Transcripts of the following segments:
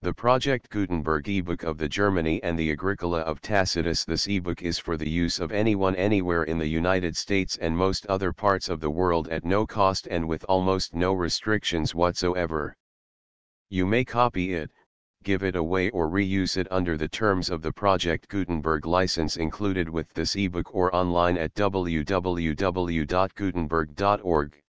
The Project Gutenberg ebook of the Germany and the Agricola of Tacitus. This ebook is for the use of anyone anywhere in the United States and most other parts of the world at no cost and with almost no restrictions whatsoever. You may copy it, give it away or reuse it under the terms of the Project Gutenberg license included with this ebook or online at www.gutenberg.org.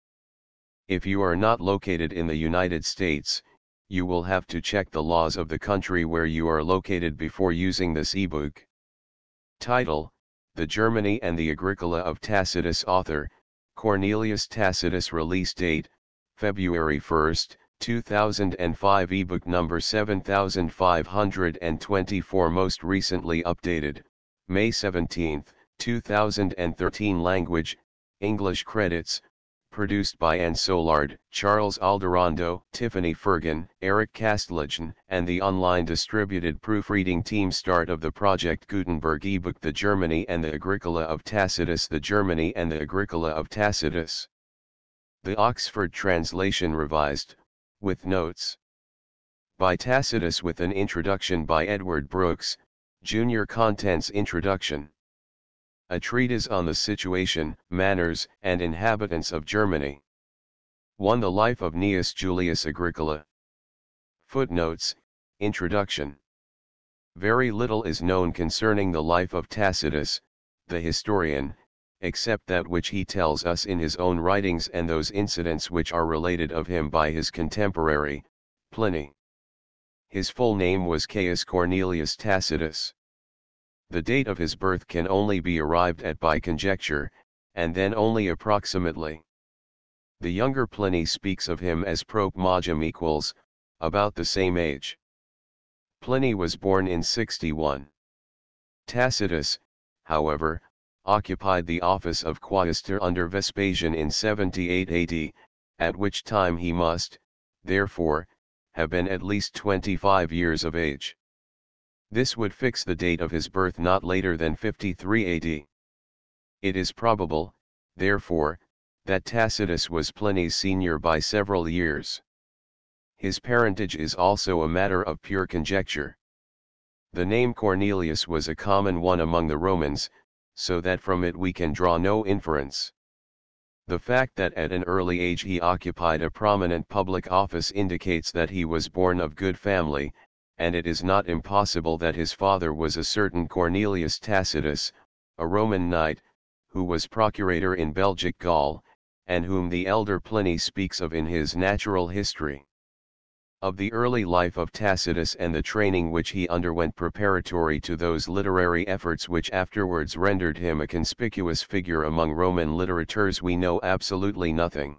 If you are not located in the United States, you will have to check the laws of the country where you are located before using this ebook. Title: The Germany and the Agricola of Tacitus. Author: Cornelius Tacitus. Release date: February 1, 2005. Ebook number 7524. Most recently updated, May 17, 2013. Language: English. Credits: produced by Anne Soulard, Charles Alderando, Tiffany Fergan, Eric Castlegen, and the online distributed proofreading team. Start of the Project Gutenberg ebook. The Germany and the Agricola of Tacitus. The Germany and the Agricola of Tacitus. The Oxford translation revised, with notes. By Tacitus with an introduction by Edward Brooks, Jr. Contents: Introduction. A treatise on the situation, manners, and inhabitants of Germany. 1. The life of Gnaeus Julius Agricola. Footnotes. Introduction. Very little is known concerning the life of Tacitus, the historian, except that which he tells us in his own writings and those incidents which are related of him by his contemporary, Pliny. His full name was Caius Cornelius Tacitus. The date of his birth can only be arrived at by conjecture, and then only approximately. The younger Pliny speaks of him as prope magum equals, about the same age. Pliny was born in 61. Tacitus, however, occupied the office of quaestor under Vespasian in 78 AD, at which time he must, therefore, have been at least 25 years of age. This would fix the date of his birth not later than 53 AD. It is probable, therefore, that Tacitus was Pliny's senior by several years. His parentage is also a matter of pure conjecture. The name Cornelius was a common one among the Romans, so that from it we can draw no inference. The fact that at an early age he occupied a prominent public office indicates that he was born of good family, and it is not impossible that his father was a certain Cornelius Tacitus, a Roman knight, who was procurator in Belgic Gaul, and whom the elder Pliny speaks of in his Natural History. Of the early life of Tacitus and the training which he underwent preparatory to those literary efforts which afterwards rendered him a conspicuous figure among Roman litterateurs we know absolutely nothing.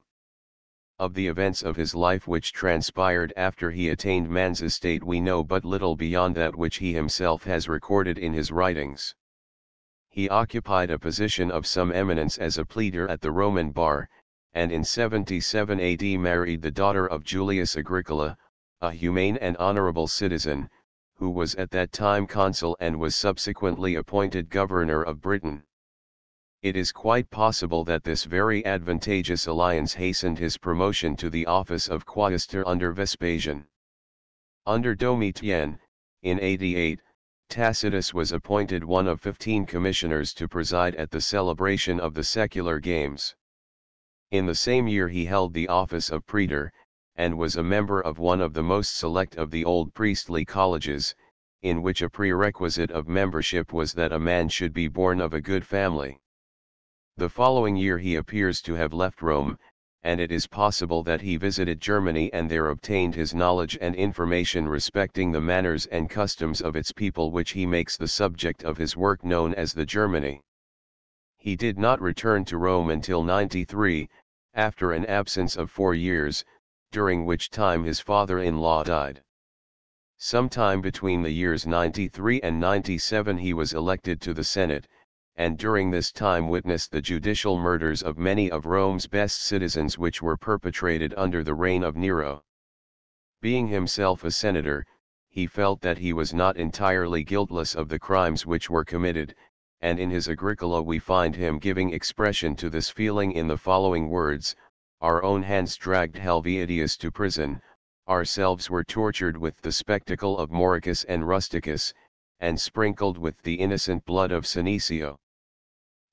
Of the events of his life which transpired after he attained man's estate we know but little beyond that which he himself has recorded in his writings. He occupied a position of some eminence as a pleader at the Roman bar, and in 77 AD married the daughter of Julius Agricola, a humane and honorable citizen, who was at that time consul and was subsequently appointed governor of Britain. It is quite possible that this very advantageous alliance hastened his promotion to the office of quaestor under Vespasian. Under Domitian, in 88, Tacitus was appointed one of 15 commissioners to preside at the celebration of the secular games. In the same year he held the office of praetor, and was a member of one of the most select of the old priestly colleges, in which a prerequisite of membership was that a man should be born of a good family. The following year he appears to have left Rome, and it is possible that he visited Germany and there obtained his knowledge and information respecting the manners and customs of its people, which he makes the subject of his work known as the Germany. He did not return to Rome until 93, after an absence of 4 years, during which time his father-in-law died. Sometime between the years 93 and 97 he was elected to the Senate, and during this time witnessed the judicial murders of many of Rome's best citizens which were perpetrated under the reign of Nero. Being himself a senator, he felt that he was not entirely guiltless of the crimes which were committed, and in his Agricola we find him giving expression to this feeling in the following words: "Our own hands dragged Helvidius to prison, ourselves were tortured with the spectacle of Mauricus and Rusticus, and sprinkled with the innocent blood of Senecio.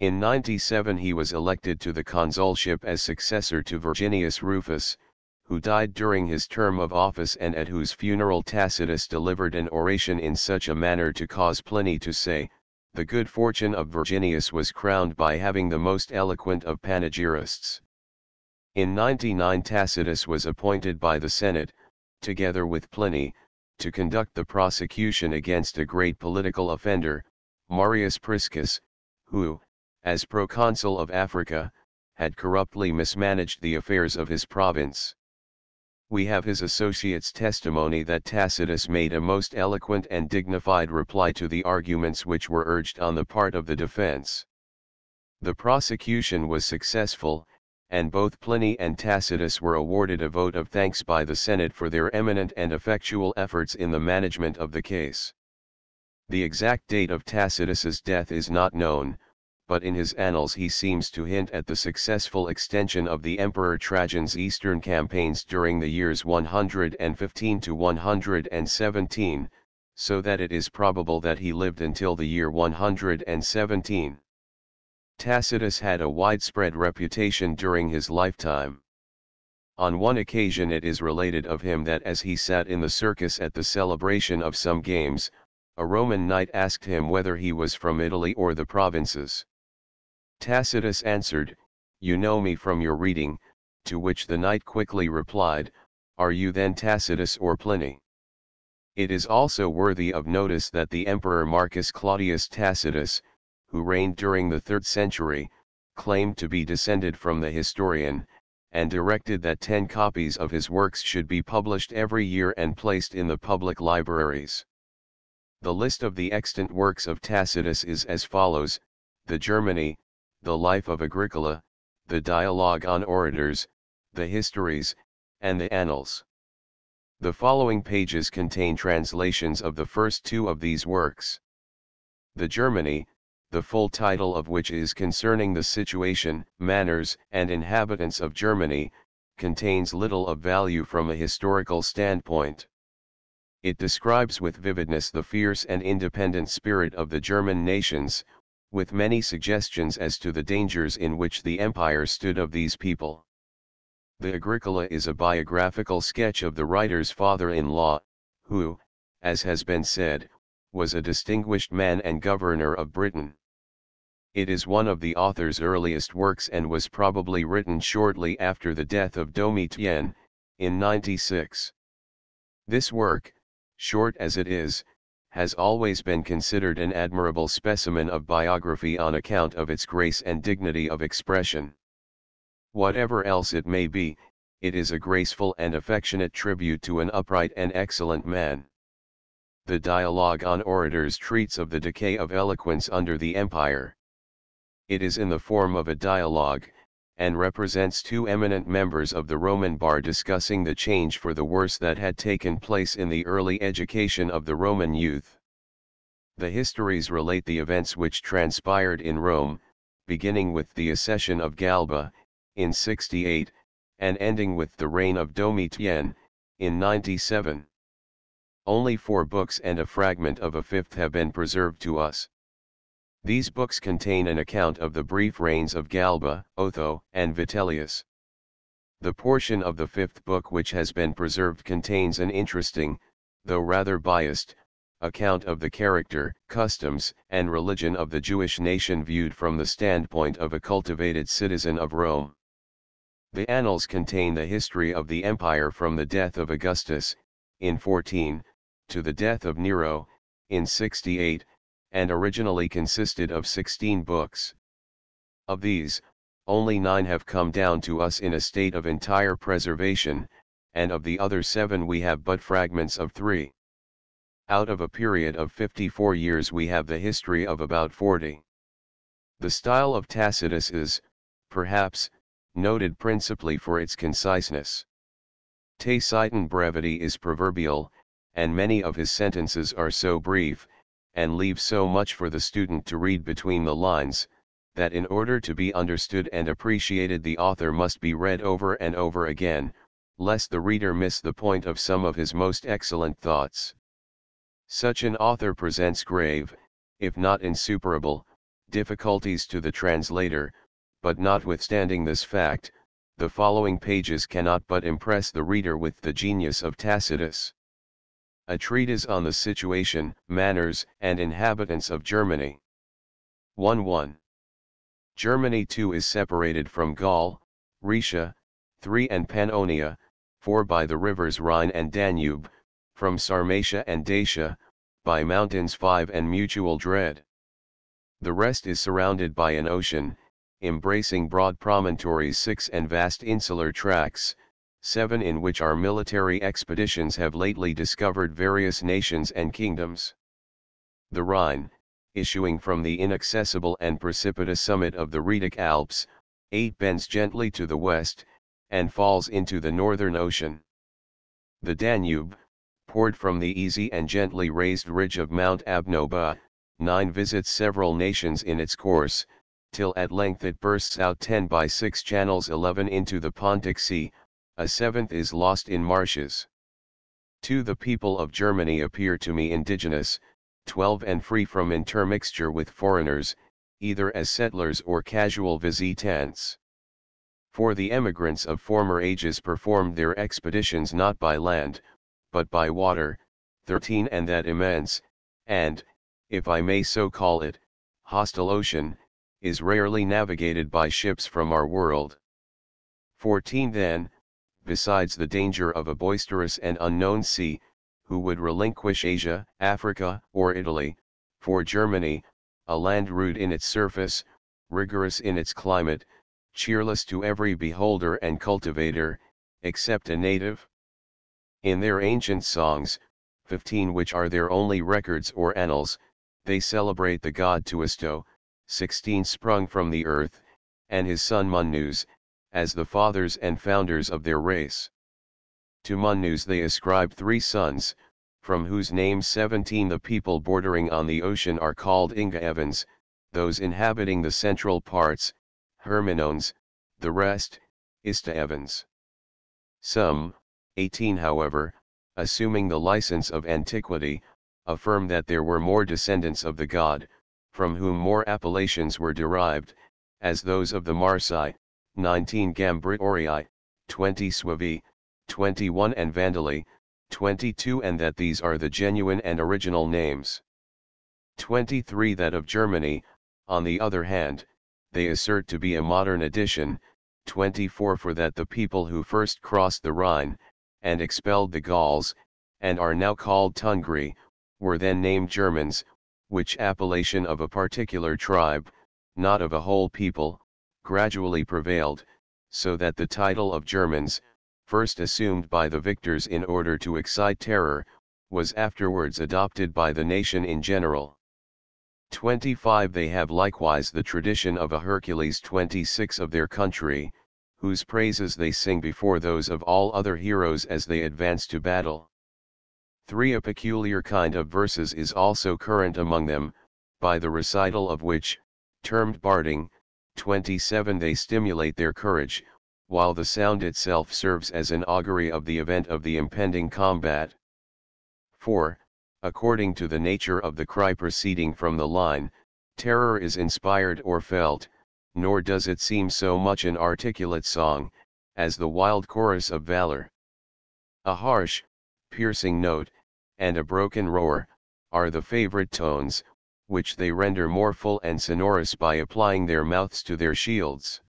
In 97 he was elected to the consulship as successor to Virginius Rufus, who died during his term of office and at whose funeral Tacitus delivered an oration in such a manner to cause Pliny to say, "The good fortune of Virginius was crowned by having the most eloquent of panegyrists." In 99 Tacitus was appointed by the Senate, together with Pliny, to conduct the prosecution against a great political offender, Marius Priscus, who, as proconsul of Africa, had corruptly mismanaged the affairs of his province. We have his associates' testimony that Tacitus made a most eloquent and dignified reply to the arguments which were urged on the part of the defense. The prosecution was successful, and both Pliny and Tacitus were awarded a vote of thanks by the Senate for their eminent and effectual efforts in the management of the case. The exact date of Tacitus's death is not known, but in his annals he seems to hint at the successful extension of the Emperor Trajan's eastern campaigns during the years 115 to 117, so that it is probable that he lived until the year 117. Tacitus had a widespread reputation during his lifetime. On one occasion it is related of him that as he sat in the circus at the celebration of some games, a Roman knight asked him whether he was from Italy or the provinces. Tacitus answered, "You know me from your reading," to which the knight quickly replied, "Are you then Tacitus or Pliny?" It is also worthy of notice that the Emperor Marcus Claudius Tacitus, who reigned during the 3rd century, claimed to be descended from the historian, and directed that 10 copies of his works should be published every year and placed in the public libraries. The list of the extant works of Tacitus is as follows: the Germany, the Life of Agricola, the Dialogue on Orators, the Histories, and the Annals. The following pages contain translations of the first 2 of these works. The Germany, the full title of which is Concerning the Situation, Manners, and Inhabitants of Germany, contains little of value from a historical standpoint. It describes with vividness the fierce and independent spirit of the German nations, with many suggestions as to the dangers in which the empire stood of these people. The Agricola is a biographical sketch of the writer's father-in-law, who, as has been said, was a distinguished man and governor of Britain. It is one of the author's earliest works and was probably written shortly after the death of Domitian, in 96. This work, short as it is, has always been considered an admirable specimen of biography on account of its grace and dignity of expression. Whatever else it may be, it is a graceful and affectionate tribute to an upright and excellent man. The Dialogue on Orators treats of the decay of eloquence under the empire. It is in the form of a dialogue, and represents 2 eminent members of the Roman bar discussing the change for the worse that had taken place in the early education of the Roman youth. The histories relate the events which transpired in Rome, beginning with the accession of Galba, in 68, and ending with the reign of Domitian, in 97. Only 4 books and a fragment of a 5th have been preserved to us. These books contain an account of the brief reigns of Galba, Otho, and Vitellius. The portion of the 5th book which has been preserved contains an interesting, though rather biased, account of the character, customs, and religion of the Jewish nation viewed from the standpoint of a cultivated citizen of Rome. The Annals contain the history of the empire from the death of Augustus, in 14, to the death of Nero, in 68, and originally consisted of 16 books. Of these, only 9 have come down to us in a state of entire preservation, and of the other 7 we have but fragments of 3. Out of a period of 54 years we have the history of about 40. The style of Tacitus is, perhaps, noted principally for its conciseness. Tacitan brevity is proverbial, and many of his sentences are so brief, and leave so much for the student to read between the lines, that in order to be understood and appreciated the author must be read over and over again, lest the reader miss the point of some of his most excellent thoughts. Such an author presents grave, if not insuperable, difficulties to the translator, but notwithstanding this fact, the following pages cannot but impress the reader with the genius of Tacitus. A treatise on the situation, manners, and inhabitants of Germany. 1.1. Germany 2 is separated from Gaul, Rhaetia, 3 and Pannonia, 4 by the rivers Rhine and Danube, from Sarmatia and Dacia, by mountains 5 and mutual dread. The rest is surrounded by an ocean, embracing broad promontories 6 and vast insular tracts, 7 in which our military expeditions have lately discovered various nations and kingdoms. The Rhine, issuing from the inaccessible and precipitous summit of the Rhaetic Alps, 8 bends gently to the west, and falls into the northern ocean. The Danube, poured from the easy and gently raised ridge of Mount Abnoba, 9 visits several nations in its course, till at length it bursts out 10 by 6 channels 11 into the Pontic Sea, a 7th is lost in marshes. 2. The people of Germany appear to me indigenous, 12 and free from intermixture with foreigners, either as settlers or casual visitants. For the emigrants of former ages performed their expeditions not by land, but by water, 13 and that immense, and, if I may so call it, hostile ocean, is rarely navigated by ships from our world. 14 Then, besides the danger of a boisterous and unknown sea, who would relinquish Asia, Africa, or Italy, for Germany, a land rude in its surface, rigorous in its climate, cheerless to every beholder and cultivator, except a native? In their ancient songs, 15 which are their only records or annals, they celebrate the god Tuisto, 16 sprung from the earth, and his son Munus, as the fathers and founders of their race. To Munus they ascribe 3 sons, from whose names 17 the people bordering on the ocean are called Ingaevans, those inhabiting the central parts, Herminones, the rest, Istaevans. Some, 18 however, assuming the license of antiquity, affirm that there were more descendants of the god, from whom more appellations were derived, as those of the Marsi, 19 Gambritorii, 20 Suevi, 21 and Vandali, 22 and that these are the genuine and original names. 23 That of Germany, on the other hand, they assert to be a modern addition, 24 For that the people who first crossed the Rhine, and expelled the Gauls, and are now called Tungri, were then named Germans, which appellation of a particular tribe, not of a whole people, gradually prevailed, so that the title of Germans, first assumed by the victors in order to excite terror, was afterwards adopted by the nation in general. 25 They have likewise the tradition of a Hercules 26 of their country, whose praises they sing before those of all other heroes as they advance to battle. 3 A peculiar kind of verses is also current among them, by the recital of which, termed barding, 27 they stimulate their courage, while the sound itself serves as an augury of the event of the impending combat. 4. According to the nature of the cry proceeding from the line, terror is inspired or felt, nor does it seem so much an articulate song, as the wild chorus of valor. A harsh, piercing note, and a broken roar, are the favorite tones, which they render more full and sonorous by applying their mouths to their shields.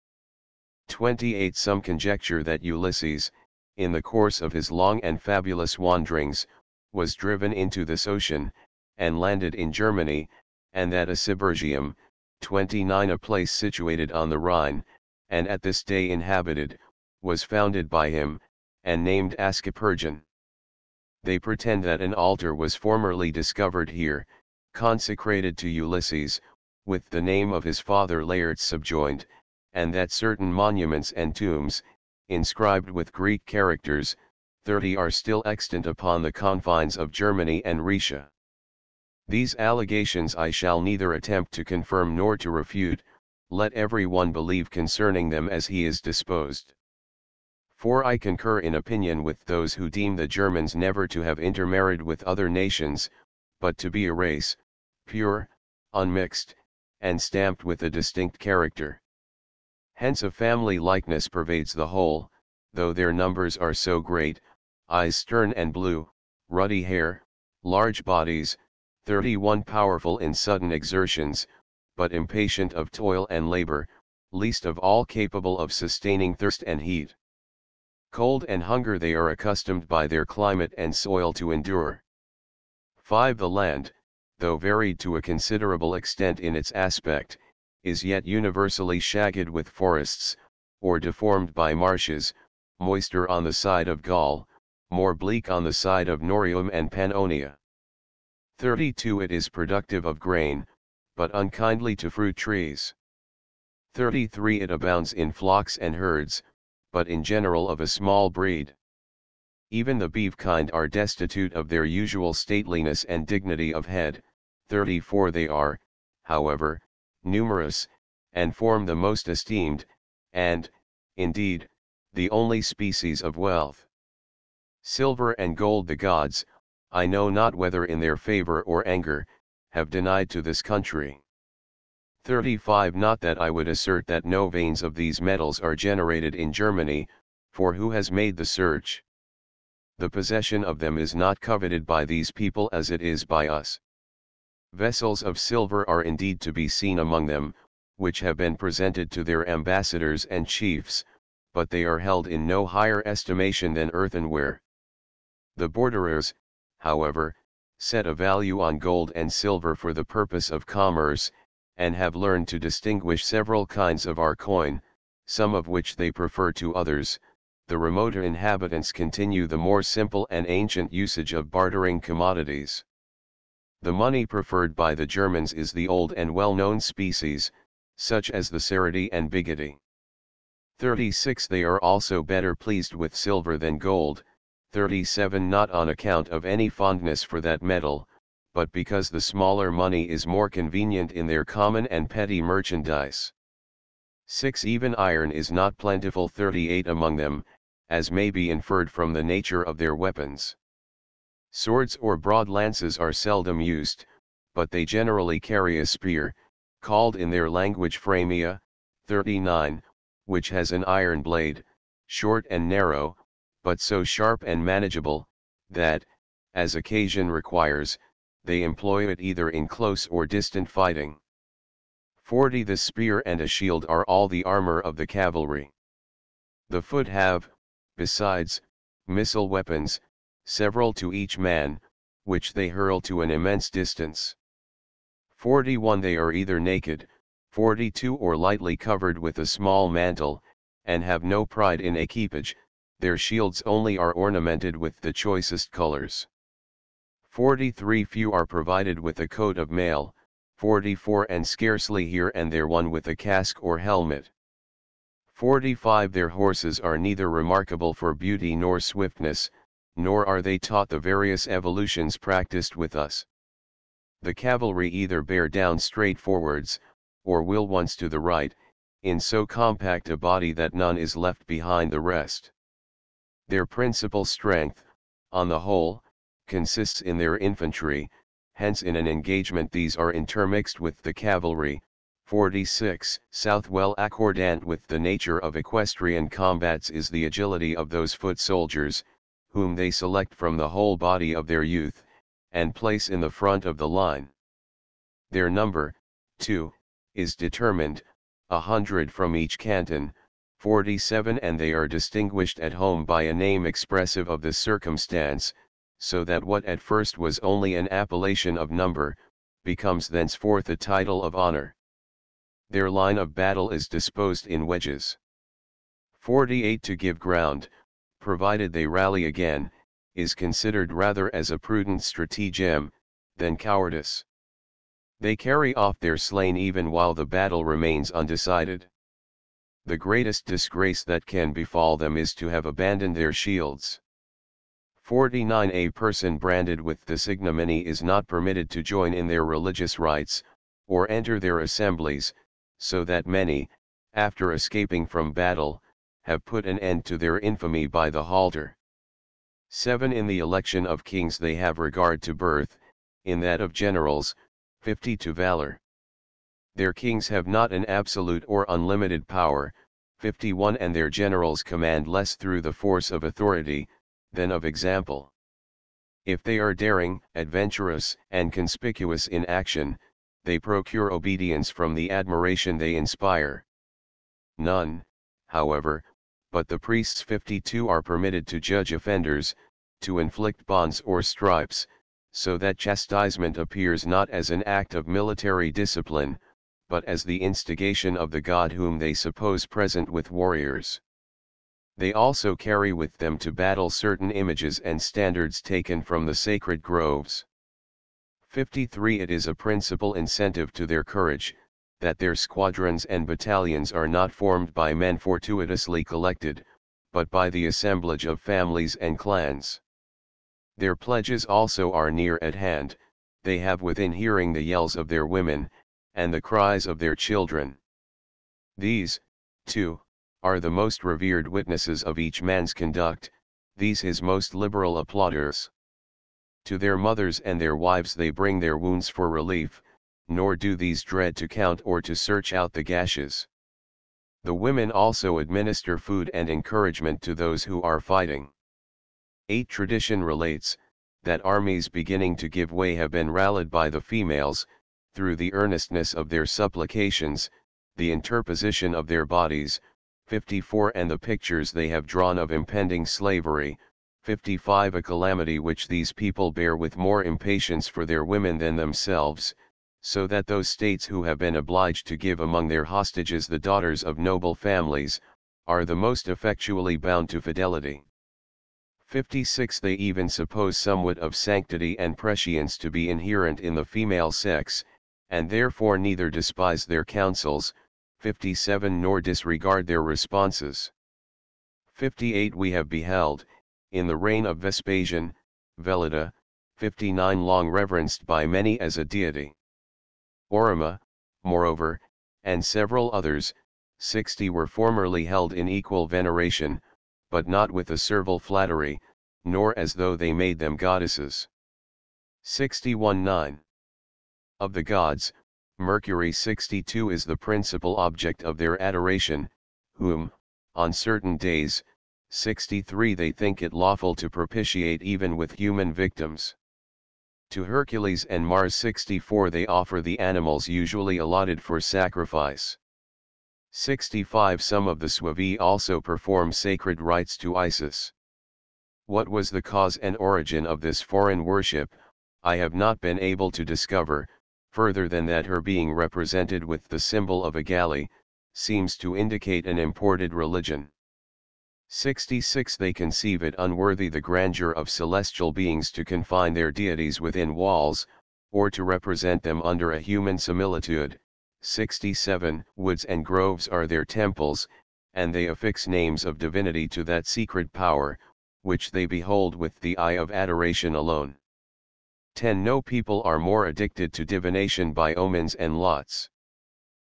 28 Some conjecture that Ulysses, in the course of his long and fabulous wanderings, was driven into this ocean, and landed in Germany, and that Assibergium, 29 a place situated on the Rhine, and at this day inhabited, was founded by him, and named Ascapergian. They pretend that an altar was formerly discovered here, consecrated to Ulysses, with the name of his father Laertes subjoined, and that certain monuments and tombs, inscribed with Greek characters, 30 are still extant upon the confines of Germany and Rhaetia. These allegations I shall neither attempt to confirm nor to refute, let every one believe concerning them as he is disposed. For I concur in opinion with those who deem the Germans never to have intermarried with other nations, but to be a race, pure, unmixed, and stamped with a distinct character. Hence a family likeness pervades the whole, though their numbers are so great, eyes stern and blue, ruddy hair, large bodies, 31 powerful in sudden exertions, but impatient of toil and labor, least of all capable of sustaining thirst and heat. Cold and hunger they are accustomed by their climate and soil to endure. 5. The land, though varied to a considerable extent in its aspect, is yet universally shagged with forests, or deformed by marshes, moister on the side of Gaul, more bleak on the side of Norium and Pannonia. 32. It is productive of grain, but unkindly to fruit trees. 33. It abounds in flocks and herds, but in general of a small breed. Even the beef kind are destitute of their usual stateliness and dignity of head. 34. They are, however, numerous, and form the most esteemed, and, indeed, the only species of wealth. Silver and gold the gods, I know not whether in their favor or anger, have denied to this country. 35. Not that I would assert that no veins of these metals are generated in Germany, for who has made the search? The possession of them is not coveted by these people as it is by us. Vessels of silver are indeed to be seen among them, which have been presented to their ambassadors and chiefs, but they are held in no higher estimation than earthenware. The borderers, however, set a value on gold and silver for the purpose of commerce, and have learned to distinguish several kinds of our coin, some of which they prefer to others. The remoter inhabitants continue the more simple and ancient usage of bartering commodities. The money preferred by the Germans is the old and well-known species, such as the cerity and bigoti. 36. They are also better pleased with silver than gold. 37. Not on account of any fondness for that metal, but because the smaller money is more convenient in their common and petty merchandise. 6. Even iron is not plentiful. 38. Among them, as may be inferred from the nature of their weapons. Swords or broad lances are seldom used, but they generally carry a spear, called in their language framea. 39, which has an iron blade, short and narrow, but so sharp and manageable, that, as occasion requires, they employ it either in close or distant fighting. 40. The spear and a shield are all the armor of the cavalry. The foot have, besides, missile weapons, several to each man, which they hurl to an immense distance. 41. They are either naked, 42. or lightly covered with a small mantle, and have no pride in equipage, their shields only are ornamented with the choicest colors. 43. Few are provided with a coat of mail, 44. and scarcely here and there one with a casque or helmet. 45. Their horses are neither remarkable for beauty nor swiftness, nor are they taught the various evolutions practiced with us. The cavalry either bear down straight forwards, or will once to the right, in so compact a body that none is left behind the rest. Their principal strength, on the whole, consists in their infantry, hence in an engagement these are intermixed with the cavalry. 46. South well accordant with the nature of equestrian combats is the agility of those foot soldiers, whom they select from the whole body of their youth, and place in the front of the line. Their number, too, is determined, 100 from each canton. 47. And they are distinguished at home by a name expressive of this circumstance, so that what at first was only an appellation of number, becomes thenceforth a title of honor. Their line of battle is disposed in wedges. 48. To give ground, provided they rally again, is considered rather as a prudent stratagem, than cowardice. They carry off their slain even while the battle remains undecided. The greatest disgrace that can befall them is to have abandoned their shields. 49. A person branded with this ignominy is not permitted to join in their religious rites, or enter their assemblies, so that many, after escaping from battle, have put an end to their infamy by the halter. 7. In the election of kings they have regard to birth, in that of generals, 50 to valor. Their kings have not an absolute or unlimited power, 51. And their generals command less through the force of authority, than of example. If they are daring, adventurous, and conspicuous in action, they procure obedience from the admiration they inspire. None, however, but the priests 52 are permitted to judge offenders, to inflict bonds or stripes, so that chastisement appears not as an act of military discipline, but as the instigation of the god whom they suppose present with warriors. They also carry with them to battle certain images and standards taken from the sacred groves. 53. It is a principal incentive to their courage, that their squadrons and battalions are not formed by men fortuitously collected, but by the assemblage of families and clans. Their pledges also are near at hand, they have within hearing the yells of their women, and the cries of their children. These, too, are the most revered witnesses of each man's conduct, these his most liberal applauders. To their mothers and their wives they bring their wounds for relief, nor do these dread to count or to search out the gashes. The women also administer food and encouragement to those who are fighting. 8. Tradition relates, that armies beginning to give way have been rallied by the females, through the earnestness of their supplications, the interposition of their bodies, 54. And the pictures they have drawn of impending slavery, 55. A calamity which these people bear with more impatience for their women than themselves, so that those states who have been obliged to give among their hostages the daughters of noble families, are the most effectually bound to fidelity. 56. They even suppose somewhat of sanctity and prescience to be inherent in the female sex, and therefore neither despise their counsels, 57. Nor disregard their responses. 58. We have beheld, in the reign of Vespasian, Velida, 59. Long reverenced by many as a deity. Orima, moreover, and several others, 60. Were formerly held in equal veneration, but not with a servile flattery, nor as though they made them goddesses. 61. 9. Of the gods, Mercury 62 is the principal object of their adoration, whom, on certain days, 63 they think it lawful to propitiate even with human victims. To Hercules and Mars 64 they offer the animals usually allotted for sacrifice. 65. Some of the Suevi also perform sacred rites to Isis. What was the cause and origin of this foreign worship, I have not been able to discover, further than that her being represented with the symbol of a galley, seems to indicate an imported religion. 66. They conceive it unworthy the grandeur of celestial beings to confine their deities within walls, or to represent them under a human similitude. 67. Woods and groves are their temples, and they affix names of divinity to that secret power, which they behold with the eye of adoration alone. 10. No people are more addicted to divination by omens and lots.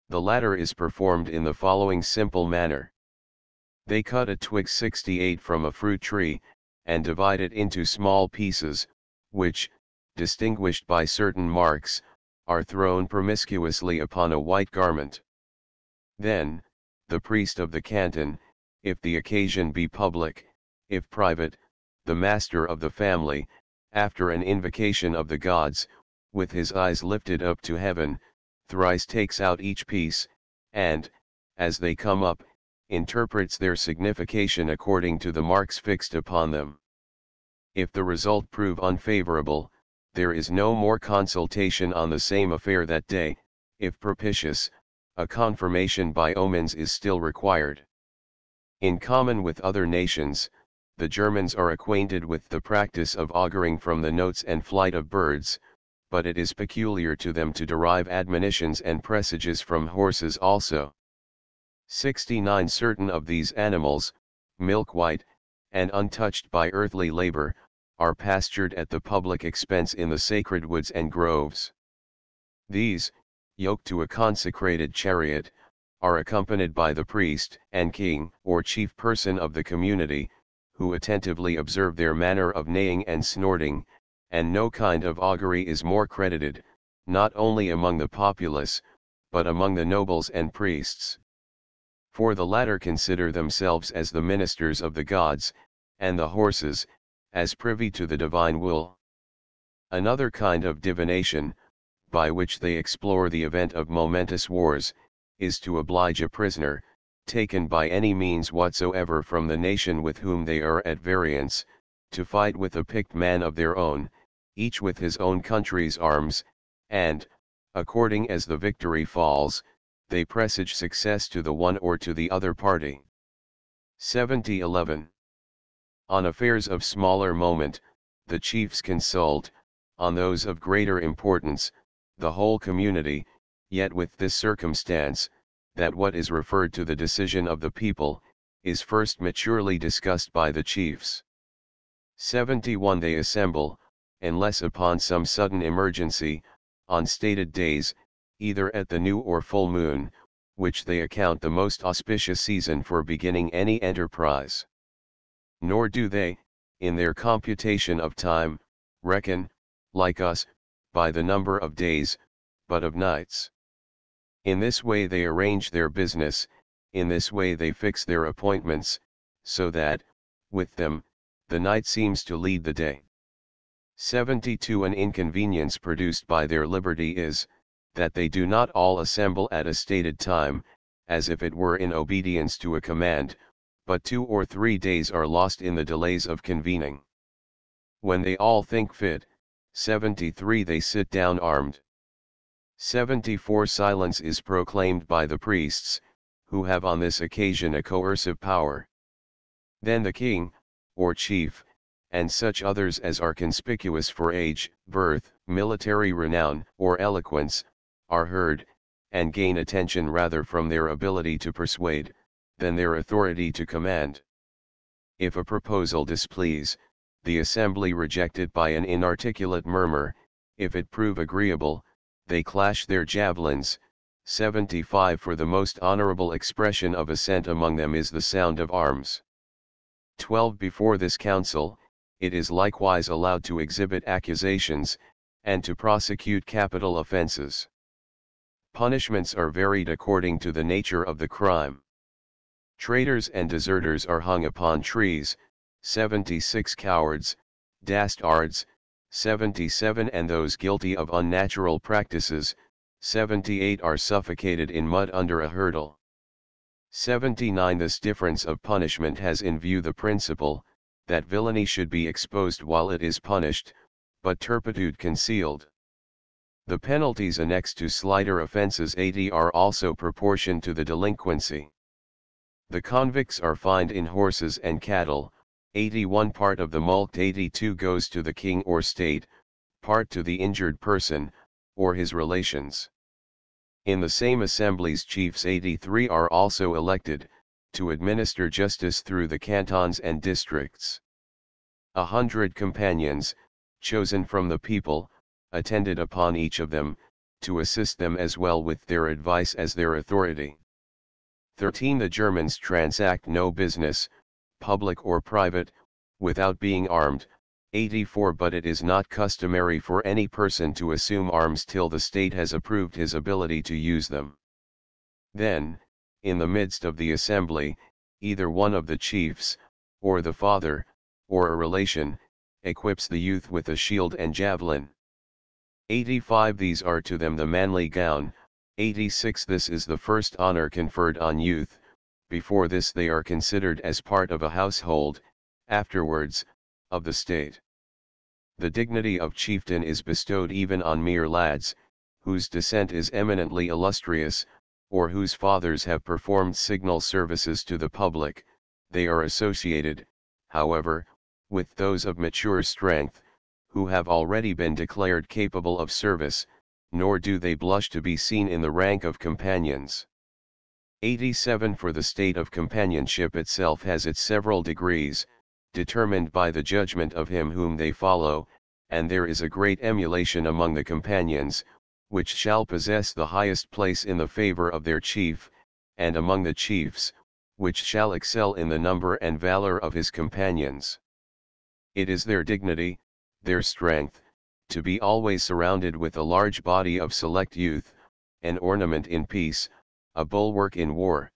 The latter is performed in the following simple manner. They cut a twig 68 from a fruit tree, and divide it into small pieces, which, distinguished by certain marks, are thrown promiscuously upon a white garment. Then, the priest of the canton, if the occasion be public, if private, the master of the family, after an invocation of the gods, with his eyes lifted up to heaven, thrice takes out each piece, and, as they come up, interprets their signification according to the marks fixed upon them. If the result prove unfavorable, there is no more consultation on the same affair that day. If propitious, a confirmation by omens is still required. In common with other nations, the Germans are acquainted with the practice of auguring from the notes and flight of birds, but it is peculiar to them to derive admonitions and presages from horses also. 69. Certain of these animals, milk-white, and untouched by earthly labor, are pastured at the public expense in the sacred woods and groves. These, yoked to a consecrated chariot, are accompanied by the priest and king or chief person of the community, who attentively observe their manner of neighing and snorting, and no kind of augury is more credited, not only among the populace, but among the nobles and priests. For the latter consider themselves as the ministers of the gods, and the horses, as privy to the divine will. Another kind of divination, by which they explore the event of momentous wars, is to oblige a prisoner, taken by any means whatsoever from the nation with whom they are at variance, to fight with a picked man of their own, each with his own country's arms, and, according as the victory falls, they presage success to the one or to the other party. 7011. On affairs of smaller moment, the chiefs consult; on those of greater importance, the whole community, yet with this circumstance, that what is referred to the decision of the people, is first maturely discussed by the chiefs. 71. They assemble, unless upon some sudden emergency, on stated days, either at the new or full moon, which they account the most auspicious season for beginning any enterprise. Nor do they, in their computation of time, reckon, like us, by the number of days, but of nights. In this way they arrange their business, in this way they fix their appointments, so that, with them, the night seems to lead the day. 72. An inconvenience produced by their liberty is, that they do not all assemble at a stated time, as if it were in obedience to a command, but 2 or 3 days are lost in the delays of convening. When they all think fit, 73. They sit down armed. 74. Silence is proclaimed by the priests, who have on this occasion a coercive power. Then the king, or chief, and such others as are conspicuous for age, birth, military renown, or eloquence, are heard, and gain attention rather from their ability to persuade, than their authority to command. If a proposal displease, the assembly reject it by an inarticulate murmur; if it prove agreeable, they clash their javelins. 75. For the most honorable expression of assent among them is the sound of arms. 12. Before this council, it is likewise allowed to exhibit accusations, and to prosecute capital offences. Punishments are varied according to the nature of the crime. Traitors and deserters are hung upon trees. 76. Cowards, dastards, 77. And those guilty of unnatural practices, 78. Are suffocated in mud under a hurdle. 79. This difference of punishment has in view the principle, that villainy should be exposed while it is punished, but turpitude concealed. The penalties annexed to slighter offences 80 are also proportioned to the delinquency. The convicts are fined in horses and cattle. 81. Part of the mulct 82 goes to the king or state, part to the injured person, or his relations. In the same assemblies chiefs 83 are also elected, to administer justice through the cantons and districts. 100 companions, chosen from the people, attended upon each of them, to assist them as well with their advice as their authority. 13. The Germans transact no business, public or private, without being armed. 84. But it is not customary for any person to assume arms till the state has approved his ability to use them. Then, in the midst of the assembly, either one of the chiefs, or the father, or a relation, equips the youth with a shield and javelin. 85. These are to them the manly gown. 86. This is the first honor conferred on youth; before this they are considered as part of a household, afterwards, of the state. The dignity of chieftain is bestowed even on mere lads, whose descent is eminently illustrious, or whose fathers have performed signal services to the public. They are associated, however, with those of mature strength, who have already been declared capable of service, nor do they blush to be seen in the rank of companions. 87. For the state of companionship itself has its several degrees, determined by the judgment of him whom they follow, and there is a great emulation among the companions, which shall possess the highest place in the favor of their chief, and among the chiefs, which shall excel in the number and valor of his companions. It is their dignity, their strength, to be always surrounded with a large body of select youth, an ornament in peace, a bulwark in war.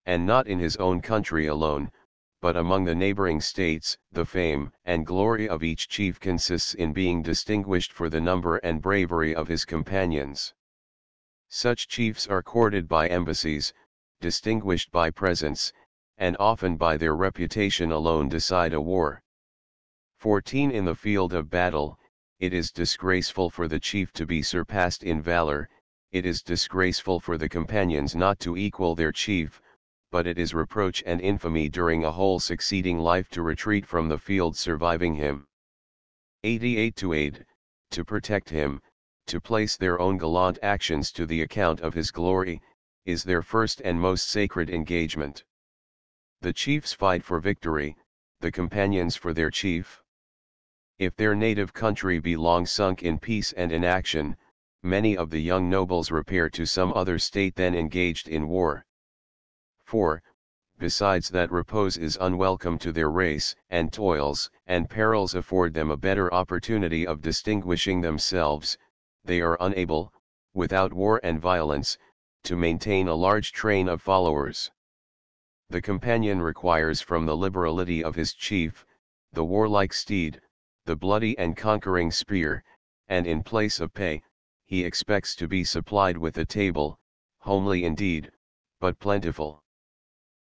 And not in his own country alone, but among the neighboring states, the fame and glory of each chief consists in being distinguished for the number and bravery of his companions. Such chiefs are courted by embassies, distinguished by presents, and often by their reputation alone decide a war. 14 In the field of battle, it is disgraceful for the chief to be surpassed in valor, it is disgraceful for the companions not to equal their chief, but it is reproach and infamy during a whole succeeding life to retreat from the field surviving him. 88 To aid, to protect him, to place their own gallant actions to the account of his glory, is their first and most sacred engagement. The chiefs fight for victory, the companions for their chief. If their native country be long sunk in peace and inaction, many of the young nobles repair to some other state then engaged in war. 4. Besides that repose is unwelcome to their race, and toils and perils afford them a better opportunity of distinguishing themselves, they are unable, without war and violence, to maintain a large train of followers. The companion requires from the liberality of his chief, the warlike steed, the bloody and conquering spear, and in place of pay, he expects to be supplied with a table, homely indeed, but plentiful.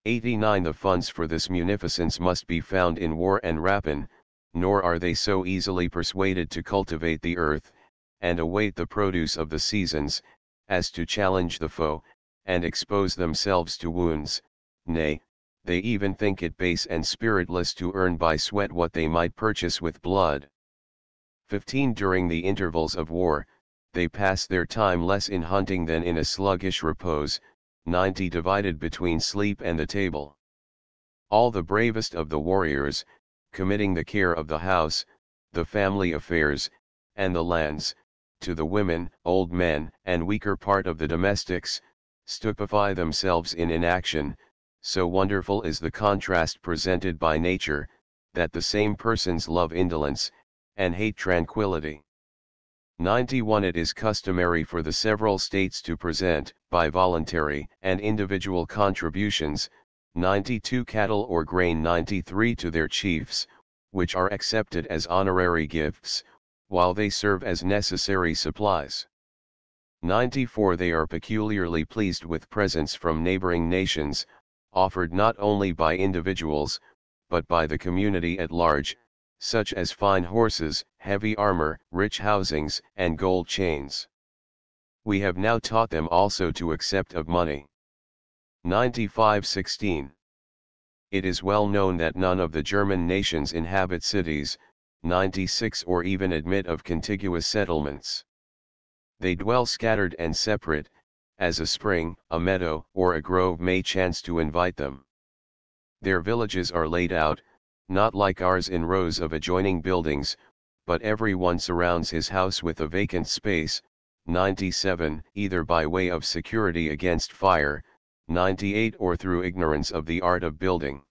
89 The funds for this munificence must be found in war and rapine, nor are they so easily persuaded to cultivate the earth, and await the produce of the seasons, as to challenge the foe, and expose themselves to wounds, nay, they even think it base and spiritless to earn by sweat what they might purchase with blood. 15 During the intervals of war, they pass their time less in hunting than in a sluggish repose, 90 Divided between sleep and the table. All the bravest of the warriors, committing the care of the house, the family affairs, and the lands, to the women, old men, and weaker part of the domestics, stupefy themselves in inaction, so wonderful is the contrast presented by nature, that the same persons love indolence, and hate tranquility. 91 It is customary for the several states to present, by voluntary and individual contributions, 92 cattle or grain 93 to their chiefs, which are accepted as honorary gifts, while they serve as necessary supplies. 94 They are peculiarly pleased with presents from neighboring nations, offered not only by individuals, but by the community at large, such as fine horses, heavy armor, rich housings, and gold chains. We have now taught them also to accept of money. 95-16. It is well known that none of the German nations inhabit cities, 96 or even admit of contiguous settlements. They dwell scattered and separate, as a spring, a meadow, or a grove may chance to invite them. Their villages are laid out, not like ours in rows of adjoining buildings, but every one surrounds his house with a vacant space, 97 either by way of security against fire, 98 or through ignorance of the art of building.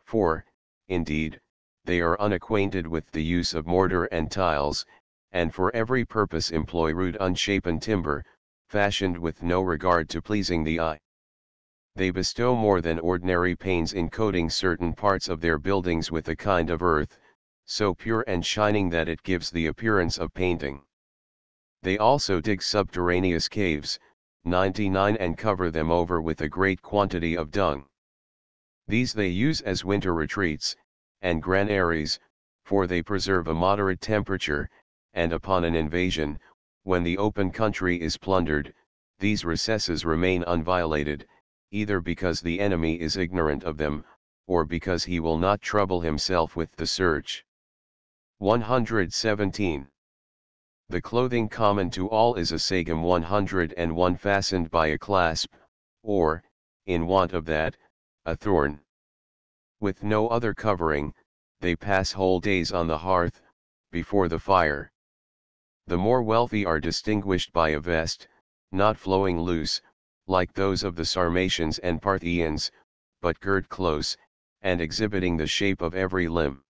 4. Indeed, they are unacquainted with the use of mortar and tiles, and for every purpose employ rude unshapen timber, fashioned with no regard to pleasing the eye. They bestow more than ordinary pains in coating certain parts of their buildings with a kind of earth, so pure and shining that it gives the appearance of painting. They also dig subterraneous caves, 99 and cover them over with a great quantity of dung. These they use as winter retreats, and granaries, for they preserve a moderate temperature, and upon an invasion, when the open country is plundered, these recesses remain unviolated, either because the enemy is ignorant of them, or because he will not trouble himself with the search. 117. The clothing common to all is a sagum 101 fastened by a clasp, or, in want of that, a thorn. With no other covering, they pass whole days on the hearth, before the fire. The more wealthy are distinguished by a vest, not flowing loose, like those of the Sarmatians and Parthians, but girt close, and exhibiting the shape of every limb.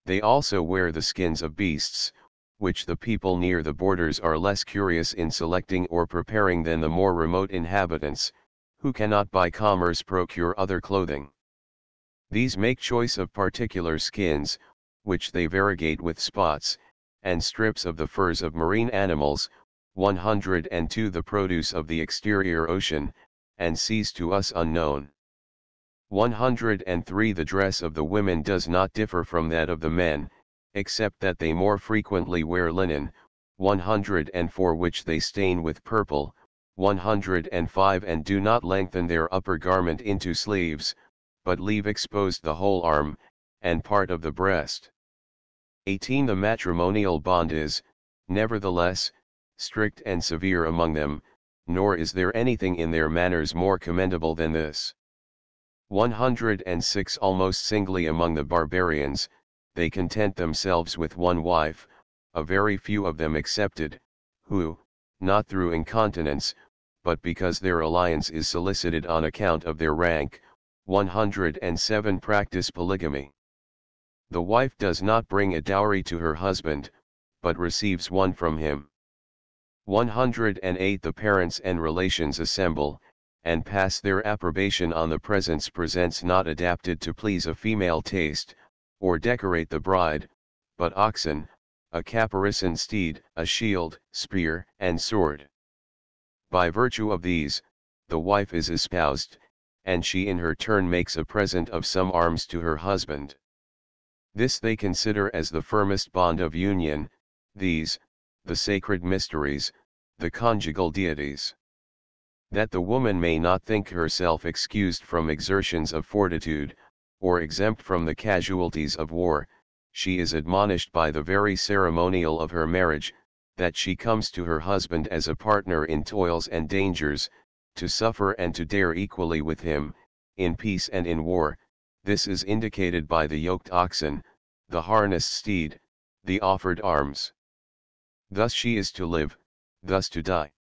They also wear the skins of beasts, which the people near the borders are less curious in selecting or preparing than the more remote inhabitants, who cannot by commerce procure other clothing. These make choice of particular skins, which they variegate with spots, and strips of the furs of marine animals, 102 the produce of the exterior ocean, and seas to us unknown. 103 the dress of the women does not differ from that of the men, except that they more frequently wear linen, 104 which they stain with purple, 105 and do not lengthen their upper garment into sleeves, but leave exposed the whole arm, and part of the breast. 18 the matrimonial bond is, nevertheless, strict and severe among them, nor is there anything in their manners more commendable than this. 106 almost singly among the barbarians, they content themselves with one wife, a very few of them excepted, who, not through incontinence, but because their alliance is solicited on account of their rank, 107 practice polygamy. The wife does not bring a dowry to her husband, but receives one from him. 108 the parents and relations assemble, and pass their approbation on the presents not adapted to please a female taste, or decorate the bride, but oxen, a caparison steed, a shield, spear, and sword. By virtue of these, the wife is espoused, and she in her turn makes a present of some arms to her husband. This they consider as the firmest bond of union, these, the sacred mysteries, the conjugal deities. That the woman may not think herself excused from exertions of fortitude, or exempt from the casualties of war, she is admonished by the very ceremonial of her marriage, that she comes to her husband as a partner in toils and dangers, to suffer and to dare equally with him, in peace and in war. This is indicated by the yoked oxen, the harnessed steed, the offered arms. Thus she is to live, thus to die.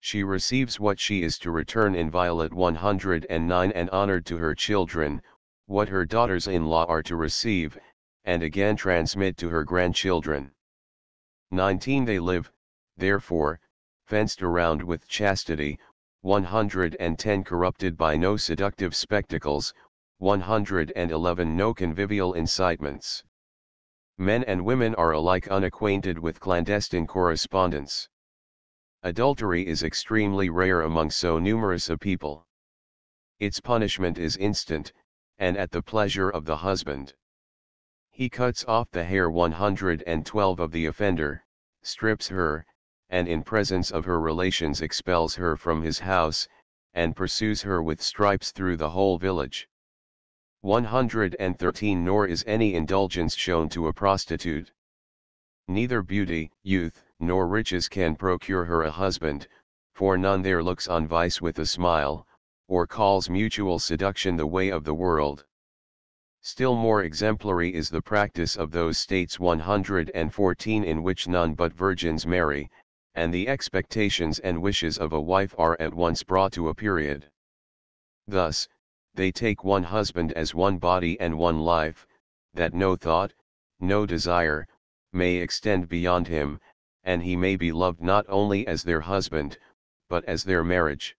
She receives what she is to return inviolate 109 and honored to her children, what her daughters-in-law are to receive, and again transmit to her grandchildren. 19 They live, therefore, fenced around with chastity, 110 corrupted by no seductive spectacles, 111 no convivial incitements. Men and women are alike unacquainted with clandestine correspondence. Adultery is extremely rare among so numerous a people. Its punishment is instant, and at the pleasure of the husband. He cuts off the hair 112 of the offender, strips her, and in presence of her relations expels her from his house, and pursues her with stripes through the whole village. 113 Nor is any indulgence shown to a prostitute. Neither beauty, youth, nor riches can procure her a husband, for none there looks on vice with a smile, or calls mutual seduction the way of the world. Still more exemplary is the practice of those states 114 in which none but virgins marry, and the expectations and wishes of a wife are at once brought to a period. Thus, they take one husband as one body and one life, that no thought, no desire, may extend beyond him, and he may be loved not only as their husband, but as their marriage.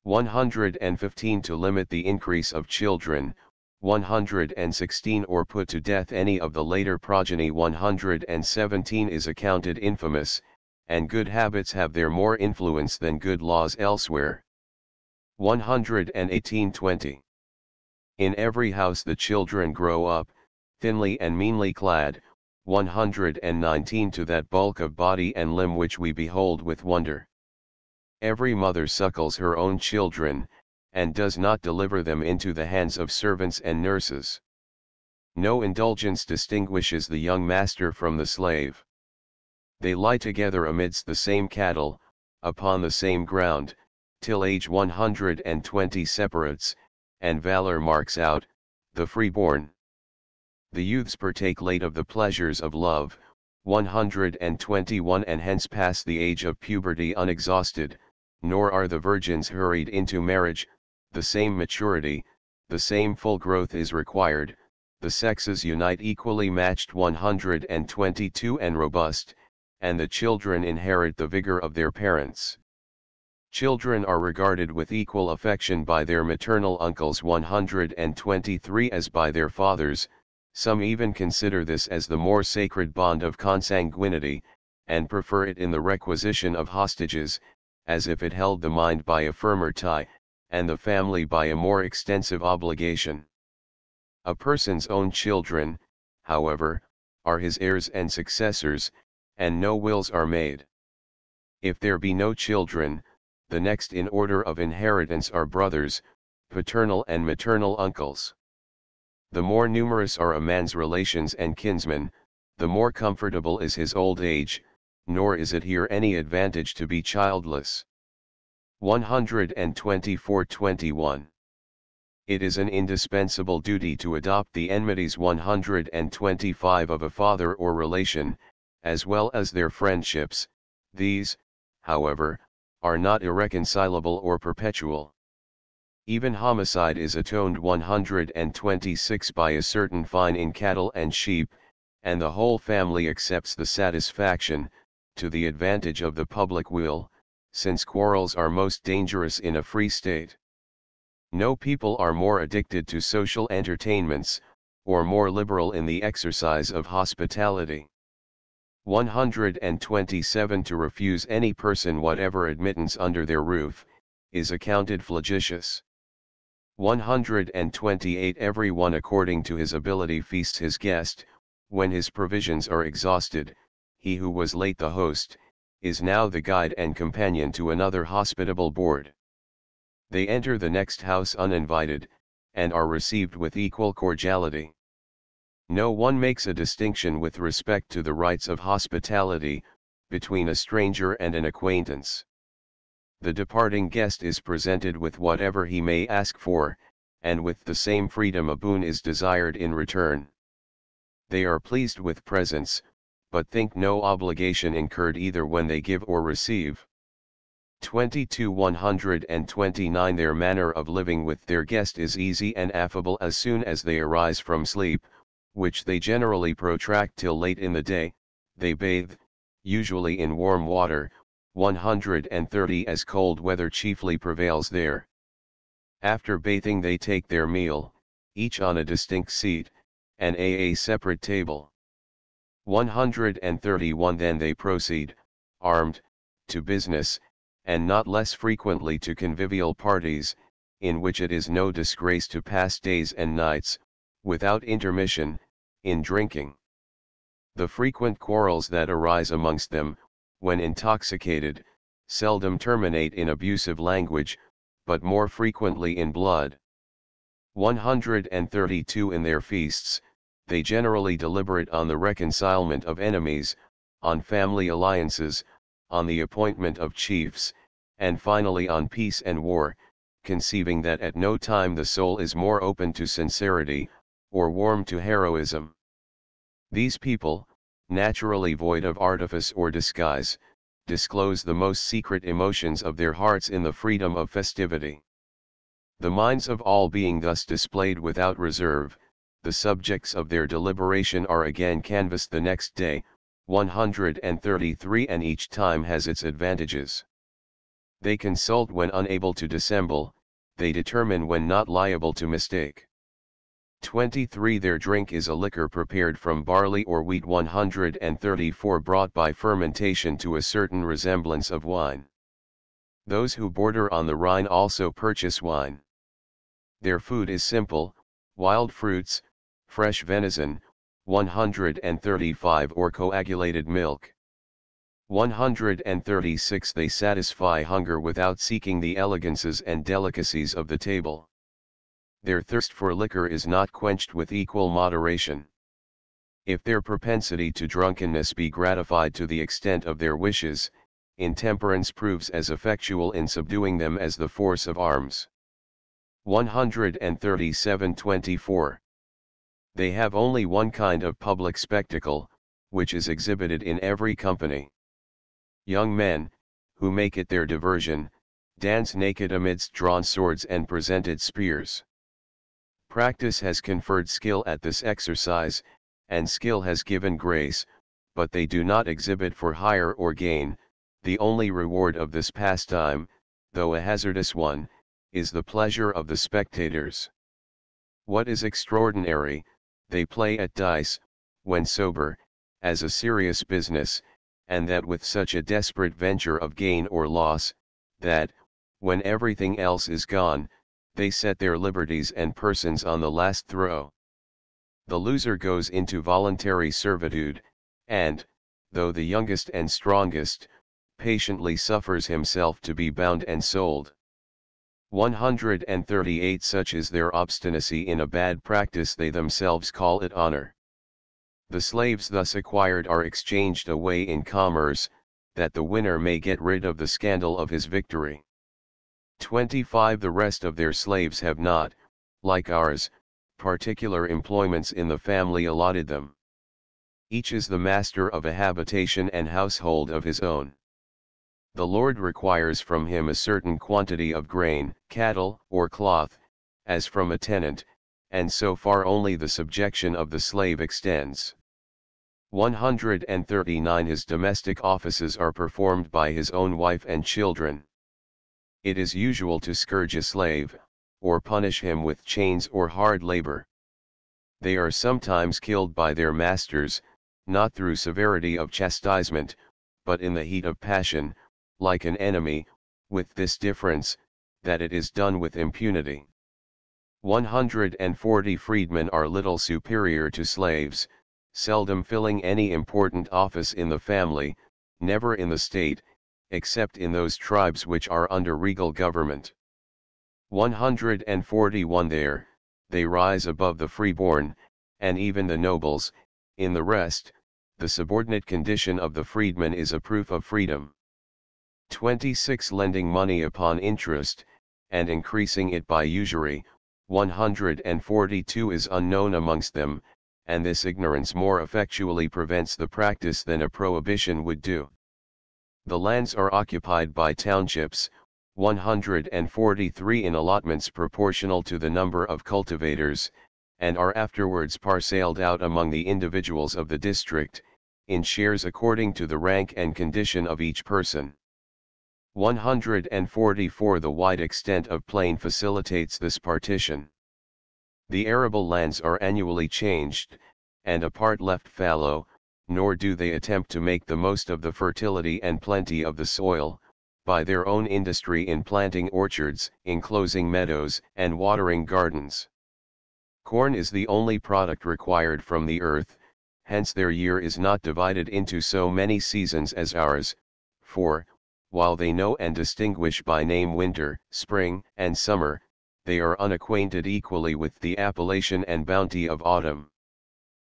115 To limit the increase of children, 116 or put to death any of the later progeny 117 is accounted infamous, and good habits have there more influence than good laws elsewhere. 118:20 In every house the children grow up, thinly and meanly clad, 119 To that bulk of body and limb which we behold with wonder. Every mother suckles her own children, and does not deliver them into the hands of servants and nurses. No indulgence distinguishes the young master from the slave. They lie together amidst the same cattle, upon the same ground, till age 120 separates, and valor marks out, the freeborn. The youths partake late of the pleasures of love, 121 and hence pass the age of puberty unexhausted, nor are the virgins hurried into marriage, the same maturity, the same full growth is required, the sexes unite equally matched 122 and robust, and the children inherit the vigor of their parents. Children are regarded with equal affection by their maternal uncles 123 as by their fathers, some even consider this as the more sacred bond of consanguinity, and prefer it in the requisition of hostages, as if it held the mind by a firmer tie, and the family by a more extensive obligation. A person's own children, however, are his heirs and successors, and no wills are made. If there be no children, the next in order of inheritance are brothers, paternal and maternal uncles. The more numerous are a man's relations and kinsmen, the more comfortable is his old age, nor is it here any advantage to be childless. 124-21. It is an indispensable duty to adopt the enmities 125 of a father or relation, as well as their friendships. These, however, are not irreconcilable or perpetual. Even homicide is atoned 126 by a certain fine in cattle and sheep, and the whole family accepts the satisfaction, to the advantage of the public weal, since quarrels are most dangerous in a free state. No people are more addicted to social entertainments, or more liberal in the exercise of hospitality. 127 To refuse any person whatever admittance under their roof, is accounted flagitious. 128 Every one according to his ability feasts his guest, when his provisions are exhausted, he who was late the host, is now the guide and companion to another hospitable board. They enter the next house uninvited, and are received with equal cordiality. No one makes a distinction with respect to the rights of hospitality, between a stranger and an acquaintance. The departing guest is presented with whatever he may ask for, and with the same freedom a boon is desired in return. They are pleased with presents, but think no obligation incurred either when they give or receive. 129 Their manner of living with their guest is easy and affable as soon as they arise from sleep, which they generally protract till late in the day. They bathe, usually in warm water, 130 as cold weather chiefly prevails there. After bathing they take their meal, each on a distinct seat, and a separate table. 131 Then they proceed, armed, to business, and not less frequently to convivial parties, in which it is no disgrace to pass days and nights, without intermission, in drinking. The frequent quarrels that arise amongst them, when intoxicated, seldom terminate in abusive language, but more frequently in blood. 132 In their feasts, they generally deliberate on the reconcilement of enemies, on family alliances, on the appointment of chiefs, and finally on peace and war, conceiving that at no time the soul is more open to sincerity, or warm to heroism. These people, naturally void of artifice or disguise, disclose the most secret emotions of their hearts in the freedom of festivity. The minds of all being thus displayed without reserve, the subjects of their deliberation are again canvassed the next day, 133 and each time has its advantages. They consult when unable to dissemble, they determine when not liable to mistake. 23 Their drink is a liquor prepared from barley or wheat 134 brought by fermentation to a certain resemblance of wine. Those who border on the Rhine also purchase wine. Their food is simple, wild fruits, fresh venison, 135 or coagulated milk. 136 They satisfy hunger without seeking the elegances and delicacies of the table. Their thirst for liquor is not quenched with equal moderation. If their propensity to drunkenness be gratified to the extent of their wishes, intemperance proves as effectual in subduing them as the force of arms. 137-24. They have only one kind of public spectacle, which is exhibited in every company. Young men, who make it their diversion, dance naked amidst drawn swords and presented spears. Practice has conferred skill at this exercise, and skill has given grace, but they do not exhibit for hire or gain. The only reward of this pastime, though a hazardous one, is the pleasure of the spectators. What is extraordinary, they play at dice, when sober, as a serious business, and that with such a desperate venture of gain or loss, that, when everything else is gone, they set their liberties and persons on the last throw. The loser goes into voluntary servitude, and, though the youngest and strongest, patiently suffers himself to be bound and sold. 138 Such is their obstinacy in a bad practice they themselves call it honor. The slaves thus acquired are exchanged away in commerce, that the winner may get rid of the scandal of his victory. 25 The rest of their slaves have not, like ours, particular employments in the family allotted them. Each is the master of a habitation and household of his own. The Lord requires from him a certain quantity of grain, cattle, or cloth, as from a tenant, and so far only the subjection of the slave extends. 139 His domestic offices are performed by his own wife and children. It is usual to scourge a slave, or punish him with chains or hard labor. They are sometimes killed by their masters, not through severity of chastisement, but in the heat of passion, like an enemy, with this difference, that it is done with impunity. 140 Freedmen are little superior to slaves, seldom filling any important office in the family, never in the state, except in those tribes which are under regal government. 141 There, they rise above the freeborn, and even the nobles. In the rest, the subordinate condition of the freedman is a proof of freedom. 26 Lending money upon interest, and increasing it by usury, 142 is unknown amongst them, and this ignorance more effectually prevents the practice than a prohibition would do. The lands are occupied by townships, 143 in allotments proportional to the number of cultivators, and are afterwards parceled out among the individuals of the district, in shares according to the rank and condition of each person. 144 The wide extent of plain facilitates this partition. The arable lands are annually changed, and a part left fallow, nor do they attempt to make the most of the fertility and plenty of the soil, by their own industry in planting orchards, enclosing meadows, and watering gardens. Corn is the only product required from the earth, hence their year is not divided into so many seasons as ours, for, while they know and distinguish by name winter, spring, and summer, they are unacquainted equally with the appellation and bounty of autumn.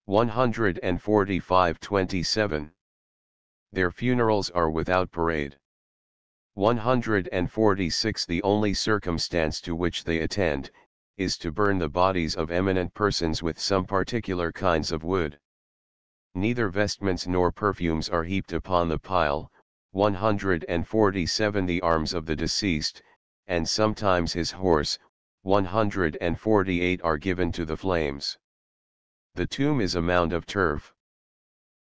145-27. Their funerals are without parade. 146 The only circumstance to which they attend, is to burn the bodies of eminent persons with some particular kinds of wood. Neither vestments nor perfumes are heaped upon the pile. 147 The arms of the deceased, and sometimes his horse, 148 are given to the flames. The tomb is a mound of turf.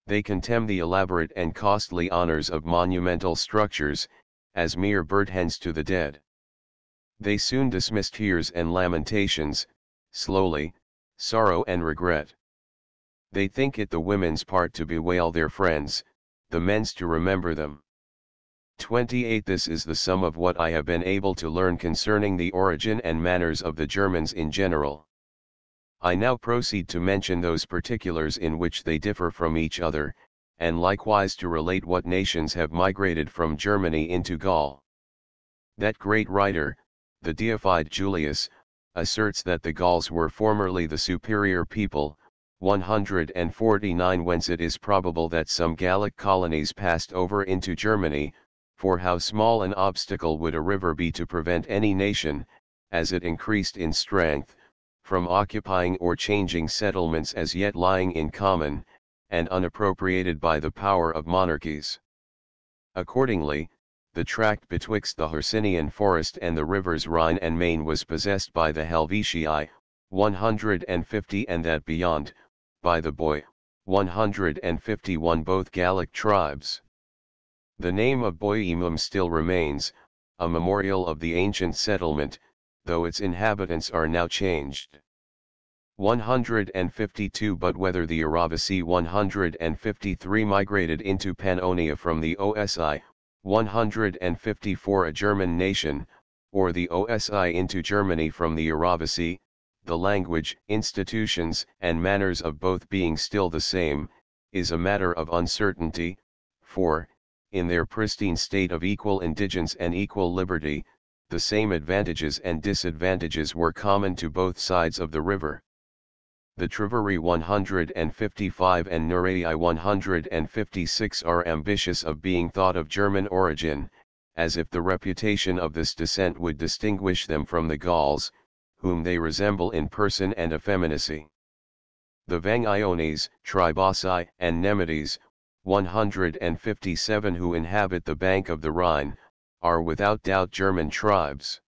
They contemn the elaborate and costly honors of monumental structures, as mere bird hens to the dead. They soon dismiss tears and lamentations, slowly, sorrow and regret. They think it the women's part to bewail their friends, the men's to remember them. 28 This is the sum of what I have been able to learn concerning the origin and manners of the Germans in general. I now proceed to mention those particulars in which they differ from each other, and likewise to relate what nations have migrated from Germany into Gaul. That great writer, the deified Julius, asserts that the Gauls were formerly the superior people, 149 whence it is probable that some Gallic colonies passed over into Germany, for how small an obstacle would a river be to prevent any nation, as it increased in strength, from occupying or changing settlements as yet lying in common, and unappropriated by the power of monarchies. Accordingly, The tract betwixt the Hercynian forest and the rivers Rhine and Main was possessed by the Helvetii, 150, and that beyond, by the Boii, 151, both Gallic tribes. The name of Boiemum still remains, a memorial of the ancient settlement, though its inhabitants are now changed. 152 But whether the Aravasi 153 migrated into Pannonia from the Osi, 154 a German nation, or the Osi into Germany from the Aravasi, the language, institutions, and manners of both being still the same, is a matter of uncertainty, for, in their pristine state of equal indigence and equal liberty, the same advantages and disadvantages were common to both sides of the river. The Treveri 155 and Nureii 156 are ambitious of being thought of German origin, as if the reputation of this descent would distinguish them from the Gauls, whom they resemble in person and effeminacy. The Vangiones, Tribossi, and Nemetes, 157, who inhabit the bank of the Rhine, are without doubt German tribes.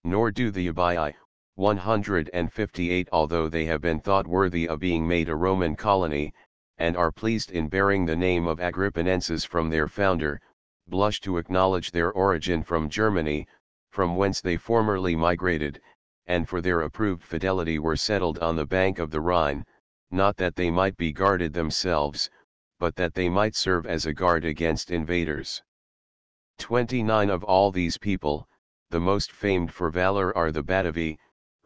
Nor do the Abii, 158, although they have been thought worthy of being made a Roman colony, and are pleased in bearing the name of Agrippinenses from their founder, blush to acknowledge their origin from Germany, from whence they formerly migrated, and for their approved fidelity were settled on the bank of the Rhine, not that they might be guarded themselves, but that they might serve as a guard against invaders. 29 Of all these people, the most famed for valor are the Batavi,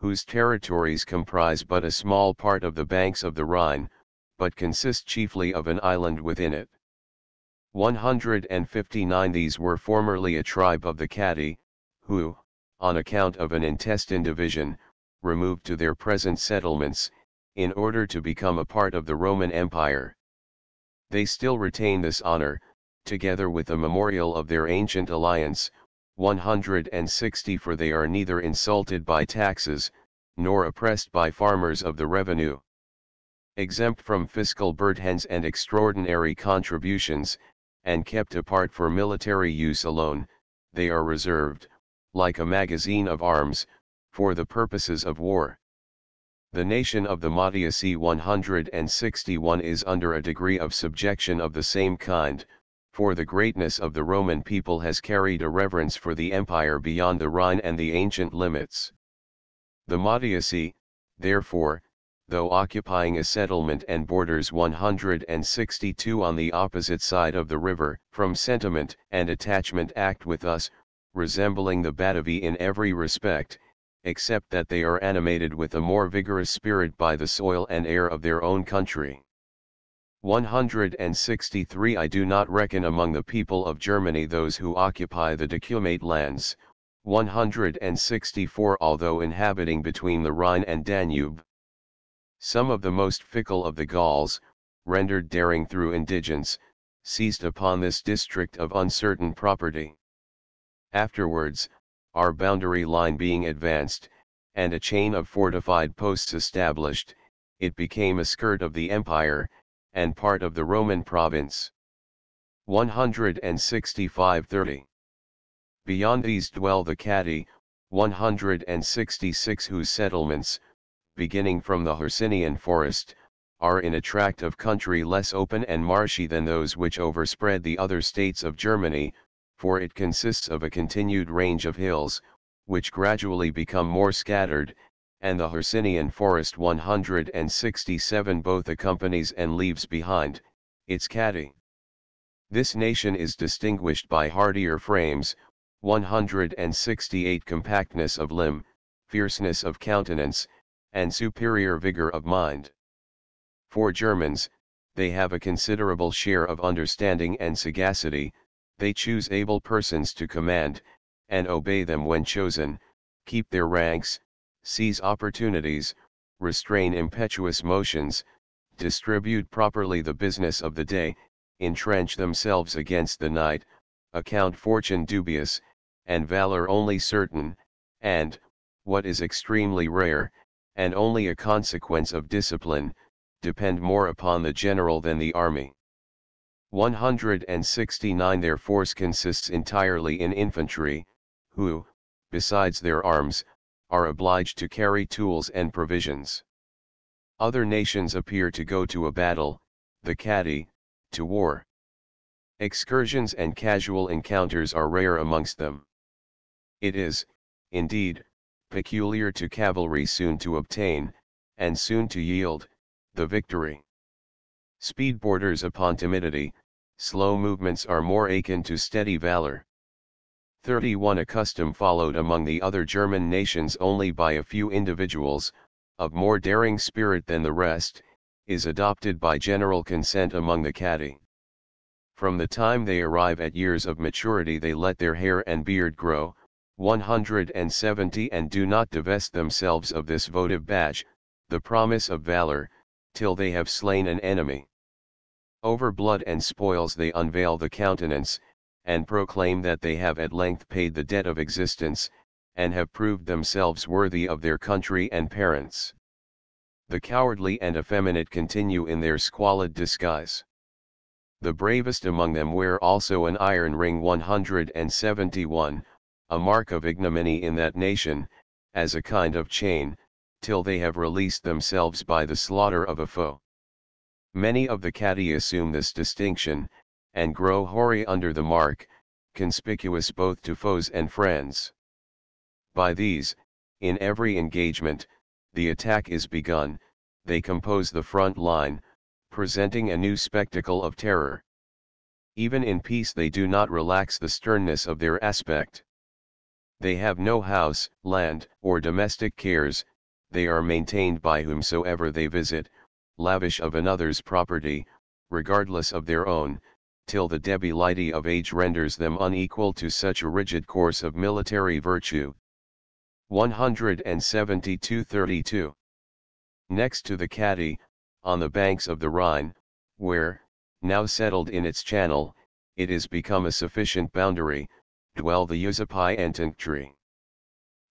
whose territories comprise but a small part of the banks of the Rhine, but consist chiefly of an island within it. 159 These were formerly a tribe of the Catti, who, on account of an intestine division, removed to their present settlements, in order to become a part of the Roman Empire. They still retain this honor, together with a memorial of their ancient alliance, 160, for they are neither insulted by taxes, nor oppressed by farmers of the revenue. Exempt from fiscal burdens and extraordinary contributions, and kept apart for military use alone, they are reserved, like a magazine of arms, for the purposes of war. The nation of the Matiaci 161 is under a degree of subjection of the same kind, for the greatness of the Roman people has carried a reverence for the empire beyond the Rhine and the ancient limits. The Matiaci, therefore, though occupying a settlement and borders 162 on the opposite side of the river, from sentiment and attachment act with us, resembling the Batavi in every respect, except that they are animated with a more vigorous spirit by the soil and air of their own country. 163 I do not reckon among the people of Germany those who occupy the Decumate lands, 164 although inhabiting between the Rhine and Danube. Some of the most fickle of the Gauls, rendered daring through indigence, seized upon this district of uncertain property. Afterwards, our boundary line being advanced, and a chain of fortified posts established, it became a skirt of the empire, and part of the Roman province. 165-30. Beyond these dwell the Catti, 166, whose settlements, beginning from the Hercynian forest, are in a tract of country less open and marshy than those which overspread the other states of Germany, for it consists of a continued range of hills, which gradually become more scattered, and the Hercynian forest 167 both accompanies and leaves behind, its Catti. This nation is distinguished by hardier frames, 168 compactness of limb, fierceness of countenance, and superior vigor of mind. For Germans, they have a considerable share of understanding and sagacity, they choose able persons to command, and obey them when chosen, keep their ranks, seize opportunities, restrain impetuous motions, distribute properly the business of the day, entrench themselves against the night, account fortune dubious, and valor only certain, and, what is extremely rare, and only a consequence of discipline, depend more upon the general than the army. 169 Their force consists entirely in infantry, who, besides their arms, are obliged to carry tools and provisions. Other nations appear to go to a battle, the Cadi, to war. Excursions and casual encounters are rare amongst them. It is, indeed, peculiar to cavalry soon to obtain, and soon to yield, the victory. Speed borders upon timidity, slow movements are more akin to steady valor. 31 A custom followed among the other German nations only by a few individuals, of more daring spirit than the rest, is adopted by general consent among the Cadi. From the time they arrive at years of maturity they let their hair and beard grow, 170 and do not divest themselves of this votive badge, the promise of valor, till they have slain an enemy. Over blood and spoils they unveil the countenance, and proclaim that they have at length paid the debt of existence, and have proved themselves worthy of their country and parents. The cowardly and effeminate continue in their squalid disguise. The bravest among them wear also an iron ring 171, a mark of ignominy in that nation, as a kind of chain, till they have released themselves by the slaughter of a foe. Many of the Cadi assume this distinction, and grow hoary under the mark, conspicuous both to foes and friends. By these, in every engagement, the attack is begun, they compose the front line, presenting a new spectacle of terror. Even in peace they do not relax the sternness of their aspect. They have no house, land, or domestic cares, they are maintained by whomsoever they visit, lavish of another's property, regardless of their own, till the debility of age renders them unequal to such a rigid course of military virtue. 172-32. Next to the Cadi, on the banks of the Rhine, where, now settled in its channel, it is become a sufficient boundary, dwell the Usupi and Tenctri.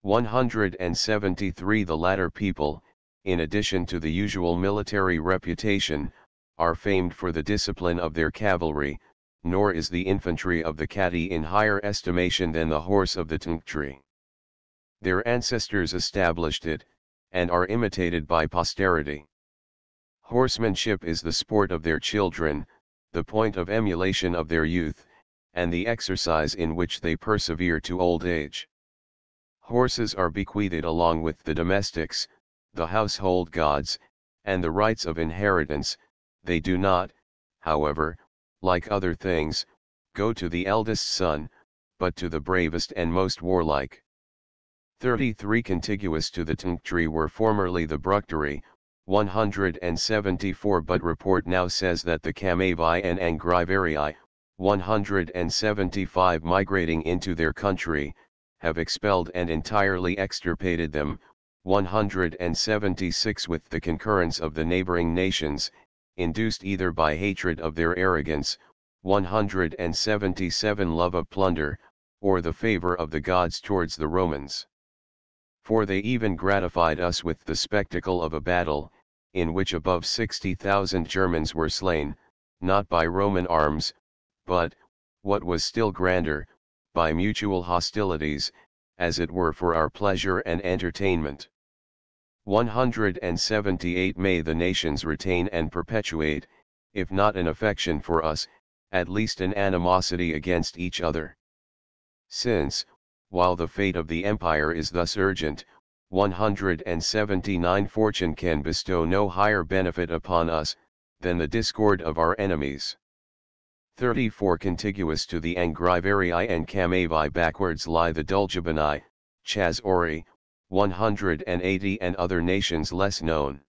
173 The latter people, in addition to the usual military reputation, are famed for the discipline of their cavalry, nor is the infantry of the Cadi in higher estimation than the horse of the Tenctri. Their ancestors established it, and are imitated by posterity. Horsemanship is the sport of their children, the point of emulation of their youth, and the exercise in which they persevere to old age. Horses are bequeathed along with the domestics, the household gods, and the rights of inheritance. They do not, however, like other things, go to the eldest son, but to the bravest and most warlike. 33 Contiguous to the Tenctri were formerly the Bructeri, 174 but report now says that the Camavi and Angrivarii, 175 migrating into their country, have expelled and entirely extirpated them, 176 with the concurrence of the neighboring nations, induced either by hatred of their arrogance, 177 love of plunder, or the favor of the gods towards the Romans. For they even gratified us with the spectacle of a battle, in which above 60,000 Germans were slain, not by Roman arms, but, what was still grander, by mutual hostilities, as it were for our pleasure and entertainment. 178 May the nations retain and perpetuate, if not an affection for us, at least an animosity against each other. Since, while the fate of the empire is thus urgent, 179 Fortune can bestow no higher benefit upon us, than the discord of our enemies. 34 Contiguous to the Angrivarii and Camavi backwards lie the Dulgibani, Chazori, 180 and other nations less known.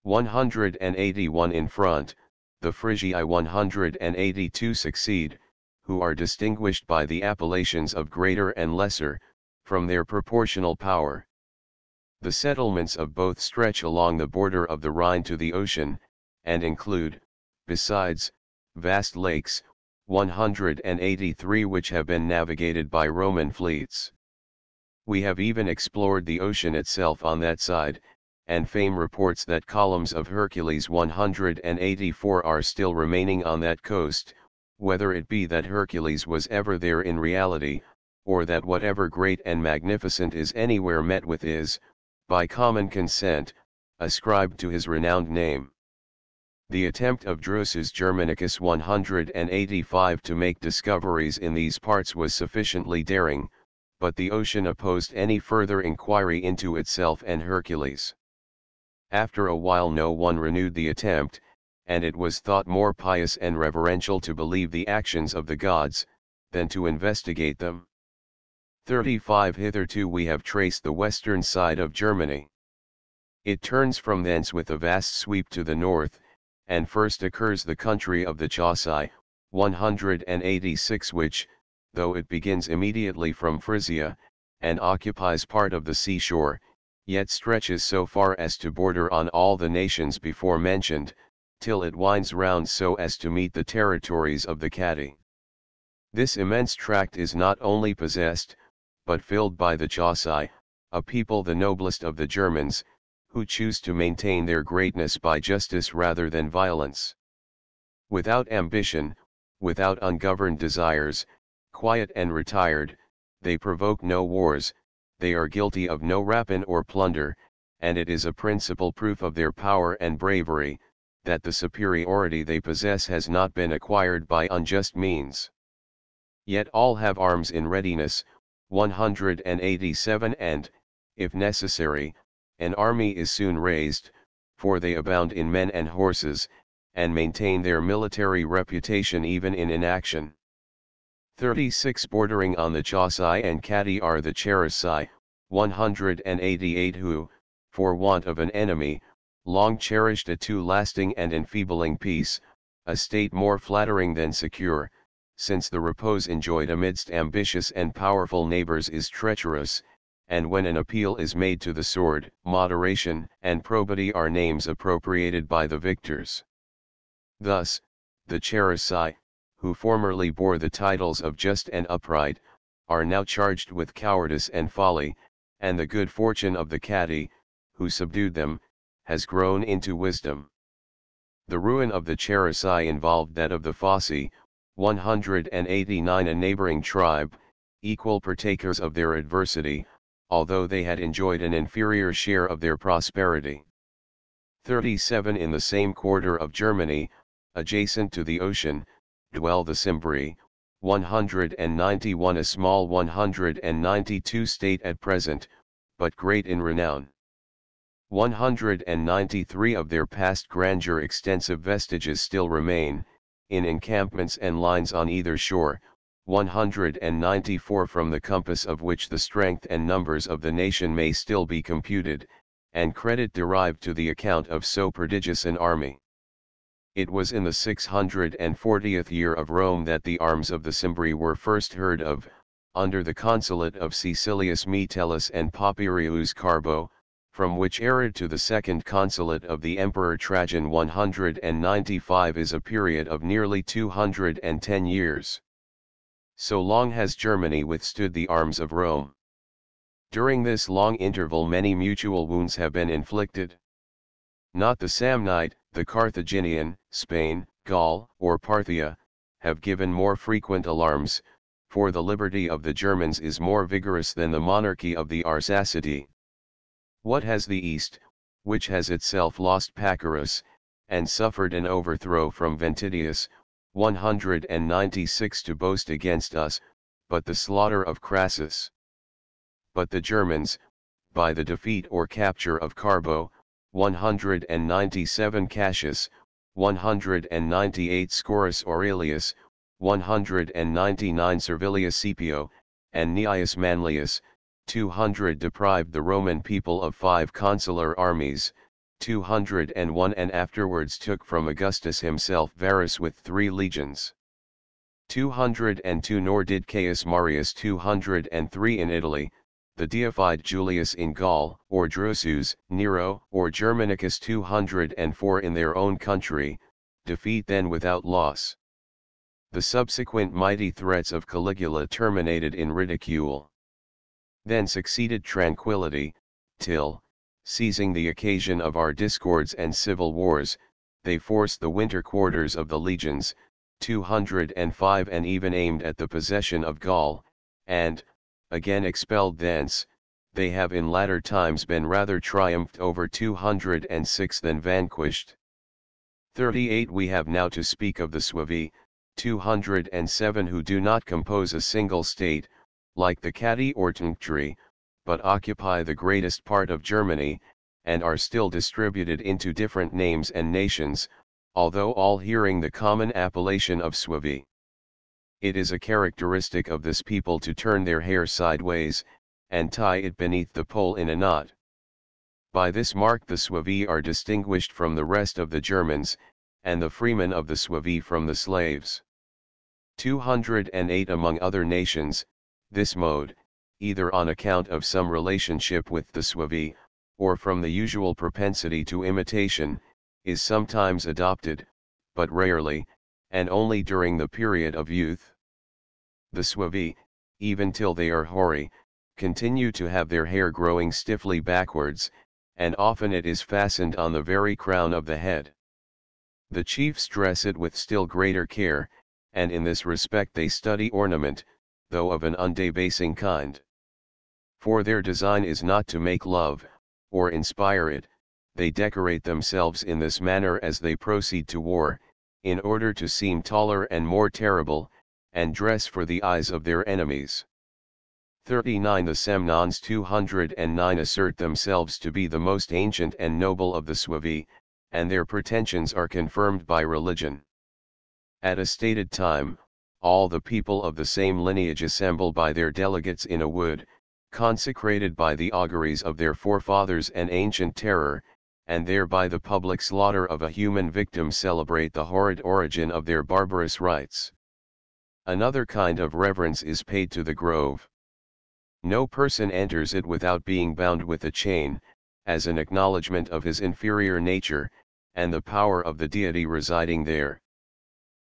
181 In front, the Frigii 182 succeed, who are distinguished by the appellations of greater and lesser, from their proportional power. The settlements of both stretch along the border of the Rhine to the ocean, and include, besides, vast lakes, 183 which have been navigated by Roman fleets. We have even explored the ocean itself on that side, and fame reports that columns of Hercules 184 are still remaining on that coast, whether it be that Hercules was ever there in reality, or that whatever great and magnificent is anywhere met with is, by common consent, ascribed to his renowned name. The attempt of Drusus Germanicus 185 to make discoveries in these parts was sufficiently daring, but the ocean opposed any further inquiry into itself and Hercules. After a while no one renewed the attempt, and it was thought more pious and reverential to believe the actions of the gods, than to investigate them. 35 Hitherto we have traced the western side of Germany. It turns from thence with a vast sweep to the north, and first occurs the country of the Chauci, 186 which, though it begins immediately from Frisia, and occupies part of the seashore, yet stretches so far as to border on all the nations before mentioned, till it winds round so as to meet the territories of the Chatti. This immense tract is not only possessed, but filled by the Chauci, a people the noblest of the Germans, who choose to maintain their greatness by justice rather than violence. Without ambition, without ungoverned desires, quiet and retired, they provoke no wars, they are guilty of no rapine or plunder, and it is a principal proof of their power and bravery, that the superiority they possess has not been acquired by unjust means. Yet all have arms in readiness, 187 and, if necessary, an army is soon raised, for they abound in men and horses, and maintain their military reputation even in inaction. 36 Bordering on the Chauci and Chatti are the Cherusci, 188 who, for want of an enemy, long cherished a too lasting and enfeebling peace, a state more flattering than secure, since the repose enjoyed amidst ambitious and powerful neighbors is treacherous, and when an appeal is made to the sword, moderation and probity are names appropriated by the victors. Thus, the Cherusci, who formerly bore the titles of just and upright, are now charged with cowardice and folly, and the good fortune of the Chatti, who subdued them, has grown into wisdom. The ruin of the Cherusci involved that of the Fossi, 189 a neighboring tribe, equal partakers of their adversity, although they had enjoyed an inferior share of their prosperity. 37 In the same quarter of Germany, adjacent to the ocean, dwell the Cimbri, 191 a small 192 state at present, but great in renown. 193 of their past grandeur extensive vestiges still remain, in encampments and lines on either shore, 194 from the compass of which the strength and numbers of the nation may still be computed, and credit derived to the account of so prodigious an army. It was in the 640th year of Rome that the arms of the Cimbri were first heard of, under the consulate of Caecilius Metellus and Papirius Carbo, from which era to the second consulate of the Emperor Trajan 195 is a period of nearly 210 years. So long has Germany withstood the arms of Rome. During this long interval many mutual wounds have been inflicted. Not the Samnite, the Carthaginian, Spain, Gaul, or Parthia, have given more frequent alarms, for the liberty of the Germans is more vigorous than the monarchy of the Arsacidae. What has the East, which has itself lost Pacorus, and suffered an overthrow from Ventidius, 196 to boast against us, but the slaughter of Crassus? But the Germans, by the defeat or capture of Carbo, 197 Cassius, 198 Scaurus Aurelius, 199 Servilius Scipio, and Gnaeus Manlius, 200 deprived the Roman people of 5 consular armies, 201 and afterwards took from Augustus himself Varus with 3 legions. 202 nor did Caius Marius 203 in Italy, the deified Julius in Gaul, or Drusus, Nero, or Germanicus 204 in their own country, defeat them without loss. The subsequent mighty threats of Caligula terminated in ridicule. Then succeeded tranquillity, till, Seizing the occasion of our discords and civil wars, they forced the winter quarters of the legions, 205, and even aimed at the possession of Gaul, and, again expelled thence, they have in latter times been rather triumphed over 206 than vanquished. 38. We have now to speak of the Suevi, 207, who do not compose a single state, like the Chatti or Teucri, but occupy the greatest part of Germany, and are still distributed into different names and nations, although all hearing the common appellation of Suevi. It is a characteristic of this people to turn their hair sideways, and tie it beneath the poll in a knot. By this mark the Suevi are distinguished from the rest of the Germans, and the freemen of the Suevi from the slaves. 208. Among other nations, this mode, either on account of some relationship with the Suevi, or from the usual propensity to imitation, is sometimes adopted, but rarely, and only during the period of youth. The Suevi, even till they are hoary, continue to have their hair growing stiffly backwards, and often it is fastened on the very crown of the head. The chiefs dress it with still greater care, and in this respect they study ornament, though of an undebasing kind. For their design is not to make love, or inspire it, they decorate themselves in this manner as they proceed to war, in order to seem taller and more terrible, and dress for the eyes of their enemies. 39. The Semnons 209 assert themselves to be the most ancient and noble of the Suevi, and their pretensions are confirmed by religion. At a stated time, all the people of the same lineage assemble by their delegates in a wood, consecrated by the auguries of their forefathers and ancient terror, and there by the public slaughter of a human victim celebrate the horrid origin of their barbarous rites. Another kind of reverence is paid to the grove. No person enters it without being bound with a chain, as an acknowledgement of his inferior nature, and the power of the deity residing there.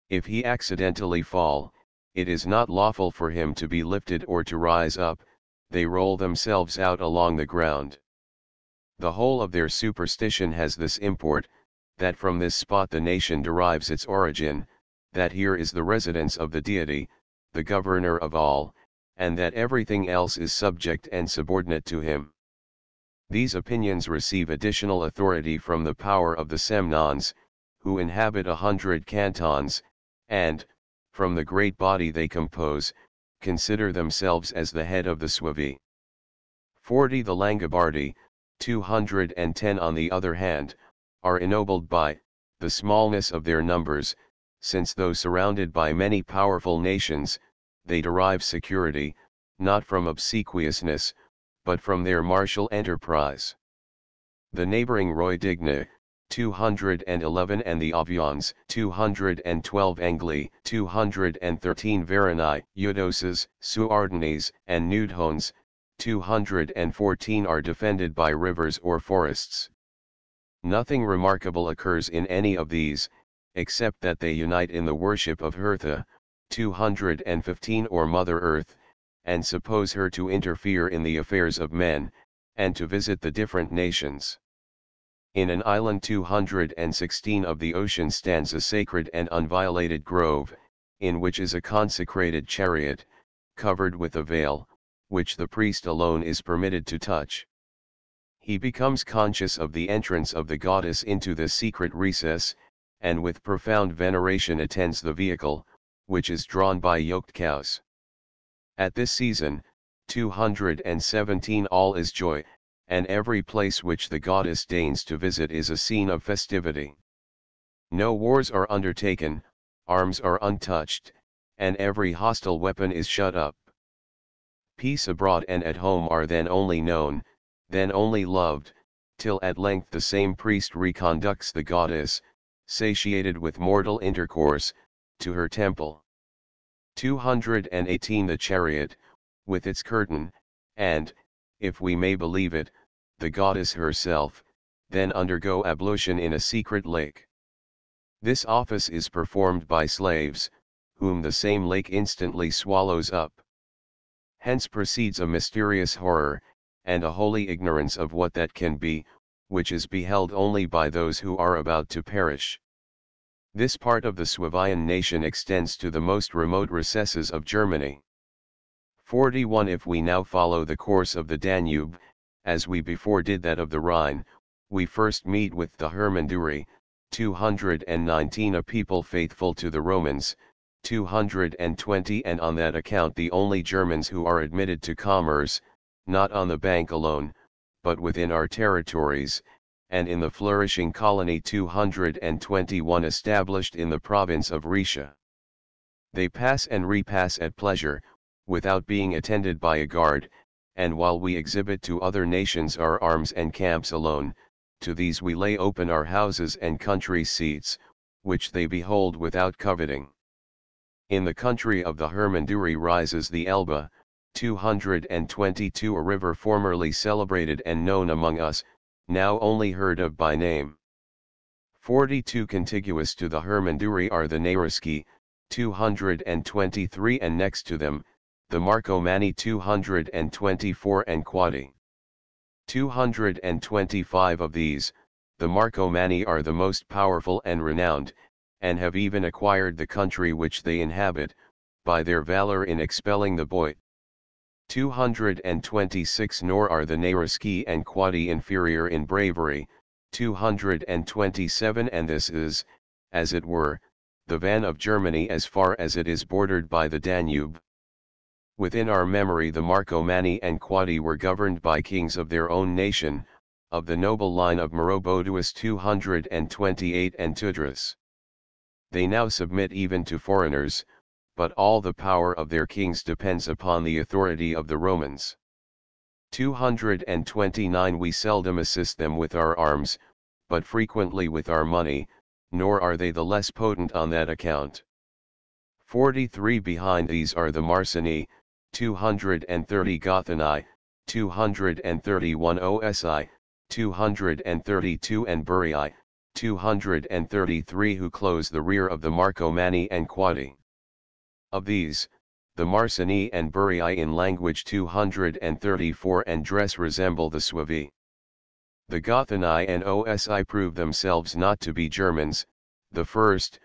If he accidentally fall, it is not lawful for him to be lifted or to rise up, they roll themselves out along the ground. The whole of their superstition has this import, that from this spot the nation derives its origin, that here is the residence of the deity, the governor of all, and that everything else is subject and subordinate to him. These opinions receive additional authority from the power of the Semnons, who inhabit 100 cantons, and, from the great body they compose, consider themselves as the head of the Suevi. 40. The Langobardi, 210 on the other hand, are ennobled by the smallness of their numbers, since though surrounded by many powerful nations, they derive security, not from obsequiousness, but from their martial enterprise. The neighboring Roy-Digne, 211, and the Avians, 212, Angli, 213, Varani, Eudoses, Suardanes, and Nudhones, 214 are defended by rivers or forests. Nothing remarkable occurs in any of these, except that they unite in the worship of Hertha, 215, or Mother Earth, and suppose her to interfere in the affairs of men, and to visit the different nations. In an island 216 of the ocean stands a sacred and unviolated grove, in which is a consecrated chariot, covered with a veil, which the priest alone is permitted to touch. He becomes conscious of the entrance of the goddess into this secret recess, and with profound veneration attends the vehicle, which is drawn by yoked cows. At this season, 217, all is joy, and every place which the goddess deigns to visit is a scene of festivity. No wars are undertaken, arms are untouched, and every hostile weapon is shut up. Peace abroad and at home are then only known, then only loved, till at length the same priest reconducts the goddess, satiated with mortal intercourse, to her temple. 218 The chariot, with its curtain, and, if we may believe it, the goddess herself, then undergo ablution in a secret lake. This office is performed by slaves, whom the same lake instantly swallows up. Hence proceeds a mysterious horror, and a holy ignorance of what that can be, which is beheld only by those who are about to perish. This part of the Suevian nation extends to the most remote recesses of Germany. 41. If we now follow the course of the Danube, as we before did that of the Rhine, we first meet with the Hermanduri, 219, a people faithful to the Romans, 220, and on that account the only Germans who are admitted to commerce, not on the bank alone, but within our territories, and in the flourishing colony 221 established in the province of Rhaetia. They pass and repass at pleasure, without being attended by a guard, and while we exhibit to other nations our arms and camps alone, to these we lay open our houses and country seats, which they behold without coveting. In the country of the Hermanduri rises the Elbe, 222, a river formerly celebrated and known among us, now only heard of by name. 42. Contiguous to the Hermanduri are the Naresci, 223, and next to them, the Marcomanni 224 and Quadi. 225 of these, the Marcomanni are the most powerful and renowned, and have even acquired the country which they inhabit, by their valor in expelling the Boii. 226. Nor are the Naresci and Quadi inferior in bravery, 227, and this is, as it were, the van of Germany as far as it is bordered by the Danube. Within our memory the Marcomanni and Quadi were governed by kings of their own nation, of the noble line of Maroboduus 228 and Tudrus. They now submit even to foreigners, but all the power of their kings depends upon the authority of the Romans. 229. We seldom assist them with our arms, but frequently with our money, nor are they the less potent on that account. 43. Behind these are the Marcini, 230, Gothini, 231, Osi, 232, and Burii, 233, who close the rear of the Marcomanni and Quadi. Of these, the Marcini and Burii in language 234 and dress resemble the Suevi. The Gothini and Osi prove themselves not to be Germans, the first,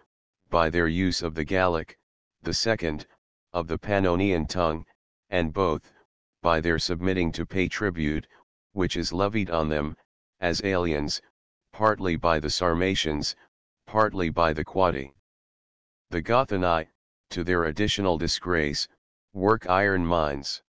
by their use of the Gallic, the second, of the Pannonian tongue, and both, by their submitting to pay tribute, which is levied on them, as aliens, partly by the Sarmatians, partly by the Quadi. The Gothini, to their additional disgrace, work iron mines.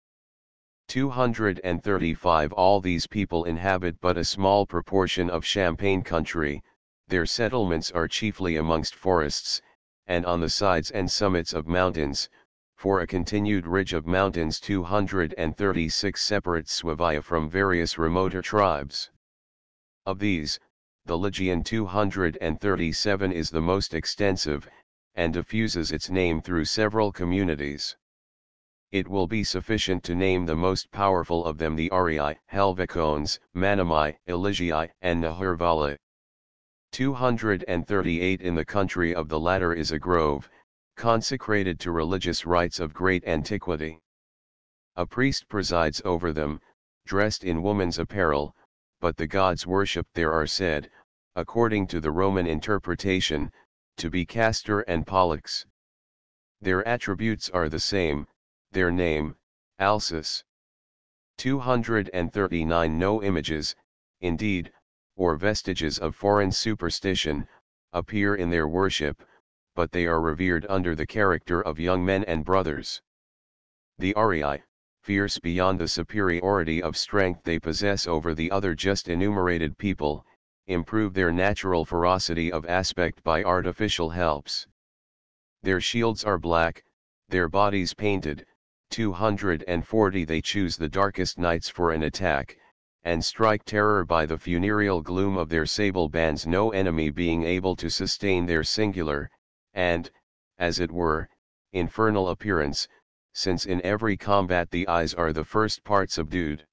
235. All these people inhabit but a small proportion of Champagne country, their settlements are chiefly amongst forests, and on the sides and summits of mountains, for a continued ridge of mountains 236 separates Suevia from various remoter tribes. Of these, the Lygian 237 is the most extensive, and diffuses its name through several communities. It will be sufficient to name the most powerful of them, the Arii, Helvecones, Manami, Eligii, and Nahurvali. 238. In the country of the latter is a grove, consecrated to religious rites of great antiquity. A priest presides over them, dressed in woman's apparel, but the gods worshipped there are said, according to the Roman interpretation, to be Castor and Pollux. Their attributes are the same, their name, Alcis. 239. No images, indeed, or vestiges of foreign superstition, appear in their worship, but they are revered under the character of young men and brothers. The Arii, fierce beyond the superiority of strength they possess over the other just enumerated people, improve their natural ferocity of aspect by artificial helps. Their shields are black, their bodies painted. 240. They choose the darkest nights for an attack, and strike terror by the funereal gloom of their sable bands, no enemy being able to sustain their singular, and, as it were, infernal appearance, since in every combat the eyes are the first part subdued.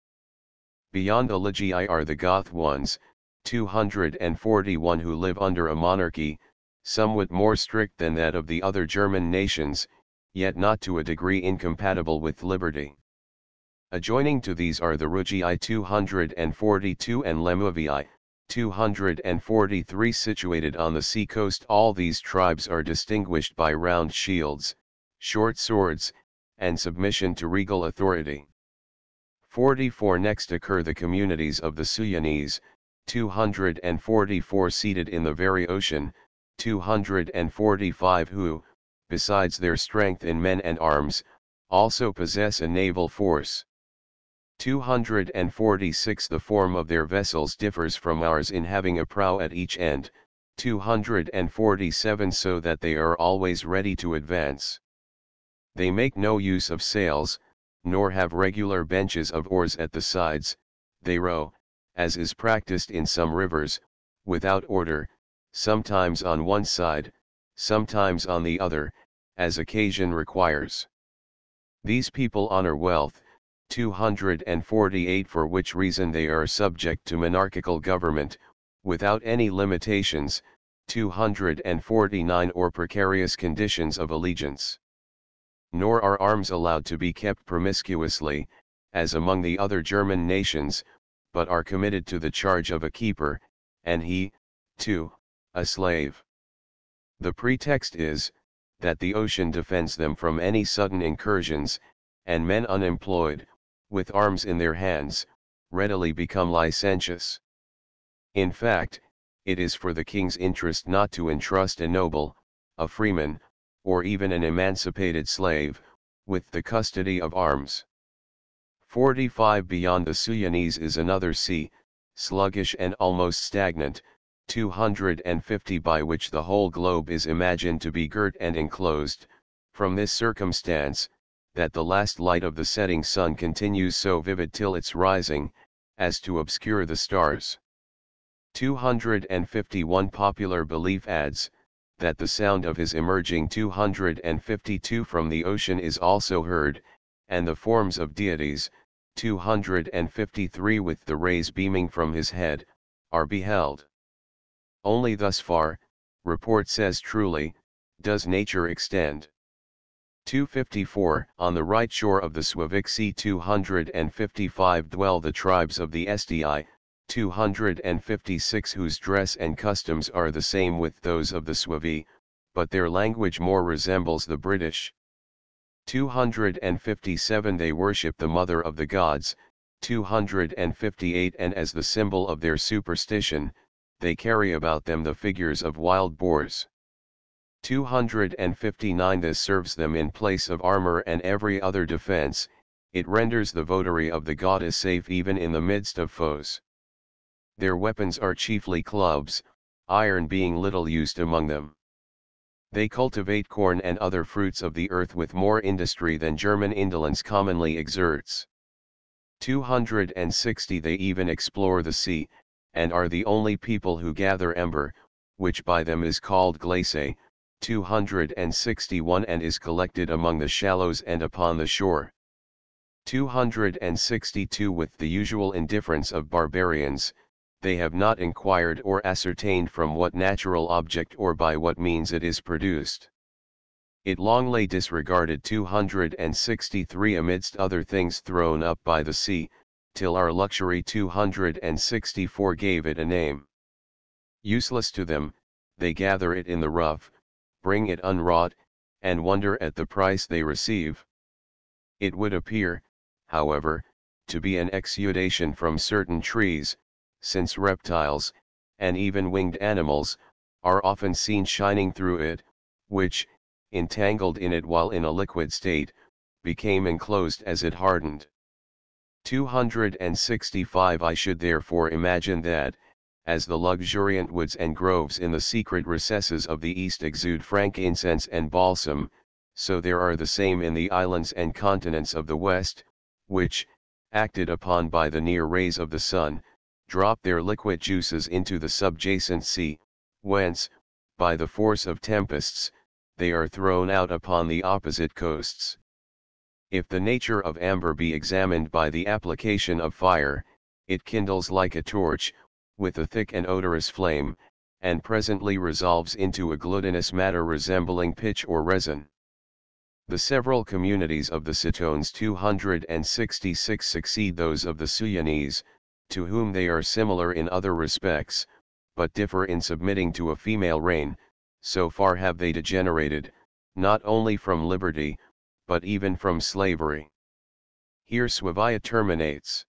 Beyond the Ligii are the Goth ones, 241, who live under a monarchy, somewhat more strict than that of the other German nations, yet not to a degree incompatible with liberty. Adjoining to these are the Rugii 242 and Lemuvii 243 situated on the sea coast. All these tribes are distinguished by round shields, short swords, and submission to regal authority. 44 Next occur the communities of the Suyanese, 244 seated in the very ocean, 245 who, besides their strength in men and arms, also possess a naval force. 246 The form of their vessels differs from ours in having a prow at each end, 247 so that they are always ready to advance. They make no use of sails, nor have regular benches of oars at the sides, they row, as is practiced in some rivers, without order, sometimes on one side, sometimes on the other, as occasion requires. These people honor wealth, 248 for which reason they are subject to monarchical government, without any limitations, 249 or precarious conditions of allegiance. Nor are arms allowed to be kept promiscuously, as among the other German nations, but are committed to the charge of a keeper, and he, too, a slave. The pretext is, that the ocean defends them from any sudden incursions, and men unemployed, with arms in their hands, readily become licentious. In fact, it is for the king's interest not to entrust a noble, a freeman, or even an emancipated slave, with the custody of arms. 45 Beyond the Suyanese is another sea, sluggish and almost stagnant, 250 by which the whole globe is imagined to be girt and enclosed, from this circumstance, that the last light of the setting sun continues so vivid till its rising, as to obscure the stars. 251 Popular belief adds, that the sound of his emerging 252 from the ocean is also heard, and the forms of deities, 253 with the rays beaming from his head, are beheld. Only thus far, report says truly, does nature extend. 254 On the right shore of the Slavic Sea 255 dwell the tribes of the Sti, 256 whose dress and customs are the same with those of the Suevi, but their language more resembles the British. 257 They worship the mother of the gods, 258 And as the symbol of their superstition, they carry about them the figures of wild boars. 259 This serves them in place of armor and every other defense, it renders the votary of the goddess safe even in the midst of foes. Their weapons are chiefly clubs, iron being little used among them. They cultivate corn and other fruits of the earth with more industry than German indolence commonly exerts. 260 They even explore the sea, and are the only people who gather ember, which by them is called glace, 261 and is collected among the shallows and upon the shore. 262 With the usual indifference of barbarians, they have not inquired or ascertained from what natural object or by what means it is produced. It long lay disregarded 263 amidst other things thrown up by the sea, till our luxury 264 gave it a name. Useless to them, they gather it in the rough, bring it unwrought, and wonder at the price they receive. It would appear, however, to be an exudation from certain trees, since reptiles, and even winged animals, are often seen shining through it, which, entangled in it while in a liquid state, became enclosed as it hardened. 265 I should therefore imagine that, as the luxuriant woods and groves in the secret recesses of the east exude frankincense and balsam, so there are the same in the islands and continents of the west, which, acted upon by the near rays of the sun, drop their liquid juices into the subjacent sea, whence, by the force of tempests, they are thrown out upon the opposite coasts. If the nature of amber be examined by the application of fire, it kindles like a torch, with a thick and odorous flame, and presently resolves into a glutinous matter resembling pitch or resin. The several communities of the Cetones 266 succeed those of the Suyanese, to whom they are similar in other respects, but differ in submitting to a female reign. So far have they degenerated, not only from liberty, but even from slavery. Here Swabia terminates.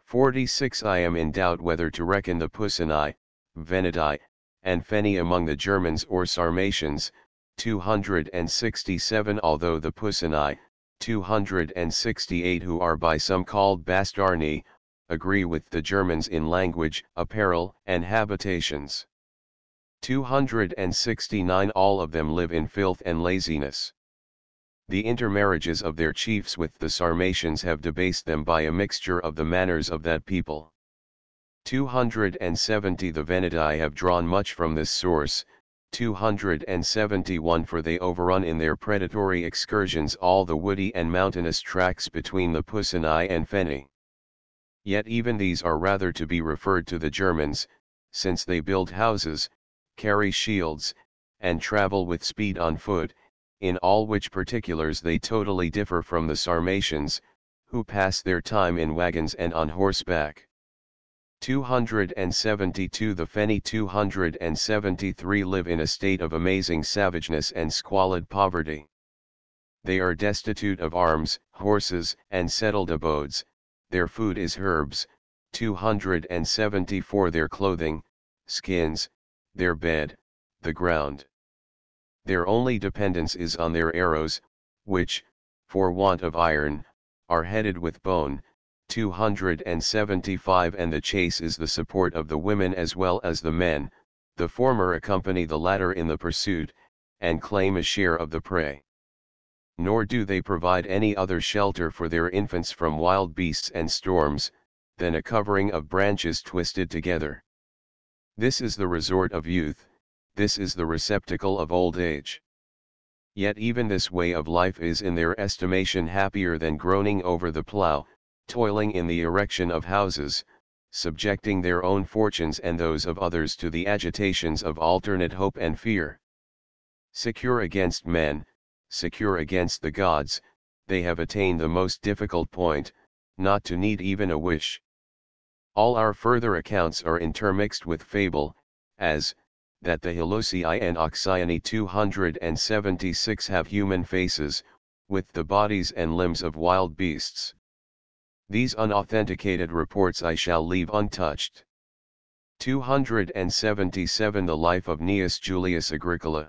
46. I am in doubt whether to reckon the Pusani, Veneti, and Feni among the Germans or Sarmatians, 267. Although the Pusani, 268, who are by some called Bastarni, agree with the Germans in language, apparel, and habitations. 269. All of them live in filth and laziness. The intermarriages of their chiefs with the Sarmatians have debased them by a mixture of the manners of that people. 270. The Veneti have drawn much from this source. 271. For they overrun in their predatory excursions all the woody and mountainous tracts between the Pusani and Feni. Yet even these are rather to be referred to the Germans, since they build houses, carry shields, and travel with speed on foot, in all which particulars they totally differ from the Sarmatians, who pass their time in wagons and on horseback. 272. The Feni 273 live in a state of amazing savageness and squalid poverty. They are destitute of arms, horses, and settled abodes. Their food is herbs. 274. Their clothing, skins, their bed, the ground. Their only dependence is on their arrows, which, for want of iron, are headed with bone. 275. And the chase is the support of the women as well as the men, the former accompany the latter in the pursuit, and claim a share of the prey. Nor do they provide any other shelter for their infants from wild beasts and storms, than a covering of branches twisted together. This is the resort of youth, this is the receptacle of old age. Yet even this way of life is in their estimation happier than groaning over the plough, toiling in the erection of houses, subjecting their own fortunes and those of others to the agitations of alternate hope and fear. Secure against men, secure against the gods, they have attained the most difficult point, not to need even a wish. All our further accounts are intermixed with fable, as, that the Hilosii and Oxiani 276 have human faces, with the bodies and limbs of wild beasts. These unauthenticated reports I shall leave untouched. 277. The Life of Gnaeus Julius Agricola.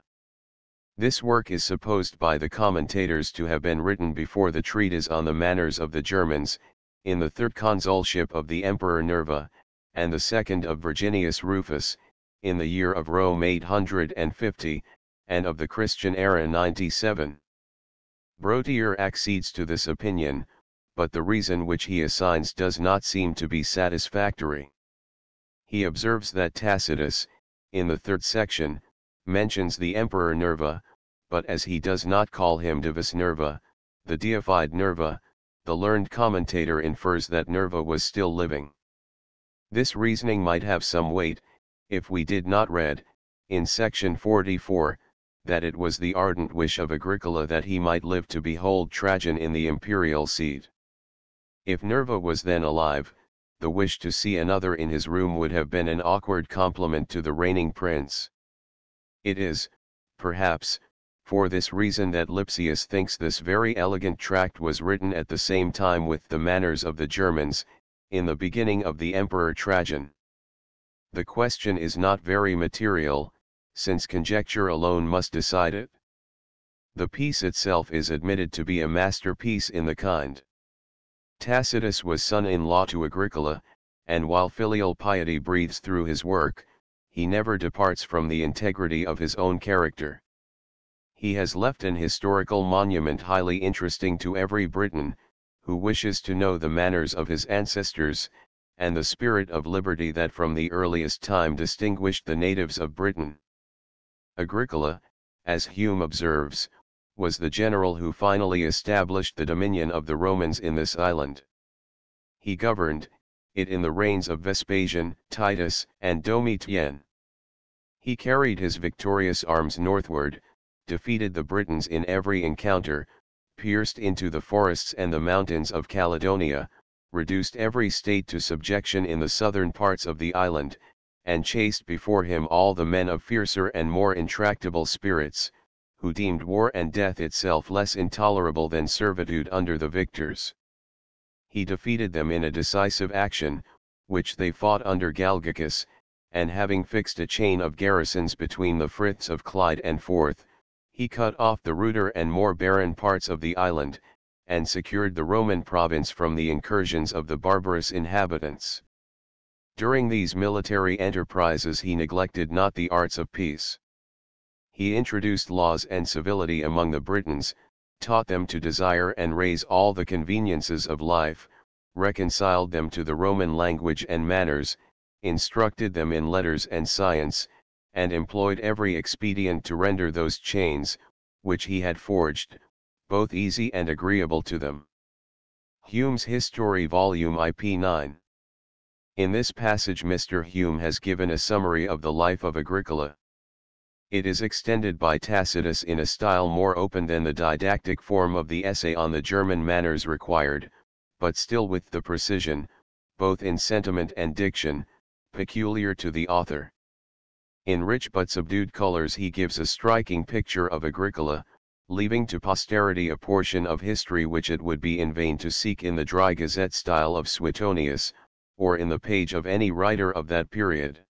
This work is supposed by the commentators to have been written before the treatise on the manners of the Germans, in the third consulship of the Emperor Nerva, and the second of Virginius Rufus, in the year of Rome 850, and of the Christian era 97. Brotier accedes to this opinion, but the reason which he assigns does not seem to be satisfactory. He observes that Tacitus, in the third section, mentions the Emperor Nerva, but as he does not call him Divus Nerva, the deified Nerva, the learned commentator infers that Nerva was still living. This reasoning might have some weight, if we did not read, in section 44, that it was the ardent wish of Agricola that he might live to behold Trajan in the imperial seat. If Nerva was then alive, the wish to see another in his room would have been an awkward compliment to the reigning prince. It is, perhaps, for this reason that Lipsius thinks this very elegant tract was written at the same time with the manners of the Germans, in the beginning of the Emperor Trajan. The question is not very material, since conjecture alone must decide it. The piece itself is admitted to be a masterpiece in the kind. Tacitus was son-in-law to Agricola, and while filial piety breathes through his work, he never departs from the integrity of his own character. He has left an historical monument highly interesting to every Briton, who wishes to know the manners of his ancestors, and the spirit of liberty that from the earliest time distinguished the natives of Britain. Agricola, as Hume observes, was the general who finally established the dominion of the Romans in this island. He governed it in the reigns of Vespasian, Titus, and Domitian. He carried his victorious arms northward, defeated the Britons in every encounter, pierced into the forests and the mountains of Caledonia, reduced every state to subjection in the southern parts of the island, and chased before him all the men of fiercer and more intractable spirits, who deemed war and death itself less intolerable than servitude under the victors. He defeated them in a decisive action, which they fought under Galgacus, and having fixed a chain of garrisons between the Friths of Clyde and Forth, he cut off the ruder and more barren parts of the island, and secured the Roman province from the incursions of the barbarous inhabitants. During these military enterprises he neglected not the arts of peace. He introduced laws and civility among the Britons, taught them to desire and raise all the conveniences of life, reconciled them to the Roman language and manners, instructed them in letters and science, and employed every expedient to render those chains, which he had forged, both easy and agreeable to them. Hume's History Volume IP 9. In this passage Mr. Hume has given a summary of the life of Agricola. It is extended by Tacitus in a style more open than the didactic form of the essay on the German manners required, but still with the precision, both in sentiment and diction, peculiar to the author. In rich but subdued colors he gives a striking picture of Agricola, leaving to posterity a portion of history which it would be in vain to seek in the dry gazette style of Suetonius, or in the page of any writer of that period.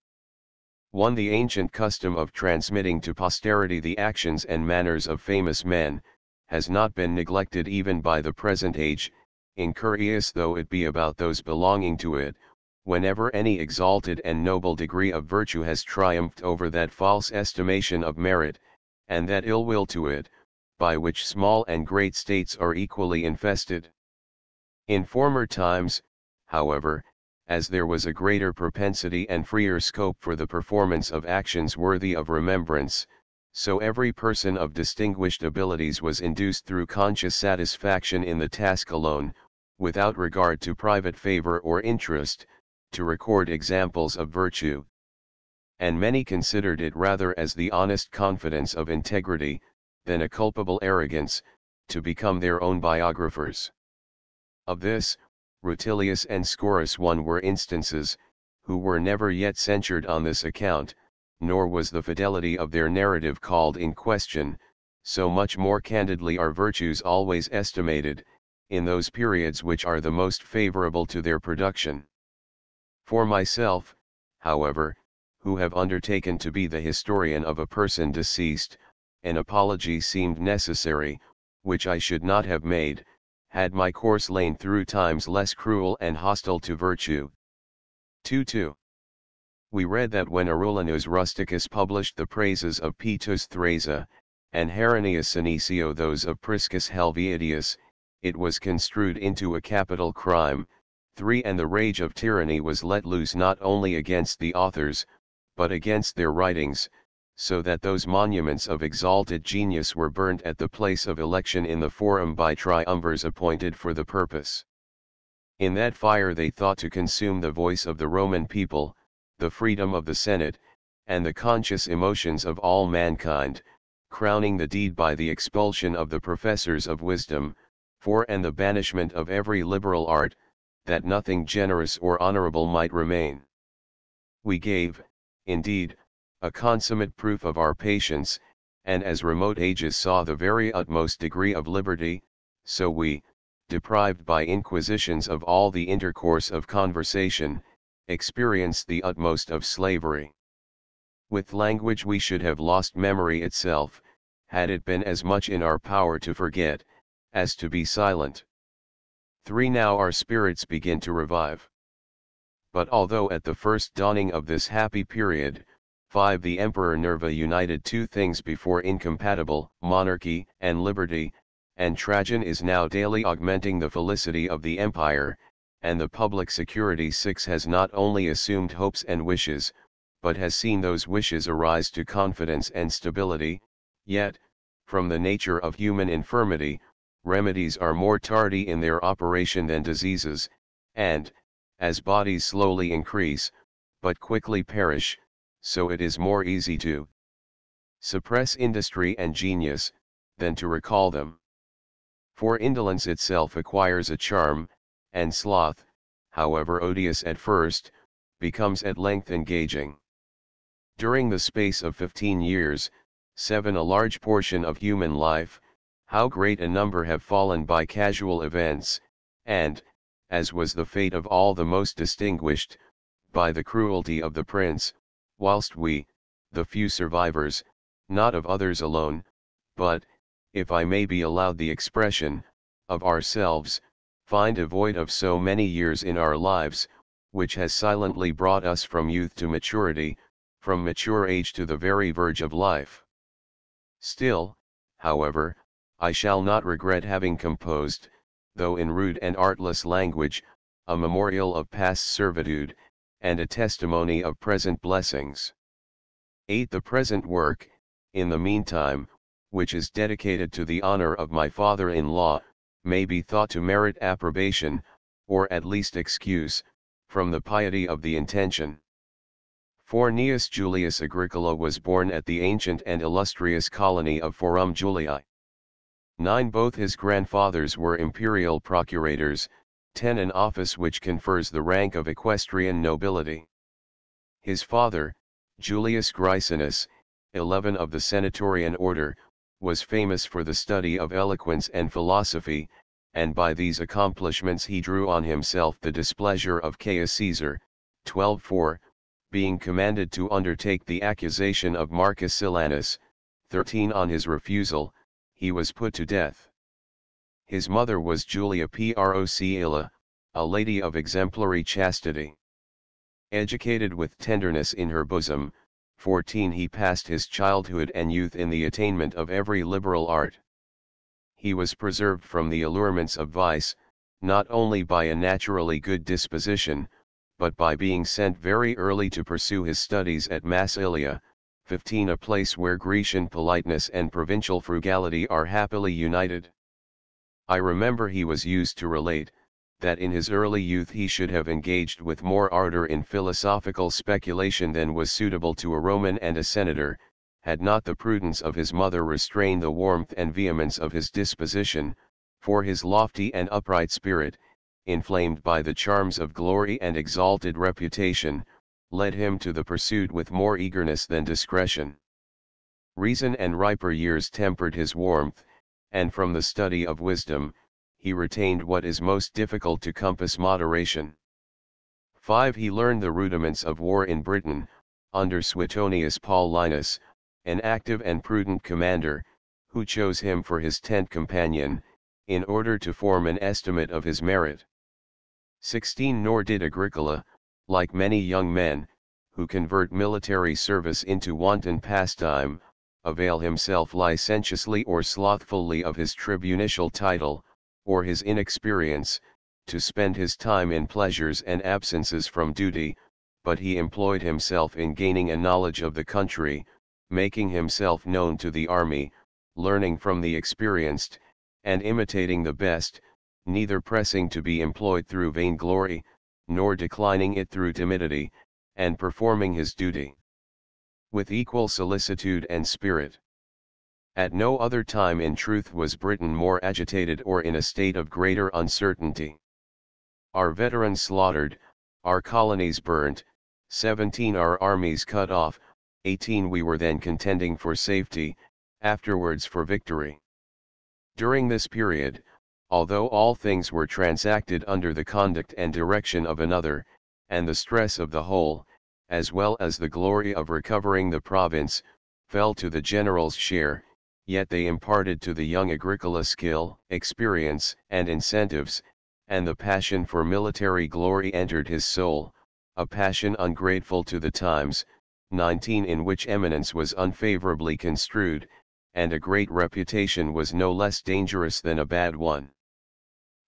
1. The ancient custom of transmitting to posterity the actions and manners of famous men, has not been neglected even by the present age, incurious though it be about those belonging to it, whenever any exalted and noble degree of virtue has triumphed over that false estimation of merit, and that ill will to it, by which small and great states are equally infested. In former times, however, as there was a greater propensity and freer scope for the performance of actions worthy of remembrance, so every person of distinguished abilities was induced through conscious satisfaction in the task alone, without regard to private favor or interest, to record examples of virtue. And many considered it rather as the honest confidence of integrity, than a culpable arrogance, to become their own biographers. Of this, Rutilius and Scaurus were instances, who were never yet censured on this account, nor was the fidelity of their narrative called in question, so much more candidly are virtues always estimated, in those periods which are the most favorable to their production. For myself, however, who have undertaken to be the historian of a person deceased, an apology seemed necessary, which I should not have made, had my course lain through times less cruel and hostile to virtue. 2. We read that when Arulinus Rusticus published the praises of Paetus Thrasa, and Herinius Senecio those of Priscus Helvidius, it was construed into a capital crime. 3. And the rage of tyranny was let loose not only against the authors, but against their writings, so that those monuments of exalted genius were burnt at the place of election in the forum by triumvirs appointed for the purpose. In that fire they thought to consume the voice of the Roman people, the freedom of the Senate, and the conscious emotions of all mankind, crowning the deed by the expulsion of the professors of wisdom, 4. And the banishment of every liberal art, that nothing generous or honorable might remain. We gave, indeed, a consummate proof of our patience, and as remote ages saw the very utmost degree of liberty, so we, deprived by inquisitions of all the intercourse of conversation, experienced the utmost of slavery. With language we should have lost memory itself, had it been as much in our power to forget, as to be silent. 3. Now our spirits begin to revive. But although at the first dawning of this happy period, 5. The Emperor Nerva united two things before incompatible, monarchy and liberty, and Trajan is now daily augmenting the felicity of the empire, and the public security 6. Has not only assumed hopes and wishes, but has seen those wishes arise to confidence and stability, yet, from the nature of human infirmity, remedies are more tardy in their operation than diseases, and, as bodies slowly increase, but quickly perish, so it is more easy to suppress industry and genius, than to recall them. For indolence itself acquires a charm, and sloth, however odious at first, becomes at length engaging. During the space of 15 years, 7 a large portion of human life, how great a number have fallen by casual events, and, as was the fate of all the most distinguished, by the cruelty of the prince, whilst we, the few survivors, not of others alone, but, if I may be allowed the expression, of ourselves, find a void of so many years in our lives, which has silently brought us from youth to maturity, from mature age to the very verge of life. Still, however, I shall not regret having composed, though in rude and artless language, a memorial of past servitude, and a testimony of present blessings. 8. The present work, in the meantime, which is dedicated to the honor of my father-in-law, may be thought to merit approbation, or at least excuse, from the piety of the intention. For Gnaeus Julius Agricola was born at the ancient and illustrious colony of Forum Julii. 9. Both his grandfathers were imperial procurators, 10. An office which confers the rank of equestrian nobility. His father, Julius Graecinus, 11 of the senatorian order, was famous for the study of eloquence and philosophy, and by these accomplishments he drew on himself the displeasure of Caius Caesar, 12:4, being commanded to undertake the accusation of Marcus Silanus, 13. On his refusal, he was put to death. His mother was Julia Procilla, a lady of exemplary chastity. Educated with tenderness in her bosom, 14. He passed his childhood and youth in the attainment of every liberal art. He was preserved from the allurements of vice, not only by a naturally good disposition, but by being sent very early to pursue his studies at Massilia, 15. A place where Grecian politeness and provincial frugality are happily united. I remember he was used to relate, that in his early youth he should have engaged with more ardor in philosophical speculation than was suitable to a Roman and a senator, had not the prudence of his mother restrained the warmth and vehemence of his disposition, for his lofty and upright spirit, inflamed by the charms of glory and exalted reputation, led him to the pursuit with more eagerness than discretion. Reason and riper years tempered his warmth, and from the study of wisdom, he retained what is most difficult to compass, moderation. 5. He learned the rudiments of war in Britain, under Suetonius Paulinus, an active and prudent commander, who chose him for his tent companion, in order to form an estimate of his merit. 16. Nor did Agricola, like many young men, who convert military service into wanton pastime, avail himself licentiously or slothfully of his tribunitial title, or his inexperience, to spend his time in pleasures and absences from duty, but he employed himself in gaining a knowledge of the country, making himself known to the army, learning from the experienced, and imitating the best, neither pressing to be employed through vainglory, nor declining it through timidity, and performing his duty with equal solicitude and spirit. At no other time in truth was Britain more agitated or in a state of greater uncertainty. Our veterans slaughtered, our colonies burnt, 17. Our armies cut off, 18. We were then contending for safety, afterwards for victory. During this period, although all things were transacted under the conduct and direction of another, and the stress of the whole, as well as the glory of recovering the province, fell to the general's share, yet they imparted to the young Agricola skill, experience, and incentives, and the passion for military glory entered his soul, a passion ungrateful to the times, 19. In which eminence was unfavorably construed, and a great reputation was no less dangerous than a bad one.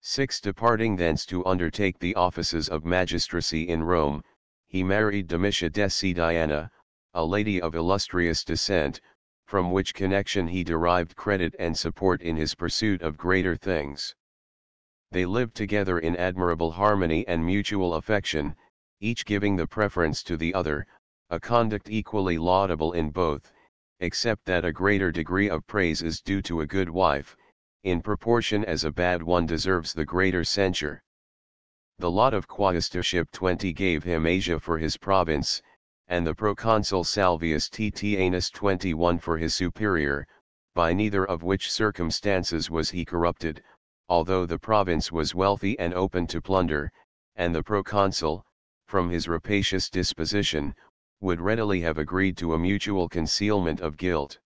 6. Departing thence to undertake the offices of magistracy in Rome, he married Domitia Decidiana, a lady of illustrious descent, from which connection he derived credit and support in his pursuit of greater things. They lived together in admirable harmony and mutual affection, each giving the preference to the other, a conduct equally laudable in both, except that a greater degree of praise is due to a good wife, in proportion as a bad one deserves the greater censure. The lot of quaestorship 20 gave him Asia for his province, and the proconsul Salvius Titianus 21 for his superior, by neither of which circumstances was he corrupted, although the province was wealthy and open to plunder, and the proconsul, from his rapacious disposition, would readily have agreed to a mutual concealment of guilt.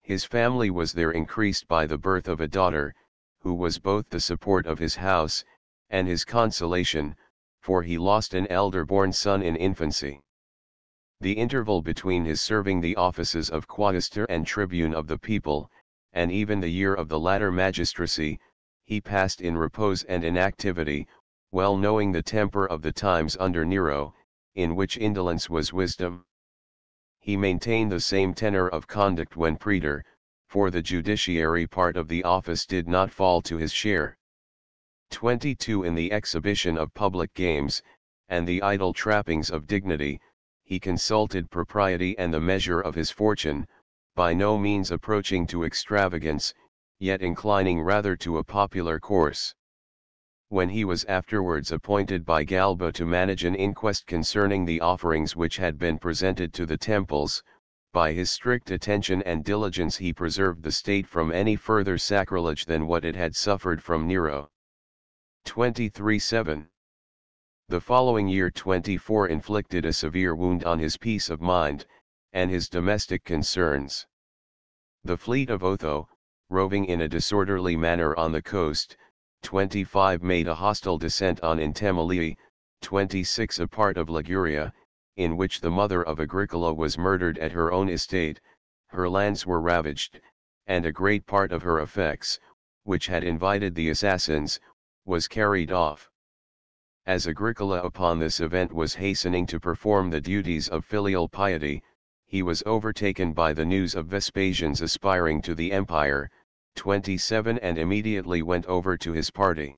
His family was there increased by the birth of a daughter, who was both the support of his house, and his consolation, for he lost an elder-born son in infancy. The interval between his serving the offices of quaestor and tribune of the people, and even the year of the latter magistracy, he passed in repose and inactivity, well knowing the temper of the times under Nero, in which indolence was wisdom. He maintained the same tenor of conduct when praetor, for the judiciary part of the office did not fall to his share. 22 In the exhibition of public games, and the idle trappings of dignity, he consulted propriety and the measure of his fortune, by no means approaching to extravagance, yet inclining rather to a popular course. When he was afterwards appointed by Galba to manage an inquest concerning the offerings which had been presented to the temples, by his strict attention and diligence he preserved the state from any further sacrilege than what it had suffered from Nero. 23:7. The following year 24 inflicted a severe wound on his peace of mind, and his domestic concerns. The fleet of Otho, roving in a disorderly manner on the coast, 25 made a hostile descent on Intemilii, 26 a part of Liguria, in which the mother of Agricola was murdered at her own estate, her lands were ravaged, and a great part of her effects, which had invited the assassins, was carried off. As Agricola upon this event was hastening to perform the duties of filial piety, he was overtaken by the news of Vespasian's aspiring to the empire, 27 and immediately went over to his party.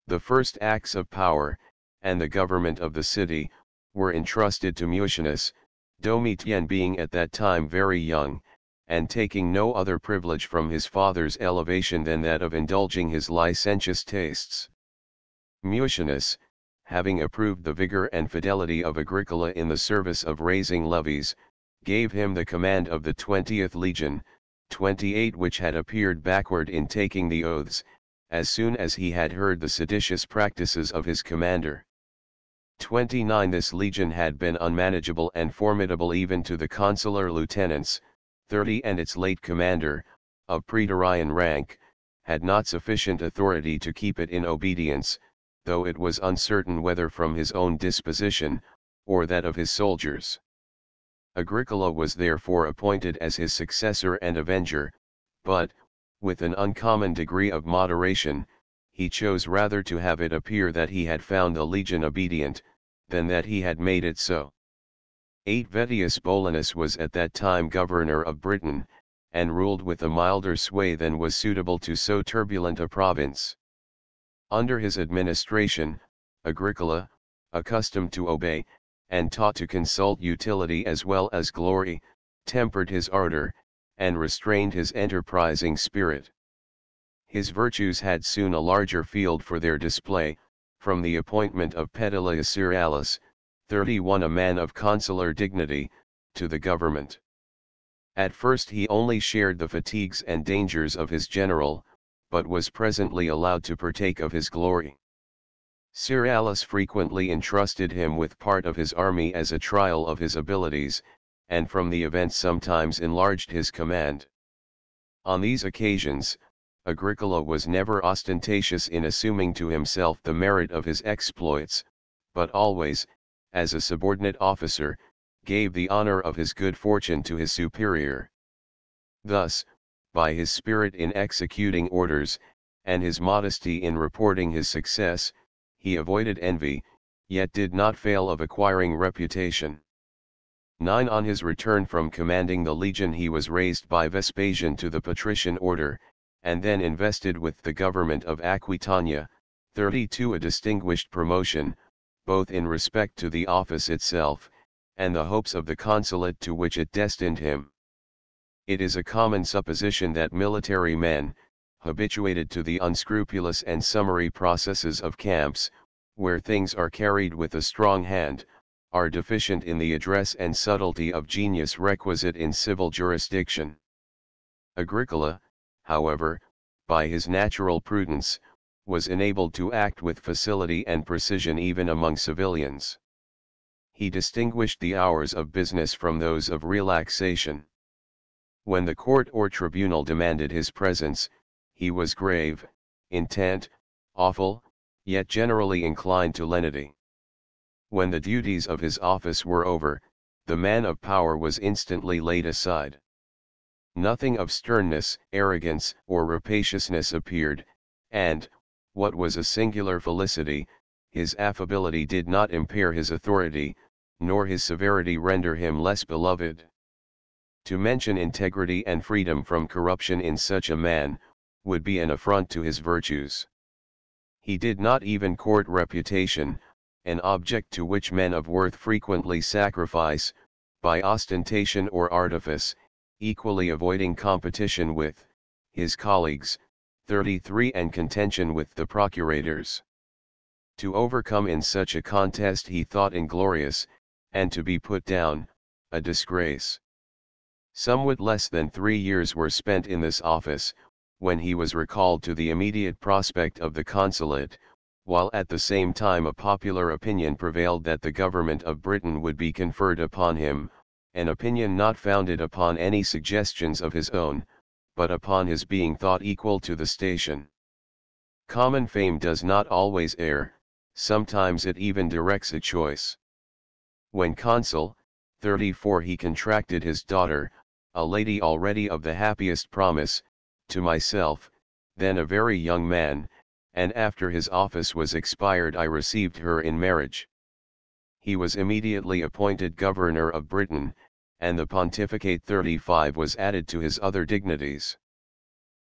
The first acts of power, and the government of the city, were entrusted to Mucianus, Domitian being at that time very young, and taking no other privilege from his father's elevation than that of indulging his licentious tastes. Mucianus, having approved the vigor and fidelity of Agricola in the service of raising levies, gave him the command of the 20th legion, 28 which had appeared backward in taking the oaths, as soon as he had heard the seditious practices of his commander. 29 This legion had been unmanageable and formidable even to the consular lieutenants, 30 and its late commander, of praetorian rank, had not sufficient authority to keep it in obedience, though it was uncertain whether from his own disposition, or that of his soldiers. Agricola was therefore appointed as his successor and avenger, but, with an uncommon degree of moderation, he chose rather to have it appear that he had found the legion obedient, than that he had made it so. 8 Vettius Bolanus was at that time governor of Britain, and ruled with a milder sway than was suitable to so turbulent a province. Under his administration, Agricola, accustomed to obey, and taught to consult utility as well as glory, tempered his ardor, and restrained his enterprising spirit. His virtues had soon a larger field for their display, from the appointment of Pedilius Cerealis, 31 a man of consular dignity, to the government. At first he only shared the fatigues and dangers of his general, but was presently allowed to partake of his glory. Cerealis frequently entrusted him with part of his army as a trial of his abilities, and from the event sometimes enlarged his command. On these occasions, Agricola was never ostentatious in assuming to himself the merit of his exploits, but always, as a subordinate officer, gave the honor of his good fortune to his superior. Thus, by his spirit in executing orders, and his modesty in reporting his success, he avoided envy, yet did not fail of acquiring reputation. 9 On his return from commanding the legion he was raised by Vespasian to the patrician order, and then invested with the government of Aquitania, 32 a distinguished promotion, both in respect to the office itself, and the hopes of the consulate to which it destined him. It is a common supposition that military men, habituated to the unscrupulous and summary processes of camps, where things are carried with a strong hand, are deficient in the address and subtlety of genius requisite in civil jurisdiction. Agricola, however, by his natural prudence, was enabled to act with facility and precision even among civilians. He distinguished the hours of business from those of relaxation. When the court or tribunal demanded his presence, he was grave, intent, awful, yet generally inclined to lenity. When the duties of his office were over, the man of power was instantly laid aside. Nothing of sternness, arrogance, or rapaciousness appeared, and, what was a singular felicity, his affability did not impair his authority, nor his severity render him less beloved. To mention integrity and freedom from corruption in such a man, would be an affront to his virtues. He did not even court reputation, an object to which men of worth frequently sacrifice, by ostentation or artifice, equally avoiding competition with his colleagues, 33 and contention with the procurators. To overcome in such a contest he thought inglorious, and to be put down, a disgrace. Somewhat less than 3 years were spent in this office, when he was recalled to the immediate prospect of the consulate, while at the same time a popular opinion prevailed that the government of Britain would be conferred upon him, an opinion not founded upon any suggestions of his own, but upon his being thought equal to the station. Common fame does not always err, sometimes it even directs a choice. When consul, 34 he contracted his daughter, a lady already of the happiest promise, to myself, then a very young man, and after his office was expired I received her in marriage. He was immediately appointed governor of Britain, and the pontificate 35 was added to his other dignities.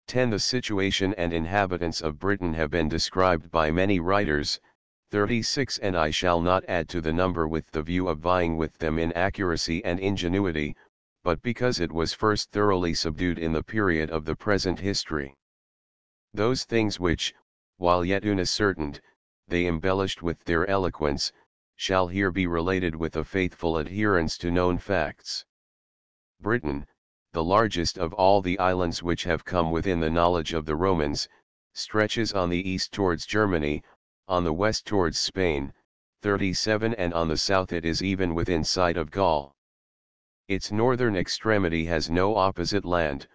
10. The situation and inhabitants of Britain have been described by many writers, 36, and I shall not add to the number with the view of vying with them in accuracy and ingenuity, but because it was first thoroughly subdued in the period of the present history. Those things which, while yet unascertained, they embellished with their eloquence, shall here be related with a faithful adherence to known facts. Britain, the largest of all the islands which have come within the knowledge of the Romans, stretches on the east towards Germany, on the west towards Spain, 37, and on the south it is even within sight of Gaul. Its northern extremity has no opposite land,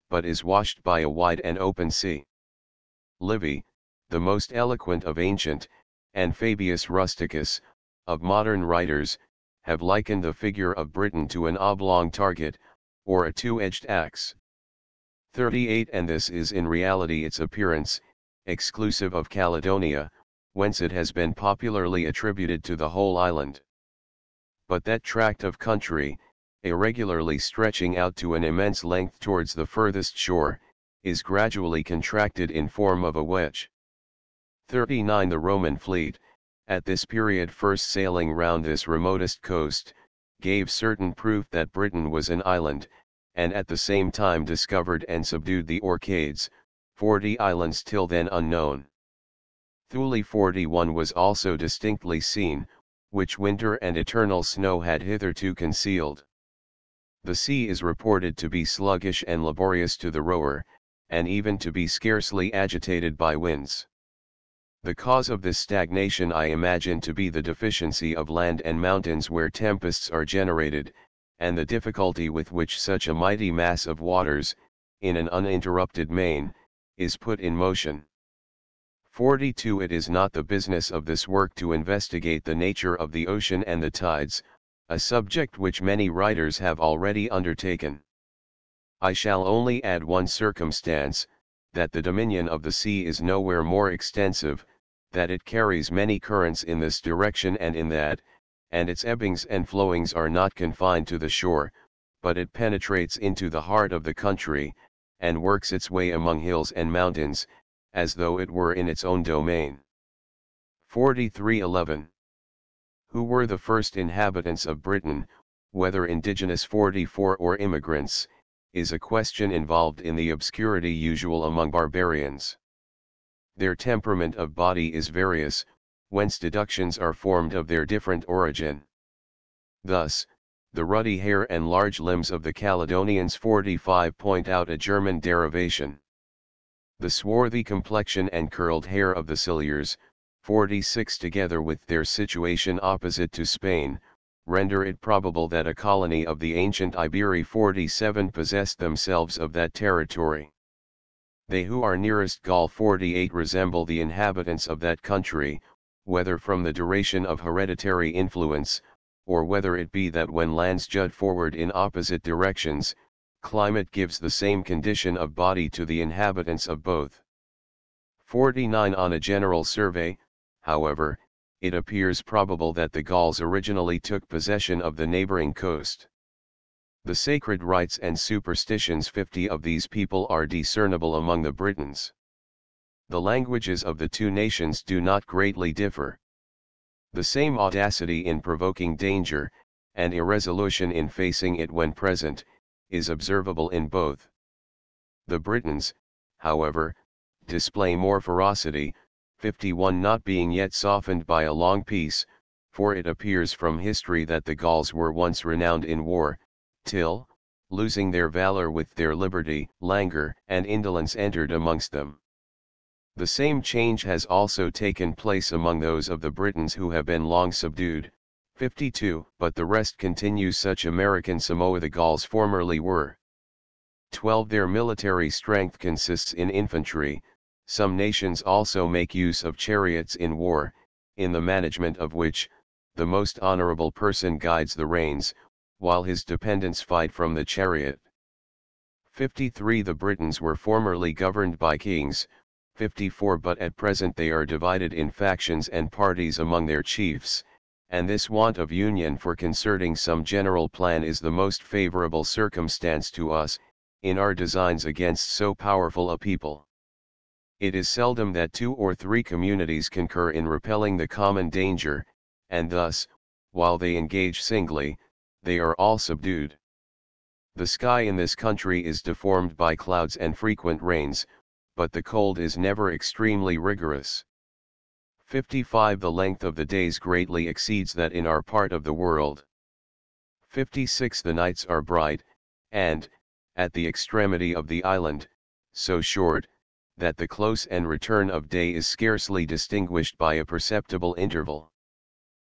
but is washed by a wide and open sea. Livy, the most eloquent of ancient, and Fabius Rusticus, of modern writers, have likened the figure of Britain to an oblong target, or a two-edged axe. 38. And this is in reality its appearance, exclusive of Caledonia, whence it has been popularly attributed to the whole island. But that tract of country, irregularly stretching out to an immense length towards the furthest shore, is gradually contracted in form of a wedge. 39. The Roman fleet, at this period first sailing round this remotest coast, gave certain proof that Britain was an island, and at the same time discovered and subdued the Orcades, 40 islands till then unknown. Thule 41 was also distinctly seen, which winter and eternal snow had hitherto concealed. The sea is reported to be sluggish and laborious to the rower, and even to be scarcely agitated by winds. The cause of this stagnation I imagine to be the deficiency of land and mountains where tempests are generated, and the difficulty with which such a mighty mass of waters, in an uninterrupted main, is put in motion. 42. It is not the business of this work to investigate the nature of the ocean and the tides, a subject which many writers have already undertaken. I shall only add one circumstance, that the dominion of the sea is nowhere more extensive, that it carries many currents in this direction and in that, and its ebbings and flowings are not confined to the shore, but it penetrates into the heart of the country, and works its way among hills and mountains, as though it were in its own domain. 43:11. Who were the first inhabitants of Britain, whether indigenous 44 or immigrants, is a question involved in the obscurity usual among barbarians. Their temperament of body is various, whence deductions are formed of their different origin. Thus, the ruddy hair and large limbs of the Caledonians 45 point out a German derivation. The swarthy complexion and curled hair of the Silures, 46 together with their situation opposite to Spain, render it probable that a colony of the ancient Iberi 47 possessed themselves of that territory. They who are nearest Gaul 48 resemble the inhabitants of that country, whether from the duration of hereditary influence, or whether it be that when lands jut forward in opposite directions, climate gives the same condition of body to the inhabitants of both. 49 On a general survey, however, it appears probable that the Gauls originally took possession of the neighboring coast. The sacred rites and superstitions 50 of these people are discernible among the Britons. The languages of the two nations do not greatly differ. The same audacity in provoking danger, and irresolution in facing it when present, is observable in both. The Britons, however, display more ferocity, 51 not being yet softened by a long peace, for it appears from history that the Gauls were once renowned in war, till, losing their valor with their liberty, languor and indolence entered amongst them. The same change has also taken place among those of the Britons who have been long subdued, 52, but the rest continue such American Samoa the Gauls formerly were. 12 Their military strength consists in infantry. Some nations also make use of chariots in war, in the management of which, the most honorable person guides the reins, while his dependents fight from the chariot. 53 The Britons were formerly governed by kings, 54 but at present they are divided in factions and parties among their chiefs, and this want of union for concerting some general plan is the most favorable circumstance to us, in our designs against so powerful a people. It is seldom that 2 or 3 communities concur in repelling the common danger, and thus, while they engage singly, they are all subdued. The sky in this country is deformed by clouds and frequent rains, but the cold is never extremely rigorous. 55 The length of the days greatly exceeds that in our part of the world. 56 The nights are bright, and, at the extremity of the island, so short, that the close and return of day is scarcely distinguished by a perceptible interval.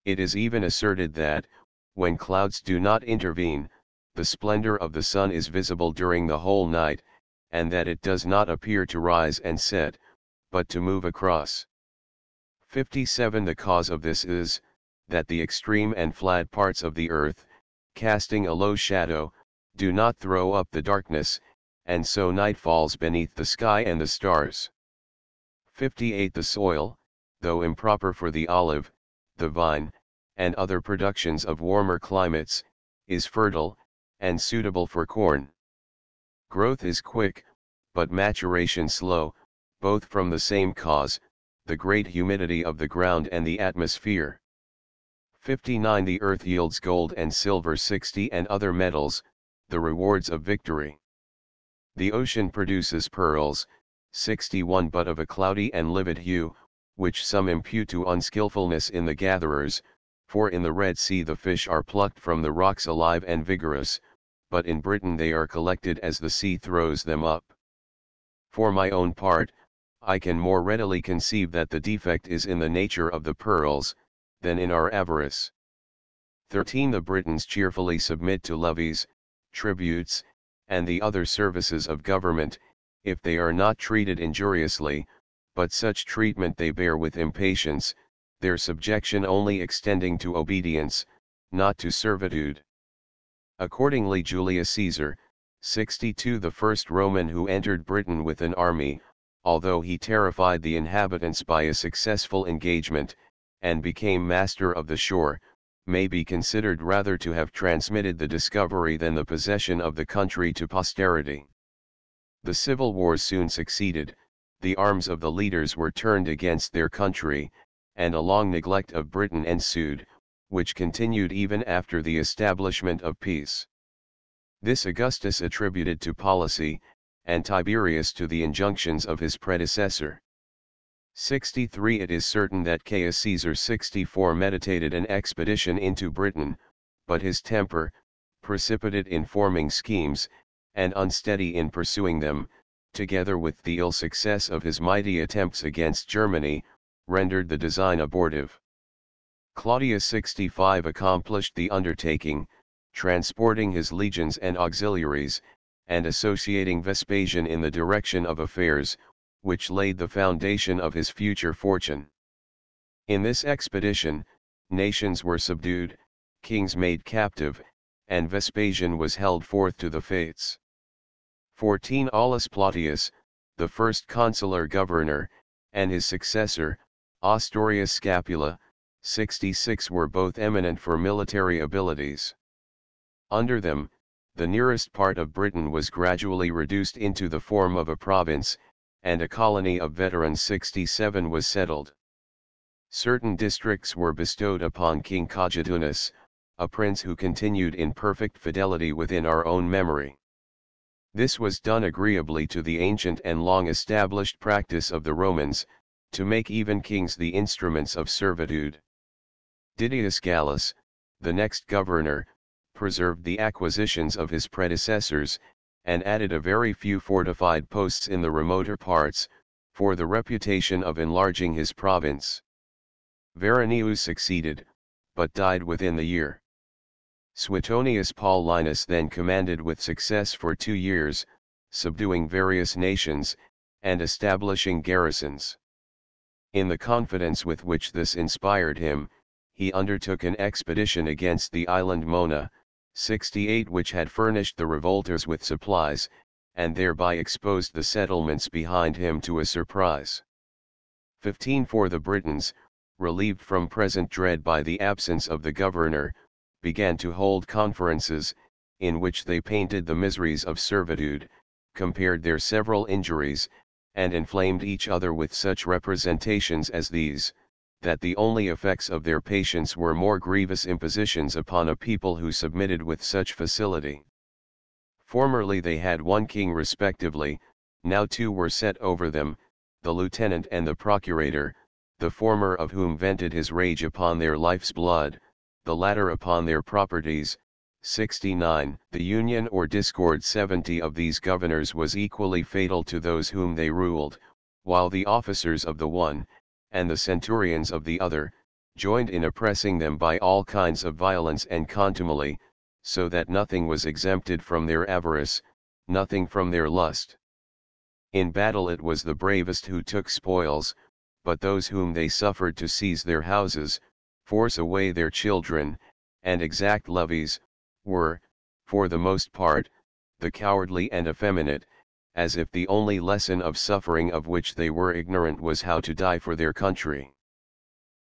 It is even asserted that, when clouds do not intervene, the splendor of the sun is visible during the whole night, and that it does not appear to rise and set, but to move across. 57 The cause of this is, that the extreme and flat parts of the earth, casting a low shadow, do not throw up the darkness, and so night falls beneath the sky and the stars. 58 The soil, though improper for the olive, the vine, and other productions of warmer climates, is fertile, and suitable for corn. Growth is quick, but maturation slow, both from the same cause, the great humidity of the ground and the atmosphere. 59 The earth yields gold and silver 60 and other metals, the rewards of victory. The ocean produces pearls, 61 but of a cloudy and livid hue, which some impute to unskillfulness in the gatherers, for in the Red Sea the fish are plucked from the rocks alive and vigorous, but in Britain they are collected as the sea throws them up. For my own part, I can more readily conceive that the defect is in the nature of the pearls, than in our avarice. 13 The Britons cheerfully submit to levies, tributes, and the other services of government, if they are not treated injuriously, but such treatment they bear with impatience, their subjection only extending to obedience, not to servitude. Accordingly Julius Caesar, 62 the first Roman who entered Britain with an army, although he terrified the inhabitants by a successful engagement, and became master of the shore, may be considered rather to have transmitted the discovery than the possession of the country to posterity. The civil wars soon succeeded, the arms of the leaders were turned against their country, and a long neglect of Britain ensued, which continued even after the establishment of peace. This Augustus attributed to policy, and Tiberius to the injunctions of his predecessor. 63 It is certain that Caius Caesar 64 meditated an expedition into Britain, but his temper, precipitate in forming schemes, and unsteady in pursuing them, together with the ill success of his mighty attempts against Germany, rendered the design abortive. Claudius 65 accomplished the undertaking, transporting his legions and auxiliaries, and associating Vespasian in the direction of affairs, which laid the foundation of his future fortune. In this expedition, nations were subdued, kings made captive, and Vespasian was held forth to the fates. 14 Aulus Plautius, the first consular governor, and his successor, Ostorius Scapula, 66 were both eminent for military abilities. Under them, the nearest part of Britain was gradually reduced into the form of a province, and a colony of veterans 67 was settled. Certain districts were bestowed upon King Cogitunus, a prince who continued in perfect fidelity within our own memory. This was done agreeably to the ancient and long-established practice of the Romans, to make even kings the instruments of servitude. Didius Gallus, the next governor, preserved the acquisitions of his predecessors, and added a very few fortified posts in the remoter parts, for the reputation of enlarging his province. Veranius succeeded, but died within the year. Suetonius Paulinus then commanded with success for 2 years, subduing various nations, and establishing garrisons. In the confidence with which this inspired him, he undertook an expedition against the island Mona, 68 which had furnished the revolters with supplies, and thereby exposed the settlements behind him to a surprise. 15 For the Britons, relieved from present dread by the absence of the governor, began to hold conferences, in which they painted the miseries of servitude, compared their several injuries, and inflamed each other with such representations as these, that the only effects of their patience were more grievous impositions upon a people who submitted with such facility. Formerly they had 1 king respectively, now 2 were set over them, the lieutenant and the procurator, the former of whom vented his rage upon their life's blood, the latter upon their properties. 69 The union or discord 70 of these governors was equally fatal to those whom they ruled, while the officers of the one, and the centurions of the other, joined in oppressing them by all kinds of violence and contumely, so that nothing was exempted from their avarice, nothing from their lust. In battle it was the bravest who took spoils, but those whom they suffered to seize their houses, force away their children, and exact levies, were, for the most part, the cowardly and effeminate, as if the only lesson of suffering of which they were ignorant was how to die for their country.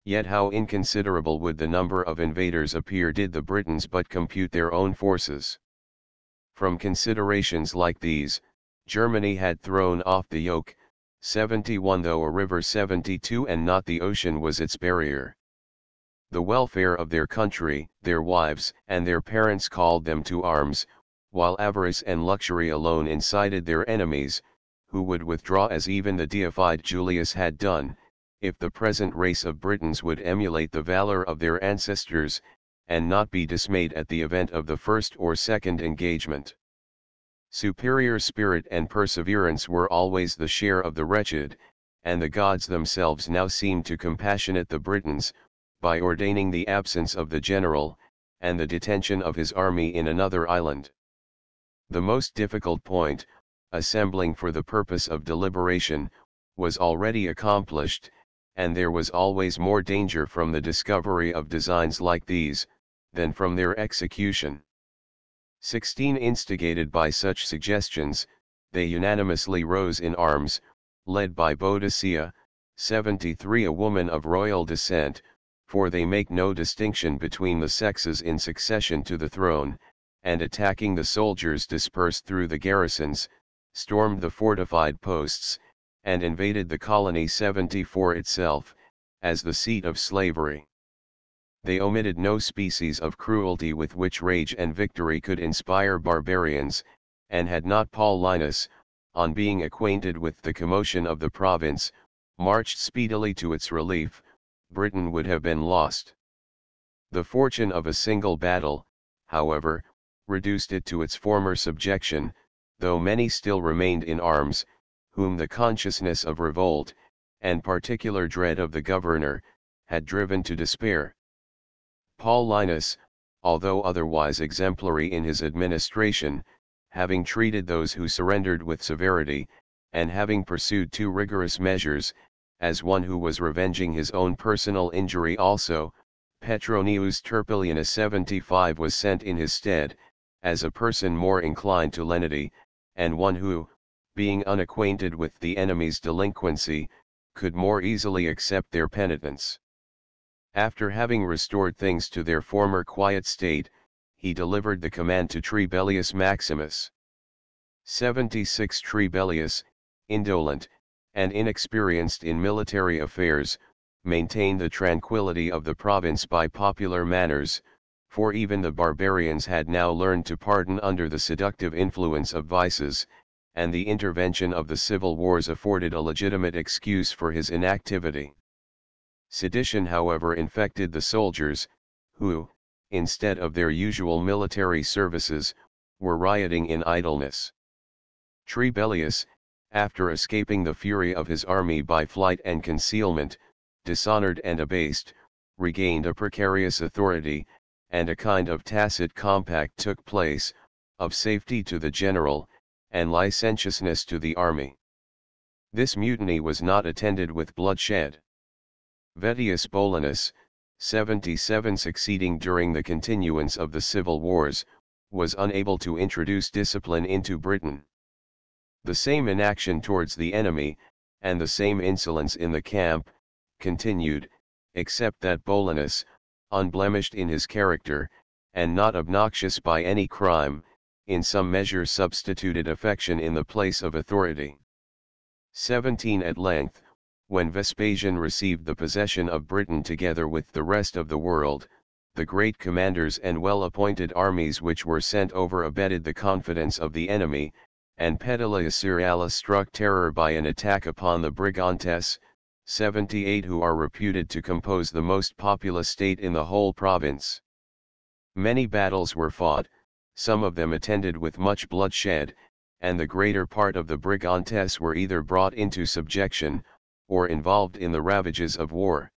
Yet how inconsiderable would the number of invaders appear did the Britons but compute their own forces. From considerations like these, Germany had thrown off the yoke, 71 though a river 72 and not the ocean was its barrier. The welfare of their country, their wives and their parents called them to arms, while avarice and luxury alone incited their enemies, who would withdraw as even the deified Julius had done, if the present race of Britons would emulate the valor of their ancestors, and not be dismayed at the event of the first or second engagement. Superior spirit and perseverance were always the share of the wretched, and the gods themselves now seemed to compassionate the Britons, by ordaining the absence of the general, and the detention of his army in another island. The most difficult point, assembling for the purpose of deliberation, was already accomplished, and there was always more danger from the discovery of designs like these, than from their execution. 16 Instigated by such suggestions, they unanimously rose in arms, led by Boadicea, 73 a woman of royal descent, for they make no distinction between the sexes in succession to the throne, and attacking the soldiers dispersed through the garrisons, stormed the fortified posts, and invaded the colony 74 itself, as the seat of slavery. They omitted no species of cruelty with which rage and victory could inspire barbarians, and had not Paulinus, on being acquainted with the commotion of the province, marched speedily to its relief, Britain would have been lost. The fortune of a single battle, however, reduced it to its former subjection, though many still remained in arms, whom the consciousness of revolt, and particular dread of the governor, had driven to despair. Paulinus, although otherwise exemplary in his administration, having treated those who surrendered with severity, and having pursued too rigorous measures, as one who was revenging his own personal injury also, Petronius Turpilianus 75 was sent in his stead, as a person more inclined to lenity, and one who, being unacquainted with the enemy's delinquency, could more easily accept their penitence. After having restored things to their former quiet state, he delivered the command to Trebellius Maximus. 76 Trebellius, indolent, and inexperienced in military affairs, maintained the tranquility of the province by popular manners, for even the barbarians had now learned to pardon under the seductive influence of vices, and the intervention of the civil wars afforded a legitimate excuse for his inactivity. Sedition however infected the soldiers, who, instead of their usual military services, were rioting in idleness. Trebellius, after escaping the fury of his army by flight and concealment, dishonored and abased, regained a precarious authority, and a kind of tacit compact took place, of safety to the general, and licentiousness to the army. This mutiny was not attended with bloodshed. Vettius Bolanus, 77 succeeding during the continuance of the civil wars, was unable to introduce discipline into Britain. The same inaction towards the enemy, and the same insolence in the camp, continued, except that Bolanus, unblemished in his character, and not obnoxious by any crime, in some measure substituted affection in the place of authority. 17 At length, when Vespasian received the possession of Britain together with the rest of the world, the great commanders and well-appointed armies which were sent over abetted the confidence of the enemy, and Pedilius Cerealis struck terror by an attack upon the Brigantes, 78 who are reputed to compose the most populous state in the whole province. Many battles were fought, some of them attended with much bloodshed, and the greater part of the Brigantes were either brought into subjection, or involved in the ravages of war.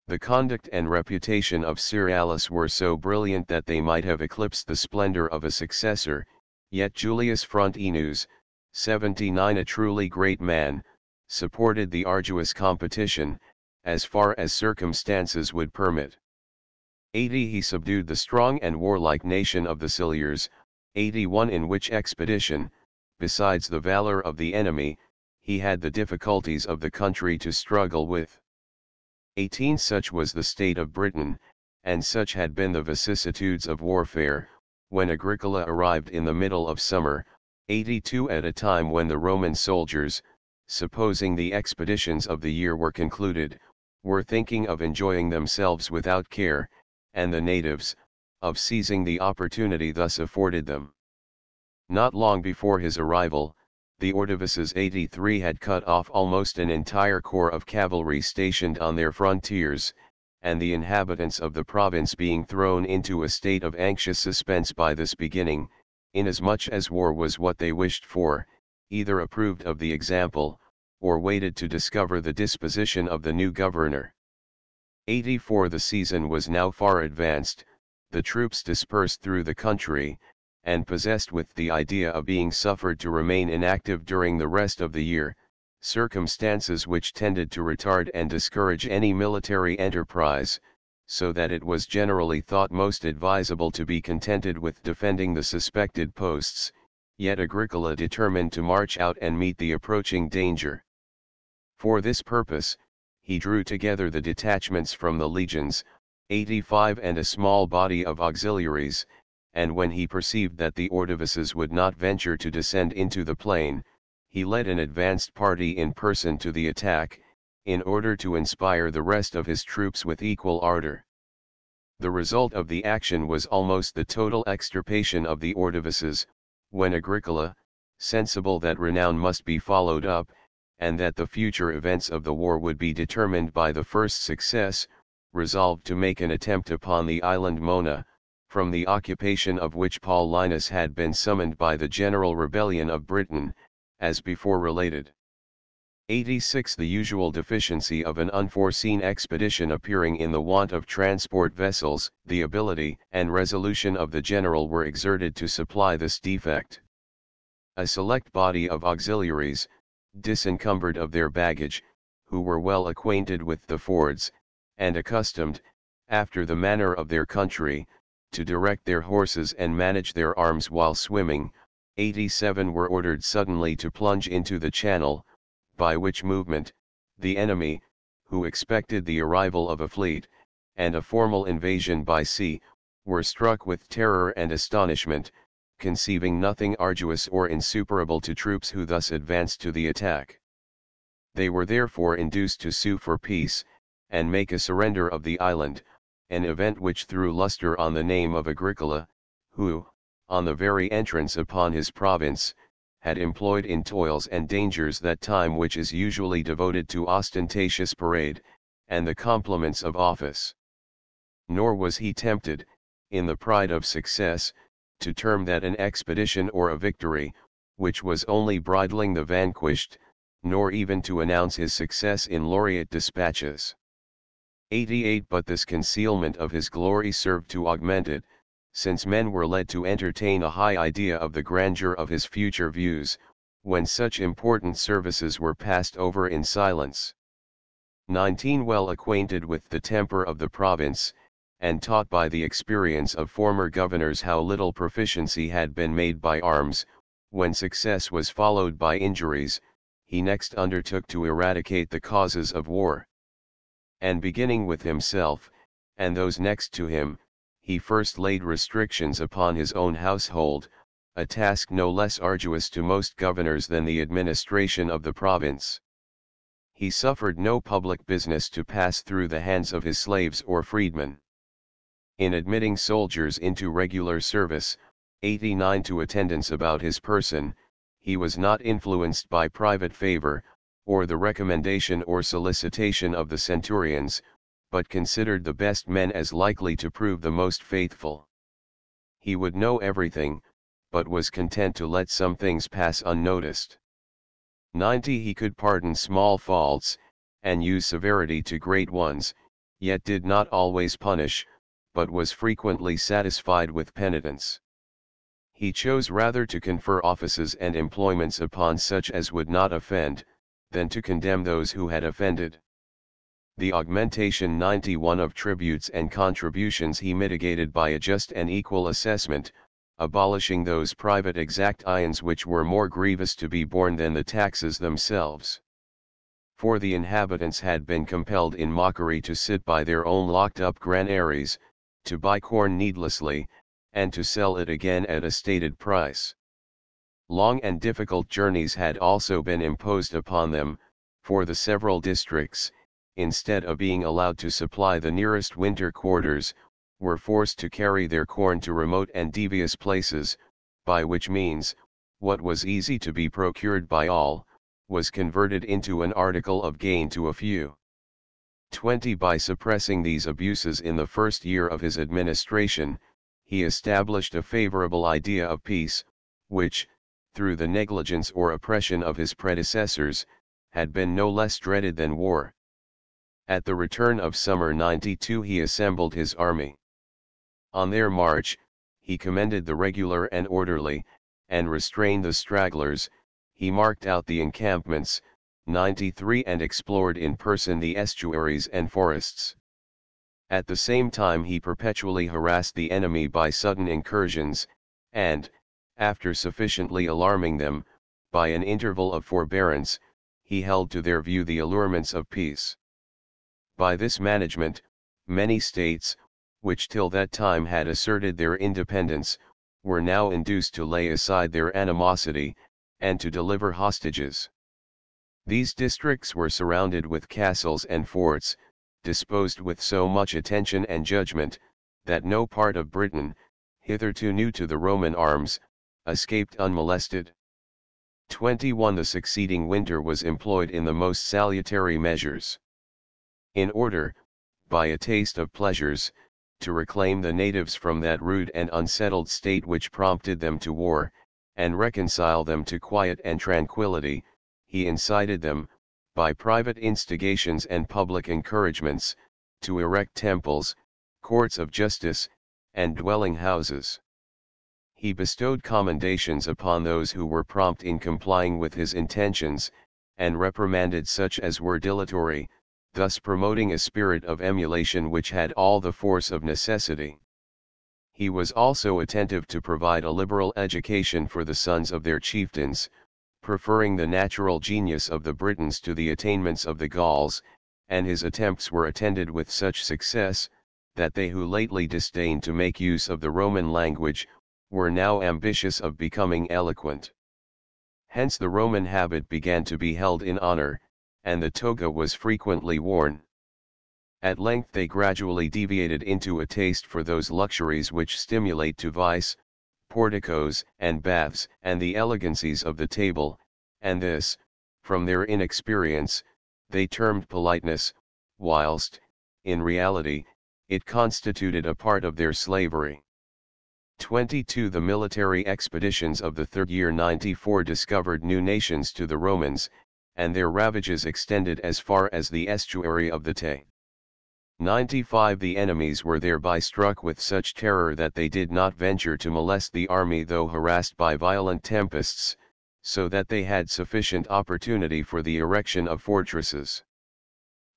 The conduct and reputation of Cerealis were so brilliant that they might have eclipsed the splendor of a successor, yet Julius Frontinus, 79 a truly great man, supported the arduous competition, as far as circumstances would permit. 80 He subdued the strong and warlike nation of the Silures, 81 in which expedition, besides the valor of the enemy, he had the difficulties of the country to struggle with. 18 Such was the state of Britain, and such had been the vicissitudes of warfare, when Agricola arrived in the middle of summer, 82 at a time when the Roman soldiers, supposing the expeditions of the year were concluded, were thinking of enjoying themselves without care, and the natives, of seizing the opportunity thus afforded them. Not long before his arrival, the Ordovices 83 had cut off almost an entire corps of cavalry stationed on their frontiers, and the inhabitants of the province being thrown into a state of anxious suspense by this beginning, inasmuch as war was what they wished for, either approved of the example, or waited to discover the disposition of the new governor. 84 The season was now far advanced, the troops dispersed through the country, and possessed with the idea of being suffered to remain inactive during the rest of the year, circumstances which tended to retard and discourage any military enterprise, so that it was generally thought most advisable to be contented with defending the suspected posts, yet Agricola determined to march out and meet the approaching danger. For this purpose, he drew together the detachments from the legions, 85 and a small body of auxiliaries, and when he perceived that the Ordovices would not venture to descend into the plain, he led an advanced party in person to the attack, in order to inspire the rest of his troops with equal ardor. The result of the action was almost the total extirpation of the Ordovices, when Agricola, sensible that renown must be followed up, and that the future events of the war would be determined by the first success, resolved to make an attempt upon the island Mona, from the occupation of which Paulinus had been summoned by the general rebellion of Britain, as before related. 86. The usual deficiency of an unforeseen expedition appearing in the want of transport vessels, the ability and resolution of the general were exerted to supply this defect. A select body of auxiliaries, disencumbered of their baggage, who were well acquainted with the fords, and accustomed, after the manner of their country, to direct their horses and manage their arms while swimming, 87 were ordered suddenly to plunge into the channel, by which movement, the enemy, who expected the arrival of a fleet, and a formal invasion by sea, were struck with terror and astonishment, conceiving nothing arduous or insuperable to troops who thus advanced to the attack. They were therefore induced to sue for peace, and make a surrender of the island, an event which threw lustre on the name of Agricola, who, on the very entrance upon his province, had employed in toils and dangers that time which is usually devoted to ostentatious parade, and the compliments of office. Nor was he tempted, in the pride of success, to term that an expedition or a victory, which was only bridling the vanquished, nor even to announce his success in laureate dispatches. 88. But this concealment of his glory served to augment it, since men were led to entertain a high idea of the grandeur of his future views, when such important services were passed over in silence. 19. Well acquainted with the temper of the province, and taught by the experience of former governors how little proficiency had been made by arms, when success was followed by injuries, he next undertook to eradicate the causes of war. And beginning with himself, and those next to him, he first laid restrictions upon his own household, a task no less arduous to most governors than the administration of the province. He suffered no public business to pass through the hands of his slaves or freedmen. In admitting soldiers into regular service, 89 to attendance about his person, he was not influenced by private favor, or the recommendation or solicitation of the centurions, but considered the best men as likely to prove the most faithful. He would know everything, but was content to let some things pass unnoticed. 90. He could pardon small faults, and use severity to great ones, yet did not always punish, but was frequently satisfied with penitence. He chose rather to confer offices and employments upon such as would not offend, than to condemn those who had offended. The augmentation 91 of tributes and contributions he mitigated by a just and equal assessment, abolishing those private exactions which were more grievous to be borne than the taxes themselves. For the inhabitants had been compelled in mockery to sit by their own locked-up granaries, to buy corn needlessly, and to sell it again at a stated price. Long and difficult journeys had also been imposed upon them, for the several districts, instead of being allowed to supply the nearest winter quarters, were forced to carry their corn to remote and devious places, by which means, what was easy to be procured by all, was converted into an article of gain to a few. 20. By suppressing these abuses in the first year of his administration, he established a favorable idea of peace, which, through the negligence or oppression of his predecessors, had been no less dreaded than war. At the return of summer 92 he assembled his army. On their march, he commended the regular and orderly, and restrained the stragglers. He marked out the encampments, 93, and explored in person the estuaries and forests. At the same time he perpetually harassed the enemy by sudden incursions, and, after sufficiently alarming them, by an interval of forbearance, he held to their view the allurements of peace. By this management, many states, which till that time had asserted their independence, were now induced to lay aside their animosity, and to deliver hostages. These districts were surrounded with castles and forts, disposed with so much attention and judgment, that no part of Britain, hitherto new to the Roman arms, escaped unmolested. 21. The succeeding winter was employed in the most salutary measures. In order, by a taste of pleasures, to reclaim the natives from that rude and unsettled state which prompted them to war, and reconcile them to quiet and tranquility, he incited them, by private instigations and public encouragements, to erect temples, courts of justice, and dwelling houses. He bestowed commendations upon those who were prompt in complying with his intentions, and reprimanded such as were dilatory, thus promoting a spirit of emulation which had all the force of necessity. He was also attentive to provide a liberal education for the sons of their chieftains, preferring the natural genius of the Britons to the attainments of the Gauls, and his attempts were attended with such success, that they who lately disdained to make use of the Roman language, were now ambitious of becoming eloquent. Hence the Roman habit began to be held in honor, and the toga was frequently worn. At length they gradually deviated into a taste for those luxuries which stimulate to vice, porticos and baths and the elegancies of the table, and this, from their inexperience, they termed politeness, whilst, in reality, it constituted a part of their slavery. 22. The military expeditions of the third year 94 discovered new nations to the Romans, and their ravages extended as far as the estuary of the Tay. 95. The enemies were thereby struck with such terror that they did not venture to molest the army though harassed by violent tempests, so that they had sufficient opportunity for the erection of fortresses.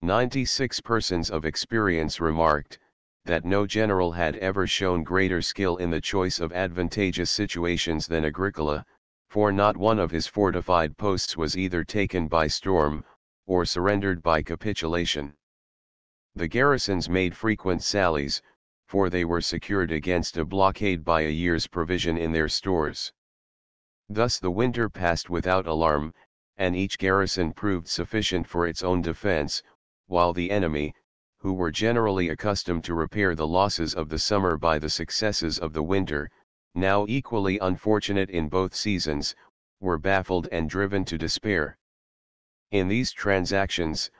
96. Persons of experience remarked, that no general had ever shown greater skill in the choice of advantageous situations than Agricola, for not one of his fortified posts was either taken by storm, or surrendered by capitulation. The garrisons made frequent sallies, for they were secured against a blockade by a year's provision in their stores. Thus the winter passed without alarm, and each garrison proved sufficient for its own defense, while the enemy, who were generally accustomed to repair the losses of the summer by the successes of the winter, now equally unfortunate in both seasons, were baffled and driven to despair. In these transactions,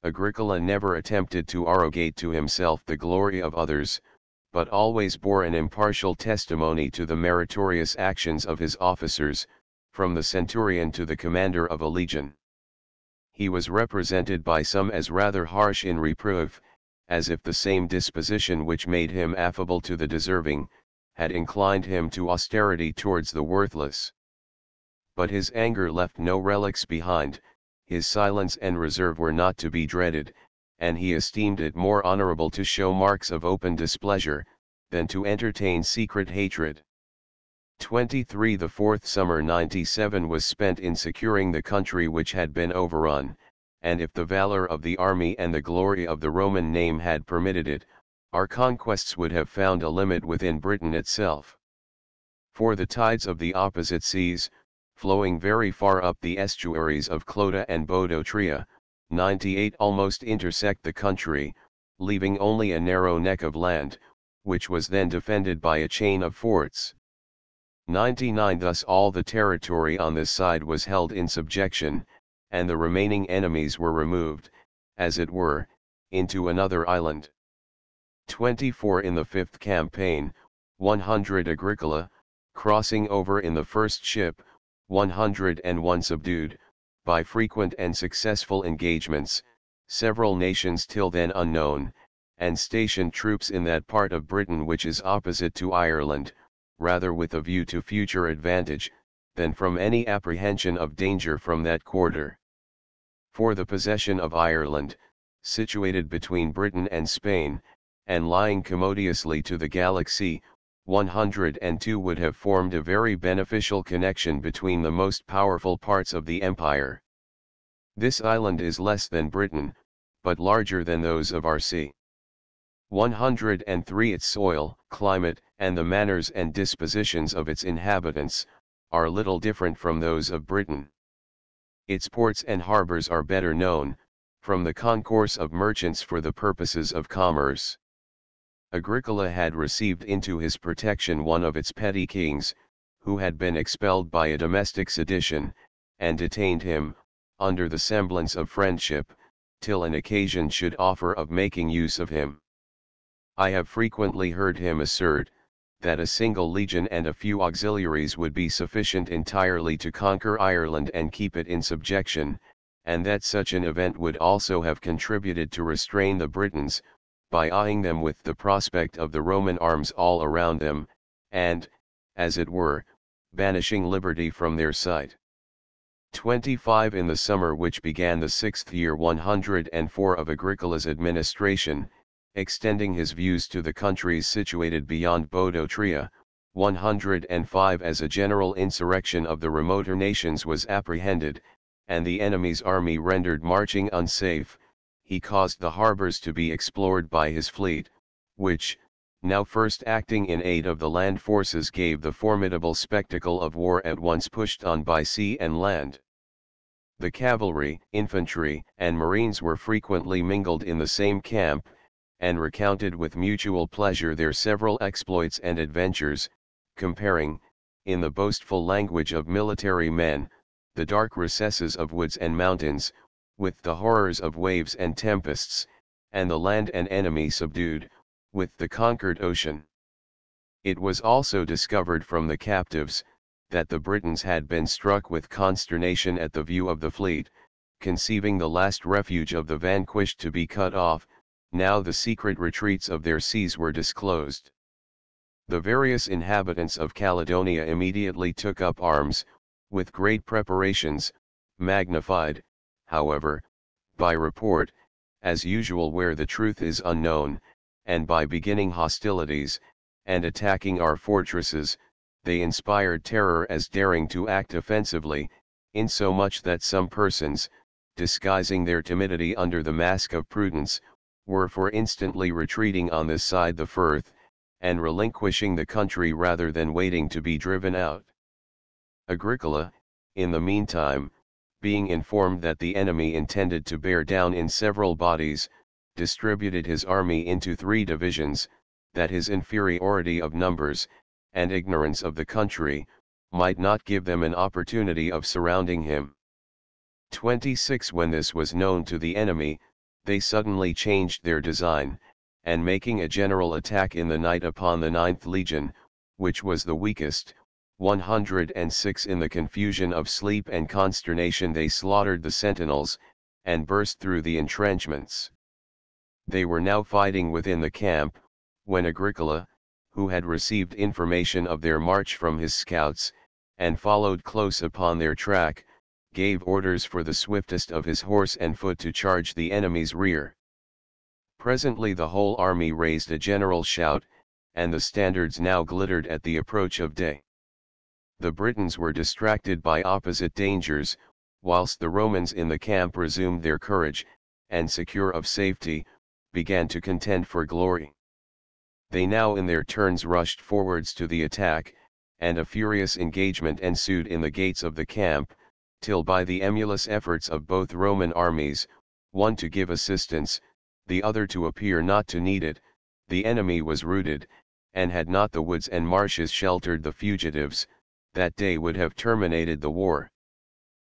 Agricola never attempted to arrogate to himself the glory of others, but always bore an impartial testimony to the meritorious actions of his officers, from the centurion to the commander of a legion. He was represented by some as rather harsh in reproof, as if the same disposition which made him affable to the deserving, had inclined him to austerity towards the worthless. But his anger left no relics behind, his silence and reserve were not to be dreaded, and he esteemed it more honorable to show marks of open displeasure, than to entertain secret hatred. 23. The fourth summer 97 was spent in securing the country which had been overrun, and if the valor of the army and the glory of the Roman name had permitted it, our conquests would have found a limit within Britain itself. For the tides of the opposite seas, flowing very far up the estuaries of Clota and Bodotria, 98 almost intersect the country, leaving only a narrow neck of land, which was then defended by a chain of forts. 99 Thus all the territory on this side was held in subjection, and the remaining enemies were removed, as it were, into another island. 24 In the fifth campaign, 100 Agricola, crossing over in the first ship, 101 subdued, by frequent and successful engagements, several nations till then unknown, and stationed troops in that part of Britain which is opposite to Ireland, rather with a view to future advantage, than from any apprehension of danger from that quarter. For the possession of Ireland, situated between Britain and Spain, and lying commodiously to the Gallic Sea, 102 would have formed a very beneficial connection between the most powerful parts of the empire. This island is less than Britain, but larger than those of our sea. 103 Its soil, climate, and the manners and dispositions of its inhabitants, are little different from those of Britain. Its ports and harbors are better known, from the concourse of merchants for the purposes of commerce. Agricola had received into his protection one of its petty kings, who had been expelled by a domestic sedition, and detained him, under the semblance of friendship, till an occasion should offer of making use of him. I have frequently heard him assert, that a single legion and a few auxiliaries would be sufficient entirely to conquer Ireland and keep it in subjection, and that such an event would also have contributed to restrain the Britons, by eyeing them with the prospect of the Roman arms all around them, and, as it were, banishing liberty from their sight. 25 In the summer which began the 6th year 104 of Agricola's administration, extending his views to the countries situated beyond Bodotria, 105 as a general insurrection of the remoter nations was apprehended, and the enemy's army rendered marching unsafe, he caused the harbors to be explored by his fleet, which, now first acting in aid of the land forces, gave the formidable spectacle of war at once pushed on by sea and land. The cavalry, infantry, and marines were frequently mingled in the same camp, and recounted with mutual pleasure their several exploits and adventures, comparing, in the boastful language of military men, the dark recesses of woods and mountains, with the horrors of waves and tempests, and the land and enemy subdued, with the conquered ocean. It was also discovered from the captives, that the Britons had been struck with consternation at the view of the fleet, conceiving the last refuge of the vanquished to be cut off. Now the secret retreats of their seas were disclosed. The various inhabitants of Caledonia immediately took up arms, with great preparations, magnified, however, by report, as usual where the truth is unknown, and by beginning hostilities, and attacking our fortresses, they inspired terror as daring to act offensively, insomuch that some persons, disguising their timidity under the mask of prudence, were for instantly retreating on this side the Firth, and relinquishing the country rather than waiting to be driven out. Agricola, in the meantime, being informed that the enemy intended to bear down in several bodies, distributed his army into 3 divisions, that his inferiority of numbers, and ignorance of the country, might not give them an opportunity of surrounding him. 26 When this was known to the enemy, they suddenly changed their design, and making a general attack in the night upon the 9th Legion, which was the weakest, 106 in the confusion of sleep and consternation they slaughtered the sentinels, and burst through the entrenchments. They were now fighting within the camp, when Agricola, who had received information of their march from his scouts, and followed close upon their track, gave orders for the swiftest of his horse and foot to charge the enemy's rear. Presently the whole army raised a general shout, and the standards now glittered at the approach of day. The Britons were distracted by opposite dangers, whilst the Romans in the camp resumed their courage, and secure of safety, began to contend for glory. They now in their turns rushed forwards to the attack, and a furious engagement ensued in the gates of the camp, till by the emulous efforts of both Roman armies, one to give assistance, the other to appear not to need it, the enemy was routed, and had not the woods and marshes sheltered the fugitives, that day would have terminated the war.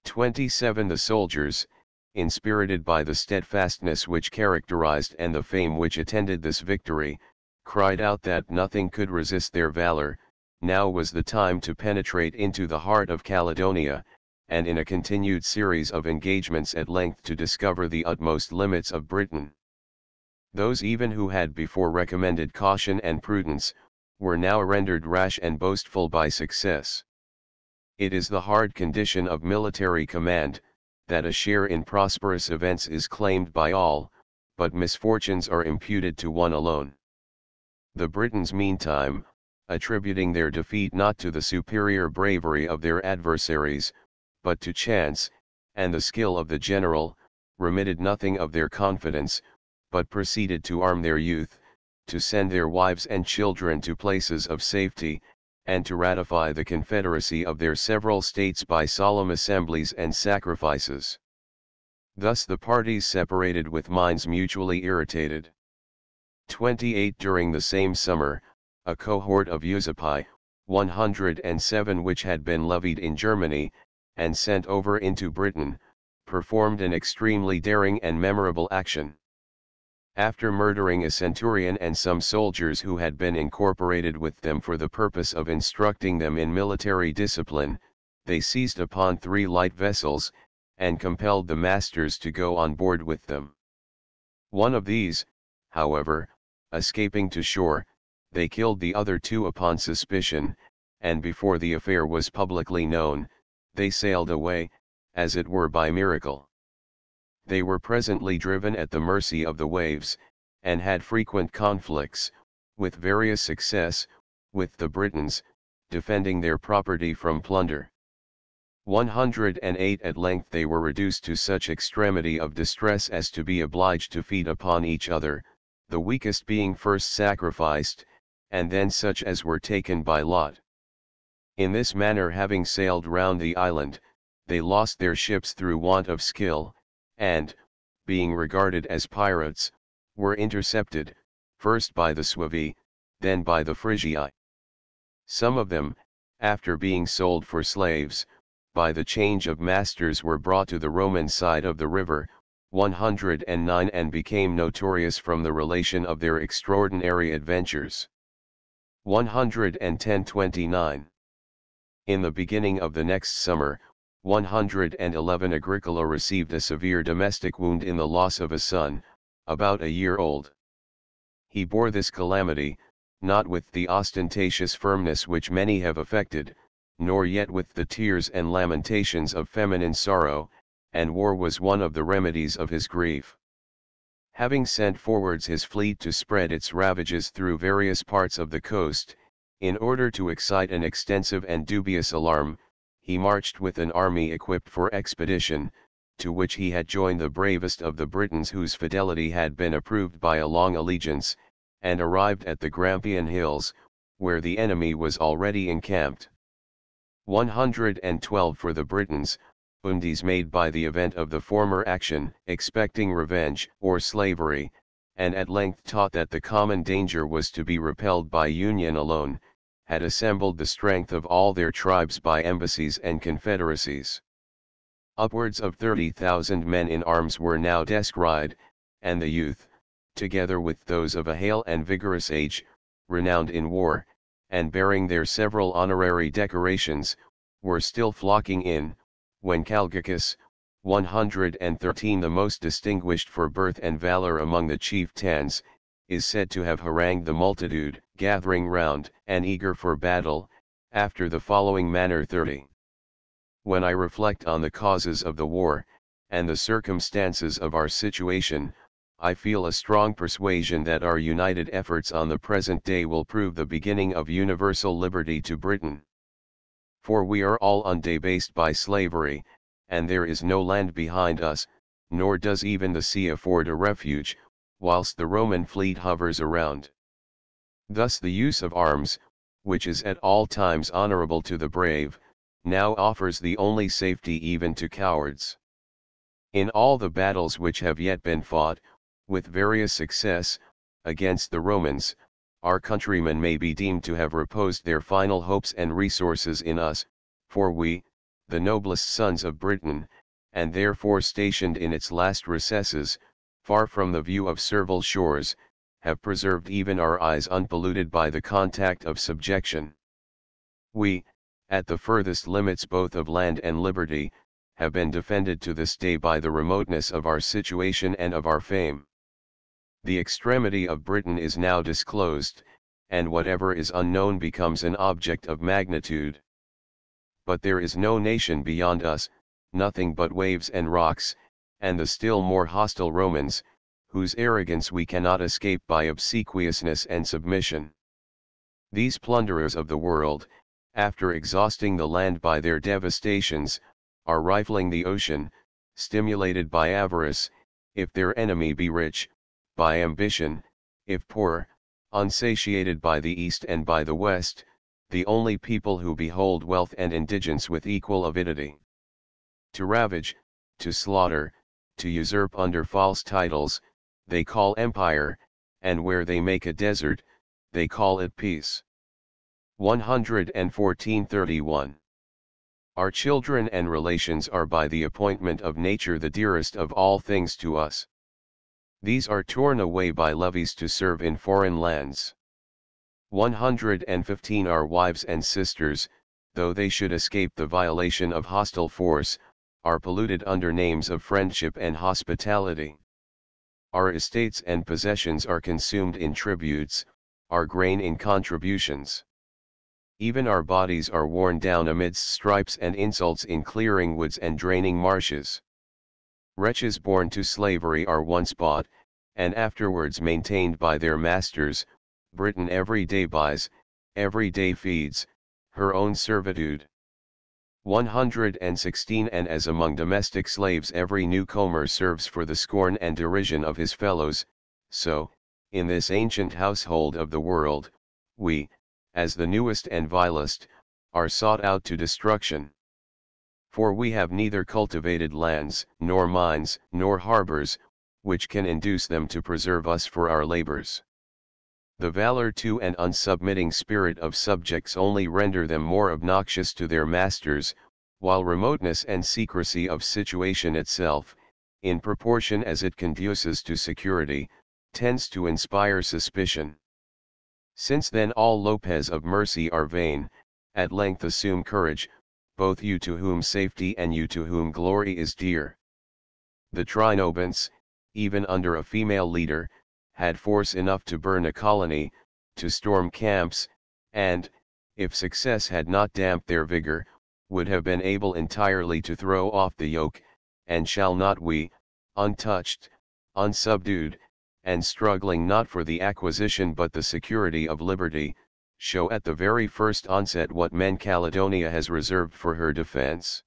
27 The soldiers, inspirited by the steadfastness which characterized and the fame which attended this victory, cried out that nothing could resist their valor. Now was the time to penetrate into the heart of Caledonia, and in a continued series of engagements at length to discover the utmost limits of Britain. Those even who had before recommended caution and prudence, were now rendered rash and boastful by success. It is the hard condition of military command, that a share in prosperous events is claimed by all, but misfortunes are imputed to one alone. The Britons meantime, attributing their defeat not to the superior bravery of their adversaries, but to chance, and the skill of the general, remitted nothing of their confidence, but proceeded to arm their youth, to send their wives and children to places of safety, and to ratify the confederacy of their several states by solemn assemblies and sacrifices. Thus the parties separated with minds mutually irritated. 28 During the same summer, a cohort of Usupi, 107 which had been levied in Germany, and sent over into Britain, performed an extremely daring and memorable action. After murdering a centurion and some soldiers who had been incorporated with them for the purpose of instructing them in military discipline, they seized upon 3 light vessels, and compelled the masters to go on board with them. One of these, however, escaping to shore, they killed the other 2 upon suspicion, and before the affair was publicly known, they sailed away, as it were by miracle. They were presently driven at the mercy of the waves, and had frequent conflicts, with various success, with the Britons, defending their property from plunder. 108 At length they were reduced to such extremity of distress as to be obliged to feed upon each other, the weakest being first sacrificed, and then such as were taken by lot. In this manner, having sailed round the island, they lost their ships through want of skill, and, being regarded as pirates, were intercepted, first by the Suevi, then by the Frigii. Some of them, after being sold for slaves, by the change of masters were brought to the Roman side of the river, 109 and became notorious from the relation of their extraordinary adventures. 110-29. In the beginning of the next summer, 111 Agricola received a severe domestic wound in the loss of a son, about a year old. He bore this calamity, not with the ostentatious firmness which many have affected, nor yet with the tears and lamentations of feminine sorrow, and war was one of the remedies of his grief. Having sent forwards his fleet to spread its ravages through various parts of the coast, in order to excite an extensive and dubious alarm, he marched with an army equipped for expedition, to which he had joined the bravest of the Britons whose fidelity had been approved by a long allegiance, and arrived at the Grampian Hills, where the enemy was already encamped. 112 For the Britons, Undes made by the event of the former action, expecting revenge or slavery, and at length taught that the common danger was to be repelled by union alone, had assembled the strength of all their tribes by embassies and confederacies. Upwards of 30,000 men in arms were now descried, and the youth, together with those of a hale and vigorous age, renowned in war, and bearing their several honorary decorations, were still flocking in, when Calgacus, 113 the most distinguished for birth and valor among the chieftains, is said to have harangued the multitude, gathering round, and eager for battle, after the following manner. 30. When I reflect on the causes of the war, and the circumstances of our situation, I feel a strong persuasion that our united efforts on the present day will prove the beginning of universal liberty to Britain. For we are all undebased by slavery, and there is no land behind us, nor does even the sea afford a refuge, whilst the Roman fleet hovers around. Thus the use of arms, which is at all times honorable to the brave, now offers the only safety even to cowards. In all the battles which have yet been fought, with various success, against the Romans, our countrymen may be deemed to have reposed their final hopes and resources in us, for we, the noblest sons of Britain, and therefore stationed in its last recesses, far from the view of servile shores, have preserved even our eyes unpolluted by the contact of subjection. We, at the furthest limits both of land and liberty, have been defended to this day by the remoteness of our situation and of our fame. The extremity of Britain is now disclosed, and whatever is unknown becomes an object of magnitude. But there is no nation beyond us, nothing but waves and rocks, and the still more hostile Romans, whose arrogance we cannot escape by obsequiousness and submission. These plunderers of the world, after exhausting the land by their devastations, are rifling the ocean, stimulated by avarice, if their enemy be rich, by ambition, if poor, unsatiated by the east and by the west, the only people who behold wealth and indigence with equal avidity. To ravage, to slaughter, to usurp under false titles, they call empire, and where they make a desert, they call it peace. 114:31. Our children and relations are by the appointment of nature the dearest of all things to us. These are torn away by levies to serve in foreign lands. 115. Our wives and sisters, though they should escape the violation of hostile force, are polluted under names of friendship and hospitality. Our estates and possessions are consumed in tributes, our grain in contributions. Even our bodies are worn down amidst stripes and insults in clearing woods and draining marshes. Wretches born to slavery are once bought, and afterwards maintained by their masters. Britain every day buys, every day feeds, her own servitude. 116. And as among domestic slaves every newcomer serves for the scorn and derision of his fellows, so, in this ancient household of the world, we, as the newest and vilest, are sought out to destruction. For we have neither cultivated lands, nor mines, nor harbors, which can induce them to preserve us for our labors. The valor to and unsubmitting spirit of subjects only render them more obnoxious to their masters, while remoteness and secrecy of situation itself, in proportion as it conduces to security, tends to inspire suspicion. Since then all Lopez of mercy are vain, at length assume courage, both you to whom safety and you to whom glory is dear. The Trinobants, even under a female leader, had force enough to burn a colony, to storm camps, and, if success had not damped their vigor, would have been able entirely to throw off the yoke, and shall not we, untouched, unsubdued, and struggling not for the acquisition but the security of liberty, show at the very first onset what men Caledonia has reserved for her defense?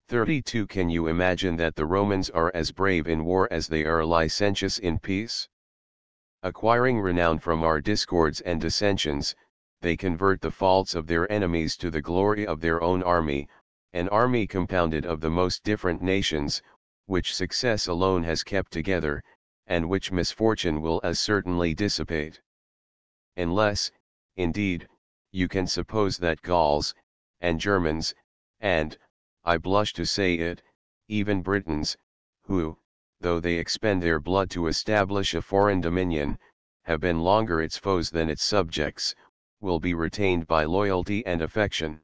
32. Can you imagine that the Romans are as brave in war as they are licentious in peace? Acquiring renown from our discords and dissensions, they convert the faults of their enemies to the glory of their own army, an army compounded of the most different nations, which success alone has kept together, and which misfortune will as certainly dissipate. Unless, indeed, you can suppose that Gauls, and Germans, and, I blush to say it, even Britons, who, though they expend their blood to establish a foreign dominion, have been longer its foes than its subjects, will be retained by loyalty and affection.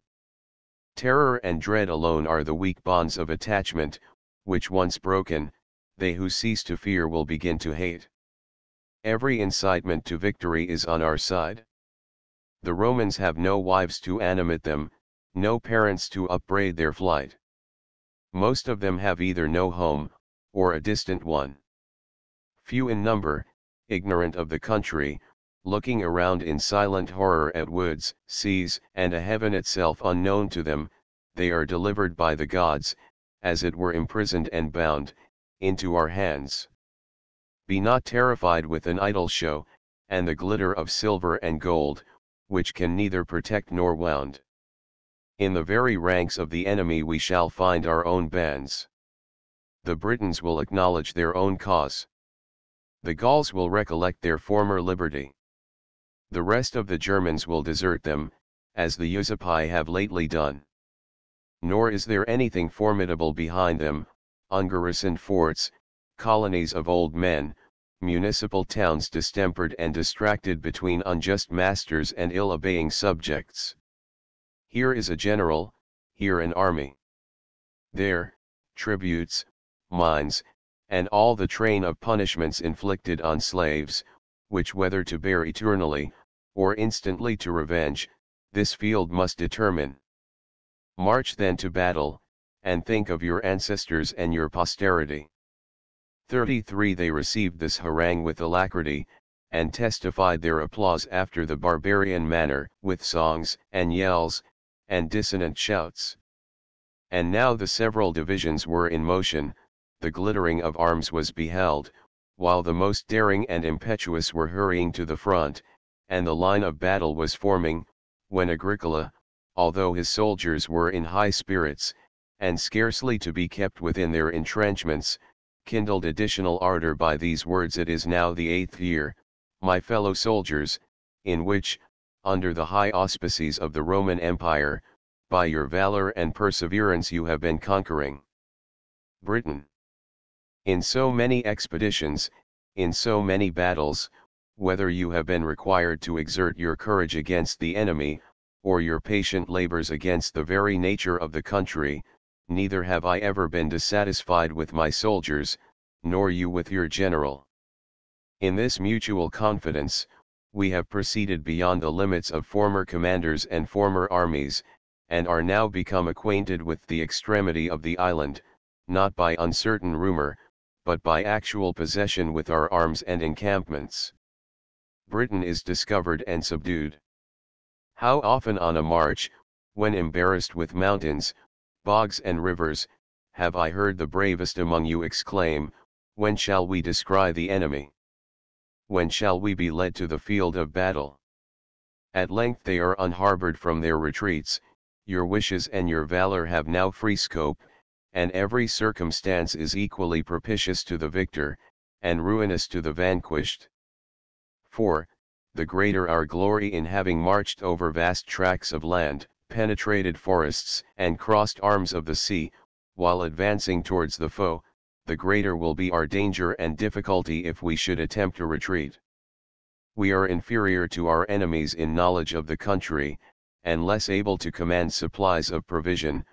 Terror and dread alone are the weak bonds of attachment, which once broken, they who cease to fear will begin to hate. Every incitement to victory is on our side. The Romans have no wives to animate them, no parents to upbraid their flight. Most of them have either no home, or a distant one. Few in number, ignorant of the country, looking around in silent horror at woods, seas, and a heaven itself unknown to them, they are delivered by the gods, as it were imprisoned and bound, into our hands. Be not terrified with an idle show, and the glitter of silver and gold, which can neither protect nor wound. In the very ranks of the enemy we shall find our own bands. The Britons will acknowledge their own cause. The Gauls will recollect their former liberty. The rest of the Germans will desert them, as the Usipi have lately done. Nor is there anything formidable behind them, ungarrisoned forts, colonies of old men, municipal towns distempered and distracted between unjust masters and ill-obeying subjects. Here is a general, here an army. There, tributes, mines, and all the train of punishments inflicted on slaves, which whether to bear eternally, or instantly to revenge, this field must determine. March then to battle, and think of your ancestors and your posterity. 33. They received this harangue with alacrity, and testified their applause after the barbarian manner, with songs, and yells, and dissonant shouts. And now the several divisions were in motion, the glittering of arms was beheld, while the most daring and impetuous were hurrying to the front, and the line of battle was forming, when Agricola, although his soldiers were in high spirits, and scarcely to be kept within their entrenchments, kindled additional ardor by these words: It is now the 8th year, my fellow soldiers, in which, under the high auspices of the Roman Empire, by your valor and perseverance you have been conquering Britain. In so many expeditions, in so many battles, whether you have been required to exert your courage against the enemy, or your patient labors against the very nature of the country, neither have I ever been dissatisfied with my soldiers, nor you with your general. In this mutual confidence, we have proceeded beyond the limits of former commanders and former armies, and are now become acquainted with the extremity of the island, not by uncertain rumor, but by actual possession with our arms and encampments. Britain is discovered and subdued. How often on a march, when embarrassed with mountains, bogs and rivers, have I heard the bravest among you exclaim, "When shall we descry the enemy? When shall we be led to the field of battle?" At length they are unharbored from their retreats, your wishes and your valor have now free scope, and every circumstance is equally propitious to the victor, and ruinous to the vanquished. For, the greater our glory in having marched over vast tracts of land, penetrated forests, and crossed arms of the sea, while advancing towards the foe, the greater will be our danger and difficulty if we should attempt a retreat. We are inferior to our enemies in knowledge of the country, and less able to command supplies of provision,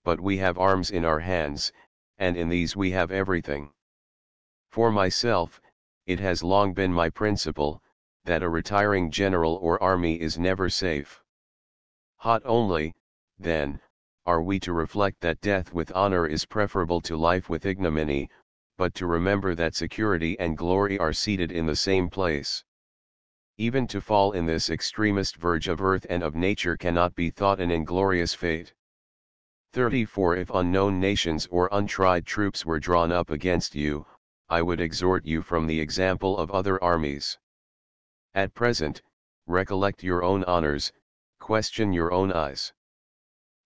but we have arms in our hands, and in these we have everything. For myself, it has long been my principle, that a retiring general or army is never safe. Hot only, then, are we to reflect that death with honor is preferable to life with ignominy, but to remember that security and glory are seated in the same place. Even to fall in this extremest verge of earth and of nature cannot be thought an inglorious fate. 34 If unknown nations or untried troops were drawn up against you, I would exhort you from the example of other armies. At present, recollect your own honors, question your own eyes.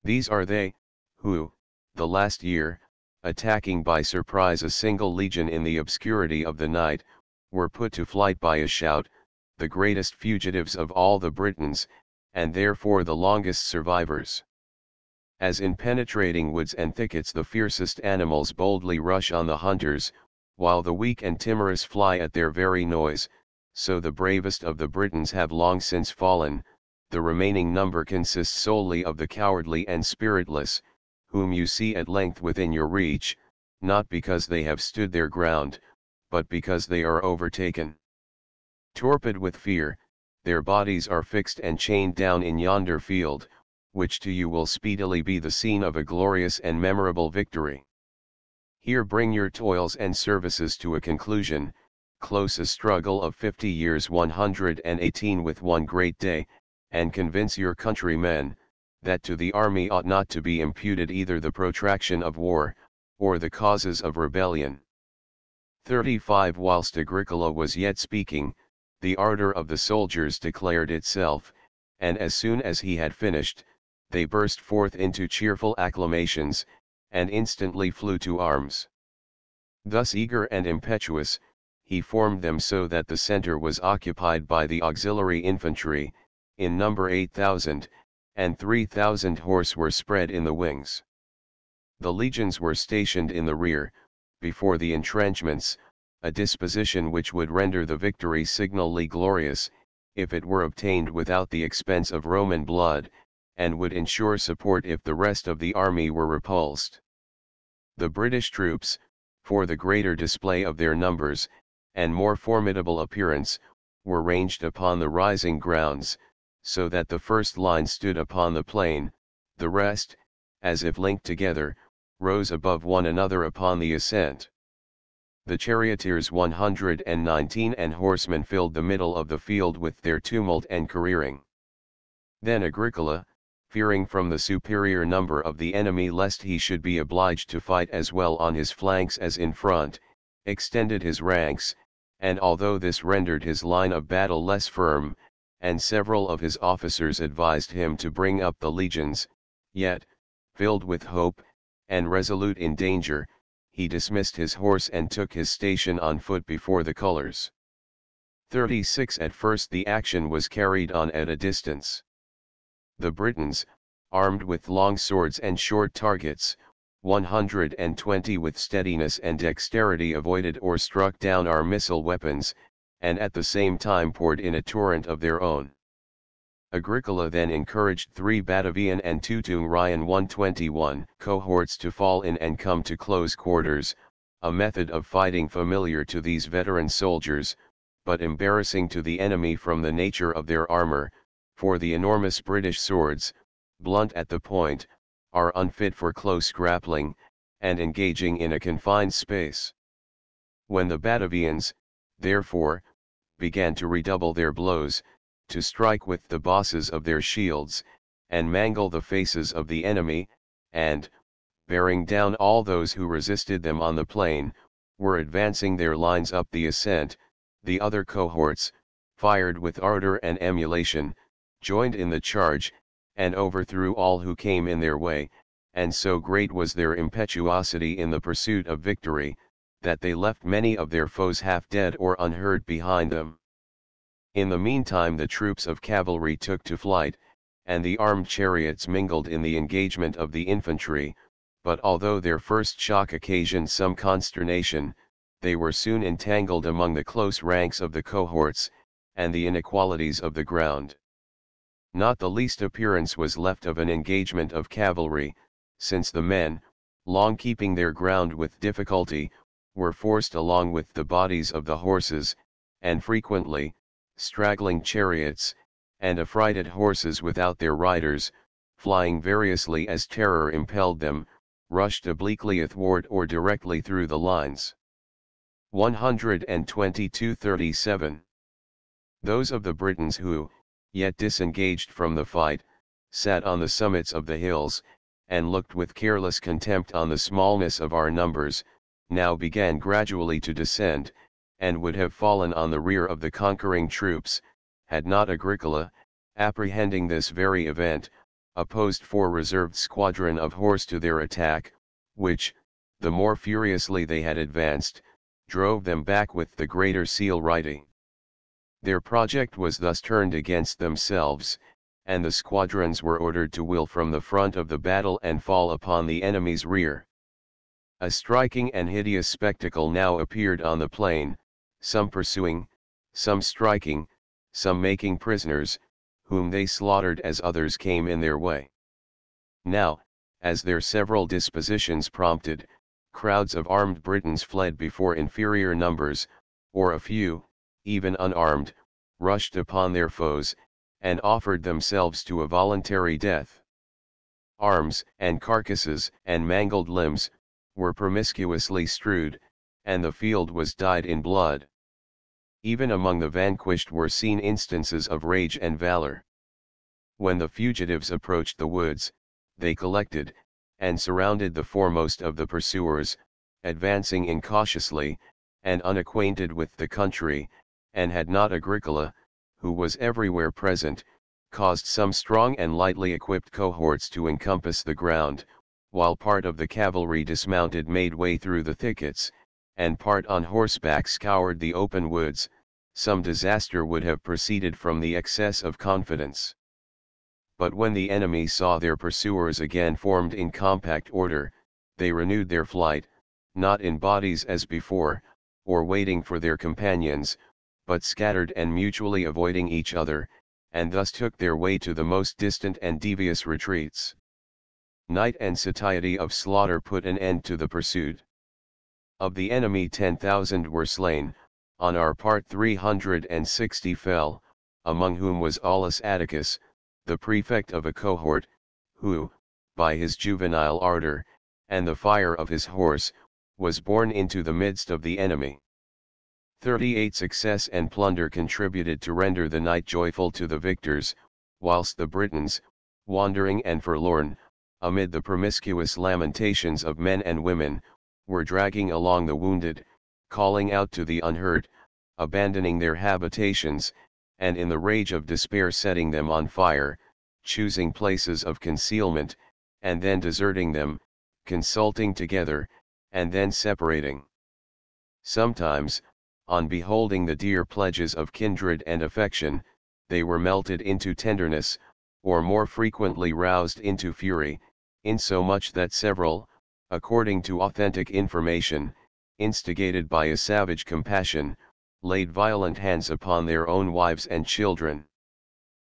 These are they, who, the last year, attacking by surprise a single legion in the obscurity of the night, were put to flight by a shout, the greatest fugitives of all the Britons, and therefore the longest survivors. As in penetrating woods and thickets the fiercest animals boldly rush on the hunters, while the weak and timorous fly at their very noise, so the bravest of the Britons have long since fallen, the remaining number consists solely of the cowardly and spiritless, whom you see at length within your reach, not because they have stood their ground, but because they are overtaken. Torpid with fear, their bodies are fixed and chained down in yonder field, which to you will speedily be the scene of a glorious and memorable victory. Here bring your toils and services to a conclusion, close a struggle of 50 years 118 with one great day, and convince your countrymen, that to the army ought not to be imputed either the protraction of war, or the causes of rebellion. 35 Whilst Agricola was yet speaking, the ardor of the soldiers declared itself, and as soon as he had finished, they burst forth into cheerful acclamations, and instantly flew to arms. Thus eager and impetuous, he formed them so that the center was occupied by the auxiliary infantry, in number 8,000, and 3,000 horse were spread in the wings. The legions were stationed in the rear, before the entrenchments, a disposition which would render the victory signally glorious, if it were obtained without the expense of Roman blood, and would ensure support if the rest of the army were repulsed. The British troops, for the greater display of their numbers, and more formidable appearance, were ranged upon the rising grounds, so that the first line stood upon the plain, the rest, as if linked together, rose above one another upon the ascent. The charioteers 119 and horsemen filled the middle of the field with their tumult and careering. Then Agricola, fearing from the superior number of the enemy lest he should be obliged to fight as well on his flanks as in front, extended his ranks, and although this rendered his line of battle less firm, and several of his officers advised him to bring up the legions, yet, filled with hope, and resolute in danger, he dismissed his horse and took his station on foot before the colors. 36 At first the action was carried on at a distance. The Britons, armed with long swords and short targets, 120 with steadiness and dexterity avoided or struck down our missile weapons, and at the same time poured in a torrent of their own. Agricola then encouraged 3 Batavian and 2 Tungrian 121 cohorts to fall in and come to close quarters, a method of fighting familiar to these veteran soldiers, but embarrassing to the enemy from the nature of their armor, for the enormous British swords, blunt at the point, are unfit for close grappling, and engaging in a confined space. When the Batavians, therefore, began to redouble their blows, to strike with the bosses of their shields, and mangle the faces of the enemy, and, bearing down all those who resisted them on the plain, were advancing their lines up the ascent, the other cohorts, fired with ardor and emulation, joined in the charge, and overthrew all who came in their way, and so great was their impetuosity in the pursuit of victory, that they left many of their foes half dead or unhurt behind them. In the meantime the troops of cavalry took to flight, and the armed chariots mingled in the engagement of the infantry, but although their first shock occasioned some consternation, they were soon entangled among the close ranks of the cohorts, and the inequalities of the ground. Not the least appearance was left of an engagement of cavalry, since the men, long keeping their ground with difficulty, were forced along with the bodies of the horses, and frequently, straggling chariots, and affrighted horses without their riders, flying variously as terror impelled them, rushed obliquely athwart or directly through the lines. 122-37. Those of the Britons who, yet disengaged from the fight, sat on the summits of the hills, and looked with careless contempt on the smallness of our numbers, now began gradually to descend, and would have fallen on the rear of the conquering troops, had not Agricola, apprehending this very event, opposed 4 reserved squadron of horse to their attack, which, the more furiously they had advanced, drove them back with the greater celerity. Their project was thus turned against themselves, and the squadrons were ordered to wheel from the front of the battle and fall upon the enemy's rear. A striking and hideous spectacle now appeared on the plain, some pursuing, some striking, some making prisoners, whom they slaughtered as others came in their way. Now, as their several dispositions prompted, crowds of armed Britons fled before inferior numbers, or a few, even unarmed, rushed upon their foes, and offered themselves to a voluntary death. Arms, and carcasses, and mangled limbs, were promiscuously strewed, and the field was dyed in blood. Even among the vanquished were seen instances of rage and valor. When the fugitives approached the woods, they collected, and surrounded the foremost of the pursuers, advancing incautiously, and unacquainted with the country, and had not Agricola, who was everywhere present, caused some strong and lightly equipped cohorts to encompass the ground, while part of the cavalry dismounted made way through the thickets, and part on horseback scoured the open woods, some disaster would have proceeded from the excess of confidence. But when the enemy saw their pursuers again formed in compact order, they renewed their flight, not in bodies as before, or waiting for their companions, but scattered and mutually avoiding each other, and thus took their way to the most distant and devious retreats. Night and satiety of slaughter put an end to the pursuit. Of the enemy 10,000 were slain, on our part 360 fell, among whom was Aulus Atticus, the prefect of a cohort, who, by his juvenile ardor, and the fire of his horse, was borne into the midst of the enemy. 38 Success and plunder contributed to render the night joyful to the victors, whilst the Britons, wandering and forlorn, amid the promiscuous lamentations of men and women, were dragging along the wounded, calling out to the unhurt, abandoning their habitations, and in the rage of despair setting them on fire, choosing places of concealment, and then deserting them, consulting together, and then separating. Sometimes, on beholding the dear pledges of kindred and affection, they were melted into tenderness, or more frequently roused into fury, insomuch that several, according to authentic information, instigated by a savage compassion, laid violent hands upon their own wives and children.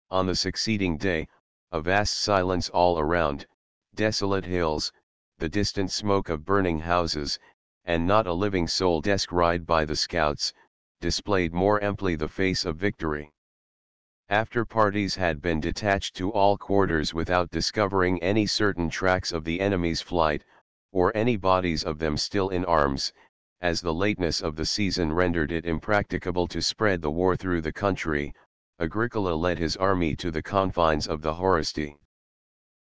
On the succeeding day, a vast silence all around, desolate hills, the distant smoke of burning houses, and not a living soul descried by the scouts, displayed more amply the face of victory. After parties had been detached to all quarters without discovering any certain tracks of the enemy's flight, or any bodies of them still in arms, as the lateness of the season rendered it impracticable to spread the war through the country, Agricola led his army to the confines of the Horisti.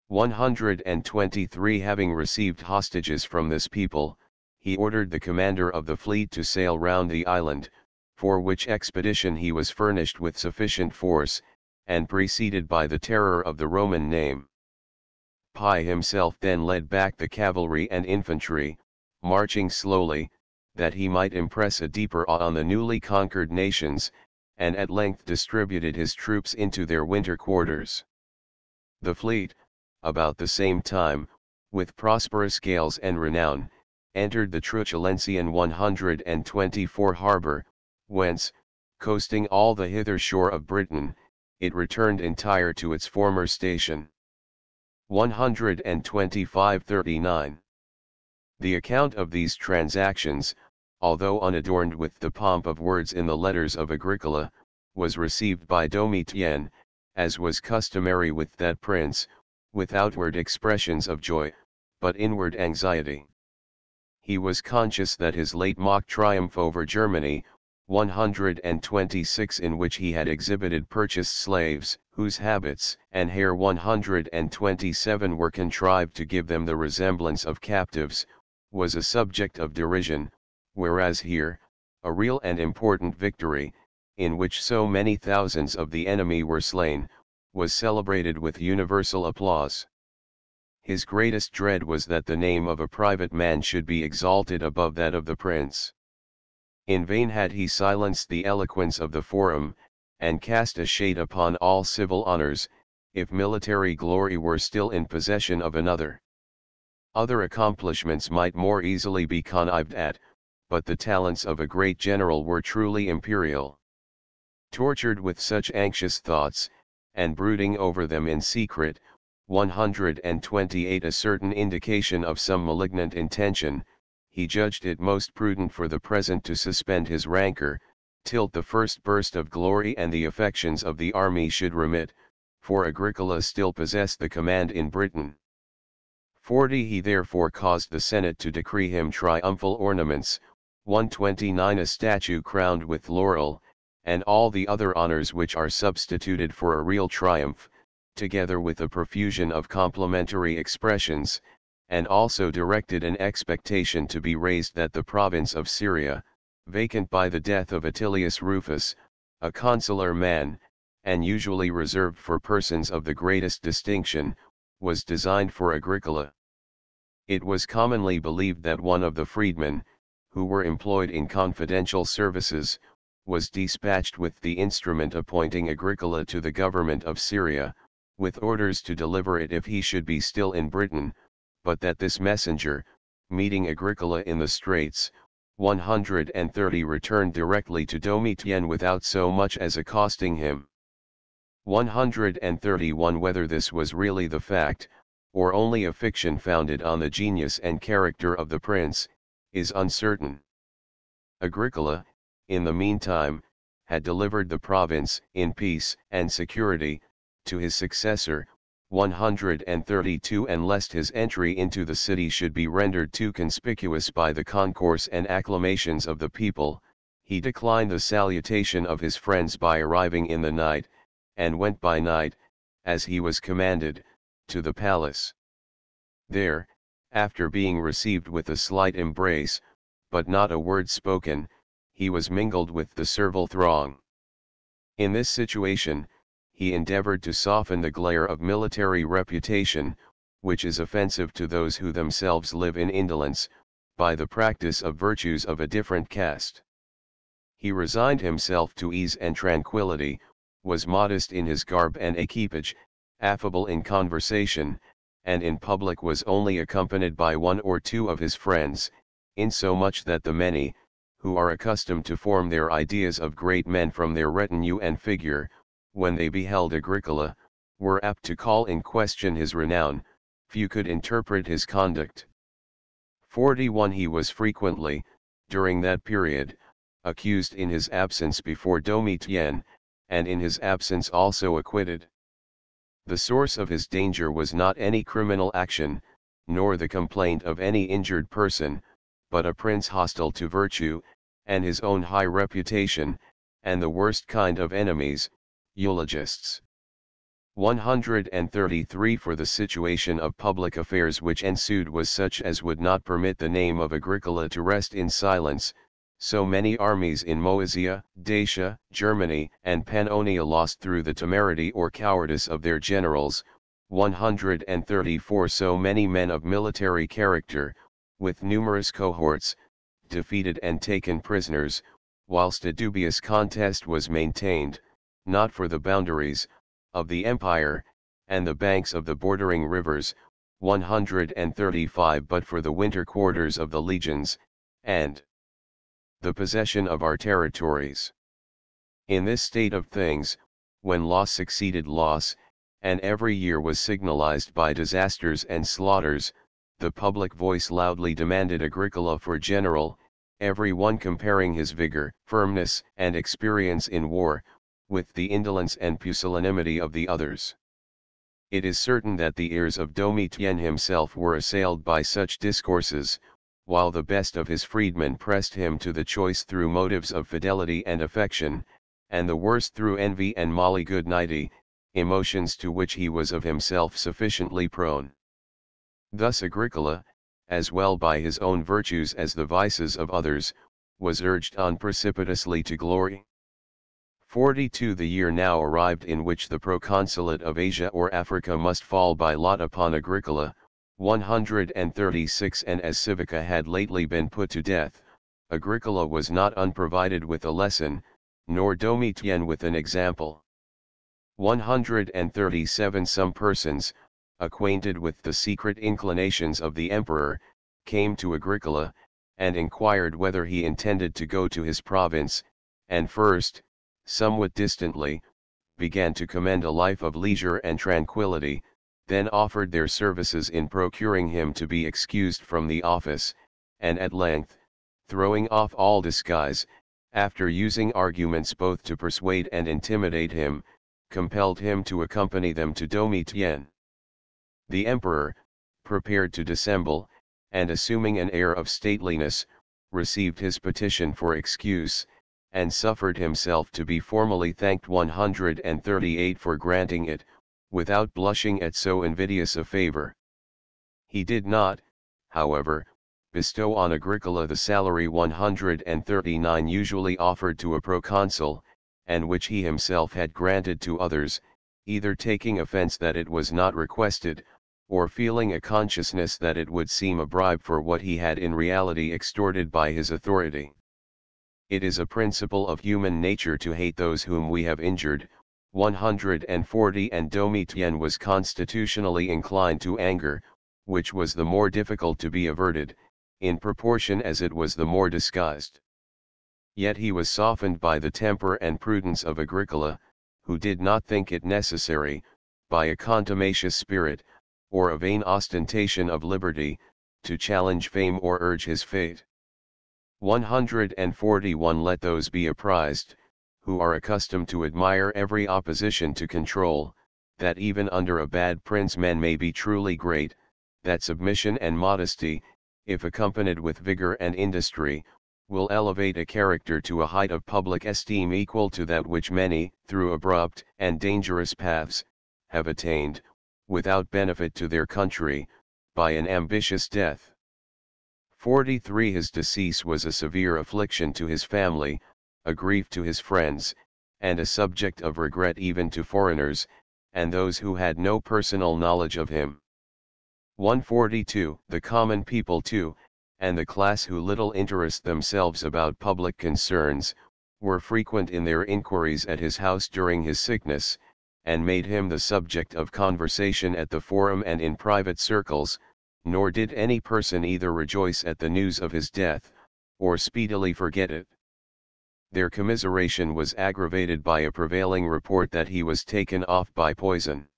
123 Having received hostages from this people, he ordered the commander of the fleet to sail round the island, for which expedition he was furnished with sufficient force, and preceded by the terror of the Roman name. Pi himself then led back the cavalry and infantry, marching slowly, that he might impress a deeper awe on the newly conquered nations, and at length distributed his troops into their winter quarters. The fleet, about the same time, with prosperous gales and renown, entered the Trucilensian 124 harbour, whence, coasting all the hither shore of Britain, it returned entire to its former station. 125-39. The account of these transactions, although unadorned with the pomp of words in the letters of Agricola, was received by Domitian, as was customary with that prince, with outward expressions of joy, but inward anxiety. He was conscious that his late mock triumph over Germany, 126 in which he had exhibited purchased slaves, whose habits and hair 127 were contrived to give them the resemblance of captives, was a subject of derision, whereas here, a real and important victory, in which so many thousands of the enemy were slain, was celebrated with universal applause. His greatest dread was that the name of a private man should be exalted above that of the prince. In vain had he silenced the eloquence of the forum, and cast a shade upon all civil honors, if military glory were still in possession of another. Other accomplishments might more easily be connived at, but the talents of a great general were truly imperial. Tortured with such anxious thoughts, and brooding over them in secret, 128 a certain indication of some malignant intention, he judged it most prudent for the present to suspend his rancor, till the first burst of glory and the affections of the army should remit, for Agricola still possessed the command in Britain. 40 He therefore caused the Senate to decree him triumphal ornaments, 129 a statue crowned with laurel, and all the other honors which are substituted for a real triumph, together with a profusion of complimentary expressions, and also directed an expectation to be raised that the province of Syria, vacant by the death of Attilius Rufus, a consular man, and usually reserved for persons of the greatest distinction, was designed for Agricola. It was commonly believed that one of the freedmen, who were employed in confidential services, was dispatched with the instrument appointing Agricola to the government of Syria, with orders to deliver it if he should be still in Britain, but that this messenger, meeting Agricola in the straits, 130 returned directly to Domitian without so much as accosting him. 131 Whether this was really the fact, or only a fiction founded on the genius and character of the prince, is uncertain. Agricola, in the meantime, had delivered the province in peace and security to his successor, 132 and lest his entry into the city should be rendered too conspicuous by the concourse and acclamations of the people, he declined the salutation of his friends by arriving in the night, and went by night, as he was commanded, to the palace. There, after being received with a slight embrace, but not a word spoken, he was mingled with the servile throng. In this situation, he endeavored to soften the glare of military reputation, which is offensive to those who themselves live in indolence, by the practice of virtues of a different cast. He resigned himself to ease and tranquility, was modest in his garb and equipage, affable in conversation, and in public was only accompanied by one or two of his friends, insomuch that the many, who are accustomed to form their ideas of great men from their retinue and figure, when they beheld Agricola, were apt to call in question his renown. Few could interpret his conduct. 41. He was frequently, during that period, accused in his absence before Domitian, and in his absence also acquitted. The source of his danger was not any criminal action, nor the complaint of any injured person, but a prince hostile to virtue, and his own high reputation, and the worst kind of enemies, eulogists. 133. For the situation of public affairs which ensued was such as would not permit the name of Agricola to rest in silence. So many armies in Moesia, Dacia, Germany, and Pannonia lost through the temerity or cowardice of their generals. 134. So many men of military character, with numerous cohorts, defeated and taken prisoners, whilst a dubious contest was maintained, not for the boundaries of the empire, and the banks of the bordering rivers. 135. But for the winter quarters of the legions, and the possession of our territories. In this state of things, when loss succeeded loss, and every year was signalized by disasters and slaughters, the public voice loudly demanded Agricola for general, every one comparing his vigor, firmness, and experience in war, with the indolence and pusillanimity of the others. It is certain that the ears of Domitian himself were assailed by such discourses, while the best of his freedmen pressed him to the choice through motives of fidelity and affection, and the worst through envy and malignity, emotions to which he was of himself sufficiently prone. Thus Agricola, as well by his own virtues as the vices of others, was urged on precipitously to glory. 42. The year now arrived in which the proconsulate of Asia or Africa must fall by lot upon Agricola. 136. And as Civica had lately been put to death, Agricola was not unprovided with a lesson, nor Domitian with an example. 137. Some persons, acquainted with the secret inclinations of the emperor, came to Agricola, and inquired whether he intended to go to his province, and first, somewhat distantly, began to commend a life of leisure and tranquility, then offered their services in procuring him to be excused from the office, and at length, throwing off all disguise, after using arguments both to persuade and intimidate him, compelled him to accompany them to Domitian. The emperor, prepared to dissemble, and assuming an air of stateliness, received his petition for excuse, and suffered himself to be formally thanked. 138. For granting it, without blushing at so invidious a favor. He did not, however, bestow on Agricola the salary 139 usually offered to a proconsul, and which he himself had granted to others, either taking offense that it was not requested, or feeling a consciousness that it would seem a bribe for what he had in reality extorted by his authority. It is a principle of human nature to hate those whom we have injured. 140. And Domitian was constitutionally inclined to anger, which was the more difficult to be averted, in proportion as it was the more disguised. Yet he was softened by the temper and prudence of Agricola, who did not think it necessary, by a contumacious spirit, or a vain ostentation of liberty, to challenge fame or urge his fate. 141. Let those be apprised, who are accustomed to admire every opposition to control, that even under a bad prince men may be truly great, that submission and modesty, if accompanied with vigor and industry, will elevate a character to a height of public esteem equal to that which many, through abrupt and dangerous paths, have attained, without benefit to their country, by an ambitious death. 43. His decease was a severe affliction to his family, a grief to his friends, and a subject of regret even to foreigners, and those who had no personal knowledge of him. 142. The common people too, and the class who little interest themselves about public concerns, were frequent in their inquiries at his house during his sickness, and made him the subject of conversation at the forum and in private circles, nor did any person either rejoice at the news of his death, or speedily forget it. Their commiseration was aggravated by a prevailing report that he was taken off by poison.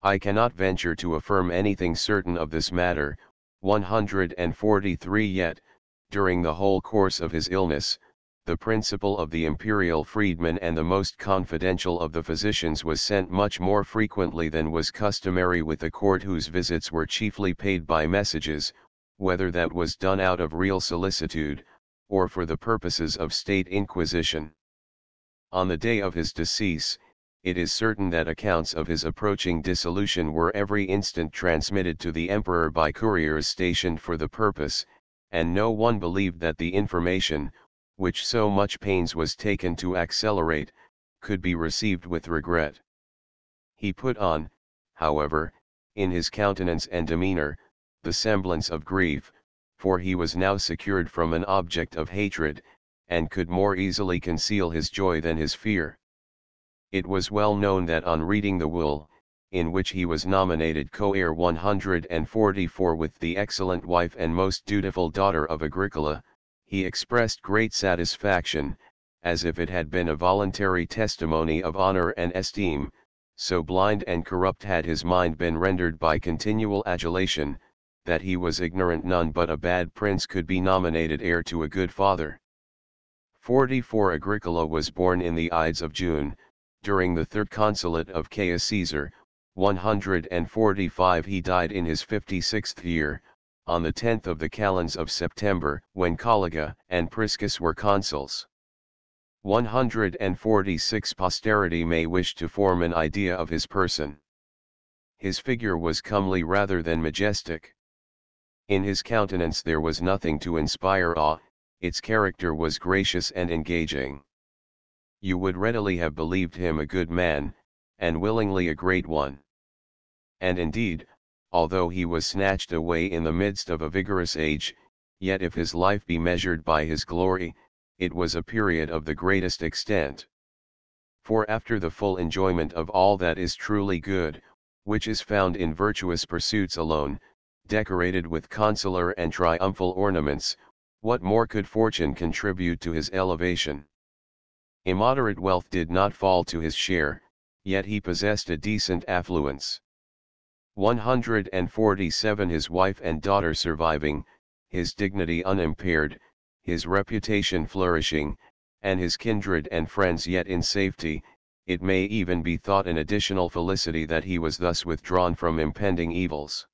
I cannot venture to affirm anything certain of this matter. 143 Yet, during the whole course of his illness, the principal of the imperial freedmen and the most confidential of the physicians was sent much more frequently than was customary with the court, whose visits were chiefly paid by messages, whether that was done out of real solicitude, or for the purposes of state inquisition. On the day of his decease, it is certain that accounts of his approaching dissolution were every instant transmitted to the emperor by couriers stationed for the purpose, and no one believed that the information, which so much pains was taken to accelerate, could be received with regret. He put on, however, in his countenance and demeanor, the semblance of grief, for he was now secured from an object of hatred, and could more easily conceal his joy than his fear. It was well known that on reading the will, in which he was nominated co-heir 144 with the excellent wife and most dutiful daughter of Agricola, he expressed great satisfaction, as if it had been a voluntary testimony of honor and esteem, so blind and corrupt had his mind been rendered by continual adulation, that he was ignorant none but a bad prince could be nominated heir to a good father. 44 Agricola was born in the Ides of June, during the third consulate of Caius Caesar. 145 He died in his 56th year, on the 10th of the calends of September, when Caliga and Priscus were consuls. 146 Posterity may wish to form an idea of his person. His figure was comely rather than majestic. In his countenance there was nothing to inspire awe, its character was gracious and engaging. You would readily have believed him a good man, and willingly a great one. And indeed, although he was snatched away in the midst of a vigorous age, yet if his life be measured by his glory, it was a period of the greatest extent. For after the full enjoyment of all that is truly good, which is found in virtuous pursuits alone, decorated with consular and triumphal ornaments, what more could fortune contribute to his elevation? Immoderate wealth did not fall to his share, yet he possessed a decent affluence. 147 His wife and daughter surviving, his dignity unimpaired, his reputation flourishing, and his kindred and friends yet in safety, it may even be thought an additional felicity that he was thus withdrawn from impending evils.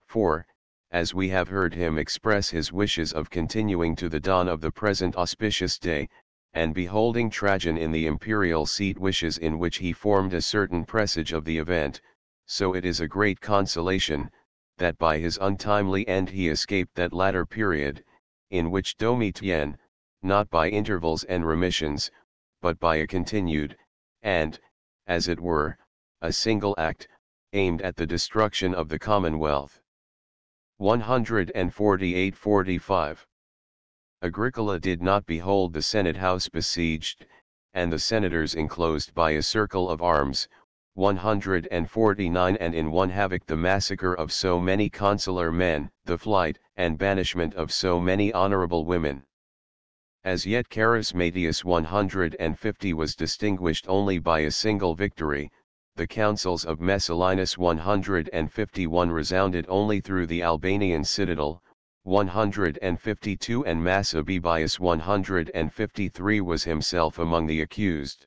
For, as we have heard him express his wishes of continuing to the dawn of the present auspicious day, and beholding Trajan in the imperial seat wishes in which he formed a certain presage of the event, so it is a great consolation, that by his untimely end he escaped that latter period, in which Domitian, not by intervals and remissions, but by a continued, and, as it were, a single act, aimed at the destruction of the Commonwealth. 148-45 Agricola did not behold the Senate house besieged, and the senators enclosed by a circle of arms. 149 And in one havoc the massacre of so many consular men, the flight and banishment of so many honorable women. As yet Charismatius 150 was distinguished only by a single victory. The councils of Messallinus 151 resounded only through the Albanian citadel. 152 And Maccabeus 153 was himself among the accused.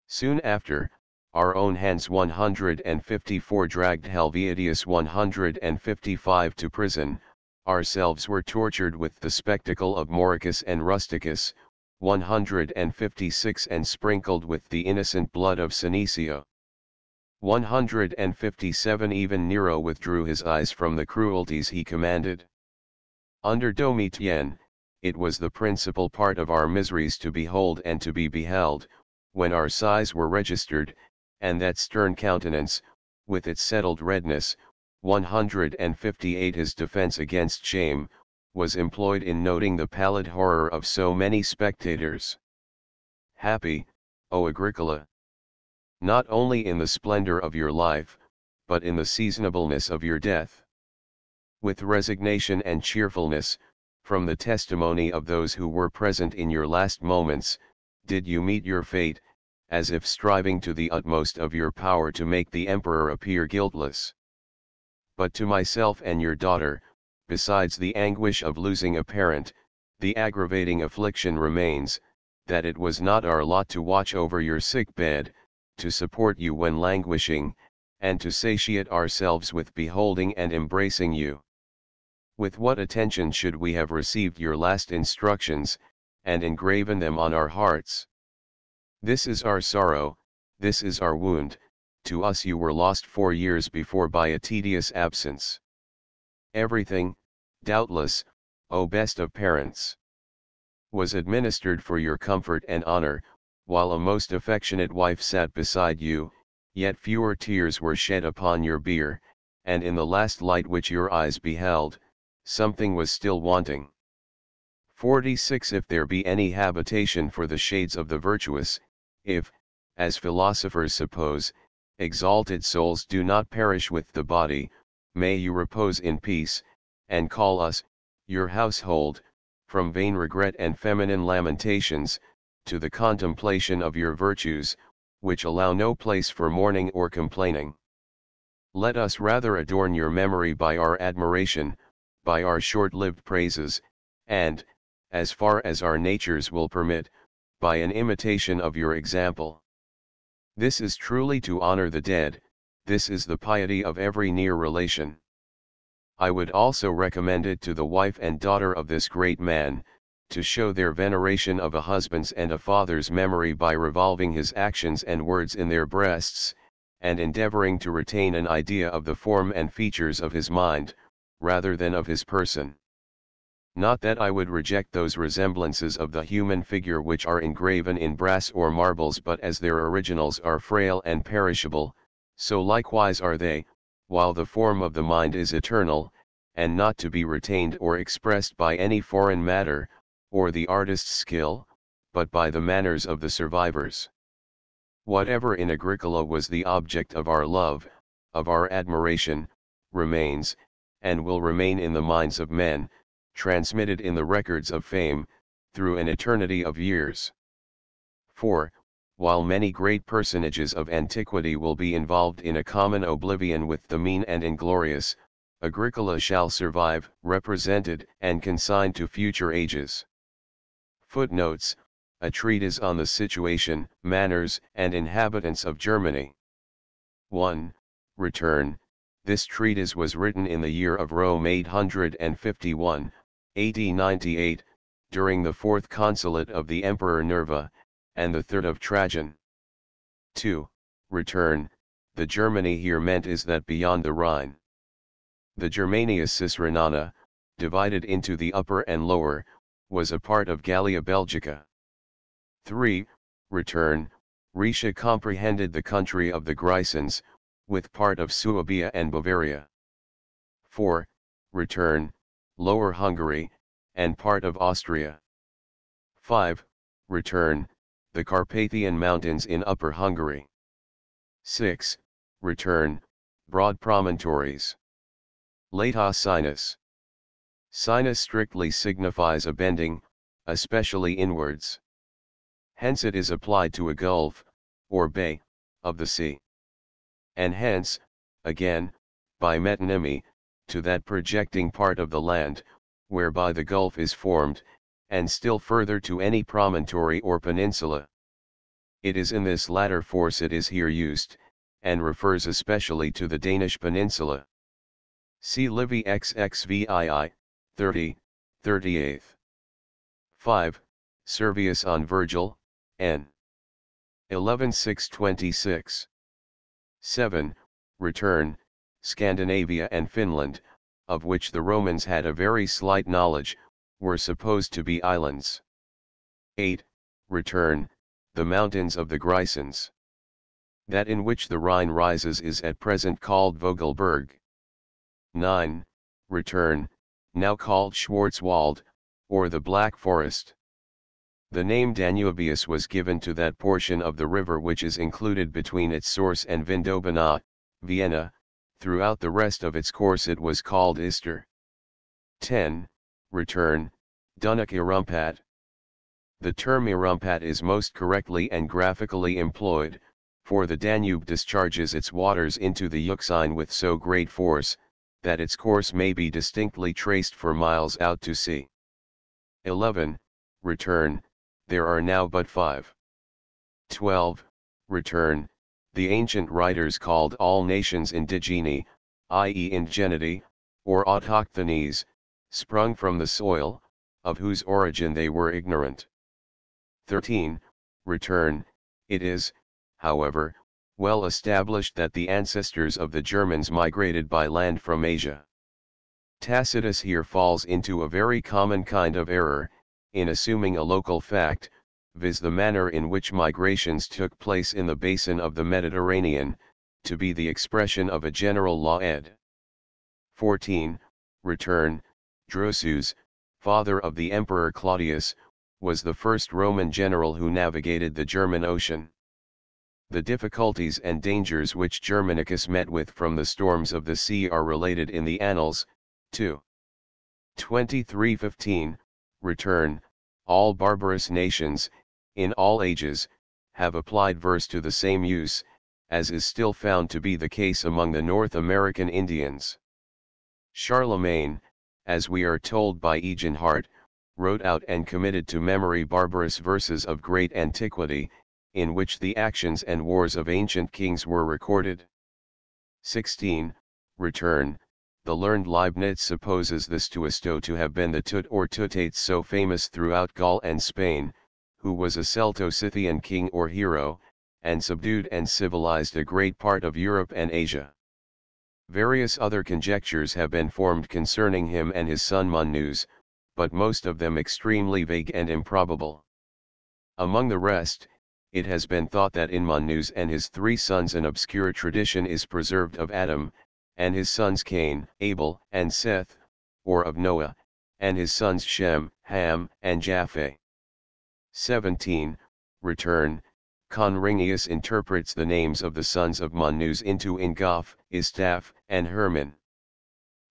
Soon after, our own hands 154 dragged Helvidius 155 to prison. Ourselves were tortured with the spectacle of Mauricus and Rusticus, 156 and sprinkled with the innocent blood of Senecio. 157 Even Nero withdrew his eyes from the cruelties he commanded. Under Domitian, it was the principal part of our miseries to behold and to be beheld, when our sighs were registered, and that stern countenance, with its settled redness. 158 His defense against shame. was employed in noting the pallid horror of so many spectators. Happy, O Agricola! Not only in the splendor of your life, but in the seasonableness of your death. With resignation and cheerfulness, from the testimony of those who were present in your last moments, did you meet your fate, as if striving to the utmost of your power to make the emperor appear guiltless. But to myself and your daughter, besides the anguish of losing a parent, the aggravating affliction remains, that it was not our lot to watch over your sick bed, to support you when languishing, and to satiate ourselves with beholding and embracing you. With what attention should we have received your last instructions, and engraven them on our hearts? This is our sorrow, this is our wound. To us you were lost 4 years before by a tedious absence. Everything, doubtless, O best of parents, was administered for your comfort and honor, while a most affectionate wife sat beside you, yet fewer tears were shed upon your bier, and in the last light which your eyes beheld, something was still wanting. 46. If there be any habitation for the shades of the virtuous, if, as philosophers suppose, exalted souls do not perish with the body, may you repose in peace, and call us, your household, from vain regret and feminine lamentations, to the contemplation of your virtues, which allow no place for mourning or complaining. Let us rather adorn your memory by our admiration, by our short-lived praises, and, as far as our natures will permit, by an imitation of your example. This is truly to honor the dead, this is the piety of every near relation. I would also recommend it to the wife and daughter of this great man, to show their veneration of a husband's and a father's memory by revolving his actions and words in their breasts, and endeavoring to retain an idea of the form and features of his mind, rather than of his person. Not that I would reject those resemblances of the human figure which are engraven in brass or marbles, but as their originals are frail and perishable, so likewise are they, while the form of the mind is eternal, and not to be retained or expressed by any foreign matter, or the artist's skill, but by the manners of the survivors. Whatever in Agricola was the object of our love, of our admiration, remains, and will remain in the minds of men, transmitted in the records of fame, through an eternity of years. 4. While many great personages of antiquity will be involved in a common oblivion with the mean and inglorious, Agricola shall survive, represented and consigned to future ages. Footnotes: a treatise on the situation, manners, and inhabitants of Germany. 1. Return. This treatise was written in the year of Rome 851, AD 98, during the 4th consulate of the Emperor Nerva, and the 3rd of Trajan. 2. Return. The Germany here meant is that beyond the Rhine. The Germania Cisrhenana, divided into the Upper and Lower, was a part of Gallia Belgica. 3. Return. Rhaetia comprehended the country of the Grisons, with part of Suabia and Bavaria. 4. Return. Lower Hungary, and part of Austria. 5. Return. The Carpathian Mountains in Upper Hungary. 6. Return. Broad promontories. Lata sinus. Sinus strictly signifies a bending, especially inwards. Hence it is applied to a gulf, or bay, of the sea. And hence, again, by metonymy, to that projecting part of the land, whereby the gulf is formed, and still further to any promontory or peninsula. It is in this latter force it is here used, and refers especially to the Danish peninsula. See Livy XXVII, 30, 38. 5. Servius on Virgil, N. 11:626. 7. Return. Scandinavia and Finland, of which the Romans had a very slight knowledge, were supposed to be islands. 8. Return. The mountains of the Grisons. That in which the Rhine rises is at present called Vogelberg. 9. Return. now called Schwarzwald, or the Black Forest. The name Danubius was given to that portion of the river which is included between its source and Vindobina, Vienna. Throughout the rest of its course it was called Ister. 10. Return, Dunuk Irumpat. The term Irumpat is most correctly and graphically employed, for the Danube discharges its waters into the Euxine with so great force, that its course may be distinctly traced for miles out to sea. 11. Return, there are now but 5. 12. Return, the ancient writers called all nations indigeni, i.e. ingenity, or autochthonies, sprung from the soil, of whose origin they were ignorant. 13. Return, it is, however, well established that the ancestors of the Germans migrated by land from Asia. Tacitus here falls into a very common kind of error, in assuming a local fact, viz. The manner in which migrations took place in the basin of the Mediterranean, to be the expression of a general law ed. 14. Return, Drusus, father of the Emperor Claudius, was the first Roman general who navigated the German Ocean. The difficulties and dangers which Germanicus met with from the storms of the sea are related in the Annals, 2. 23:15, Return, all barbarous nations, in all ages, have applied verse to the same use, as is still found to be the case among the North American Indians. Charlemagne, as we are told by Eginhard, wrote out and committed to memory barbarous verses of great antiquity, in which the actions and wars of ancient kings were recorded. 16. Return, the learned Leibniz supposes the Stuisto to have been the Tut or Tutates so famous throughout Gaul and Spain, who was a Celto-Scythian king or hero, and subdued and civilized a great part of Europe and Asia. Various other conjectures have been formed concerning him and his son Mannus, but most of them extremely vague and improbable. Among the rest, it has been thought that in Mannus and his 3 sons an obscure tradition is preserved of Adam, and his sons Cain, Abel, and Seth, or of Noah, and his sons Shem, Ham, and Japheth. 17. Return, Conringius interprets the names of the sons of Mannus into Ingaf, Istaph, and Herman.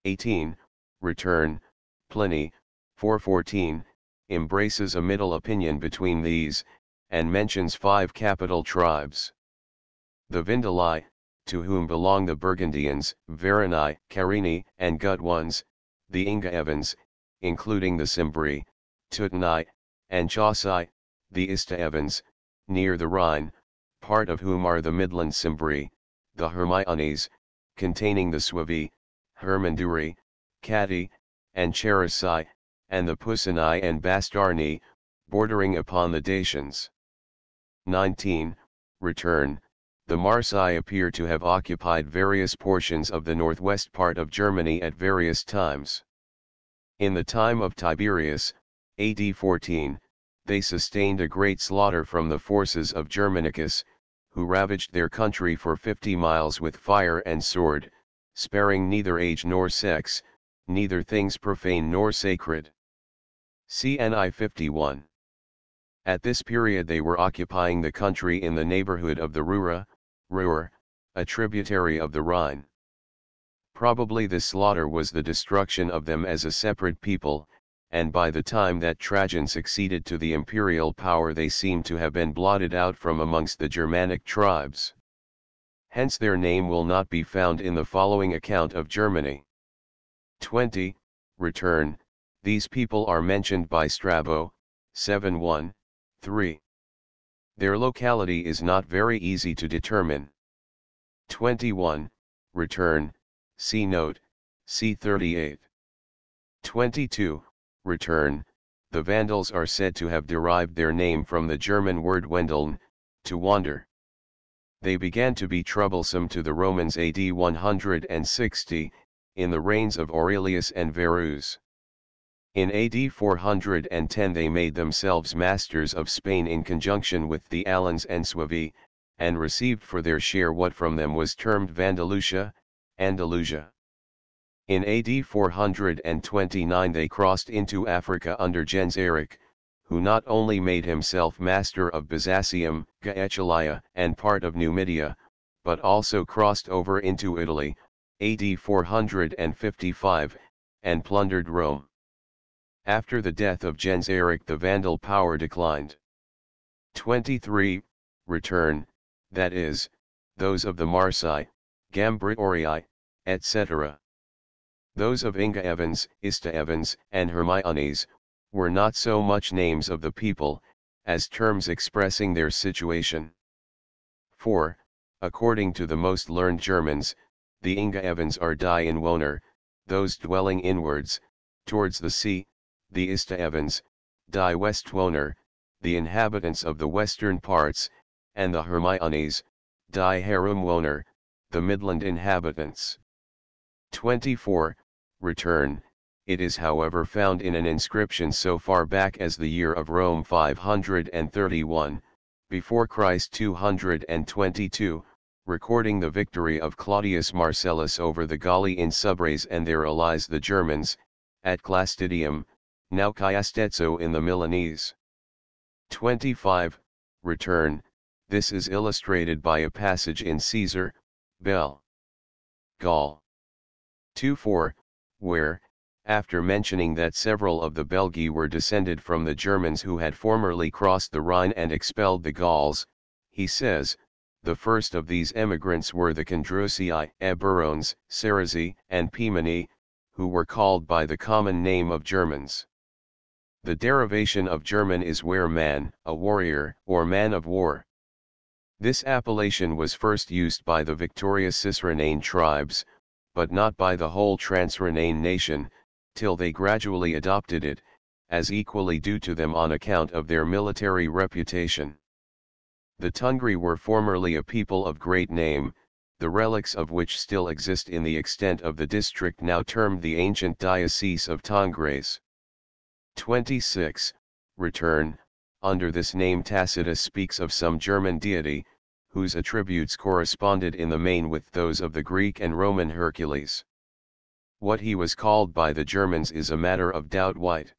18. Return, Pliny, 414, embraces a middle opinion between these, and mentions 5 capital tribes. The Vindeli, to whom belong the Burgundians, Varani, Carini, and Gutwans, the Ingaevans, including the Cimbri, Teutoni, and Chauci, the Istaevans, near the Rhine, part of whom are the Midland Cimbri, the Hermiones, containing the Suevi, Hermanduri, Catti, and Cherusci, and the Pusani and Bastarni, bordering upon the Dacians. 19. Return, the Marsi appear to have occupied various portions of the northwest part of Germany at various times. In the time of Tiberius, AD 14, they sustained a great slaughter from the forces of Germanicus, who ravaged their country for 50 miles with fire and sword, sparing neither age nor sex, neither things profane nor sacred. CNI 51. At this period they were occupying the country in the neighborhood of the Ruhr, a tributary of the Rhine. Probably this slaughter was the destruction of them as a separate people, and by the time that Trajan succeeded to the imperial power they seem to have been blotted out from amongst the Germanic tribes. Hence their name will not be found in the following account of Germany. 20. Return, these people are mentioned by Strabo, 7:1, 3. Their locality is not very easy to determine. 21. Return, see note, C38. 22. Return, the Vandals are said to have derived their name from the German word wendeln, to wander. They began to be troublesome to the Romans AD 160, in the reigns of Aurelius and Verus. In AD 410 they made themselves masters of Spain in conjunction with the Alans and Suevi, and received for their share what from them was termed Vandalusia, Andalusia. In AD 429 they crossed into Africa under Genseric, who not only made himself master of Byzantium, Gaetulia, and part of Numidia, but also crossed over into Italy, AD 455, and plundered Rome. After the death of Genseric the Vandal power declined. 23. Return, that is, those of the Marsi, Gambritorii, etc. Those of Inga Evans, Ista Evans, and Hermiones, were not so much names of the people, as terms expressing their situation. For, according to the most learned Germans, the Inga Evans are die Inwohner, those dwelling inwards, towards the sea, the Ista Evans, die Westwohner, the inhabitants of the western parts, and the Hermiones, die Herumwohner, the midland inhabitants. 24. Return, it is however found in an inscription so far back as the year of Rome 531, before Christ 222, recording the victory of Claudius Marcellus over the Galli in Subrase and their allies the Germans, at Clastidium, now Chiastetzo in the Milanese. 25. Return, this is illustrated by a passage in Caesar, Bell. Gaul. 24, where, after mentioning that several of the Belgi were descended from the Germans who had formerly crossed the Rhine and expelled the Gauls, he says, the first of these emigrants were the Condrusii, Eburones, Ceresii, and Pimeni, who were called by the common name of Germans. The derivation of German is where man, a warrior, or man of war. This appellation was first used by the victorious Cisrhenane tribes, but not by the whole Transrhenane nation, till they gradually adopted it, as equally due to them on account of their military reputation. The Tungri were formerly a people of great name, the relics of which still exist in the extent of the district now termed the ancient Diocese of Tongres. 26. Return, under this name Tacitus speaks of some German deity, whose attributes corresponded in the main with those of the Greek and Roman Hercules. What he was called by the Germans is a matter of doubt. White.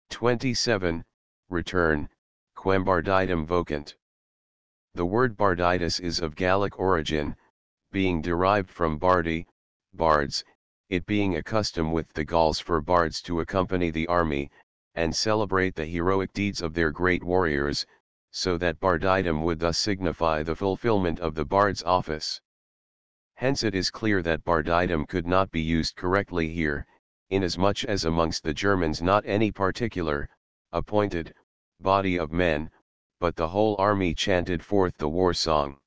27. Return, quem Bardidum vocant. The word Bardidus is of Gallic origin, being derived from bardi, bards, it being a custom with the Gauls for bards to accompany the army, and celebrate the heroic deeds of their great warriors, so that Bardidum would thus signify the fulfillment of the bard's office. Hence it is clear that Bardidum could not be used correctly here, inasmuch as amongst the Germans not any particular, appointed, body of men, but the whole army chanted forth the war song.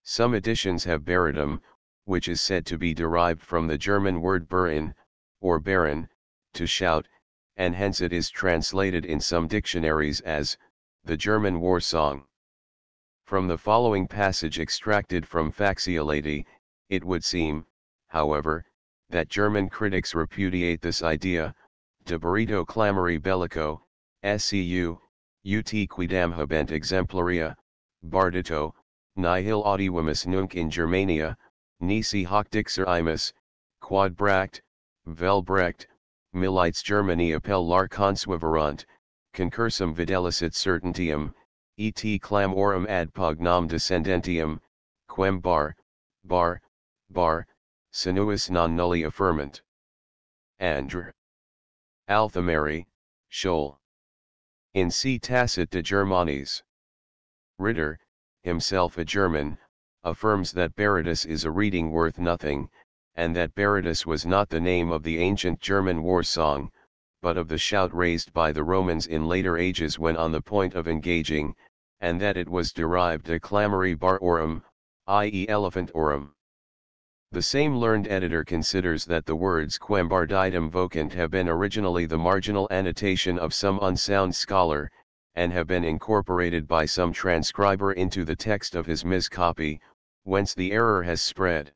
Some editions have Baridum, which is said to be derived from the German word Burin, or Baron, to shout, and hence it is translated in some dictionaries as, the German war song. From the following passage extracted from Faxiolati, it would seem, however, that German critics repudiate this idea, de barito clamori bellico, scu, ut quidam habent exemplaria, bardito, nihil audivimus nunc in Germania, nisi hoc dixerimus, quod bracht, vel brecht, milites Germania pel lar consueverant, concursum videlicet certaintium, et clamorum ad pugnam descendentium, quem bar, sinuis non nulli affirmant. Andr. Alphamary, Scholl. In C. Tacit de Germanis. Ritter, himself a German, affirms that Bardidus is a reading worth nothing, and that Bardidus was not the name of the ancient German war song, but of the shout raised by the Romans in later ages when on the point of engaging, and that it was derived de clamori barorum, i.e. elephantorum. The same learned editor considers that the words quem Bardidum vocant have been originally the marginal annotation of some unsound scholar, and have been incorporated by some transcriber into the text of his miscopy, whence the error has spread.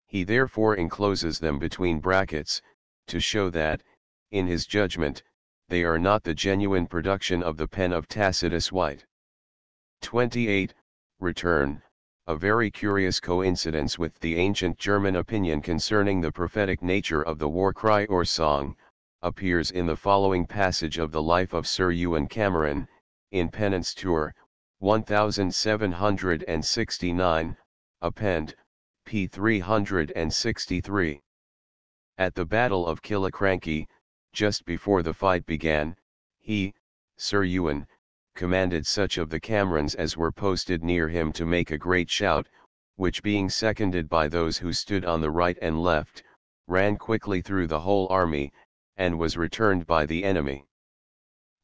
He therefore encloses them between brackets, to show that, in his judgment, they are not the genuine production of the pen of Tacitus White. 28. Return, A very curious coincidence with the ancient German opinion concerning the prophetic nature of the war cry or song, appears in the following passage of the life of Sir Ewan Cameron, in Penance Tour, 1769, append, p. 363. At the Battle of Killiecrankie, just before the fight began, he, Sir Ewan, commanded such of the Camerons as were posted near him to make a great shout, which being seconded by those who stood on the right and left, ran quickly through the whole army, and was returned by the enemy.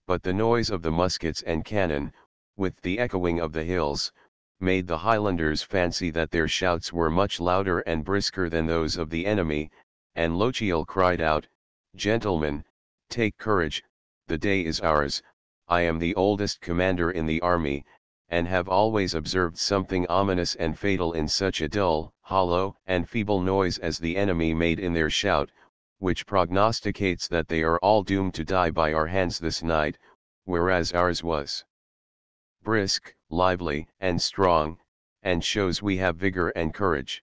But the noise of the muskets and cannon, with the echoing of the hills, made the Highlanders fancy that their shouts were much louder and brisker than those of the enemy, and Lochiel cried out, "Gentlemen, take courage, the day is ours. I am the oldest commander in the army, and have always observed something ominous and fatal in such a dull, hollow, and feeble noise as the enemy made in their shout, which prognosticates that they are all doomed to die by our hands this night, whereas ours was brisk, lively, and strong, and shows we have vigor and courage."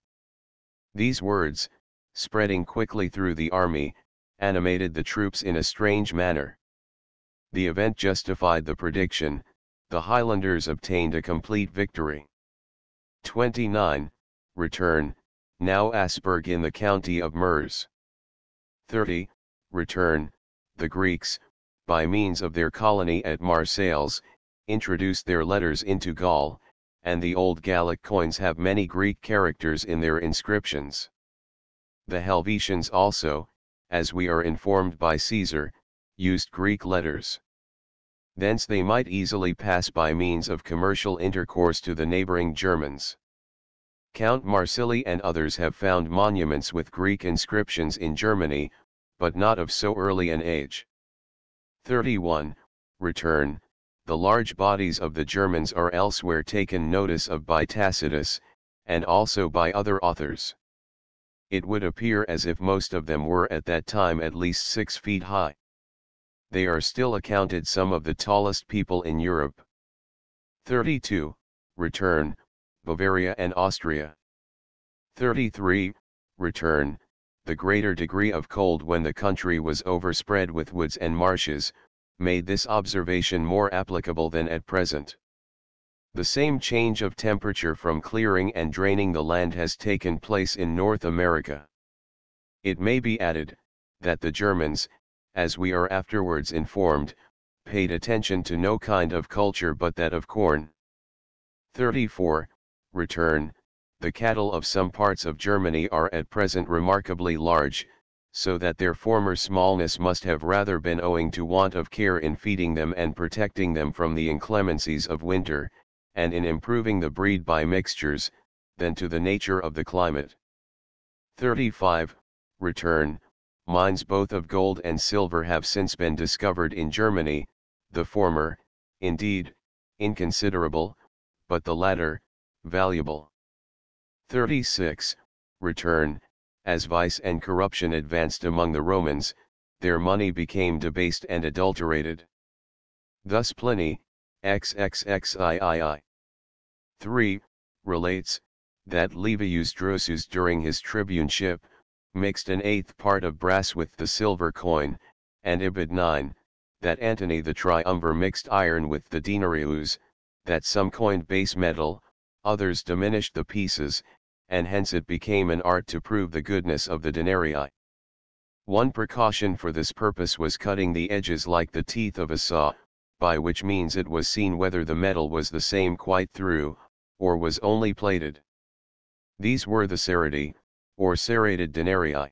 These words, spreading quickly through the army, animated the troops in a strange manner. The event justified the prediction, the Highlanders obtained a complete victory. 29. Return, now Asperg in the county of Mers. 30. Return, the Greeks, by means of their colony at Marseilles, introduced their letters into Gaul, and the old Gallic coins have many Greek characters in their inscriptions. The Helvetians also, as we are informed by Caesar, used Greek letters. Thence they might easily pass by means of commercial intercourse to the neighboring Germans. Count Marsili and others have found monuments with Greek inscriptions in Germany, but not of so early an age. 31. Return, the large bodies of the Germans are elsewhere taken notice of by Tacitus, and also by other authors. It would appear as if most of them were at that time at least 6 feet high. They are still accounted some of the tallest people in Europe. 32. Return, Bavaria and Austria. 33. Return, the greater degree of cold when the country was overspread with woods and marshes, made this observation more applicable than at present. The same change of temperature from clearing and draining the land has taken place in North America. It may be added, that the Germans, as we are afterwards informed, paid attention to no kind of culture but that of corn. 34. Return, the cattle of some parts of Germany are at present remarkably large, so that their former smallness must have rather been owing to want of care in feeding them and protecting them from the inclemencies of winter, and in improving the breed by mixtures, than to the nature of the climate. 35. Return, mines both of gold and silver have since been discovered in Germany, the former, indeed, inconsiderable, but the latter, valuable. 36. Return, as vice and corruption advanced among the Romans, their money became debased and adulterated. Thus Pliny, XXXIII. 3, relates, that Livius Drusus during his tribuneship, mixed an eighth part of brass with the silver coin, and Ibid 9, that Antony the Triumvir mixed iron with the denarius, that some coined base metal, others diminished the pieces, and hence it became an art to prove the goodness of the denarii. One precaution for this purpose was cutting the edges like the teeth of a saw, by which means it was seen whether the metal was the same quite through, or was only plated. These were the serratii, or serrated denarii.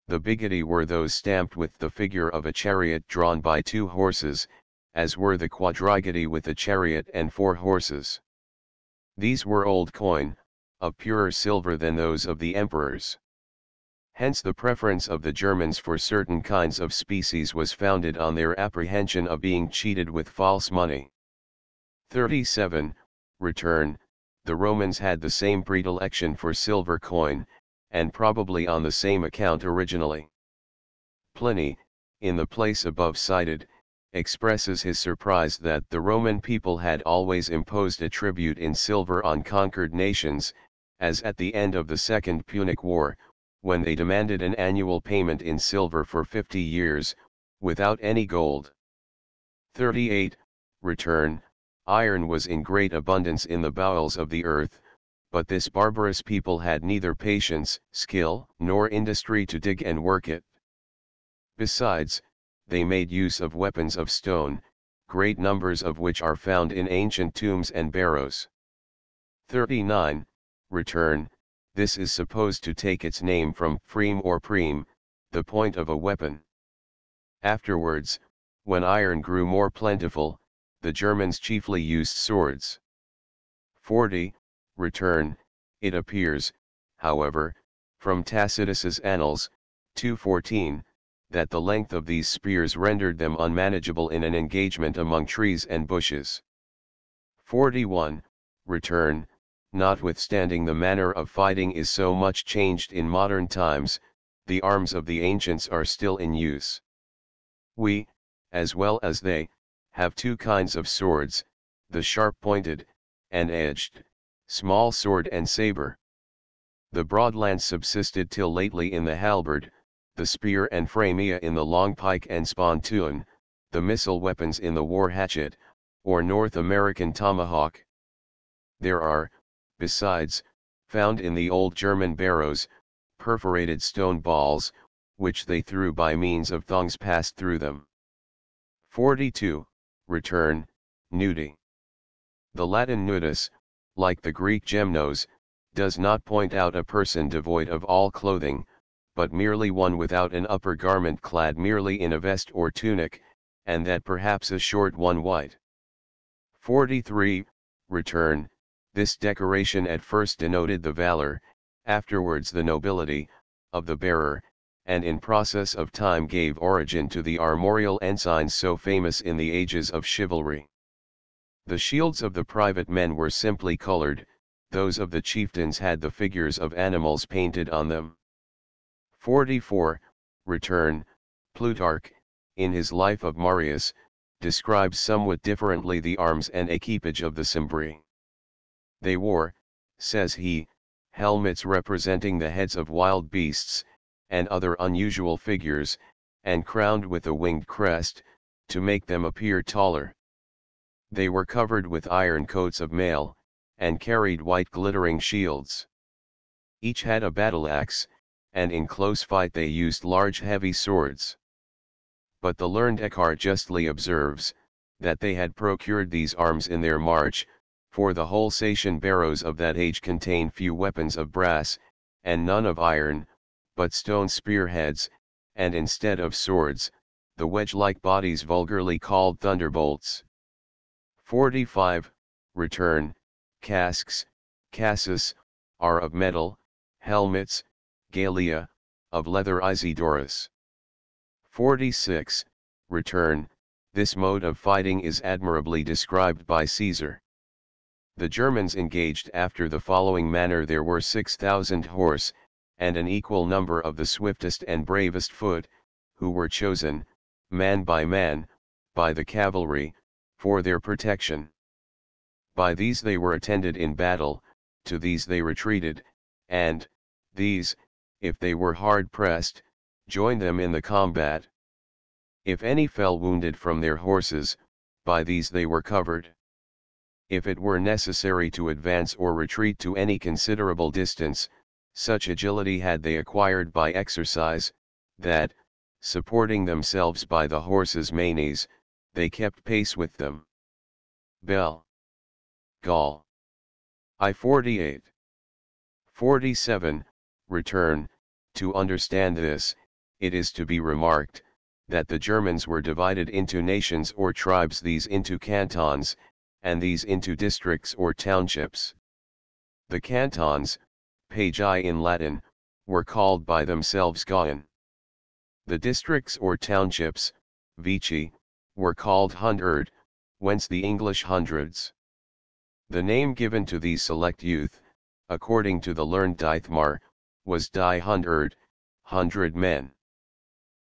The bigoti were those stamped with the figure of a chariot drawn by 2 horses, as were the quadrigoti with a chariot and 4 horses. These were old coin, of purer silver than those of the emperors. Hence the preference of the Germans for certain kinds of species was founded on their apprehension of being cheated with false money. 37. Return, the Romans had the same predilection for silver coin, and probably on the same account originally. Pliny, in the place above cited, expresses his surprise that the Roman people had always imposed a tribute in silver on conquered nations, as at the end of the Second Punic War, when they demanded an annual payment in silver for 50 years, without any gold. 38. Return. Iron was in great abundance in the bowels of the earth, but this barbarous people had neither patience, skill, nor industry to dig and work it. Besides, they made use of weapons of stone, great numbers of which are found in ancient tombs and barrows. 39. Return. This is supposed to take its name from freme or preme, the point of a weapon. Afterwards, when iron grew more plentiful, the Germans chiefly used swords. 40. Return. It appears, however, from Tacitus's Annals, 214, that the length of these spears rendered them unmanageable in an engagement among trees and bushes. 41. Return. Notwithstanding the manner of fighting is so much changed in modern times, the arms of the ancients are still in use. We, as well as they, have two kinds of swords, the sharp-pointed, and edged, small sword and saber. The broad lance subsisted till lately in the halberd, the spear and framea in the long pike and spontoon, the missile weapons in the war hatchet, or North American tomahawk. There are, besides, found in the old German barrows, perforated stone balls, which they threw by means of thongs passed through them. 42. Return. Nudity. The Latin nudus, like the Greek gymnos, does not point out a person devoid of all clothing, but merely one without an upper garment clad merely in a vest or tunic, and that perhaps a short one white. 43. Return. This decoration at first denoted the valor, afterwards the nobility, of the bearer, and in process of time gave origin to the armorial ensigns so famous in the ages of chivalry. The shields of the private men were simply colored, those of the chieftains had the figures of animals painted on them. 44. Return. Plutarch, in his Life of Marius, describes somewhat differently the arms and equipage of the Cimbri. They wore, says he, helmets representing the heads of wild beasts, and other unusual figures, and crowned with a winged crest, to make them appear taller. They were covered with iron coats of mail, and carried white glittering shields. Each had a battle axe, and in close fight they used large heavy swords. But the learned Eckhart justly observes, that they had procured these arms in their march, for the whole Sacian barrows of that age contain few weapons of brass, and none of iron, but stone spearheads, and instead of swords, the wedge-like bodies vulgarly called thunderbolts. 45. Return. Casques, cassis, are of metal, helmets, galea, of leather Isidorus. 46. Return. This mode of fighting is admirably described by Caesar. The Germans engaged after the following manner: there were 6,000 horse, and an equal number of the swiftest and bravest foot, who were chosen, man, by the cavalry, for their protection. By these they were attended in battle, to these they retreated, and, these, if they were hard pressed, joined them in the combat. If any fell wounded from their horses, by these they were covered. If it were necessary to advance or retreat to any considerable distance, such agility had they acquired by exercise, that, supporting themselves by the horses' manes, they kept pace with them. Bell. Gaul. I-48. 47. Return. To understand this, it is to be remarked, that the Germans were divided into nations or tribes, these into cantons, and these into districts or townships. The cantons, pagi in Latin, were called by themselves gauen. The districts or townships, vici, were called hundred, whence the English hundreds. The name given to these select youth, according to the learned Dithmar, was die hundred, 100 men.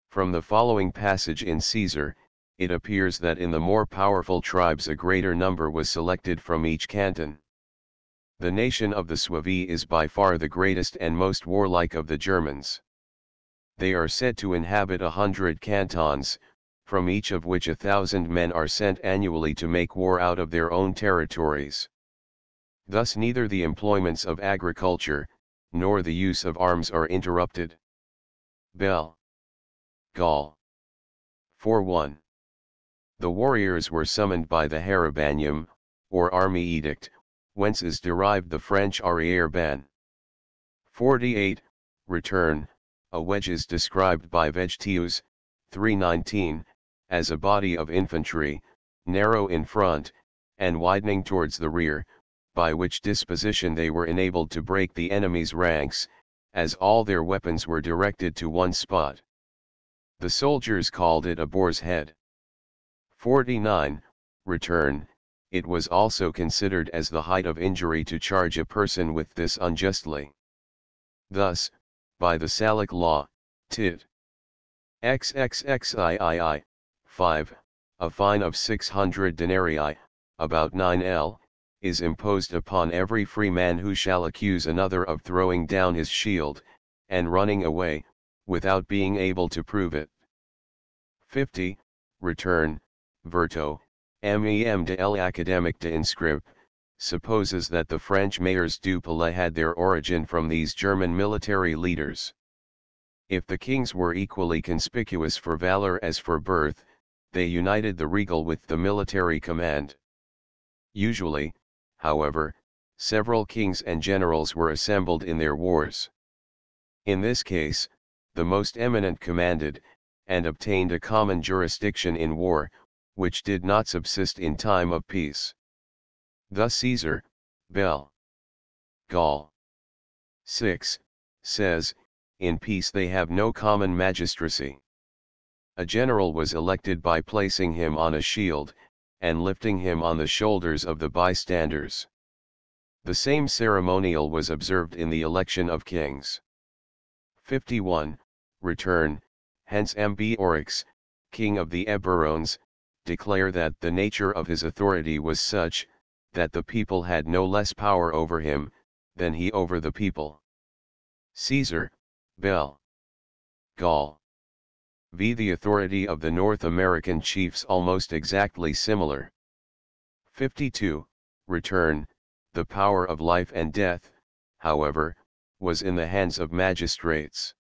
From the following passage in Caesar, it appears that in the more powerful tribes a greater number was selected from each canton. The nation of the Suevi is by far the greatest and most warlike of the Germans. They are said to inhabit 100 cantons, from each of which 1,000 men are sent annually to make war out of their own territories. Thus neither the employments of agriculture, nor the use of arms are interrupted. Bel. Gaul. 4:1. The warriors were summoned by the Harabanum, or army edict, whence is derived the French arrière ban. 48. Return. A wedge is described by Vegetius, 319, as a body of infantry, narrow in front, and widening towards the rear, by which disposition they were enabled to break the enemy's ranks, as all their weapons were directed to one spot. The soldiers called it a boar's head. 49. Return. It was also considered as the height of injury to charge a person with this unjustly. Thus, by the Salic law, Tit. XXXIII, 5, a fine of 600 denarii, about 9 L, is imposed upon every free man who shall accuse another of throwing down his shield, and running away, without being able to prove it. 50. Return. Verto, Mem de l'académique de Inscrip, supposes that the French mayors du palais had their origin from these German military leaders. If the kings were equally conspicuous for valor as for birth, they united the regal with the military command. Usually, however, several kings and generals were assembled in their wars. In this case, the most eminent commanded, and obtained a common jurisdiction in war, which did not subsist in time of peace. Thus Caesar, Bel. Gaul. 6, says, in peace they have no common magistracy. A general was elected by placing him on a shield, and lifting him on the shoulders of the bystanders. The same ceremonial was observed in the election of kings. 51. Return. Hence Ambiorix, king of the Eburones, declare that the nature of his authority was such, that the people had no less power over him, than he over the people. Caesar, Bel. Gaul. V. The authority of the North American chiefs almost exactly similar. 52. Return. The power of life and death, however, was in the hands of magistrates.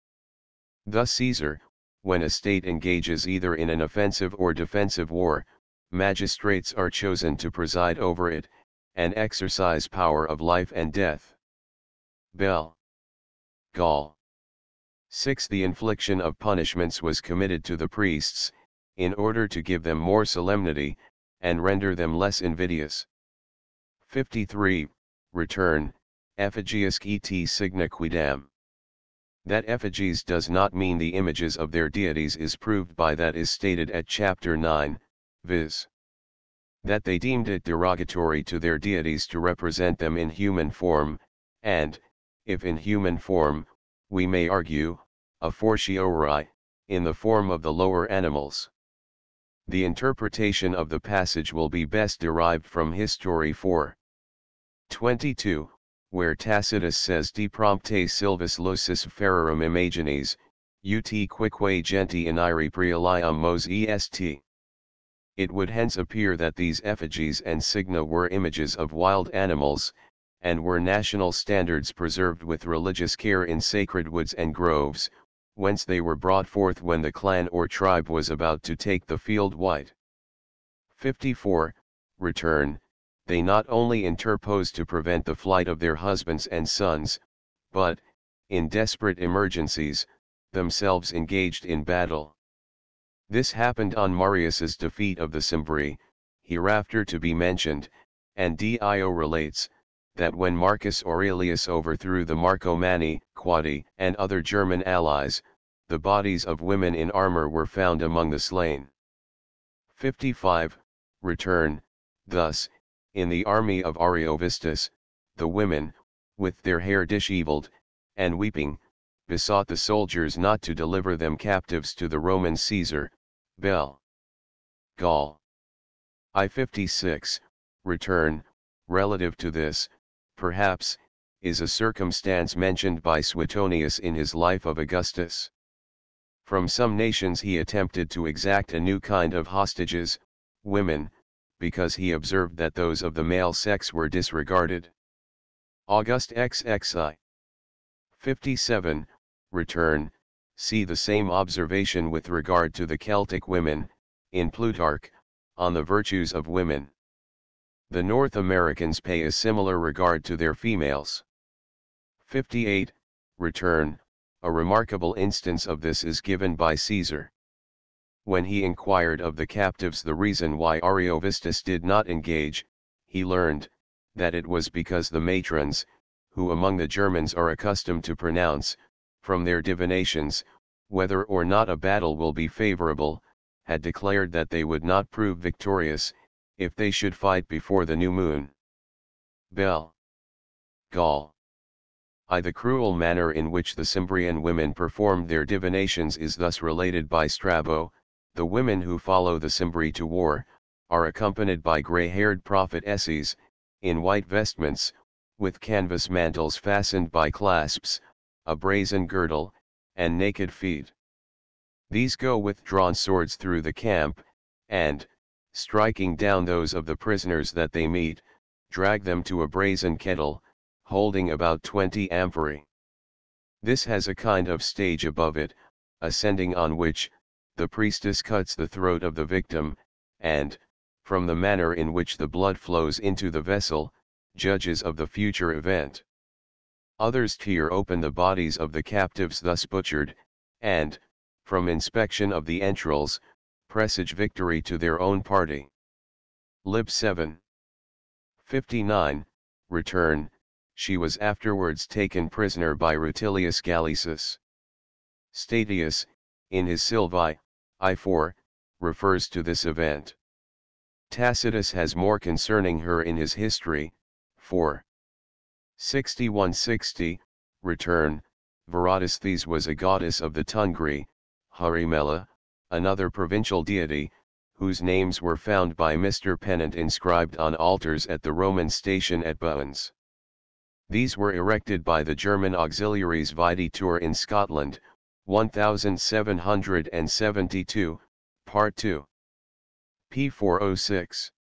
Thus Caesar, when a state engages either in an offensive or defensive war, magistrates are chosen to preside over it, and exercise power of life and death. Bel. Gaul. 6. The infliction of punishments was committed to the priests, in order to give them more solemnity, and render them less invidious. 53. Return. Effigiesque et signa quidam. That effigies does not mean the images of their deities is proved by that is stated at chapter 9, viz. That they deemed it derogatory to their deities to represent them in human form, and, if in human form, we may argue, a fortiori, in the form of the lower animals. The interpretation of the passage will be best derived from History 4. 22, where Tacitus says de prompte silvis locis ferarum imaginis, ut quique genti in ire prealium mos est. It would hence appear that these effigies and signa were images of wild animals, and were national standards preserved with religious care in sacred woods and groves, whence they were brought forth when the clan or tribe was about to take the field white. 54. Return. They not only interposed to prevent the flight of their husbands and sons, but, in desperate emergencies, themselves engaged in battle. This happened on Marius's defeat of the Cimbri, hereafter to be mentioned, and Dio relates, that when Marcus Aurelius overthrew the Marcomanni, Quadi, and other German allies, the bodies of women in armor were found among the slain. 55. Return. Thus, in the army of Ariovistus, the women, with their hair dishevelled, and weeping, besought the soldiers not to deliver them captives to the Roman Caesar, Bel. Gaul. I-56, return, relative to this, perhaps, is a circumstance mentioned by Suetonius in his Life of Augustus. From some nations he attempted to exact a new kind of hostages, women, because he observed that those of the male sex were disregarded. August XXI. 57, return, see the same observation with regard to the Celtic women, in Plutarch, on the virtues of women. The North Americans pay a similar regard to their females. 58, return, a remarkable instance of this is given by Caesar. When he inquired of the captives the reason why Ariovistus did not engage, he learned, that it was because the matrons, who among the Germans are accustomed to pronounce, from their divinations, whether or not a battle will be favorable, had declared that they would not prove victorious, if they should fight before the new moon. Bell. Gaul. The cruel manner in which the Cimbrian women performed their divinations is thus related by Strabo. The women who follow the Cimbri to war, are accompanied by grey-haired prophetesses, in white vestments, with canvas mantles fastened by clasps, a brazen girdle, and naked feet. These go with drawn swords through the camp, and, striking down those of the prisoners that they meet, drag them to a brazen kettle, holding about 20 amphorae. This has a kind of stage above it, ascending on which, the priestess cuts the throat of the victim, and, from the manner in which the blood flows into the vessel, judges of the future event. Others tear open the bodies of the captives thus butchered, and, from inspection of the entrails, presage victory to their own party. Lib 7. 59, return, she was afterwards taken prisoner by Rutilius Gallicis. Statius, in his Sylvae, I-4, refers to this event. Tacitus has more concerning her in his history, 4. 6160, return, Veratesthis was a goddess of the Tungri, Harimela, another provincial deity, whose names were found by Mr. Pennant inscribed on altars at the Roman station at Bowens. These were erected by the German auxiliaries Viditur in Scotland, 1772, Part 2. p. 406.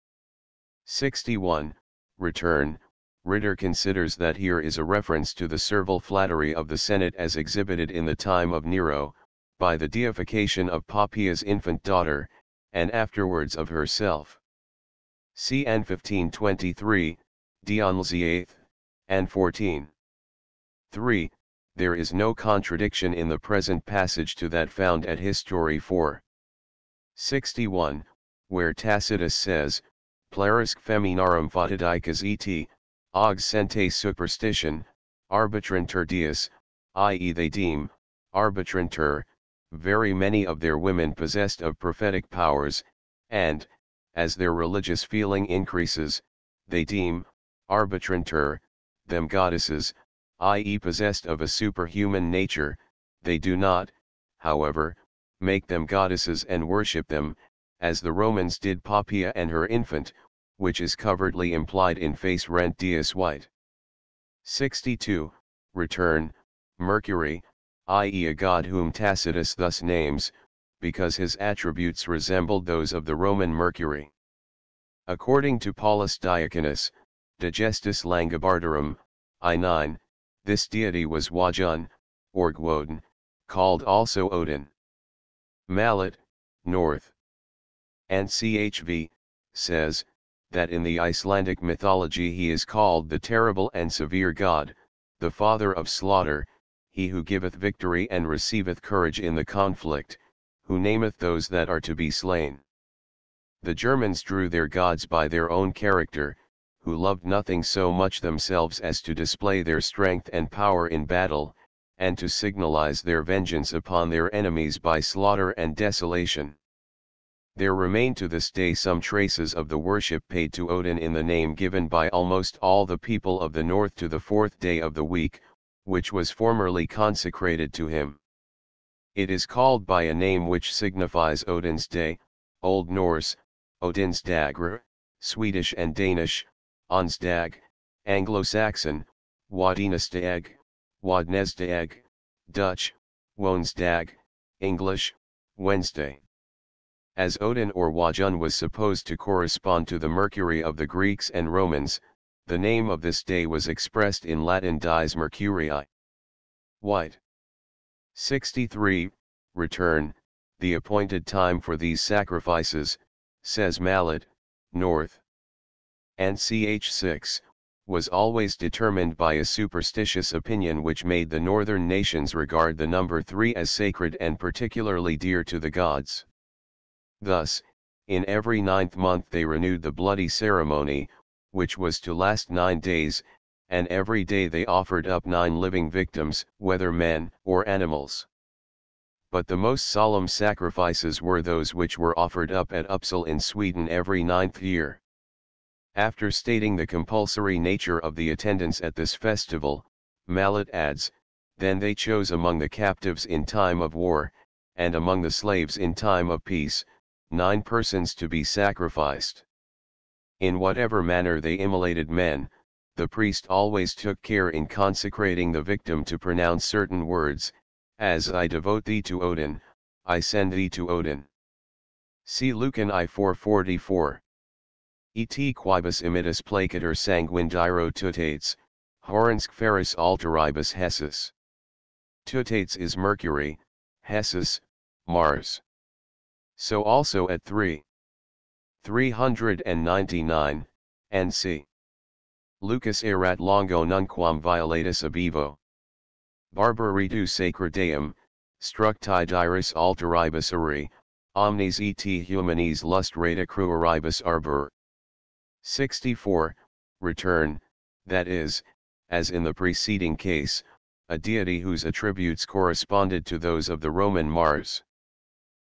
61, return, Ritter considers that here is a reference to the servile flattery of the Senate as exhibited in the time of Nero, by the deification of Poppaea's infant daughter, and afterwards of herself. Cn 1523, Dion VIII, and 14. 3. There is no contradiction in the present passage to that found at History 4. 61, where Tacitus says, Plarisque feminarum fatidicas et, augs sente superstition, arbitrantur dies, i.e. they deem, arbitrantur, very many of their women possessed of prophetic powers, and, as their religious feeling increases, they deem, arbitrantur, them goddesses, i.e. possessed of a superhuman nature, they do not, however, make them goddesses and worship them, as the Romans did Poppaea and her infant, which is covertly implied in face rent dies white. 62, return, Mercury, i.e. a god whom Tacitus thus names, because his attributes resembled those of the Roman Mercury. According to Paulus Diaconus, Digestis Langobardorum, I-9, this deity was Wajun, or Gwodin, called also Odin. Mallet, North. And CHV, says, that in the Icelandic mythology he is called the terrible and severe god, the father of slaughter, he who giveth victory and receiveth courage in the conflict, who nameth those that are to be slain. The Germans drew their gods by their own character, who loved nothing so much themselves as to display their strength and power in battle, and to signalize their vengeance upon their enemies by slaughter and desolation. There remain to this day some traces of the worship paid to Odin in the name given by almost all the people of the north to the fourth day of the week, which was formerly consecrated to him. It is called by a name which signifies Odin's Day, Old Norse, Odinsdagr, Swedish and Danish, Onsdag, Anglo-Saxon, Wadinestag, Wadnesdag, Dutch, Woensdag, English, Wednesday. As Odin or Wajun was supposed to correspond to the Mercury of the Greeks and Romans, the name of this day was expressed in Latin dies Mercurii. White. 63. Return, the appointed time for these sacrifices, says Mallet, North. And ch. 6, was always determined by a superstitious opinion which made the northern nations regard the number 3 as sacred and particularly dear to the gods. Thus, in every 9th month they renewed the bloody ceremony, which was to last 9 days, and every day they offered up 9 living victims, whether men or animals. But the most solemn sacrifices were those which were offered up at Uppsala in Sweden every 9th year. After stating the compulsory nature of the attendance at this festival, Mallet adds, then they chose among the captives in time of war, and among the slaves in time of peace, 9 persons to be sacrificed. In whatever manner they immolated men, the priest always took care in consecrating the victim to pronounce certain words, as I devote thee to Odin, I send thee to Odin. See Lucan I 444. Et quibus imitus placator sanguindiro tutates, horinsk ferris alteribus hessus. Tutates is Mercury, hessus, Mars. So also at 399, and c. Lucas erat longo nunquam violatus abevo. Barbaritu sacra deum, structi diris alteribus auri, omnes et humanis lustrata crueribus arbor. 64. Return, that is, as in the preceding case, a deity whose attributes corresponded to those of the Roman Mars.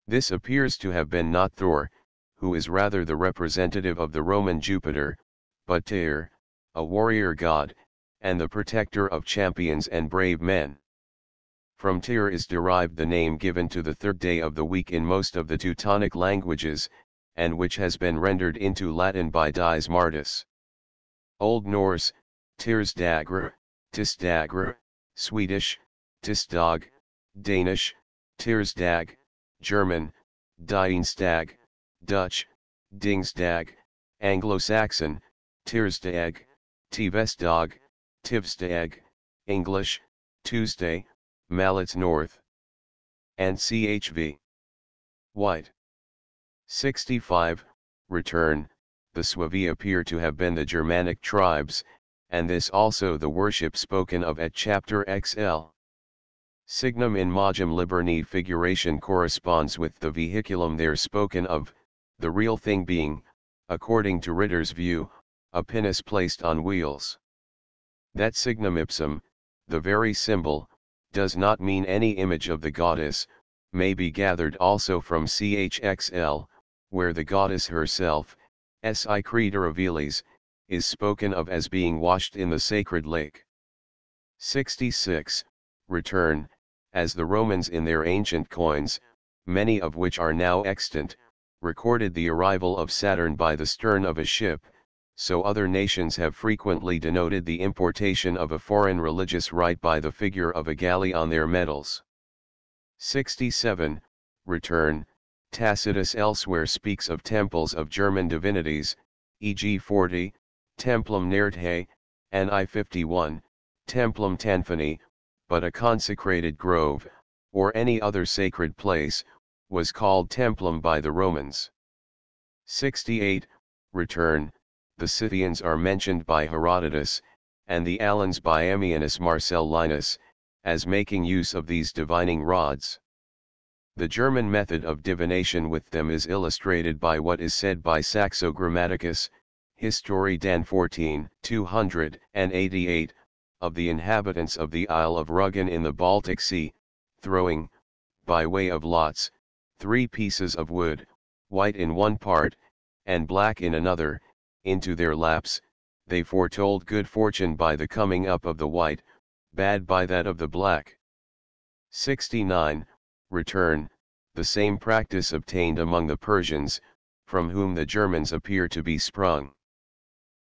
This appears to have been not Thor, who is rather the representative of the Roman Jupiter, but Tyr, a warrior god, and the protector of champions and brave men. From Tyr is derived the name given to the 3rd day of the week in most of the Teutonic languages, and which has been rendered into Latin by Dies Martis. Old Norse, Tyrsdagr, Tisdagr, Swedish, Tisdag, Danish, Tyrsdag, German, Dienstag, Dutch, Dingsdag, Anglo-Saxon, Tirsdag, Tivestdag, Tivstag, English, Tuesday, Mallet's North. And chv. White. 65. Return, the Suevi appear to have been the Germanic tribes, and this also the worship spoken of at chapter XL. Signum in magum liberni figuration corresponds with the vehiculum there spoken of, the real thing being, according to Ritter's view, a pinnace placed on wheels. That signum ipsum, the very symbol, does not mean any image of the goddess, may be gathered also from chxl, where the goddess herself, si Creator Avilis, is spoken of as being washed in the sacred lake. 66. Return, as the Romans in their ancient coins, many of which are now extant, recorded the arrival of Saturn by the stern of a ship, so other nations have frequently denoted the importation of a foreign religious rite by the figure of a galley on their medals. 67. Return, Tacitus elsewhere speaks of temples of German divinities, e.g. 40, Templum Nertae, and I-51, Templum Tanfani, but a consecrated grove, or any other sacred place, was called templum by the Romans. 68. Return, the Scythians are mentioned by Herodotus, and the Alans by Ammianus Marcellinus, as making use of these divining rods. The German method of divination with them is illustrated by what is said by Saxo Grammaticus, Histoire Dan 14, 288, of the inhabitants of the Isle of Rügen in the Baltic Sea, throwing, by way of lots, 3 pieces of wood, white in one part, and black in another, into their laps, they foretold good fortune by the coming up of the white, bad by that of the black. 69. Return, the same practice obtained among the Persians, from whom the Germans appear to be sprung.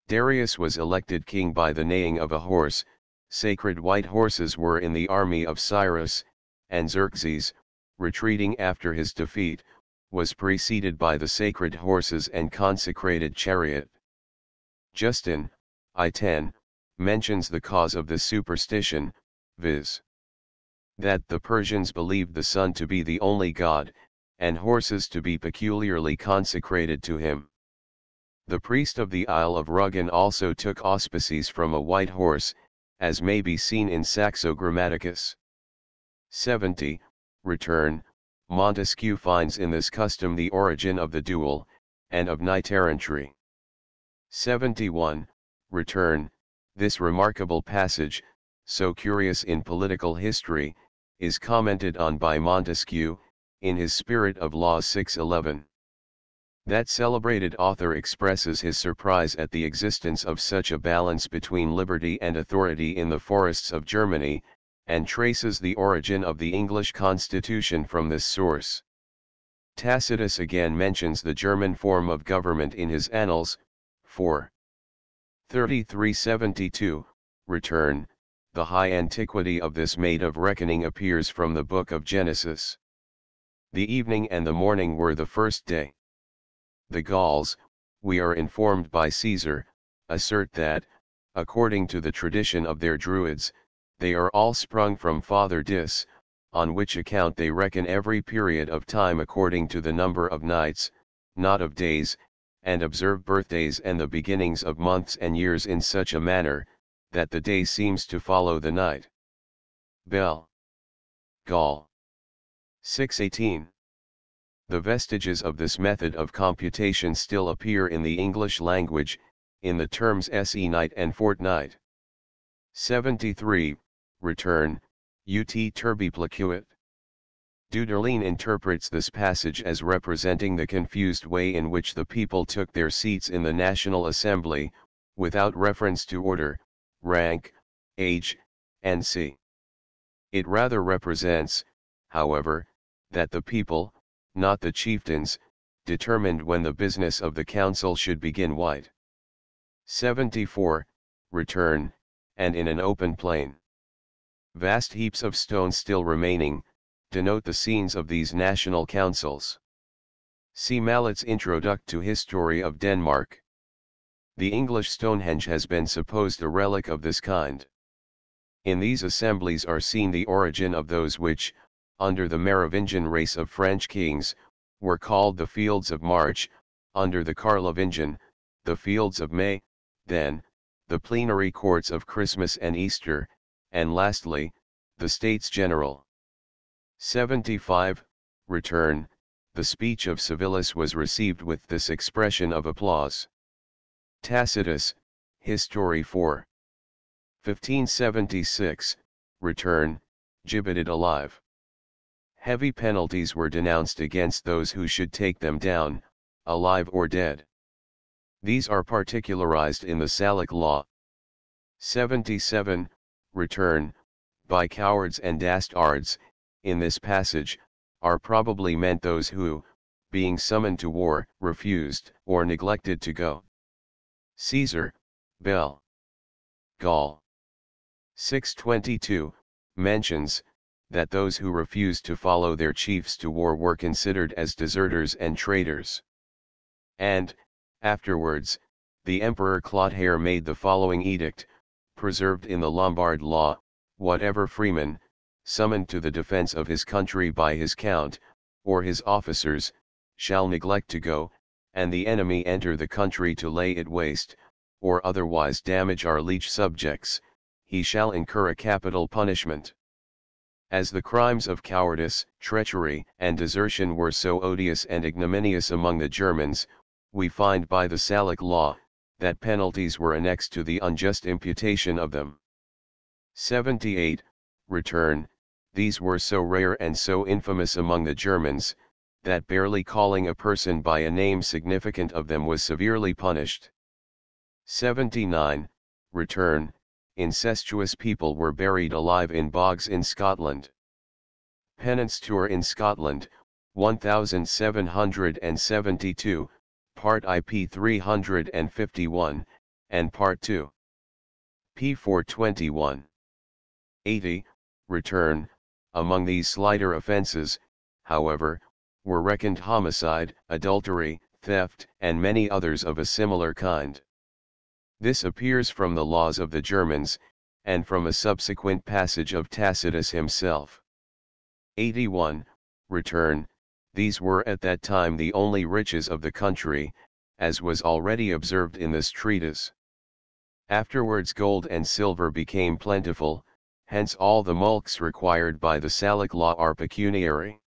Darius was elected king by the neighing of a horse. Sacred white horses were in the army of Cyrus, and Xerxes, retreating after his defeat, was preceded by the sacred horses and consecrated chariot. Justin, I-10, mentions the cause of this superstition, viz. that the Persians believed the sun to be the only god, and horses to be peculiarly consecrated to him. The priest of the Isle of Rugen also took auspices from a white horse, as may be seen in Saxo Grammaticus. 70. Return. Montesquieu finds in this custom the origin of the duel, and of knight errantry. 71. Return. This remarkable passage, so curious in political history, is commented on by Montesquieu, in his Spirit of Laws 6:11. That celebrated author expresses his surprise at the existence of such a balance between liberty and authority in the forests of Germany, and traces the origin of the English constitution from this source. Tacitus again mentions the German form of government in his Annals, 4. 3372, return. The high antiquity of this made of reckoning appears from the book of Genesis. The evening and the morning were the first day. The Gauls, we are informed by Caesar, assert that, according to the tradition of their Druids, they are all sprung from Father Dis, on which account they reckon every period of time according to the number of nights, not of days, and observe birthdays and the beginnings of months and years in such a manner, that the day seems to follow the night. Bell. Gaul. 618. The vestiges of this method of computation still appear in the English language, in the terms se night and fortnight. 73. Return, ut turbi placuit. Duderlein interprets this passage as representing the confused way in which the people took their seats in the National Assembly, without reference to order, rank, age, and see. It rather represents, however, that the people, not the chieftains, determined when the business of the council should begin. White. 74. Return, and in an open plain. Vast heaps of stone still remaining, denote the scenes of these national councils. See Mallet's Introduct to History of Denmark. The English Stonehenge has been supposed a relic of this kind. In these assemblies are seen the origin of those which, under the Merovingian race of French kings, were called the Fields of March, under the Carlovingian, the Fields of May, then, the plenary courts of Christmas and Easter, and lastly, the States General. 75. Return. The speech of Civilis was received with this expression of applause. Tacitus, History 4. 1576, return, gibbeted alive. Heavy penalties were denounced against those who should take them down, alive or dead. These are particularized in the Salic Law. 77. Return, by cowards and dastards, in this passage, are probably meant those who, being summoned to war, refused or neglected to go. Caesar, Bell. Gaul. 622, mentions, that those who refused to follow their chiefs to war were considered as deserters and traitors. And, afterwards, the Emperor Clotaire made the following edict, preserved in the Lombard law: whatever freeman, summoned to the defense of his country by his count, or his officers, shall neglect to go, and the enemy enter the country to lay it waste, or otherwise damage our liege subjects, he shall incur a capital punishment. As the crimes of cowardice, treachery, and desertion were so odious and ignominious among the Germans, we find by the Salic Law, that penalties were annexed to the unjust imputation of them. 78. Return. These were so rare and so infamous among the Germans, that barely calling a person by a name significant of them was severely punished. 79. Return. Incestuous people were buried alive in bogs in Scotland. Penance Tour in Scotland, 1772, Part I p. 351, and Part 2. p. 421. 80. Return. Among these slighter offenses, however, were reckoned homicide, adultery, theft, and many others of a similar kind. This appears from the laws of the Germans, and from a subsequent passage of Tacitus himself. 81. Return. These were at that time the only riches of the country, as was already observed in this treatise. Afterwards gold and silver became plentiful, hence all the mulcts required by the Salic law are pecuniary.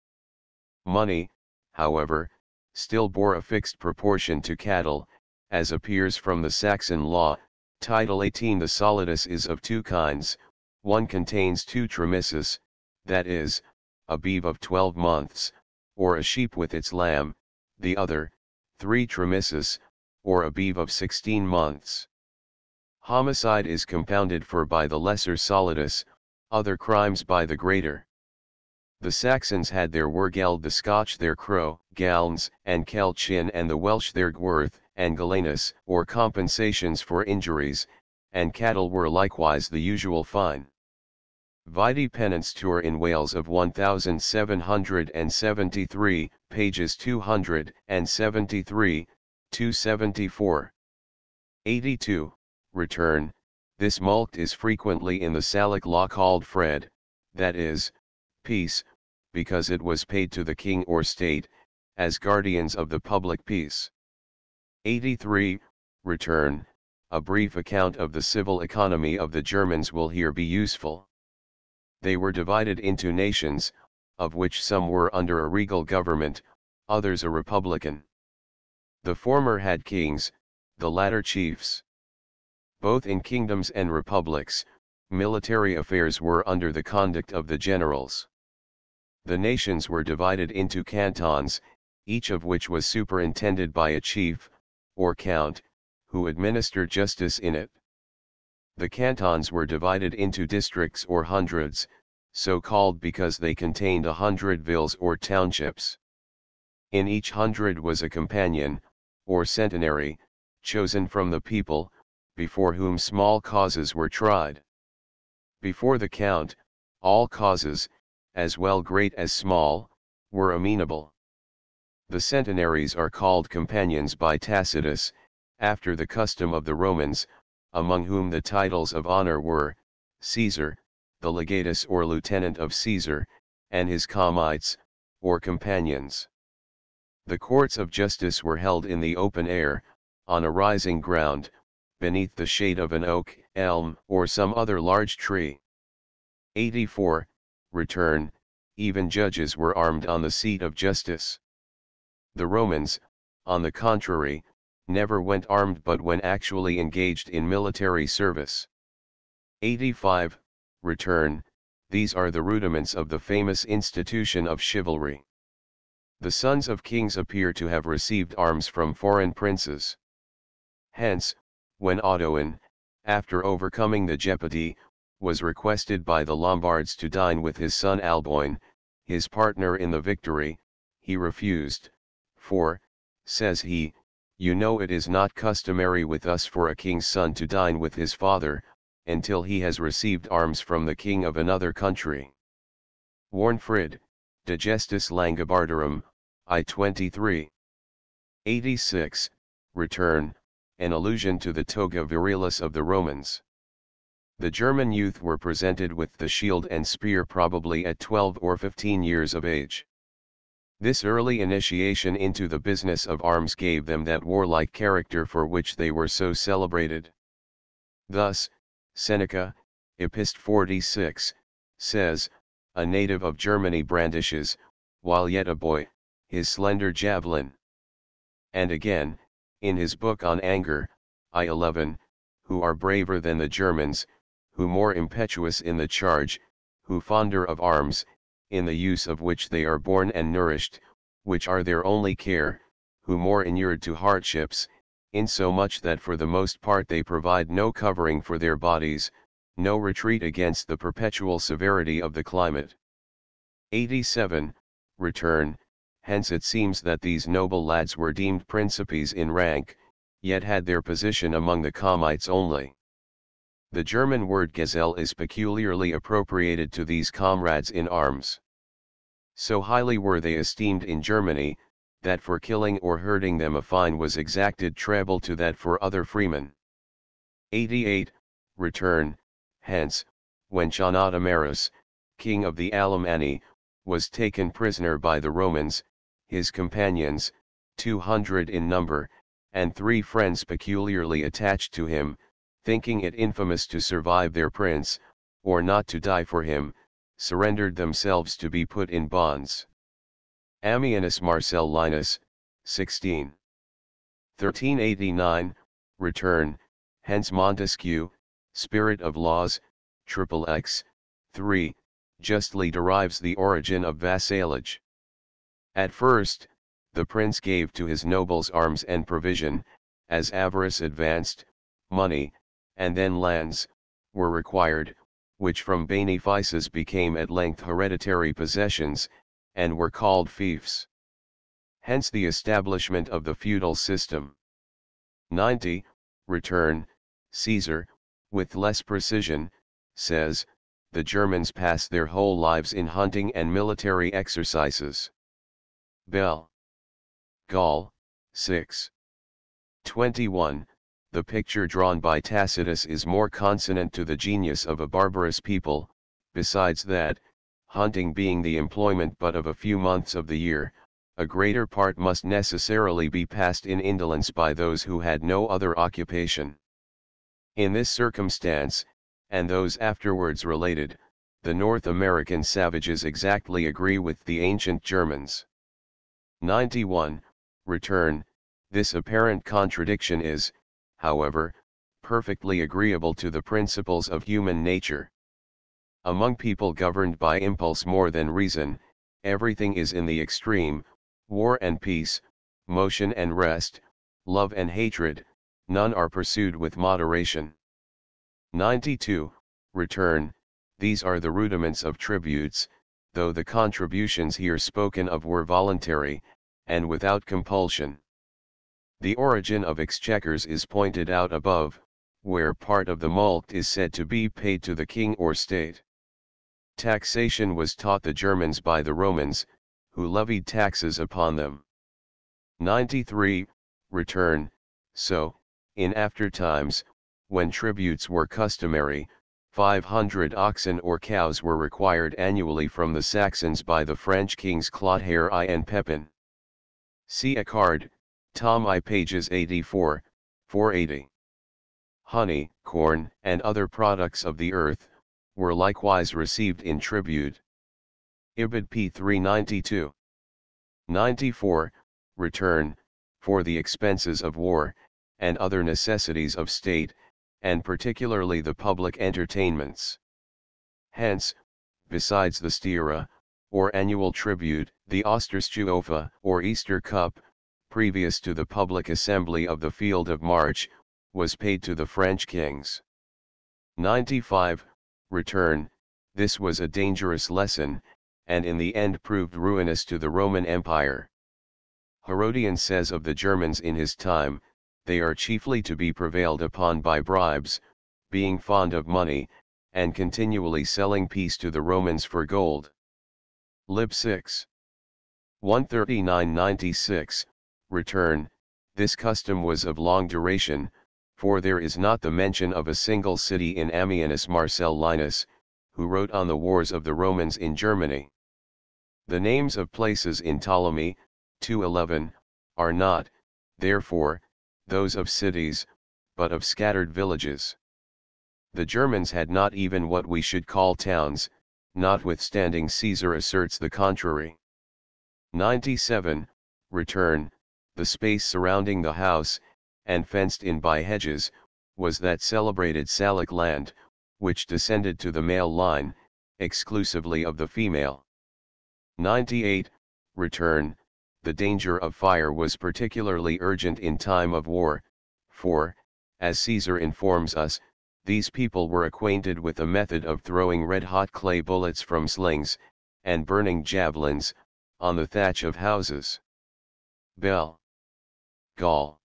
Money, however, still bore a fixed proportion to cattle, as appears from the Saxon law, Title 18. The solidus is of two kinds, one contains 2 trimissus, that is, a beeve of 12 months, or a sheep with its lamb, the other, 3 trimissus, or a beeve of 16 months. Homicide is compounded for by the lesser solidus, other crimes by the greater. The Saxons had their wergeld, the Scotch their crow, galns, and kelchin, and the Welsh their gwerth, and galenus, or compensations for injuries, and cattle were likewise the usual fine. Vide Penance Tour in Wales of 1773, pages 273, 274. 82. Return. This mulct is frequently in the Salic law called fred, that is, peace, because it was paid to the king or state, as guardians of the public peace. 83. Return. A brief account of the civil economy of the Germans will here be useful. They were divided into nations, of which some were under a regal government, others a republican. The former had kings, the latter chiefs. Both in kingdoms and republics, military affairs were under the conduct of the generals. The nations were divided into cantons, each of which was superintended by a chief, or count, who administered justice in it. The cantons were divided into districts or hundreds, so called because they contained 100 villes or townships. In each hundred was a companion, or centenary, chosen from the people, before whom small causes were tried. Before the count, all causes, as well great as small, were amenable. The centenaries are called companions by Tacitus, after the custom of the Romans, among whom the titles of honor were, Caesar, the legatus or lieutenant of Caesar, and his comites, or companions. The courts of justice were held in the open air, on a rising ground, beneath the shade of an oak, elm, or some other large tree. 84. Return. Even judges were armed on the seat of justice. The Romans, on the contrary, never went armed but when actually engaged in military service. 85. Return. These are the rudiments of the famous institution of chivalry. The sons of kings appear to have received arms from foreign princes. Hence, when Odoin, after overcoming the Gepidae, was requested by the Lombards to dine with his son Alboin, his partner in the victory, he refused, for, says he, you know it is not customary with us for a king's son to dine with his father, until he has received arms from the king of another country. Warnfrid, De Gestis Langobardorum, I 23. 86. Return. An allusion to the toga virilis of the Romans. The German youth were presented with the shield and spear probably at 12 or 15 years of age. This early initiation into the business of arms gave them that warlike character for which they were so celebrated. Thus, Seneca, Epist. 46, says, a native of Germany brandishes, while yet a boy, his slender javelin. And again, in his book on anger, I 11, who are braver than the Germans, who more impetuous in the charge, who fonder of arms, in the use of which they are born and nourished, which are their only care, who more inured to hardships, insomuch that for the most part they provide no covering for their bodies, no retreat against the perpetual severity of the climate. 87. Return. Hence it seems that these noble lads were deemed principes in rank, yet had their position among the Comites only. The German word Gesell is peculiarly appropriated to these comrades in arms. So highly were they esteemed in Germany, that for killing or hurting them a fine was exacted treble to that for other freemen. 88. Return. Hence, when Chonadamarus, king of the Alemanni, was taken prisoner by the Romans, his companions, 200 in number, and 3 friends peculiarly attached to him, thinking it infamous to survive their prince, or not to die for him, surrendered themselves to be put in bonds. Ammianus Marcellinus, 16. 1389, return. Hence Montesquieu, Spirit of Laws, XXX, 3, justly derives the origin of vassalage. At first, the prince gave to his nobles arms and provision, as avarice advanced, money, and then lands, were required, which from benefices became at length hereditary possessions, and were called fiefs. Hence the establishment of the feudal system. 90. Return. Caesar, with less precision, says, the Germans pass their whole lives in hunting and military exercises. Bell. Gall, 6. 21. The picture drawn by Tacitus is more consonant to the genius of a barbarous people, besides that, hunting being the employment but of a few months of the year, a greater part must necessarily be passed in indolence by those who had no other occupation. In this circumstance, and those afterwards related, the North American savages exactly agree with the ancient Germans. 91. Return. This apparent contradiction is, however, perfectly agreeable to the principles of human nature. Among people governed by impulse more than reason, everything is in the extreme, war and peace, motion and rest, love and hatred, none are pursued with moderation. 92. Return. These are the rudiments of tributes, though the contributions here spoken of were voluntary, and without compulsion. The origin of exchequers is pointed out above, where part of the mulct is said to be paid to the king or state. Taxation was taught the Germans by the Romans, who levied taxes upon them. 93. Return. So, in after times, when tributes were customary, 500 oxen or cows were required annually from the Saxons by the French kings Clotaire I and Pepin. See Accard, Tom I pages 84, 480. Honey, corn, and other products of the earth, were likewise received in tribute. Ibid p. 392. 94. Return, for the expenses of war, and other necessities of state, and particularly the public entertainments. Hence, besides the stiera, or annual tribute, the Osterstuofa, or Easter cup, previous to the public assembly of the Field of March, was paid to the French kings. 95. Return. This was a dangerous lesson, and in the end proved ruinous to the Roman Empire. Herodian says of the Germans in his time, they are chiefly to be prevailed upon by bribes, being fond of money, and continually selling peace to the Romans for gold. Lib 6. 139-96, Return. This custom was of long duration, for there is not the mention of a single city in Ammianus Marcellinus, who wrote on the wars of the Romans in Germany. The names of places in Ptolemy, 211, are not, therefore, those of cities, but of scattered villages. The Germans had not even what we should call towns, notwithstanding Caesar asserts the contrary. 97. Return. The space surrounding the house, and fenced in by hedges, was that celebrated Salic land, which descended to the male line, exclusively of the female. 98. Return. The danger of fire was particularly urgent in time of war, for, as Caesar informs us, these people were acquainted with the method of throwing red-hot clay bullets from slings, and burning javelins, on the thatch of houses. Bell. Gaul.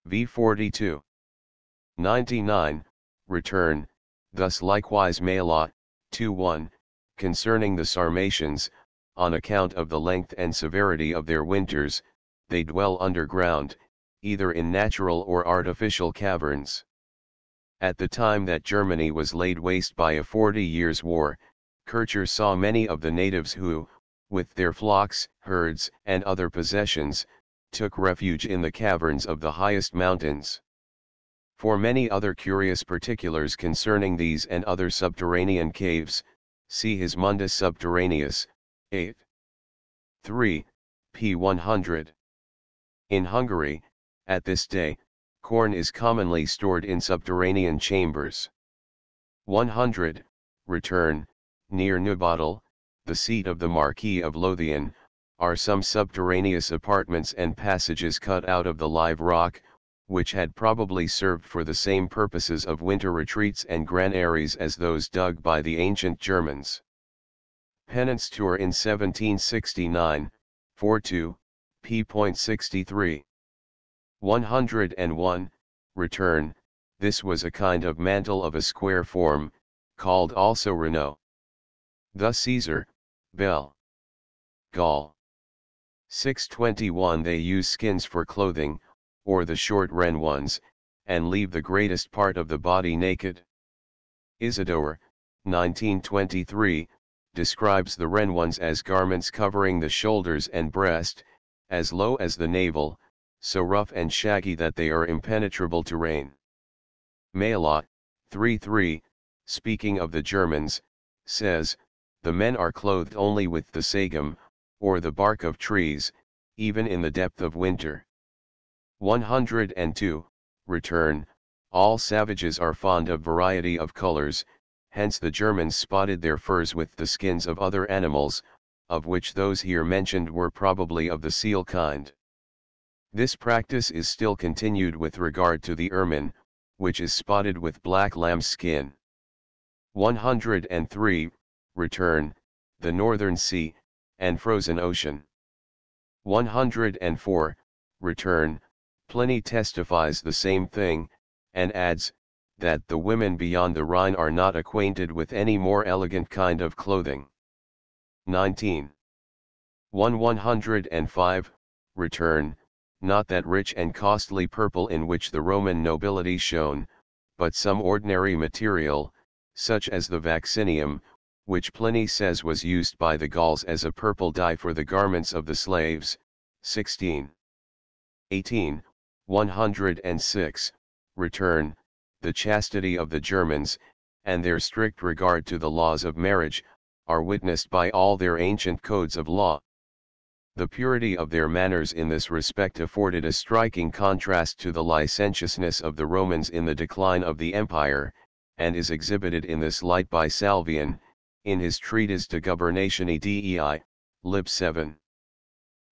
V42. 99, return, thus likewise Mela, 2:1, concerning the Sarmatians, on account of the length and severity of their winters, they dwell underground, either in natural or artificial caverns. At the time that Germany was laid waste by a 40 years' war, Kircher saw many of the natives who, with their flocks, herds, and other possessions, took refuge in the caverns of the highest mountains. For many other curious particulars concerning these and other subterranean caves, see his Mundus Subterraneus, 8. 3, p. 100. In Hungary, at this day, corn is commonly stored in subterranean chambers. 100, return, near Neubatel, the seat of the Marquis of Lothian, are some subterraneous apartments and passages cut out of the live rock, which had probably served for the same purposes of winter retreats and granaries as those dug by the ancient Germans. Penance Tour in 1769, 42, p.63. 101, return, this was a kind of mantle of a square form, called also Renault. Thus Caesar, Bell. Gaul. 621 they use skins for clothing, or the short wren ones, and leave the greatest part of the body naked. Isidore, 1923, describes the wren ones as garments covering the shoulders and breast, as low as the navel, so rough and shaggy that they are impenetrable to rain. Mailot, 3:3, speaking of the Germans, says, the men are clothed only with the sagum, or the bark of trees, even in the depth of winter. 102, return, all savages are fond of variety of colors, hence the Germans spotted their furs with the skins of other animals, of which those here mentioned were probably of the seal kind. This practice is still continued with regard to the ermine, which is spotted with black lamb's skin. 103, return, the northern sea, and frozen ocean. 104, return, Pliny testifies the same thing, and adds, that the women beyond the Rhine are not acquainted with any more elegant kind of clothing. 19. 105, return, not that rich and costly purple in which the Roman nobility shone, but some ordinary material, such as the vaccinium, which Pliny says was used by the Gauls as a purple dye for the garments of the slaves. 16. 18, 106, return, the chastity of the Germans, and their strict regard to the laws of marriage, are witnessed by all their ancient codes of law. The purity of their manners in this respect afforded a striking contrast to the licentiousness of the Romans in the decline of the empire, and is exhibited in this light by Salvian, in his treatise De Gubernatione Dei, lib. 7.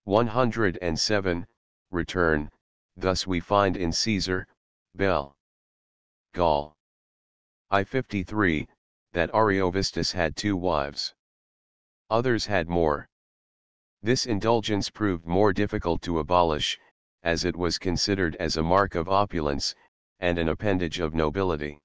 107, return, thus we find in Caesar, Bell. Gaul. I-53, that Ariovistus had 2 wives. Others had more. This indulgence proved more difficult to abolish, as it was considered as a mark of opulence, and an appendage of nobility.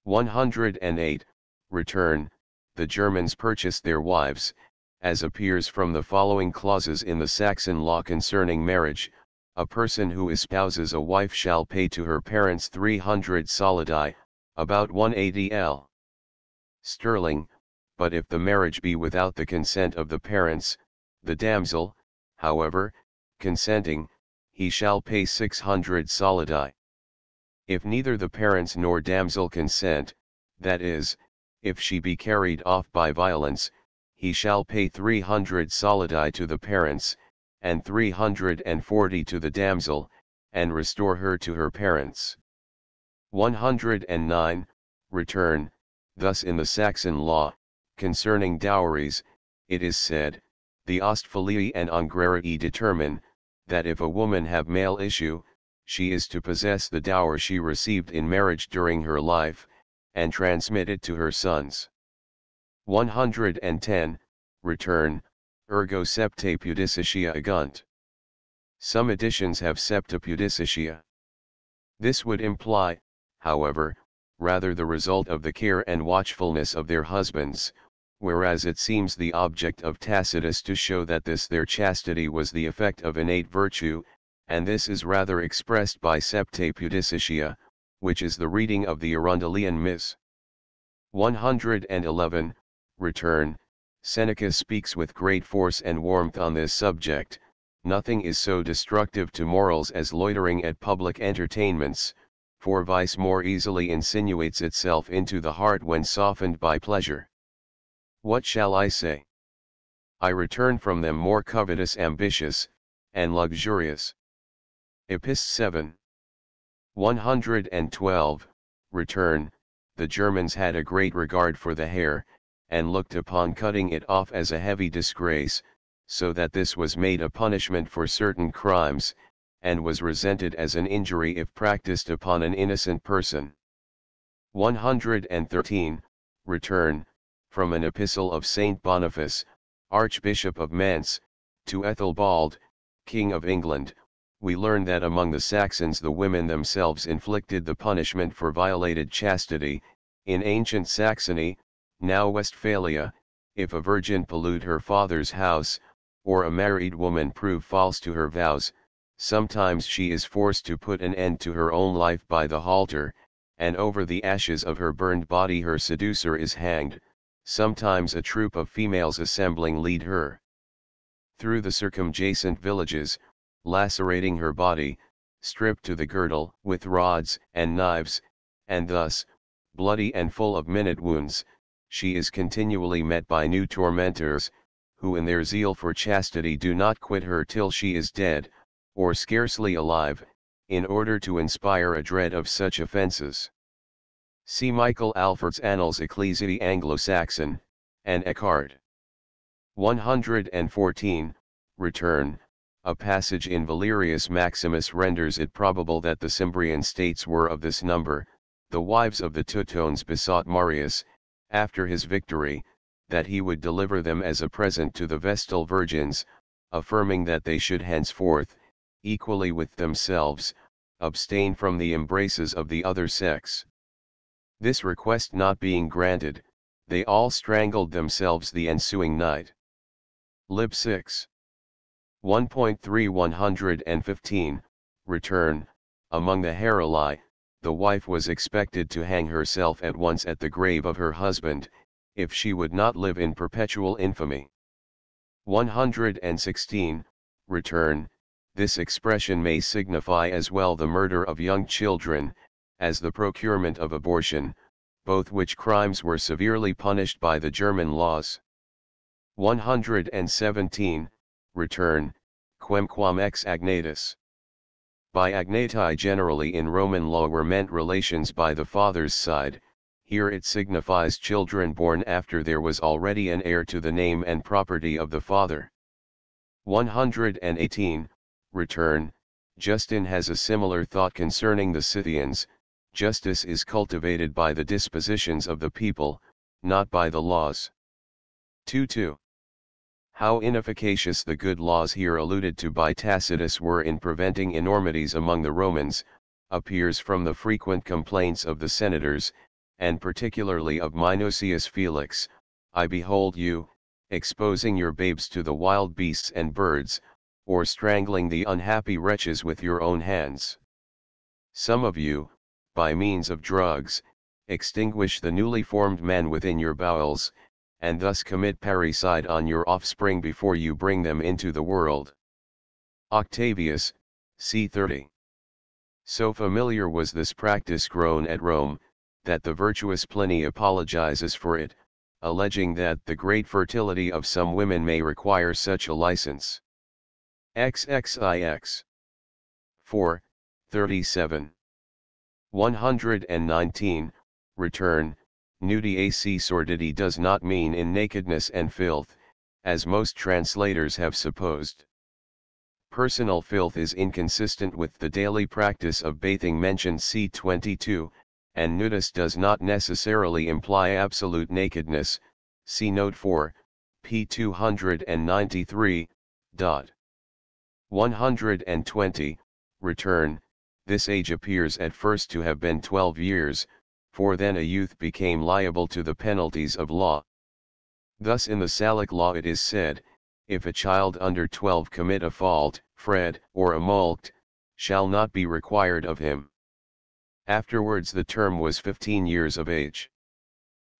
108, return, the Germans purchased their wives, as appears from the following clauses in the Saxon law concerning marriage: a person who espouses a wife shall pay to her parents 300 solidi, about 180 L. sterling, but if the marriage be without the consent of the parents, the damsel, however, consenting, he shall pay 600 solidi. If neither the parents nor damsel consent, that is, if she be carried off by violence, he shall pay 300 solidi to the parents, and 340 to the damsel, and restore her to her parents. 109, return, thus in the Saxon law, concerning dowries, it is said, the Ostfalii and Angrarii determine, that if a woman have male issue, she is to possess the dower she received in marriage during her life, and transmit it to her sons. 110, return, ergo septe pudicitia agunt. Some editions have septa pudicitia. This would imply, however, rather the result of the care and watchfulness of their husbands, whereas it seems the object of Tacitus to show that this their chastity was the effect of innate virtue, and this is rather expressed by septe pudicitia, which is the reading of the Arundelian Miss. 111, Return. Seneca speaks with great force and warmth on this subject. Nothing is so destructive to morals as loitering at public entertainments, for vice more easily insinuates itself into the heart when softened by pleasure. What shall I say? I return from them more covetous, ambitious, and luxurious. Epist. 7. 112, Return. The Germans had a great regard for the hair, and looked upon cutting it off as a heavy disgrace, so that this was made a punishment for certain crimes, and was resented as an injury if practiced upon an innocent person. 113, Return. From an epistle of Saint Boniface, Archbishop of Mainz, to Ethelbald, King of England, we learn that among the Saxons the women themselves inflicted the punishment for violated chastity. In ancient Saxony, now Westphalia, if a virgin pollute her father's house, or a married woman prove false to her vows, sometimes she is forced to put an end to her own life by the halter, and over the ashes of her burned body her seducer is hanged, sometimes a troop of females assembling lead her through the circumjacent villages, lacerating her body, stripped to the girdle with rods and knives, and thus, bloody and full of minute wounds, she is continually met by new tormentors, who in their zeal for chastity do not quit her till she is dead, or scarcely alive, in order to inspire a dread of such offences. See Michael Alford's Annals Ecclesiae Anglo-Saxon, and Eckhard. 114, Return. A passage in Valerius Maximus renders it probable that the Cimbrian states were of this number. The wives of the Teutones besought Marius, after his victory, that he would deliver them as a present to the Vestal virgins, affirming that they should henceforth, equally with themselves, abstain from the embraces of the other sex. This request not being granted, they all strangled themselves the ensuing night. Lib 6. 1.3 115, Return. Among the Heruli, the wife was expected to hang herself at once at the grave of her husband, if she would not live in perpetual infamy. 116, Return. This expression may signify as well the murder of young children, as the procurement of abortion, both which crimes were severely punished by the German laws. 117, Return. Quemquam ex agnatus. By agnati generally in Roman law were meant relations by the father's side. Here it signifies children born after there was already an heir to the name and property of the father. 118, Return. Justin has a similar thought concerning the Scythians. Justice is cultivated by the dispositions of the people, not by the laws. 2-2. How inefficacious the good laws here alluded to by Tacitus were in preventing enormities among the Romans, appears from the frequent complaints of the senators, and particularly of Minucius Felix. I behold you, exposing your babes to the wild beasts and birds, or strangling the unhappy wretches with your own hands. Some of you, by means of drugs, extinguish the newly formed man within your bowels, and thus commit parricide on your offspring before you bring them into the world. Octavius, c. 30. So familiar was this practice grown at Rome, that the virtuous Pliny apologizes for it, alleging that the great fertility of some women may require such a license. XXIX. 4, 37. 119, Return. Nudiae sordidity does not mean in nakedness and filth, as most translators have supposed. Personal filth is inconsistent with the daily practice of bathing mentioned c. 22, and nudus does not necessarily imply absolute nakedness, see note 4, p. 293. 120, return, this age appears at first to have been 12 years, for then a youth became liable to the penalties of law. Thus in the Salic law it is said, if a child under 12 commit a fault, fred, or a mulct, shall not be required of him. Afterwards the term was 15 years of age.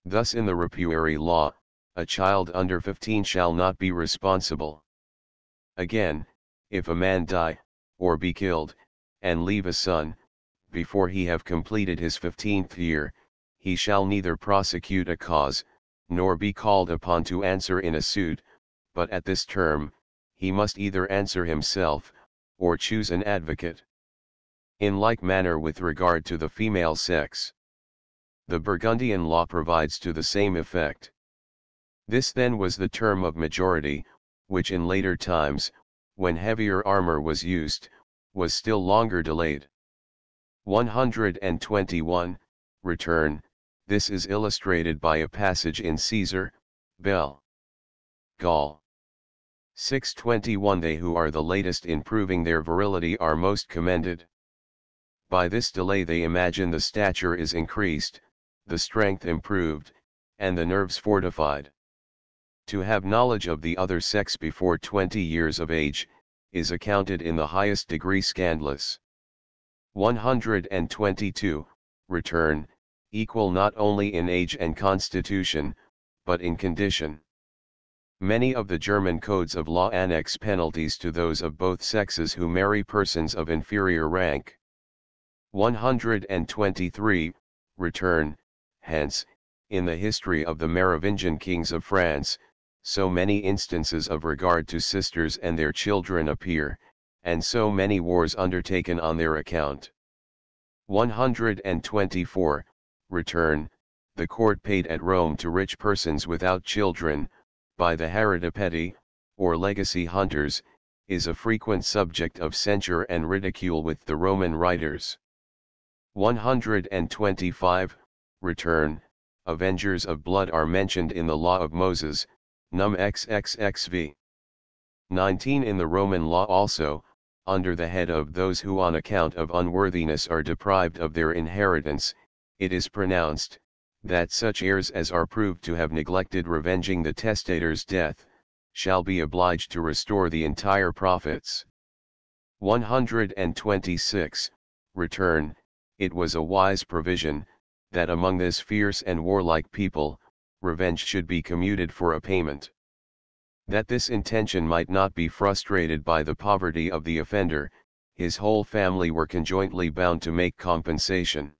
Thus in the Ripuary law, a child under 15 shall not be responsible. Again, if a man die, or be killed, and leave a son, before he have completed his 15th year, he shall neither prosecute a cause, nor be called upon to answer in a suit, but at this term, he must either answer himself, or choose an advocate. In like manner with regard to the female sex, the Burgundian law provides to the same effect. This then was the term of majority, which in later times, when heavier armor was used, was still longer delayed. 121, return, this is illustrated by a passage in Caesar, Bell. Gaul. 621. They who are the latest in proving their virility are most commended. By this delay they imagine the stature is increased, the strength improved, and the nerves fortified. To have knowledge of the other sex before 20 years of age, is accounted in the highest degree scandalous. 122, return, equal not only in age and constitution, but in condition. Many of the German codes of law annex penalties to those of both sexes who marry persons of inferior rank. 123, return, hence, in the history of the Merovingian kings of France, so many instances of regard to sisters and their children appear, and so many wars undertaken on their account. 124, return, the court paid at Rome to rich persons without children, by the haridipeti, or legacy hunters, is a frequent subject of censure and ridicule with the Roman writers. 125, return, avengers of blood are mentioned in the law of Moses, Num XXXV. 19. In the Roman law also, under the head of those who on account of unworthiness are deprived of their inheritance, it is pronounced, that such heirs as are proved to have neglected revenging the testator's death, shall be obliged to restore the entire profits. 126, return, it was a wise provision, that among this fierce and warlike people, revenge should be commuted for a payment. That this intention might not be frustrated by the poverty of the offender, his whole family were conjointly bound to make compensation.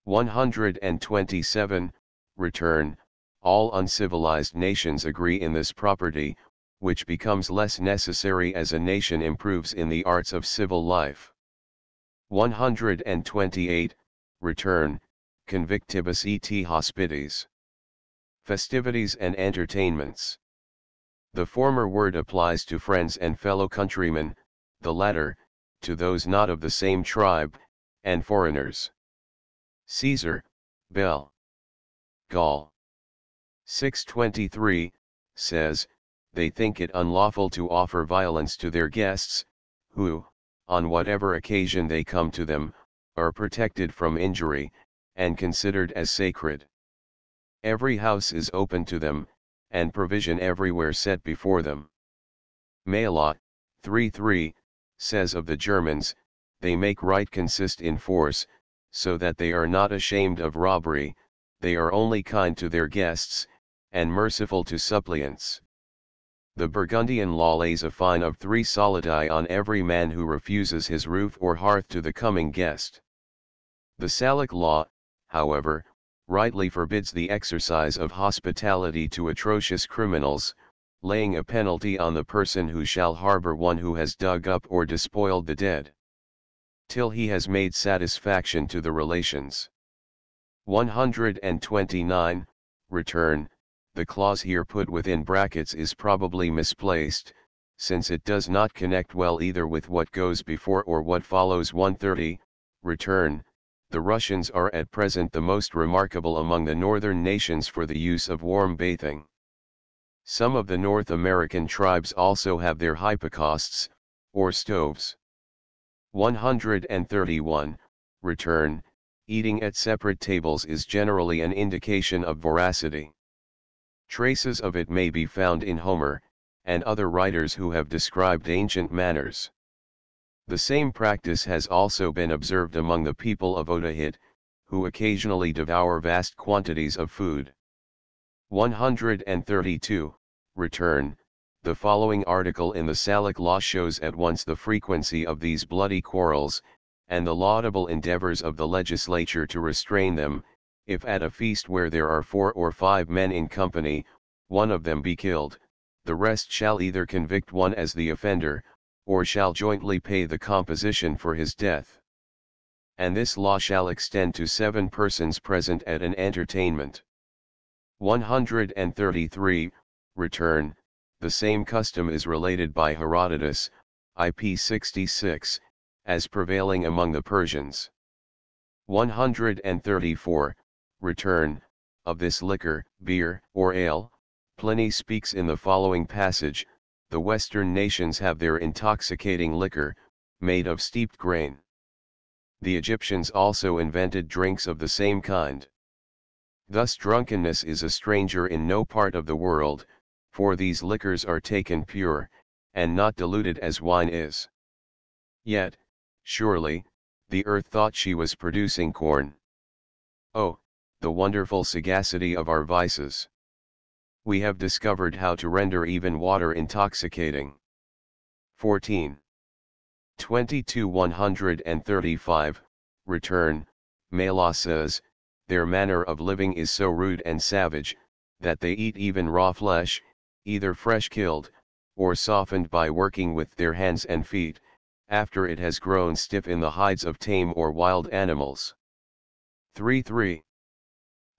127, return, all uncivilized nations agree in this property, which becomes less necessary as a nation improves in the arts of civil life. 128, return, convictibus et hospites. Festivities and entertainments. The former word applies to friends and fellow countrymen, the latter, to those not of the same tribe, and foreigners. Caesar, Bell. Gaul. 623, says, they think it unlawful to offer violence to their guests, who, on whatever occasion they come to them, are protected from injury, and considered as sacred. Every house is open to them, and provision everywhere set before them. Mailot, 3:3, says of the Germans, they make right consist in force, so that they are not ashamed of robbery, they are only kind to their guests, and merciful to suppliants. The Burgundian law lays a fine of 3 solidi on every man who refuses his roof or hearth to the coming guest. The Salic law, however, rightly forbids the exercise of hospitality to atrocious criminals, laying a penalty on the person who shall harbor one who has dug up or despoiled the dead, till he has made satisfaction to the relations. 129, return, the clause here put within brackets is probably misplaced, since it does not connect well either with what goes before or what follows. 130, return, the Russians are at present the most remarkable among the northern nations for the use of warm bathing. Some of the North American tribes also have their hypocausts, or stoves. 131. Return. Eating at separate tables is generally an indication of voracity. Traces of it may be found in Homer, and other writers who have described ancient manners. The same practice has also been observed among the people of Otaheite, who occasionally devour vast quantities of food. 132. Return. The following article in the Salic law shows at once the frequency of these bloody quarrels, and the laudable endeavors of the legislature to restrain them. If at a feast where there are 4 or 5 men in company, one of them be killed, the rest shall either convict one as the offender, or shall jointly pay the composition for his death. And this law shall extend to 7 persons present at an entertainment. 133. Return. The same custom is related by Herodotus, IP 66, as prevailing among the Persians. 134. Return. Of this liquor, beer, or ale, Pliny speaks in the following passage: the Western nations have their intoxicating liquor, made of steeped grain. The Egyptians also invented drinks of the same kind. Thus drunkenness is a stranger in no part of the world, for these liquors are taken pure, and not diluted as wine is. Yet, surely, the earth thought she was producing corn. Oh, the wonderful sagacity of our vices! We have discovered how to render even water intoxicating. 14. 135. Return. Mela says, their manner of living is so rude and savage, that they eat even raw flesh, either fresh killed, or softened by working with their hands and feet, after it has grown stiff in the hides of tame or wild animals. 3.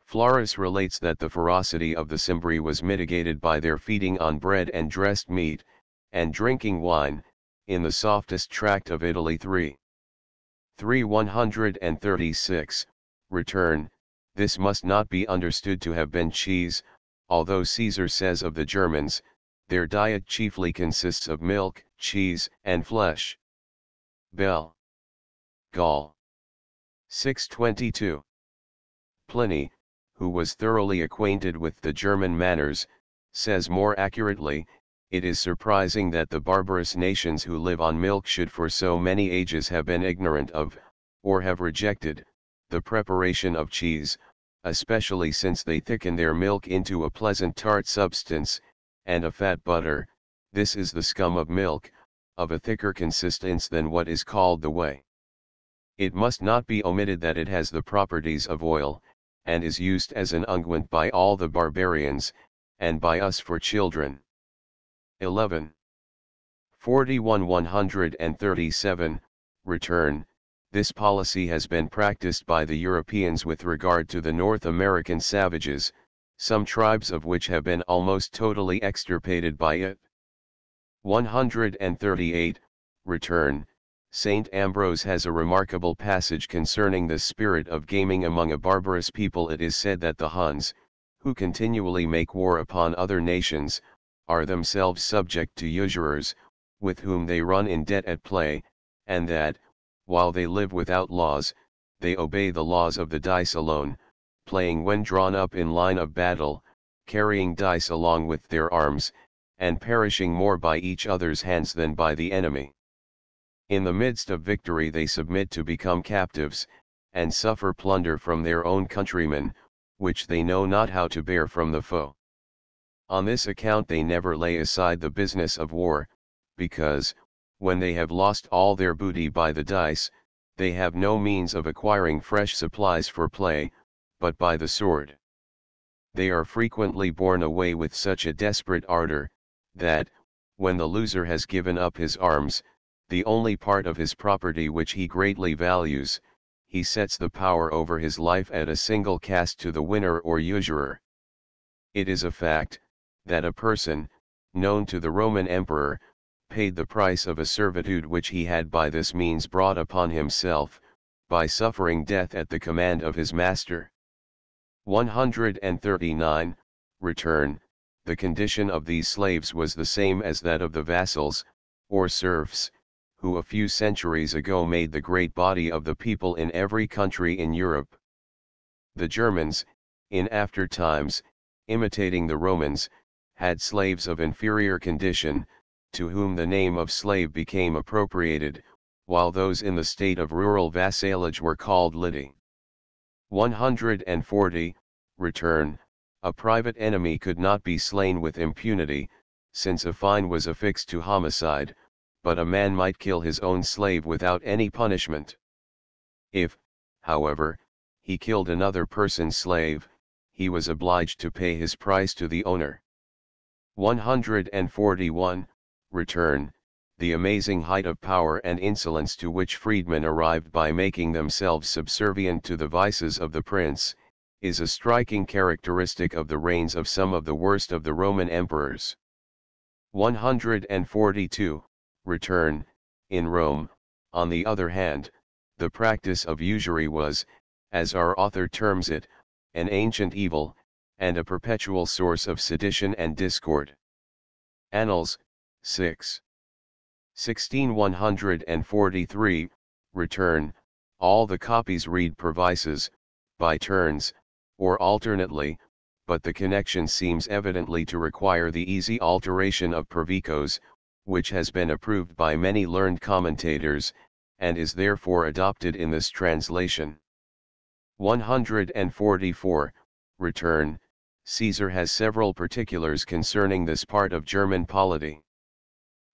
Florus relates that the ferocity of the Cimbri was mitigated by their feeding on bread and dressed meat, and drinking wine, in the softest tract of Italy. 136. Return. This must not be understood to have been cheese, although Caesar says of the Germans, their diet chiefly consists of milk, cheese, and flesh. Bell. Gaul. 622. Pliny, who was thoroughly acquainted with the German manners, says more accurately, it is surprising that the barbarous nations who live on milk should for so many ages have been ignorant of, or have rejected, the preparation of cheese, especially since they thicken their milk into a pleasant tart substance, and a fat butter. This is the scum of milk, of a thicker consistence than what is called the whey. It must not be omitted that it has the properties of oil, and is used as an unguent by all the barbarians, and by us for children. 11. 137. Return. This policy has been practiced by the Europeans with regard to the North American savages, some tribes of which have been almost totally extirpated by it. 138. Return. Saint Ambrose has a remarkable passage concerning the spirit of gaming among a barbarous people. It is said that the Huns, who continually make war upon other nations, are themselves subject to usurers, with whom they run in debt at play, and that, while they live without laws, they obey the laws of the dice alone, playing when drawn up in line of battle, carrying dice along with their arms, and perishing more by each other's hands than by the enemy. In the midst of victory they submit to become captives, and suffer plunder from their own countrymen, which they know not how to bear from the foe. On this account they never lay aside the business of war, because, when they have lost all their booty by the dice, they have no means of acquiring fresh supplies for play, but by the sword. They are frequently borne away with such a desperate ardor, that, when the loser has given up his arms, the only part of his property which he greatly values, he sets the power over his life at a single cast to the winner or usurer. It is a fact, that a person, known to the Roman Emperor, paid the price of a servitude which he had by this means brought upon himself, by suffering death at the command of his master. 139. Return. the condition of these slaves was the same as that of the vassals, or serfs, who a few centuries ago made the great body of the people in every country in Europe. The Germans, in after times, imitating the Romans, had slaves of inferior condition, to whom the name of slave became appropriated, while those in the state of rural vassalage were called lidi. 140. Return. A private enemy could not be slain with impunity, since a fine was affixed to homicide, but a man might kill his own slave without any punishment. If, however, he killed another person's slave, he was obliged to pay his price to the owner. 141. Return. The amazing height of power and insolence to which freedmen arrived by making themselves subservient to the vices of the prince, is a striking characteristic of the reigns of some of the worst of the Roman emperors. 142. Return. In Rome, on the other hand, the practice of usury was, as our author terms it, an ancient evil, and a perpetual source of sedition and discord. Annals, 6. 16143, Return. All the copies read pervices, by turns, or alternately, but the connection seems evidently to require the easy alteration of pervicos, which has been approved by many learned commentators, and is therefore adopted in this translation. 144. Return. Caesar has several particulars concerning this part of German polity.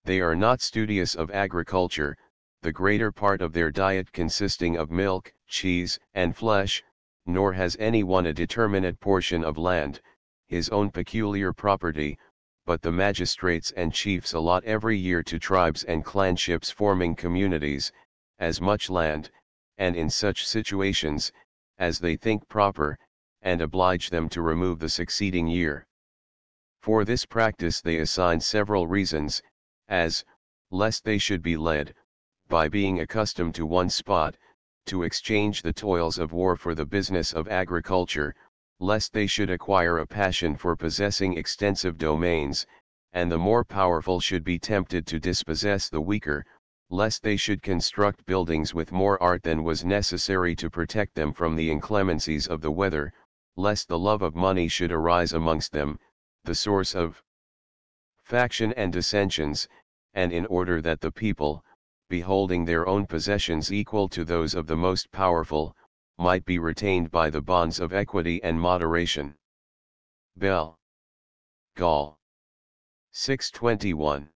They are not studious of agriculture, the greater part of their diet consisting of milk, cheese, and flesh, nor has any one a determinate portion of land, his own peculiar property, but the magistrates and chiefs allot every year to tribes and clanships forming communities, as much land, and in such situations, as they think proper, and oblige them to remove the succeeding year. For this practice they assign several reasons, as, lest they should be led, by being accustomed to one spot, to exchange the toils of war for the business of agriculture, lest they should acquire a passion for possessing extensive domains, and the more powerful should be tempted to dispossess the weaker, lest they should construct buildings with more art than was necessary to protect them from the inclemencies of the weather, lest the love of money should arise amongst them, the source of faction and dissensions, and in order that the people, beholding their own possessions equal to those of the most powerful, might be retained by the bonds of equity and moderation. Bell. Gaul. 621.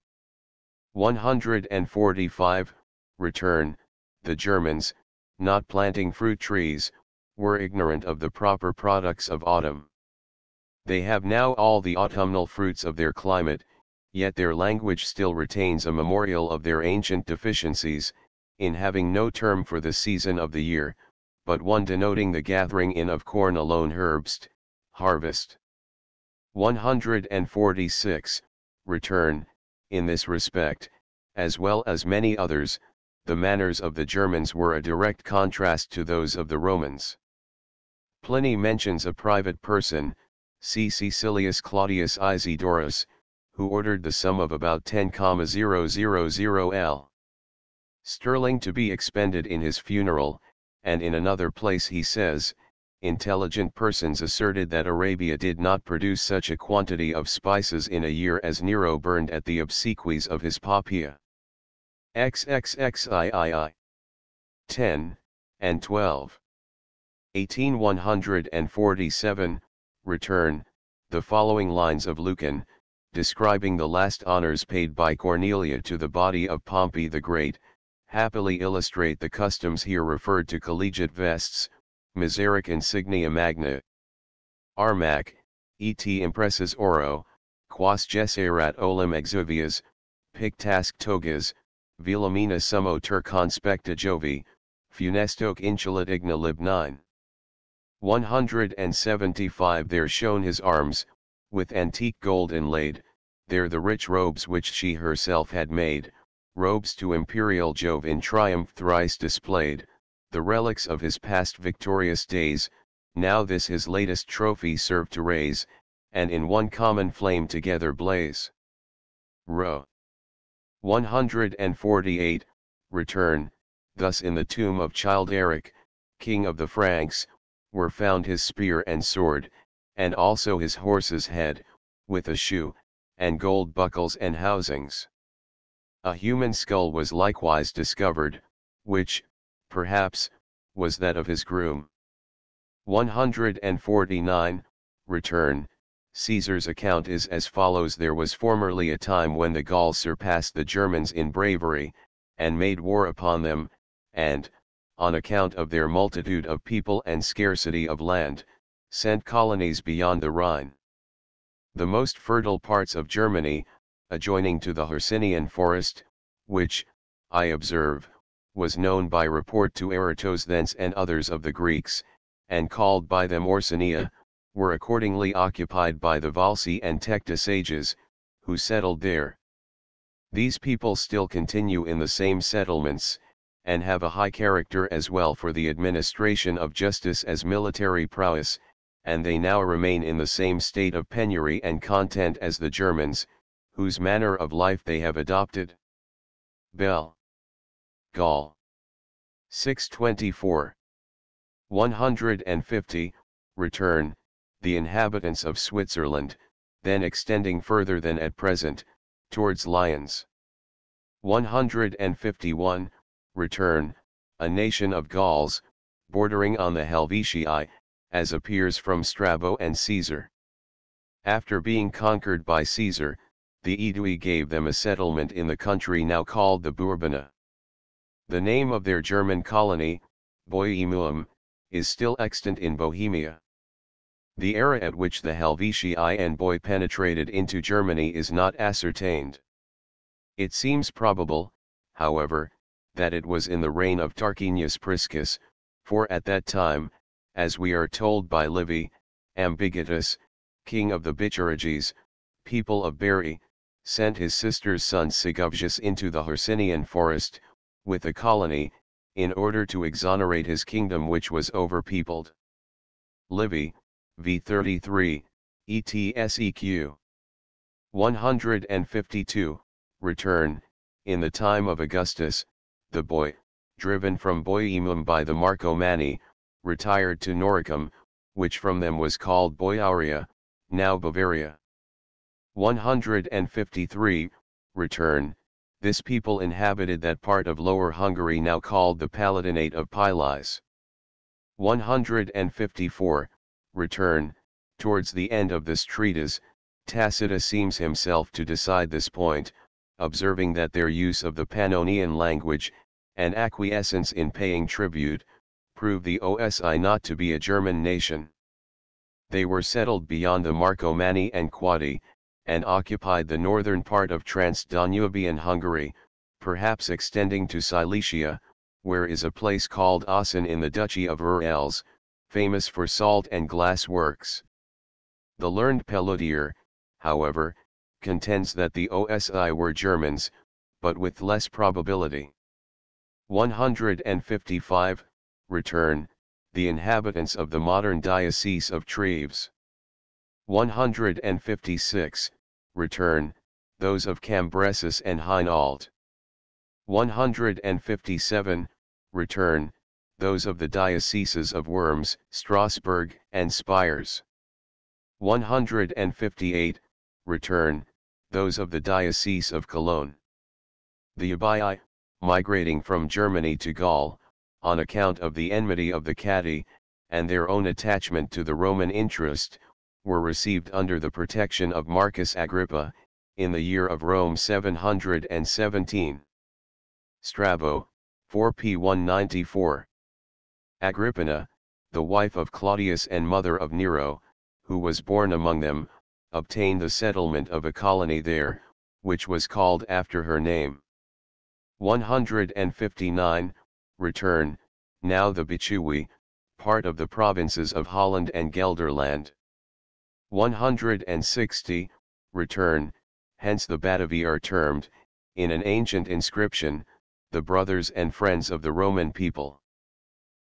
145. Return. The Germans, not planting fruit trees, were ignorant of the proper products of autumn. They have now all the autumnal fruits of their climate, yet their language still retains a memorial of their ancient deficiencies, in having no term for the season of the year, but one denoting the gathering in of corn alone. Herbst, harvest. 146. Return. In this respect, as well as many others, the manners of the Germans were a direct contrast to those of the Romans. Pliny mentions a private person, C. Caecilius Claudius Isidorus, who ordered the sum of about 10,000 L. sterling to be expended in his funeral, and in another place he says, intelligent persons asserted that Arabia did not produce such a quantity of spices in a year as Nero burned at the obsequies of his Poppaea. XXXIII. 10, and 12. 18147, Return. The following lines of Lucan, describing the last honors paid by Cornelia to the body of Pompey the Great, happily illustrate the customs here referred to: collegiate vests, miseric insignia magna. Armac, et impresses oro, quas gesserat olim exuvias, pictasque togas, villamina summo ter conspecta Jovi, funestoque incelat igna lib 9. 175. There shone his arms, with antique gold inlaid, there the rich robes which she herself had made, robes to imperial Jove in triumph thrice displayed, the relics of his past victorious days, now this his latest trophy served to raise, and in one common flame together blaze. Ro. 148, return, thus in the tomb of Childeric, king of the Franks, were found his spear and sword, and also his horse's head, with a shoe, and gold buckles and housings. A human skull was likewise discovered, which, perhaps, was that of his groom. 149, return, Caesar's account is as follows: There was formerly a time when the Gauls surpassed the Germans in bravery, and made war upon them, and, on account of their multitude of people and scarcity of land, sent colonies beyond the Rhine. The most fertile parts of Germany, adjoining to the Hercynian forest, which, I observe, was known by report to Aratos thence and others of the Greeks, and called by them Orsania, were accordingly occupied by the Volsi and Tecta sages, who settled there. These people still continue in the same settlements, and have a high character as well for the administration of justice as military prowess, and they now remain in the same state of penury and content as the Germans, whose manner of life they have adopted. Bell. Gaul. 624. 150, return, the inhabitants of Switzerland, then extending further than at present, towards Lyons. 151, return, a nation of Gauls, bordering on the Helvetii, as appears from Strabo and Caesar. After being conquered by Caesar, the Aedui gave them a settlement in the country now called the Bourbona. The name of their German colony, Bohemium, is still extant in Bohemia. The era at which the Helvetii and Boii penetrated into Germany is not ascertained. It seems probable, however, that it was in the reign of Tarquinius Priscus, for at that time, as we are told by Livy, Ambigatus, king of the Bituriges, people of Bari, sent his sister's son Sigubjus into the Hercynian forest, with a colony, in order to exonerate his kingdom which was overpeopled. Livy, v. 33, etseq. 152, return, in the time of Augustus, the Boii, driven from Boiemum by the Marcomanni, retired to Noricum, which from them was called Boiauria, now Bavaria. 153, return, this people inhabited that part of Lower Hungary now called the Palatinate of Pilis. 154, return, towards the end of this treatise, Tacitus seems himself to decide this point, observing that their use of the Pannonian language, and acquiescence in paying tribute, prove the Osi not to be a German nation. They were settled beyond the Marcomanni and Quadi, and occupied the northern part of Transdanubian Hungary, perhaps extending to Cilicia, where is a place called Aachen in the Duchy of Urals, famous for salt and glass works. The learned Pelloutier, however, contends that the Osi were Germans, but with less probability. 155, return, the inhabitants of the modern Diocese of Treves. 156, return, those of Cambressis and Hainault. 157, return, those of the dioceses of Worms, Strasbourg, and Spires. 158, return, those of the Diocese of Cologne. The Abii, migrating from Germany to Gaul, on account of the enmity of the Catti, and their own attachment to the Roman interest, were received under the protection of Marcus Agrippa, in the year of Rome 717. Strabo, 4p 194. Agrippina, the wife of Claudius and mother of Nero, who was born among them, obtained the settlement of a colony there, which was called after her name. 159, return, now the Bichui, part of the provinces of Holland and Gelderland. 160, return, hence the Batavi are termed, in an ancient inscription, the brothers and friends of the Roman people.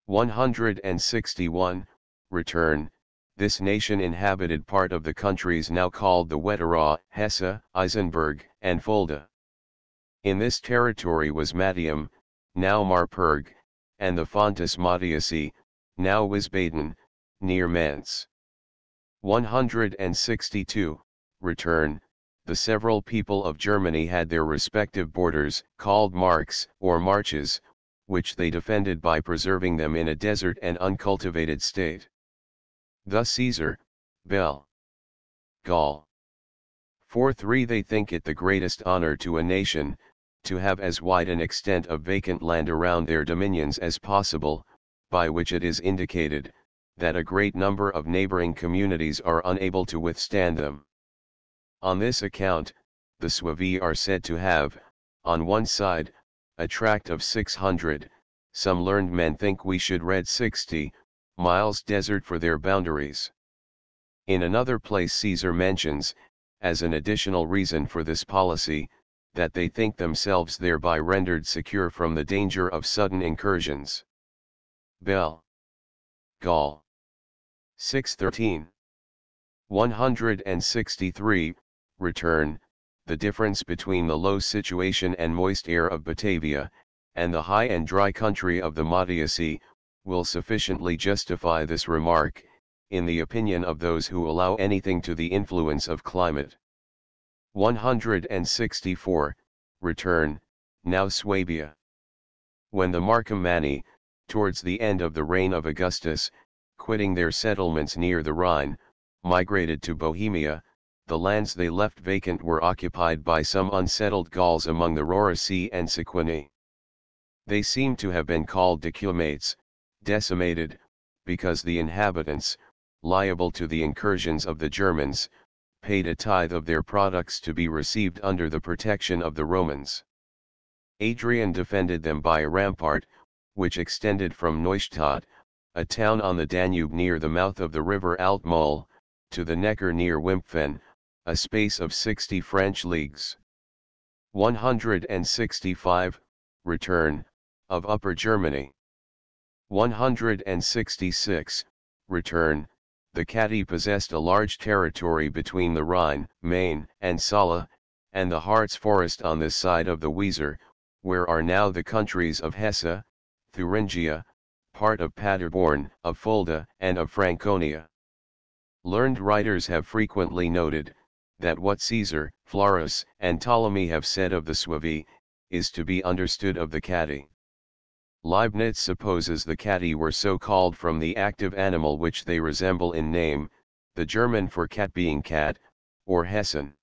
161, return, This nation inhabited part of the countries now called the Wetterau, Hesse, Eisenberg, and Fulda. In this territory was Mattium, now Marburg, and the Fontes Matthiasi, now Wiesbaden, near Mainz. 162. Return. The several people of Germany had their respective borders, called marks, or marches, which they defended by preserving them in a desert and uncultivated state. Thus Caesar, Bel. Gaul. 4-3 They think it the greatest honor to a nation, to have as wide an extent of vacant land around their dominions as possible, by which it is indicated, that a great number of neighboring communities are unable to withstand them. On this account, the Suevi are said to have, on one side, a tract of 600, some learned men think we should read 60, miles desert for their boundaries. In another place Caesar mentions, as an additional reason for this policy, that they think themselves thereby rendered secure from the danger of sudden incursions. Bell. Gaul. 613. 163. Return. The difference between the low situation and moist air of Batavia, and the high and dry country of the Matthiasi, will sufficiently justify this remark, in the opinion of those who allow anything to the influence of climate. 164. Return. Now Swabia. When the Marcomanni, towards the end of the reign of Augustus, quitting their settlements near the Rhine, migrated to Bohemia, the lands they left vacant were occupied by some unsettled Gauls among the Rorici and Sequani. They seem to have been called decumates, decimated, because the inhabitants, liable to the incursions of the Germans, paid a tithe of their products to be received under the protection of the Romans. Adrian defended them by a rampart, which extended from Neustadt, a town on the Danube near the mouth of the river Altmühl, to the Neckar near Wimpfen, a space of 60 French leagues. 165. Return. Of Upper Germany. 166. Return. The Catti possessed a large territory between the Rhine, Main, and Saale, and the Harz forest on this side of the Weser, where are now the countries of Hesse, Thuringia, part of Paderborn, of Fulda, and of Franconia. Learned writers have frequently noted, that what Caesar, Florus, and Ptolemy have said of the Suevi, is to be understood of the Catti. Leibniz supposes the Catti were so called from the active animal which they resemble in name, the German for cat being cat, or Hessen.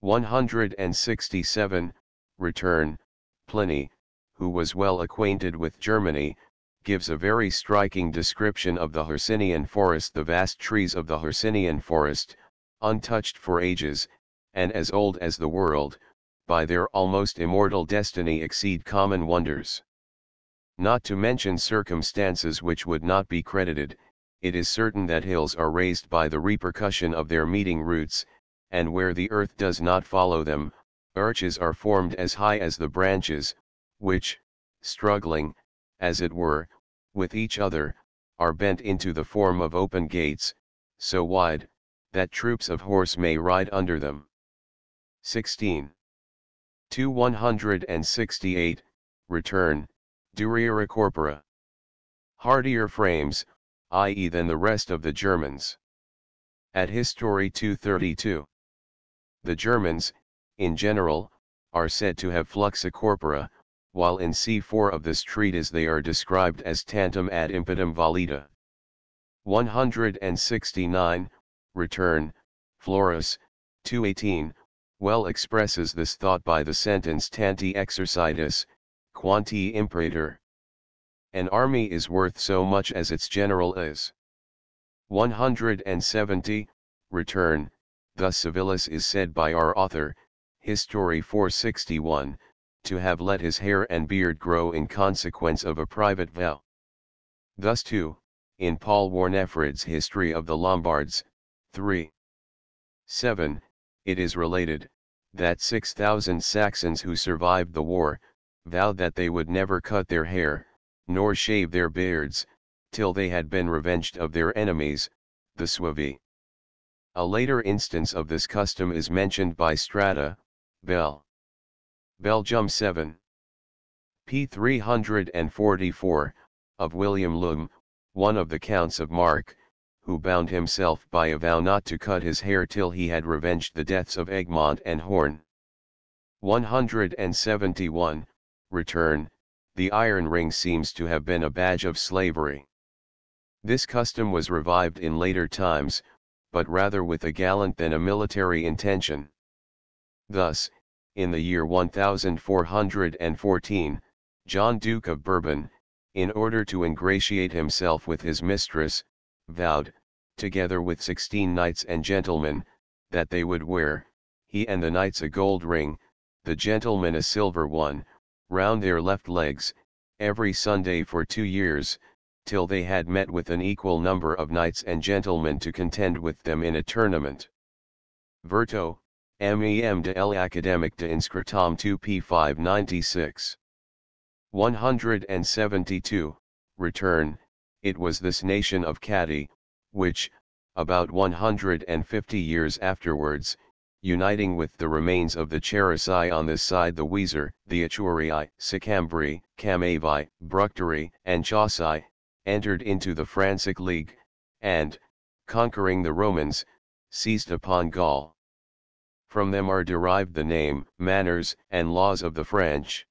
167. Return. Pliny, who was well acquainted with Germany, gives a very striking description of the Hercynian forest. The vast trees of the Hercynian forest, untouched for ages, and as old as the world, by their almost immortal destiny exceed common wonders. Not to mention circumstances which would not be credited, it is certain that hills are raised by the repercussion of their meeting roots, and where the earth does not follow them, arches are formed as high as the branches, which, struggling, as it were, with each other, are bent into the form of open gates, so wide, that troops of horse may ride under them. 16. To 168, return. Duriera corpora. Hardier frames, i.e. than the rest of the Germans. At History 232. The Germans, in general, are said to have fluxa corpora, while in C4 of this treatise they are described as tantum ad impetum valida. 169, return. Florus, 218, well expresses this thought by the sentence tanti exercitus, quanti imperator. An army is worth so much as its general is. 170, return. Thus Civilis is said by our author, History 461, to have let his hair and beard grow in consequence of a private vow. Thus too, in Paul Warnefrid's History of the Lombards, 3. 7, it is related, that 6,000 Saxons who survived the war, vowed that they would never cut their hair, nor shave their beards, till they had been revenged of their enemies, the Suevi. A later instance of this custom is mentioned by Strata, Bel. Belgium 7. p. 344, of William Lum, one of the counts of Mark, who bound himself by a vow not to cut his hair till he had revenged the deaths of Egmont and Horn. 171, return, the iron ring seems to have been a badge of slavery. This custom was revived in later times, but rather with a gallant than a military intention. Thus, in the year 1414, John Duke of Bourbon, in order to ingratiate himself with his mistress, vowed, together with 16 knights and gentlemen, that they would wear, he and the knights a gold ring, the gentlemen a silver one, round their left legs, every Sunday for 2 years, till they had met with an equal number of knights and gentlemen to contend with them in a tournament. Verto, Mem de l'Académique de Inscriptum 2 p. 596. 172, return, it was this nation of Catti, which, about 150 years afterwards, uniting with the remains of the Chersii on this side the Weser, the Echurii, Sicambri, Camavi, Bructeri, and Chauci, entered into the Frankic League, and, conquering the Romans, seized upon Gaul. From them are derived the name, manners, and laws of the French.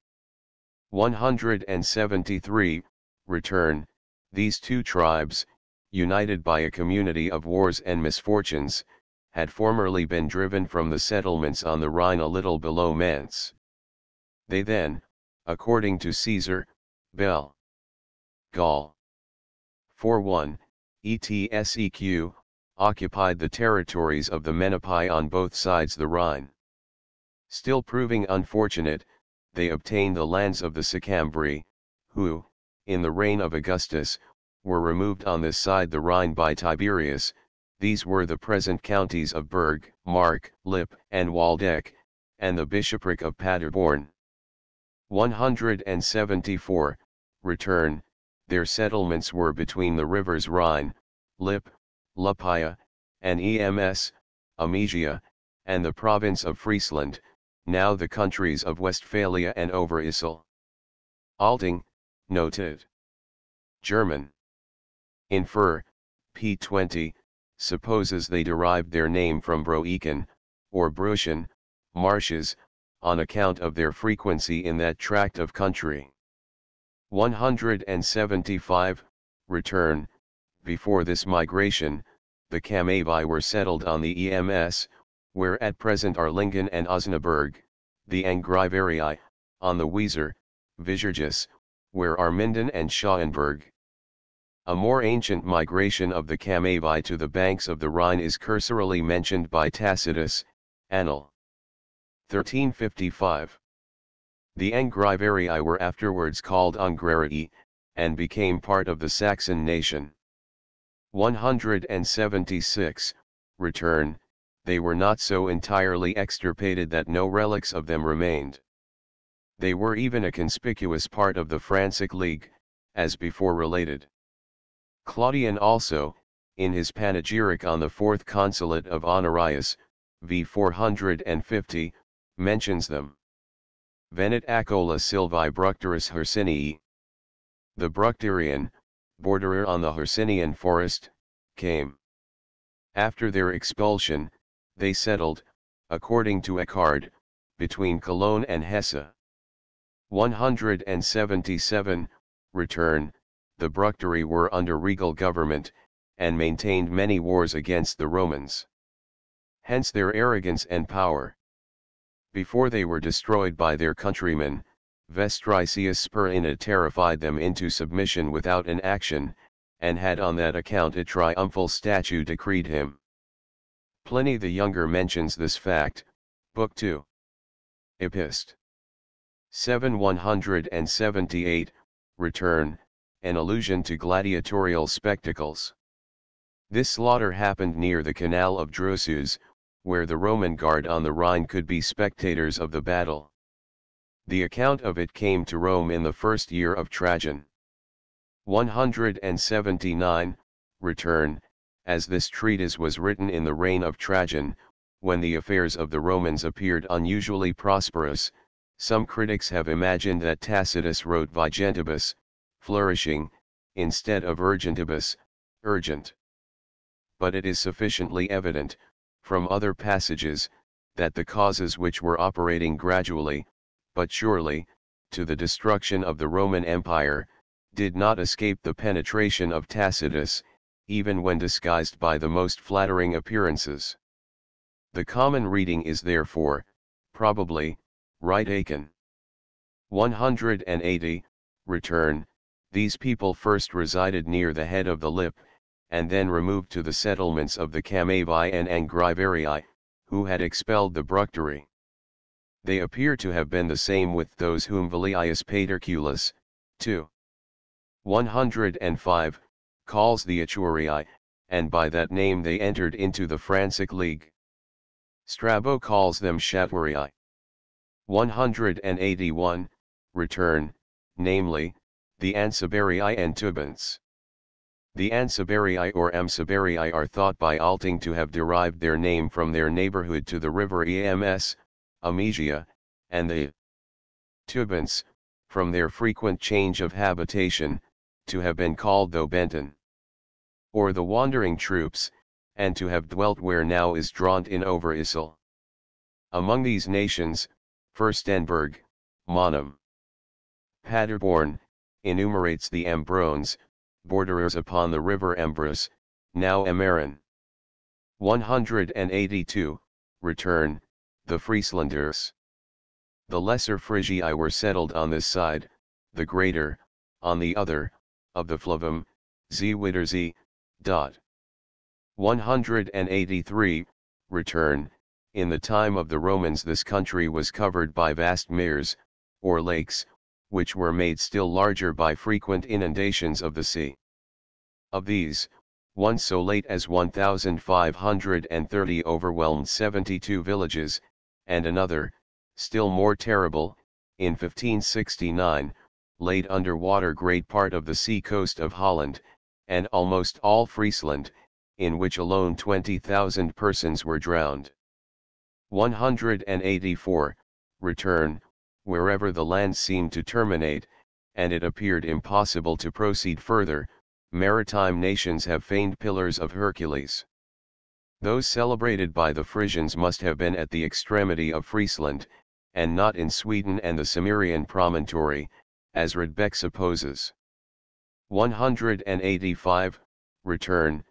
173, return, these two tribes, united by a community of wars and misfortunes, had formerly been driven from the settlements on the Rhine a little below Mainz. They then, according to Caesar, Bel. Gaul 4:1, etseq, occupied the territories of the Menapii on both sides the Rhine. Still proving unfortunate, they obtained the lands of the Sicambri, who, in the reign of Augustus, were removed on this side the Rhine by Tiberius. These were the present counties of Berg, Mark, Lippe, and Waldeck, and the bishopric of Paderborn. 174, return, their settlements were between the rivers Rhine, Lippe, Lupia, and Ems, Amesia, and the province of Friesland, now the countries of Westphalia and Overyssel. Alting, noted. German. Infer, p. 20, supposes they derived their name from Broeken, or Brüchen, marshes, on account of their frequency in that tract of country. 175, return, before this migration, the Camavi were settled on the Ems, where at present are Lingen and Osnaburg, the Angrivarii, on the Weser, Viserges, where are Minden and Schauenberg. A more ancient migration of the Camavi to the banks of the Rhine is cursorily mentioned by Tacitus, Annal. 1355. The Angrivarii were afterwards called Ungrarii, and became part of the Saxon nation. 176, return, they were not so entirely extirpated that no relics of them remained. They were even a conspicuous part of the Frankic League, as before related. Claudian also, in his panegyric on the fourth consulate of Honorius, v. 450, mentions them. Venit acola Silvae Bructeris Hercynii. The Bructerian, borderer on the Hercynian forest, came. After their expulsion, they settled, according to Eckhard, between Cologne and Hesse. 177, return, the Bructeri were under regal government, and maintained many wars against the Romans. Hence their arrogance and power. Before they were destroyed by their countrymen, Vestricius Spurina terrified them into submission without an action, and had on that account a triumphal statue decreed him. Pliny the Younger mentions this fact, Book 2. Epist. 178, return, an allusion to gladiatorial spectacles. This slaughter happened near the canal of Drusus, where the Roman guard on the Rhine could be spectators of the battle. The account of it came to Rome in the first year of Trajan. 179, return, as this treatise was written in the reign of Trajan, when the affairs of the Romans appeared unusually prosperous, some critics have imagined that Tacitus wrote vigentibus, flourishing, instead of urgentibus, urgent. But it is sufficiently evident, from other passages, that the causes which were operating gradually, but surely, to the destruction of the Roman Empire, did not escape the penetration of Tacitus, even when disguised by the most flattering appearances. The common reading is therefore, probably, right Achan. 180, return, these people first resided near the head of the Lip, and then removed to the settlements of the Camavi and Angrivarii, who had expelled the Bructeri. They appear to have been the same with those whom Valerius Paterculus, 2. 105, calls the Echurii, and by that name they entered into the Francic League. Strabo calls them Shaturii. 181, return, namely, the Ansibarii and Tubans. The Ansibarii or Amsibarii are thought by Alting to have derived their name from their neighborhood to the river Ems, Amesia, and the Tubans, from their frequent change of habitation, to have been called Thobenton. Or the wandering troops, and to have dwelt where now is Dront in Over Isle. Among these nations, Furstenberg, Monum, Paderborn, enumerates the Ambrones, borderers upon the river Embrus, now Emarin. 182, return, the Frieslanders. The lesser Frigii were settled on this side, the greater, on the other, of the Flavum, Zwidersee. 183, return, in the time of the Romans this country was covered by vast meres, or lakes, which were made still larger by frequent inundations of the sea. Of these, one so late as 1530 overwhelmed 72 villages, and another, still more terrible, in 1569, laid under water great part of the sea coast of Holland, and almost all Friesland, in which alone 20,000 persons were drowned. 184, return, wherever the land seemed to terminate, and it appeared impossible to proceed further, maritime nations have feigned pillars of Hercules. Those celebrated by the Frisians must have been at the extremity of Friesland, and not in Sweden and the Cimmerian promontory, as Rudbeck supposes. 185, return,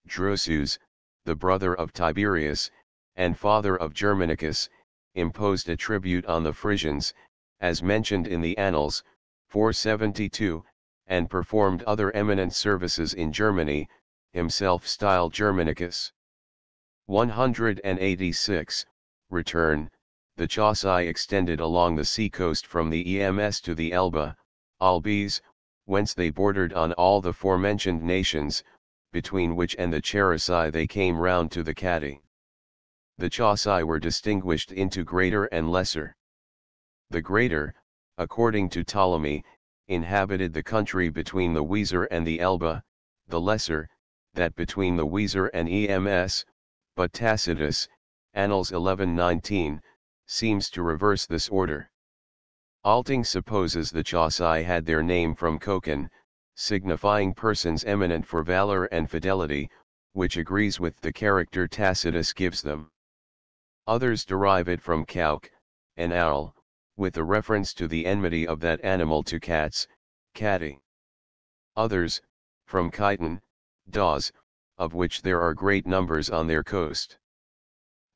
Drusus, the brother of Tiberius, and father of Germanicus, imposed a tribute on the Frisians, as mentioned in the Annals, 472, and performed other eminent services in Germany, himself styled Germanicus. 186, return, the Chauci extended along the sea coast from the Ems to the Elbe, Albes, whence they bordered on all the forementioned nations, between which and the Cherusei they came round to the Catti. The Chauci were distinguished into greater and lesser. The greater, according to Ptolemy, inhabited the country between the Weser and the Elbe, the lesser, that between the Weser and Ems, but Tacitus, Annals 11:19, seems to reverse this order. Alting supposes the Chauci had their name from Cocan, signifying persons eminent for valor and fidelity, which agrees with the character Tacitus gives them. Others derive it from Cauc, an owl, with a reference to the enmity of that animal to cats, Catti. Others, from chiton, daws, of which there are great numbers on their coast.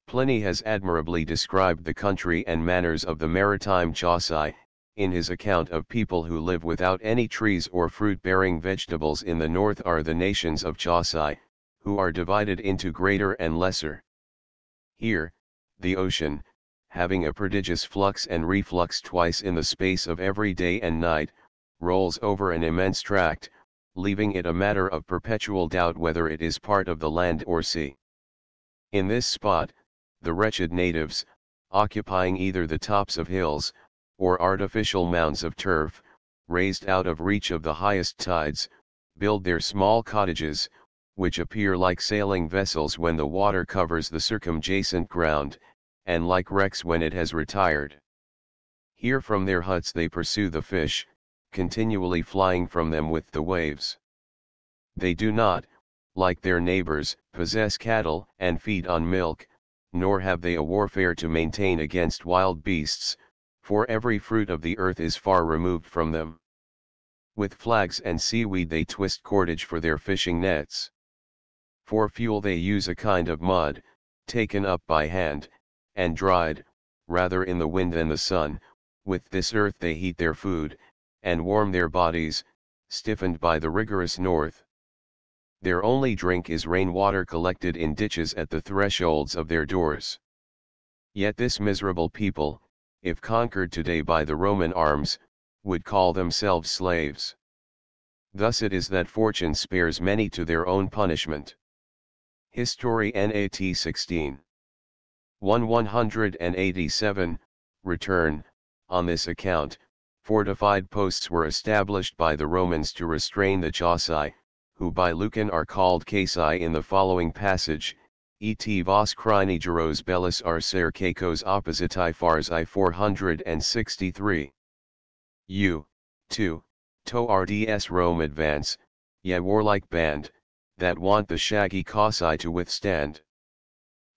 Pliny has admirably described the country and manners of the maritime Chauci, in his account of people who live without any trees or fruit-bearing vegetables in the north are the nations of Chauci, who are divided into greater and lesser. Here, the ocean, having a prodigious flux and reflux twice in the space of every day and night, rolls over an immense tract, leaving it a matter of perpetual doubt whether it is part of the land or sea. In this spot, the wretched natives, occupying either the tops of hills, or artificial mounds of turf, raised out of reach of the highest tides, build their small cottages, which appear like sailing vessels when the water covers the circumjacent ground, and like wrecks when it has retired. Here from their huts they pursue the fish, continually flying from them with the waves. They do not, like their neighbors, possess cattle and feed on milk, nor have they a warfare to maintain against wild beasts, for every fruit of the earth is far removed from them. With flags and seaweed they twist cordage for their fishing nets. For fuel they use a kind of mud, taken up by hand, and dried, rather in the wind than the sun. With this earth they heat their food, and warm their bodies, stiffened by the rigorous north. Their only drink is rainwater collected in ditches at the thresholds of their doors. Yet this miserable people, if conquered today by the Roman arms, would call themselves slaves. Thus it is that fortune spares many to their own punishment. History Nat 16. 187, return. On this account, fortified posts were established by the Romans to restrain the Chauci, who by Lucan are called Caesi in the following passage, et vos crinigeros bellis arcer caecos oppositae fars I 463. U. 2, to RDS Rome advance, ye warlike band, that want the shaggy Causai to withstand.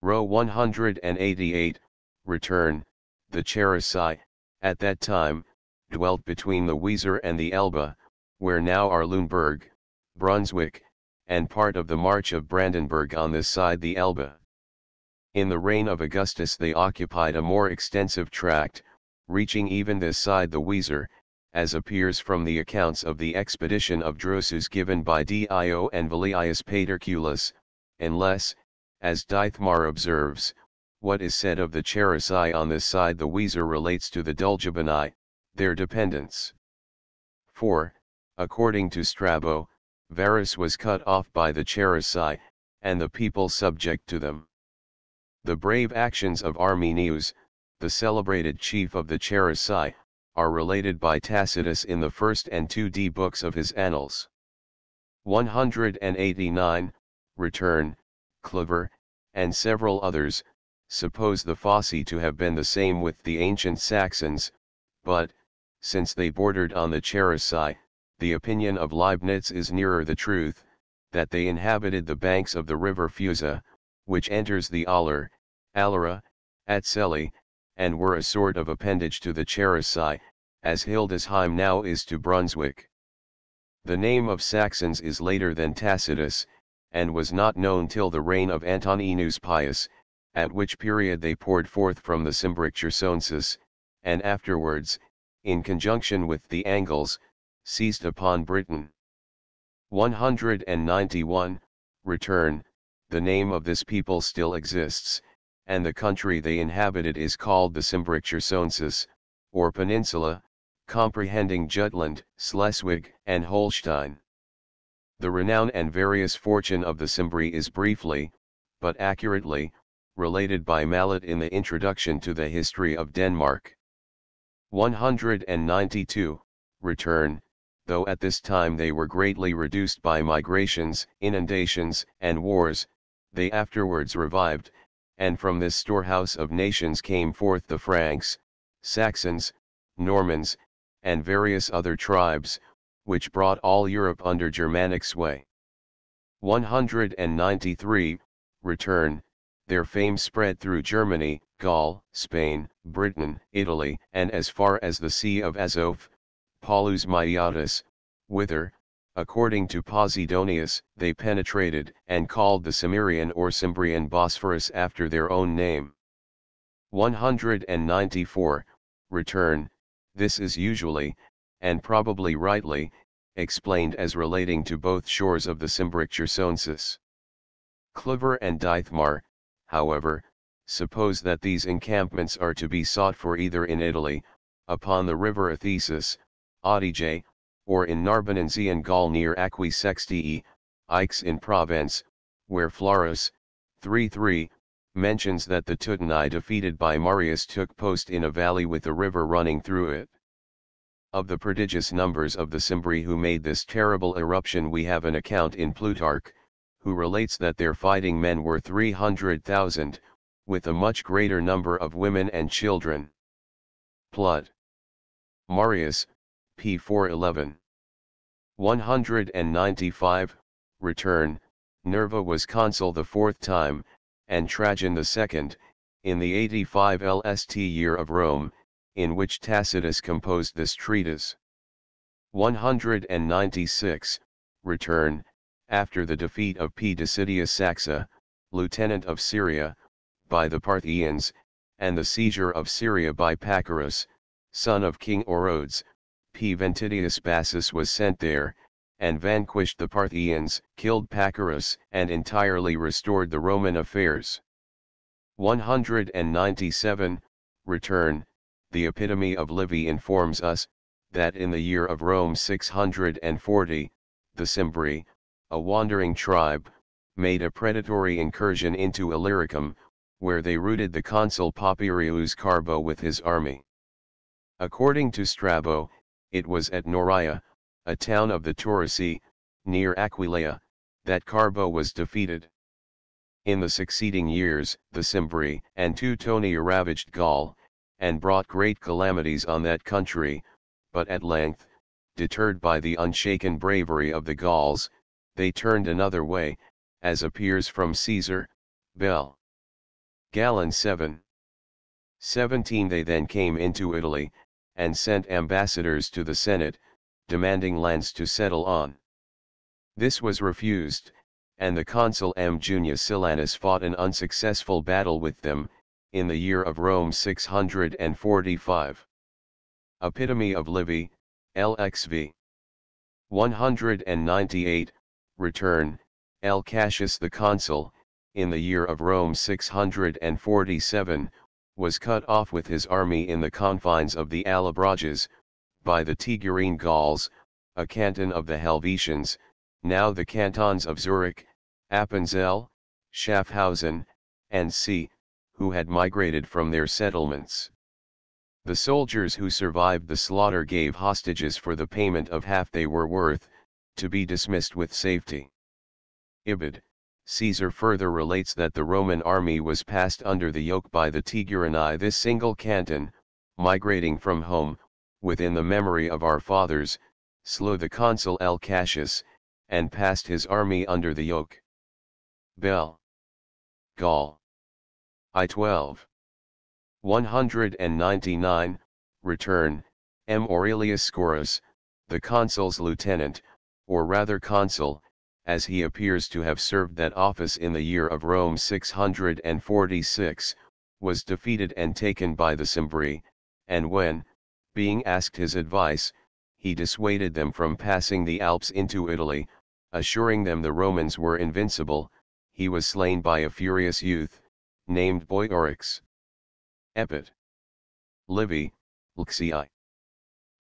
Row 188, return. The Cherusci, at that time, dwelt between the Weser and the Elbe, where now are Lüneburg, Brunswick, and part of the March of Brandenburg on this side the Elbe. In the reign of Augustus they occupied a more extensive tract, reaching even this side the Weser, as appears from the accounts of the expedition of Drusus given by Dio and Velius Paterculus, unless, as Dithmar observes, what is said of the Cherusci on this side the Weser relates to the Dulgibani, their dependents. For, according to Strabo, Varus was cut off by the Cherusci, and the people subject to them. The brave actions of Arminius, the celebrated chief of the Cherusci, are related by Tacitus in the first and 2d books of his Annals. 189, return, Clover, and several others, suppose the Fossi to have been the same with the ancient Saxons, but, since they bordered on the Cherusci, the opinion of Leibniz is nearer the truth, that they inhabited the banks of the river Fusa, which enters the Aller, Allera, at Selly, and were a sort of appendage to the Cherusci, as Hildesheim now is to Brunswick. The name of Saxons is later than Tacitus, and was not known till the reign of Antoninus Pius, at which period they poured forth from the Cimbric Chersonese, and afterwards, in conjunction with the Angles, seized upon Britain. 191, return. The name of this people still exists, and the country they inhabited is called the Cimbric Chersonese, or Peninsula, comprehending Jutland, Schleswig, and Holstein. The renown and various fortune of the Cimbri is briefly, but accurately, related by Mallet in the introduction to the History of Denmark. 192, return. Though at this time they were greatly reduced by migrations, inundations, and wars, they afterwards revived, and from this storehouse of nations came forth the Franks, Saxons, Normans, and various other tribes, which brought all Europe under Germanic sway. 193, return. Their fame spread through Germany, Gaul, Spain, Britain, Italy, and as far as the Sea of Azov, Paulus Maiatus, whither, according to Posidonius, they penetrated and called the Cimmerian or Cimbrian Bosphorus after their own name. 194, return. This is usually, and probably rightly, explained as relating to both shores of the Cimbric Chersonese. Clover and Dithmar, however, suppose that these encampments are to be sought for either in Italy, upon the river Athesis, Adige, or in Narbonensian Gaul near Aquae Sextii, Aix in Provence, where Florus, 3:3, mentions that the Teutoni defeated by Marius took post in a valley with a river running through it. Of the prodigious numbers of the Cimbri who made this terrible eruption we have an account in Plutarch, who relates that their fighting men were 300,000, with a much greater number of women and children. Plot. Marius, p. 411. 195, return. Nerva was consul the fourth time, and Trajan the second, in the 85 lst year of Rome, in which Tacitus composed this treatise. 196, return. After the defeat of P. Decidius Saxa, lieutenant of Syria, by the Parthians, and the seizure of Syria by Pacorus, son of King Orodes, P. Ventidius Bassus was sent there, and vanquished the Parthians, killed Pacorus, and entirely restored the Roman affairs. 197, return. The Epitome of Livy informs us, that in the year of Rome 640, the Cimbri, a wandering tribe, made a predatory incursion into Illyricum, where they routed the consul Papirius Carbo with his army. According to Strabo, it was at Noria, a town of the Taurasi, near Aquileia, that Carbo was defeated. In the succeeding years, the Cimbri and Teutonia ravaged Gaul, and brought great calamities on that country, but at length, deterred by the unshaken bravery of the Gauls, they turned another way, as appears from Caesar, Bell. Galen 7. 17. They then came into Italy, and sent ambassadors to the Senate, demanding lands to settle on. This was refused, and the consul M. Junius Silanus fought an unsuccessful battle with them, in the year of Rome 645. Epitome of Livy, LXV. 198, return. L. Cassius the consul, in the year of Rome 647, was cut off with his army in the confines of the Allobroges, by the Tigurine Gauls, a canton of the Helvetians, now the cantons of Zurich, Appenzell, Schaffhausen, and C., who had migrated from their settlements. The soldiers who survived the slaughter gave hostages for the payment of half they were worth, to be dismissed with safety. Ibid. Caesar further relates that the Roman army was passed under the yoke by the Tigurini. This single canton, migrating from home, within the memory of our fathers, slew the consul L. Cassius, and passed his army under the yoke. Bell. Gaul. I-12. 199, return. M. Aurelius Scaurus, the consul's lieutenant, or rather consul, as he appears to have served that office in the year of Rome 646, was defeated and taken by the Cimbri, and when, being asked his advice, he dissuaded them from passing the Alps into Italy, assuring them the Romans were invincible, he was slain by a furious youth, named Boiorix. Epit. Livy, Lxii.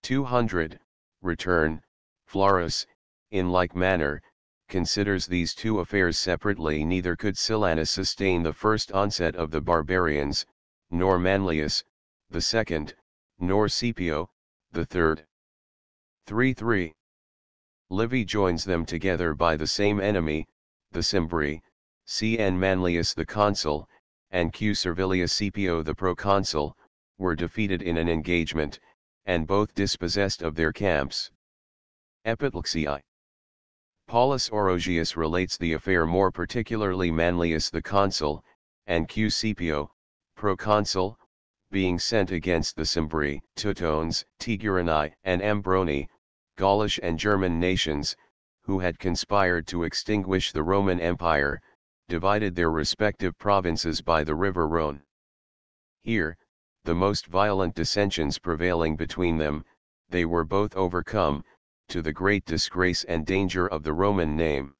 200, return. Florus, in like manner, considers these two affairs separately. Neither could Silanus sustain the first onset of the barbarians, nor Manlius, the second, nor Scipio, the third. 3-3. Livy joins them together by the same enemy, the Cimbri, C.N. Manlius the consul, and Q. Servilius Scipio the proconsul, were defeated in an engagement, and both dispossessed of their camps. Epit Lxii. Paulus Orogius relates the affair more particularly. Manlius the consul, and Q. Scipio, proconsul, being sent against the Cimbri, Teutones, Tigurini, and Ambroni, Gaulish and German nations, who had conspired to extinguish the Roman Empire, divided their respective provinces by the river Rhone. Here, the most violent dissensions prevailing between them, they were both overcome, to the great disgrace and danger of the Roman name.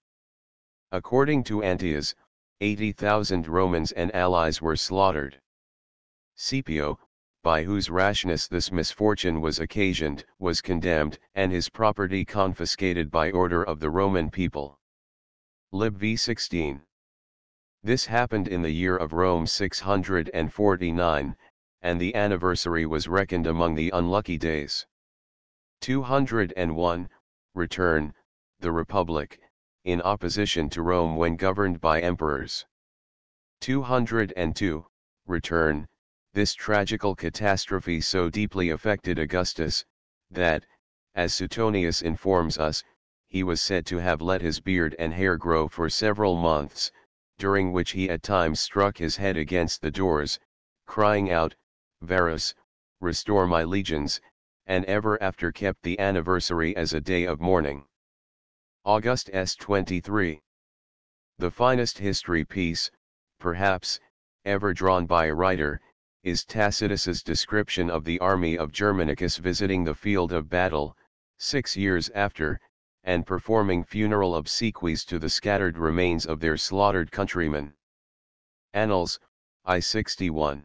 According to Antias, 80,000 Romans and allies were slaughtered. Scipio, by whose rashness this misfortune was occasioned, was condemned, and his property confiscated by order of the Roman people. Lib v 16. This happened in the year of Rome 649, and the anniversary was reckoned among the unlucky days. 201, return. The Republic, in opposition to Rome when governed by emperors. 202, return. This tragical catastrophe so deeply affected Augustus, that, as Suetonius informs us, he was said to have let his beard and hair grow for several months, during which he at times struck his head against the doors, crying out, Varus, restore my legions, and ever after kept the anniversary as a day of mourning. August s. 23. The finest history piece, perhaps, ever drawn by a writer, is Tacitus's description of the army of Germanicus visiting the field of battle, 6 years after, and performing funeral obsequies to the scattered remains of their slaughtered countrymen. Annals, I-61.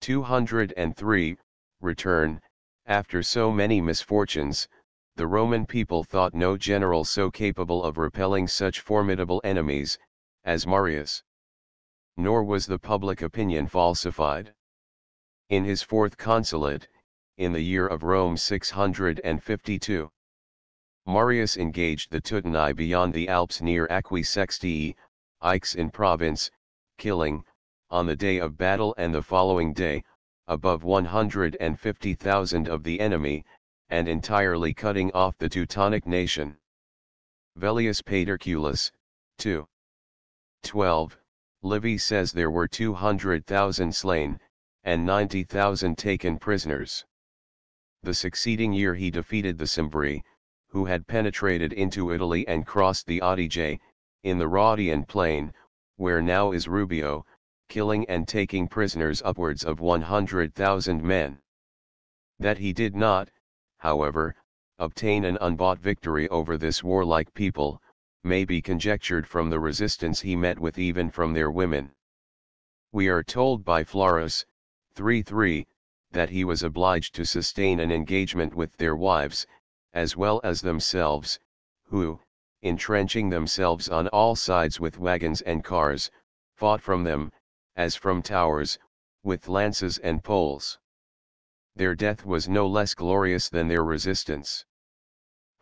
203, return. After so many misfortunes, the Roman people thought no general so capable of repelling such formidable enemies, as Marius. Nor was the public opinion falsified. In his fourth consulate, in the year of Rome 652, Marius engaged the Teutoni beyond the Alps near Aquae Sextii, Aix in Provence, killing, on the day of battle and the following day, above 150,000 of the enemy, and entirely cutting off the Teutonic nation. Velleius Paterculus, 2. 12. Livy says there were 200,000 slain, and 90,000 taken prisoners. The succeeding year he defeated the Cimbri, who had penetrated into Italy and crossed the Adige, in the Rhodian plain, where now is Rubio, killing and taking prisoners upwards of 100,000 men. That he did not, however, obtain an unbought victory over this warlike people, may be conjectured from the resistance he met with even from their women. We are told by Florus, 3:3, that he was obliged to sustain an engagement with their wives, as well as themselves, who, entrenching themselves on all sides with wagons and cars, fought from them, as from towers, with lances and poles. Their death was no less glorious than their resistance.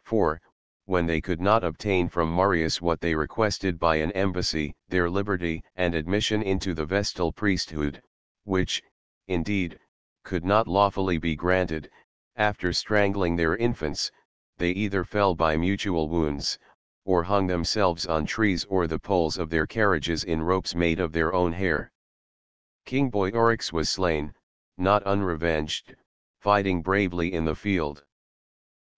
For, when they could not obtain from Marius what they requested by an embassy, their liberty and admission into the Vestal priesthood, which, indeed, could not lawfully be granted, after strangling their infants, they either fell by mutual wounds, or hung themselves on trees or the poles of their carriages in ropes made of their own hair. King Boiorix was slain, not unrevenged, fighting bravely in the field.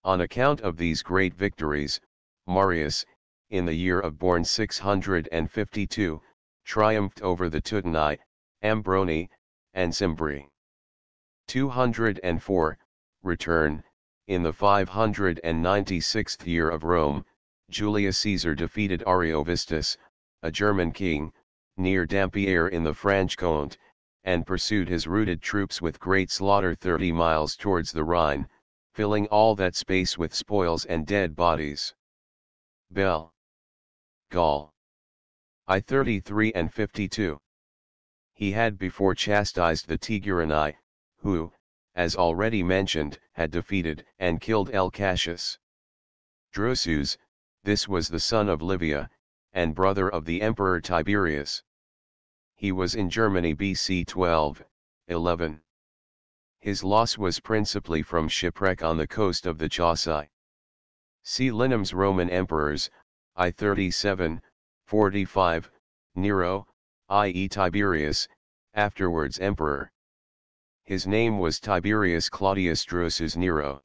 On account of these great victories, Marius, in the year of born 652, triumphed over the Teutoni, Ambroni, and Cimbri. 204, return. In the 596th year of Rome, Julius Caesar defeated Ariovistus, a German king, near Dampierre in the Franche-Comté, and pursued his routed troops with great slaughter 30 miles towards the Rhine, filling all that space with spoils and dead bodies. Bell. Gaul. I-33 and 52. He had before chastised the Tiguriani, who, as already mentioned, had defeated and killed L. Cassius Drusus. This was the son of Livia, and brother of the Emperor Tiberius. He was in Germany BC 12-11. His loss was principally from shipwreck on the coast of the Chauci. See Linum's Roman Emperors, I-37-45, Nero, i.e. Tiberius, afterwards Emperor. His name was Tiberius Claudius Drusus Nero.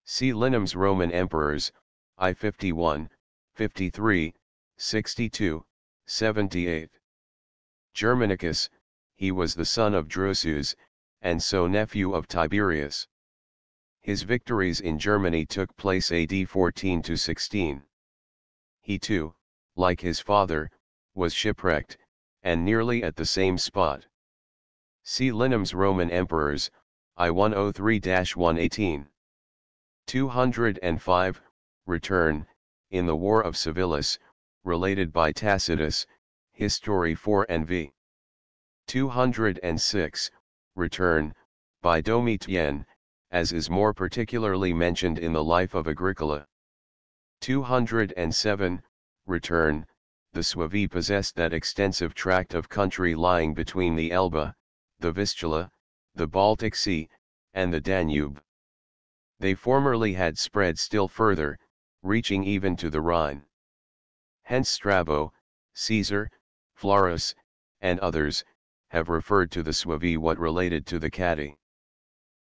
See Linum's Roman Emperors, I-51, 53, 62, 78. Germanicus, he was the son of Drusus, and so nephew of Tiberius. His victories in Germany took place AD 14-16. He too, like his father, was shipwrecked, and nearly at the same spot. See Linum's Roman Emperors, I-103-118. 205, return. In the War of Civilis, related by Tacitus, History 4 and v. 206, return, by Domitian, as is more particularly mentioned in the life of Agricola. 207, Return. The Suevi possessed that extensive tract of country lying between the Elbe, the Vistula, the Baltic Sea, and the Danube. They formerly had spread still further, reaching even to the Rhine. Hence Strabo, Caesar, Florus, and others, have referred to the Suevi what related to the Chatti.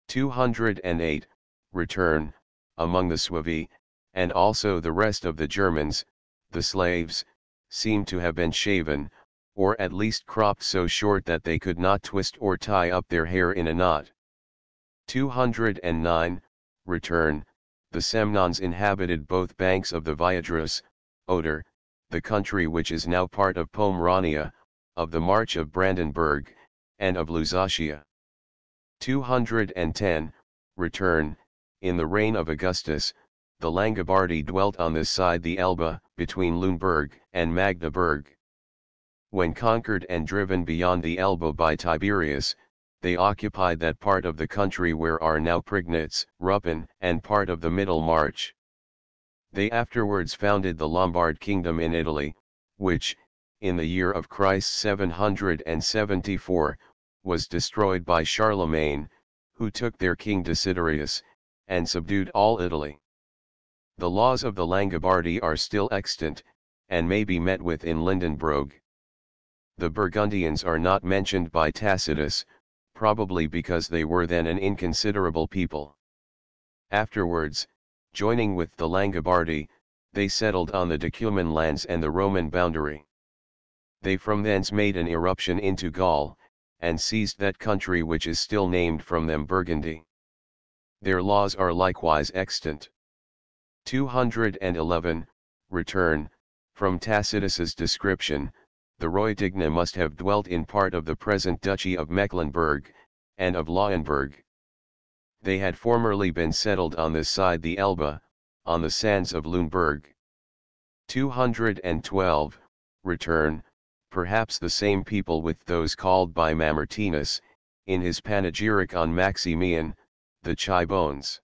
208, Return. Among the Suevi, and also the rest of the Germans, the slaves, seem to have been shaven, or at least cropped so short that they could not twist or tie up their hair in a knot. 209, Return. The Semnons inhabited both banks of the Viadrus, Oder, the country which is now part of Pomerania, of the March of Brandenburg, and of Lusatia. 210, Return. In the reign of Augustus, the Langobardi dwelt on this side the Elbe, between Lüneburg and Magdeburg. When conquered and driven beyond the Elbe by Tiberius, they occupied that part of the country where are now Prignitz, Ruppin, and part of the Middle March. They afterwards founded the Lombard kingdom in Italy, which, in the year of Christ 774, was destroyed by Charlemagne, who took their king Desiderius, and subdued all Italy. The laws of the Langobardi are still extant, and may be met with in Lindenbroeg. The Burgundians are not mentioned by Tacitus, probably because they were then an inconsiderable people. Afterwards, joining with the Langobardi, they settled on the Decuman lands and the Roman boundary. They from thence made an irruption into Gaul, and seized that country which is still named from them Burgundy. Their laws are likewise extant. 211, Return. From Tacitus's description, the Reutigna must have dwelt in part of the present Duchy of Mecklenburg, and of Lauenburg. They had formerly been settled on this side the Elbe, on the sands of Lüneburg. 212, Return. Perhaps the same people with those called by Mamertinus, in his panegyric on Maximian, the Chibones.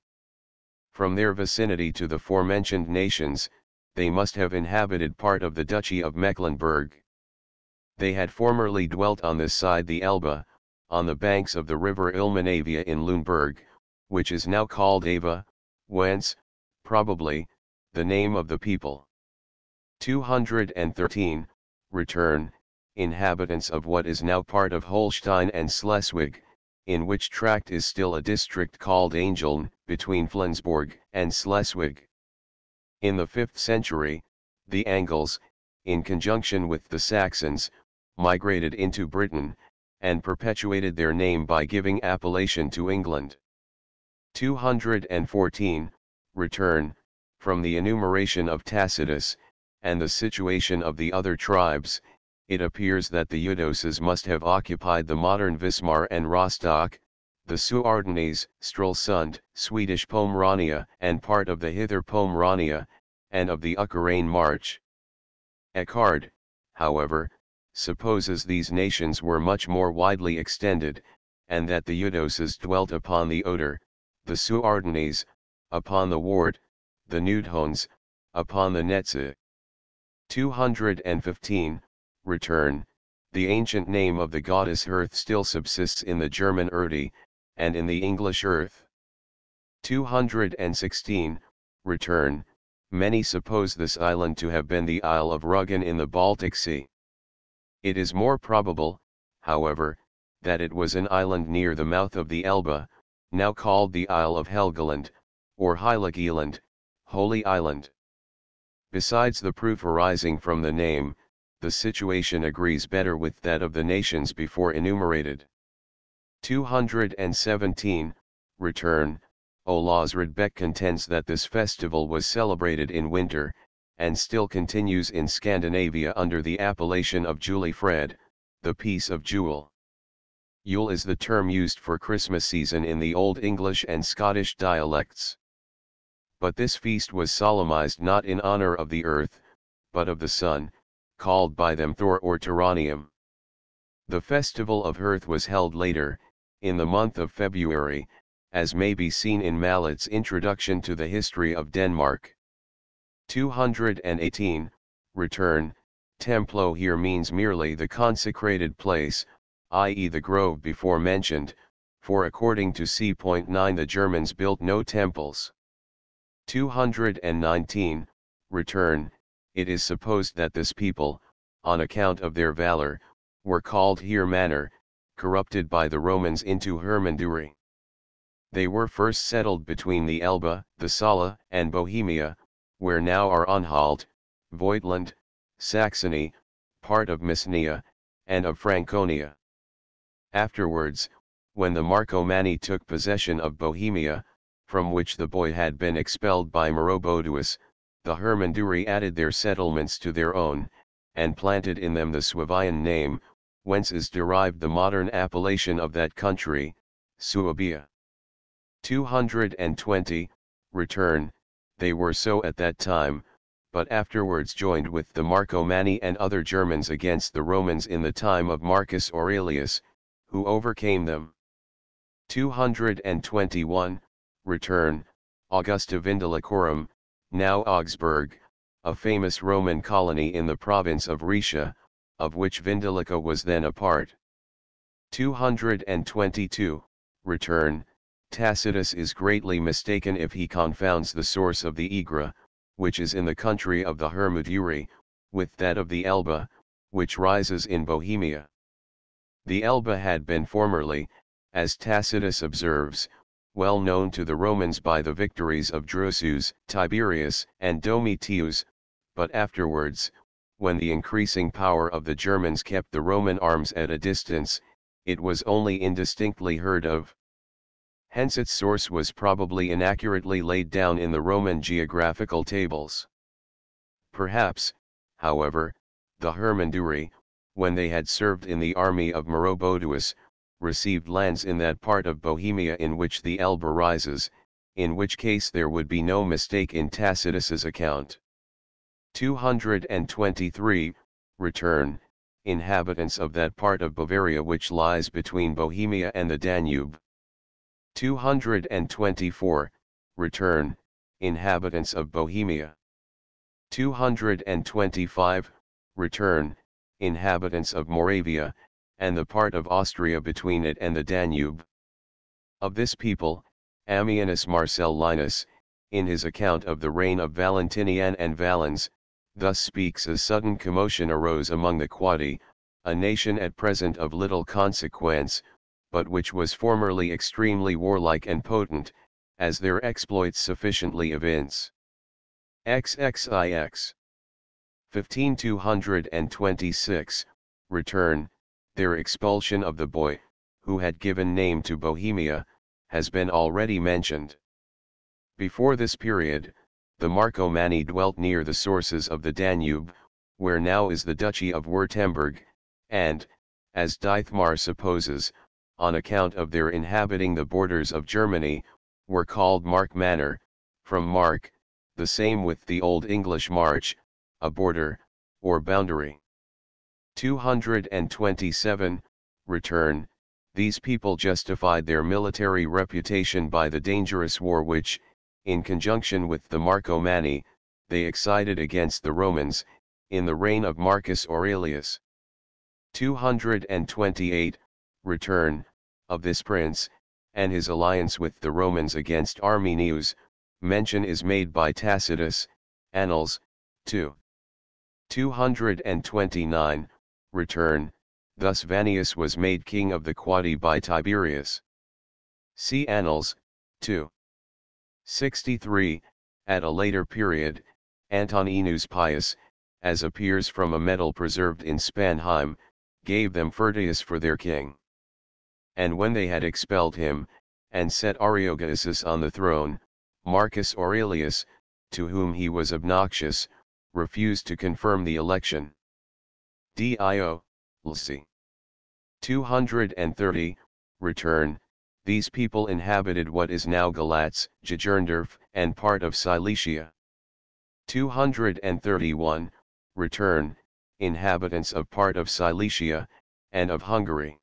From their vicinity to the forementioned nations, they must have inhabited part of the Duchy of Mecklenburg. They had formerly dwelt on this side the Elbe, on the banks of the river Ilmenavia in Lüneburg, which is now called Ava, whence, probably, the name of the people. 213, Return. Inhabitants of what is now part of Holstein and Schleswig, in which tract is still a district called Angeln, between Flensburg and Schleswig. In the 5th century, the Angles, in conjunction with the Saxons, migrated into Britain, and perpetuated their name by giving appellation to England. 214, Return. From the enumeration of Tacitus, and the situation of the other tribes, it appears that the Eudoses must have occupied the modern Wismar and Rostock, the Suardennes, Stralsund, Swedish Pomerania, and part of the Hither Pomerania, and of the Ukraine March. Eckhard, however, supposes these nations were much more widely extended, and that the Eudoses dwelt upon the Oder, the Suardennes, upon the Wart, the Nudhones, upon the Netze. 215, Return. The ancient name of the goddess Earth still subsists in the German Erdi, and in the English Earth. 216, Return. Many suppose this island to have been the Isle of Rügen in the Baltic Sea. It is more probable, however, that it was an island near the mouth of the Elbe, now called the Isle of Helgoland, or Heiliggeland, Holy Island. Besides the proof arising from the name, the situation agrees better with that of the nations before enumerated. 217, Return. Olaus Rudbeck contends that this festival was celebrated in winter, and still continues in Scandinavia under the appellation of Julefred, the Peace of Jule. Yule is the term used for Christmas season in the Old English and Scottish dialects. But this feast was solemnized not in honor of the earth, but of the sun, called by them Thor or Tyrannium. The festival of Earth was held later, in the month of February, as may be seen in Mallet's introduction to the history of Denmark. 218, return, templo here means merely the consecrated place, i.e. the grove before mentioned, for according to c.9 the Germans built no temples. 219, return, it is supposed that this people, on account of their valor, were called here Manor, corrupted by the Romans into Hermanduri. They were first settled between the Elbe, the Saale, and Bohemia, where now are Anhalt, Voigtland, Saxony, part of Misnia, and of Franconia. Afterwards, when the Marcomanni took possession of Bohemia, from which the boy had been expelled by Maroboduus, the Hermanduri added their settlements to their own, and planted in them the Suevian name, whence is derived the modern appellation of that country, Suabia. 220, return, they were so at that time, but afterwards joined with the Marcomanni and other Germans against the Romans in the time of Marcus Aurelius, who overcame them. 221, return, Augusta Vindelicorum, now Augsburg, a famous Roman colony in the province of Rhaetia, of which Vindelica was then a part. 222, return, Tacitus is greatly mistaken if he confounds the source of the Egra, which is in the country of the Hermanduri, with that of the Elbe, which rises in Bohemia. The Elbe had been formerly, as Tacitus observes, well known to the Romans by the victories of Drusus, Tiberius, and Domitius, but afterwards, when the increasing power of the Germans kept the Roman arms at a distance, it was only indistinctly heard of. Hence its source was probably inaccurately laid down in the Roman geographical tables. Perhaps, however, the Hermanduri, when they had served in the army of Maroboduus, received lands in that part of Bohemia in which the Elbe rises, in which case there would be no mistake in Tacitus's account. 223, return, inhabitants of that part of Bavaria which lies between Bohemia and the Danube. 224, return, inhabitants of Bohemia. 225, return, inhabitants of Moravia, and the part of Austria between it and the Danube. Of this people, Ammianus Marcellinus, in his account of the reign of Valentinian and Valens, thus speaks: a sudden commotion arose among the Quadi, a nation at present of little consequence, but which was formerly extremely warlike and potent, as their exploits sufficiently evince. XXIX. 15226, return, their expulsion of the boy, who had given name to Bohemia, has been already mentioned. Before this period, the Marcomanni dwelt near the sources of the Danube, where now is the Duchy of Württemberg, and, as Dithmar supposes, on account of their inhabiting the borders of Germany, were called Mark Manor, from Mark, the same with the Old English march, a border, or boundary. 227, return, these people justified their military reputation by the dangerous war which, in conjunction with the Marcomanni, they excited against the Romans, in the reign of Marcus Aurelius. 228, return, of this prince, and his alliance with the Romans against Arminius, mention is made by Tacitus, Annals, 2. 229, return, thus Vannius was made king of the Quadi by Tiberius. See Annals, 2. 63, at a later period, Antoninus Pius, as appears from a medal preserved in Spanheim, gave them Furtius for their king. And when they had expelled him, and set Ariogastus on the throne, Marcus Aurelius, to whom he was obnoxious, refused to confirm the election. Dio, Lc. 230, return, these people inhabited what is now Galatz, Jagernderf, and part of Cilicia. 231, return, inhabitants of part of Cilicia, and of Hungary.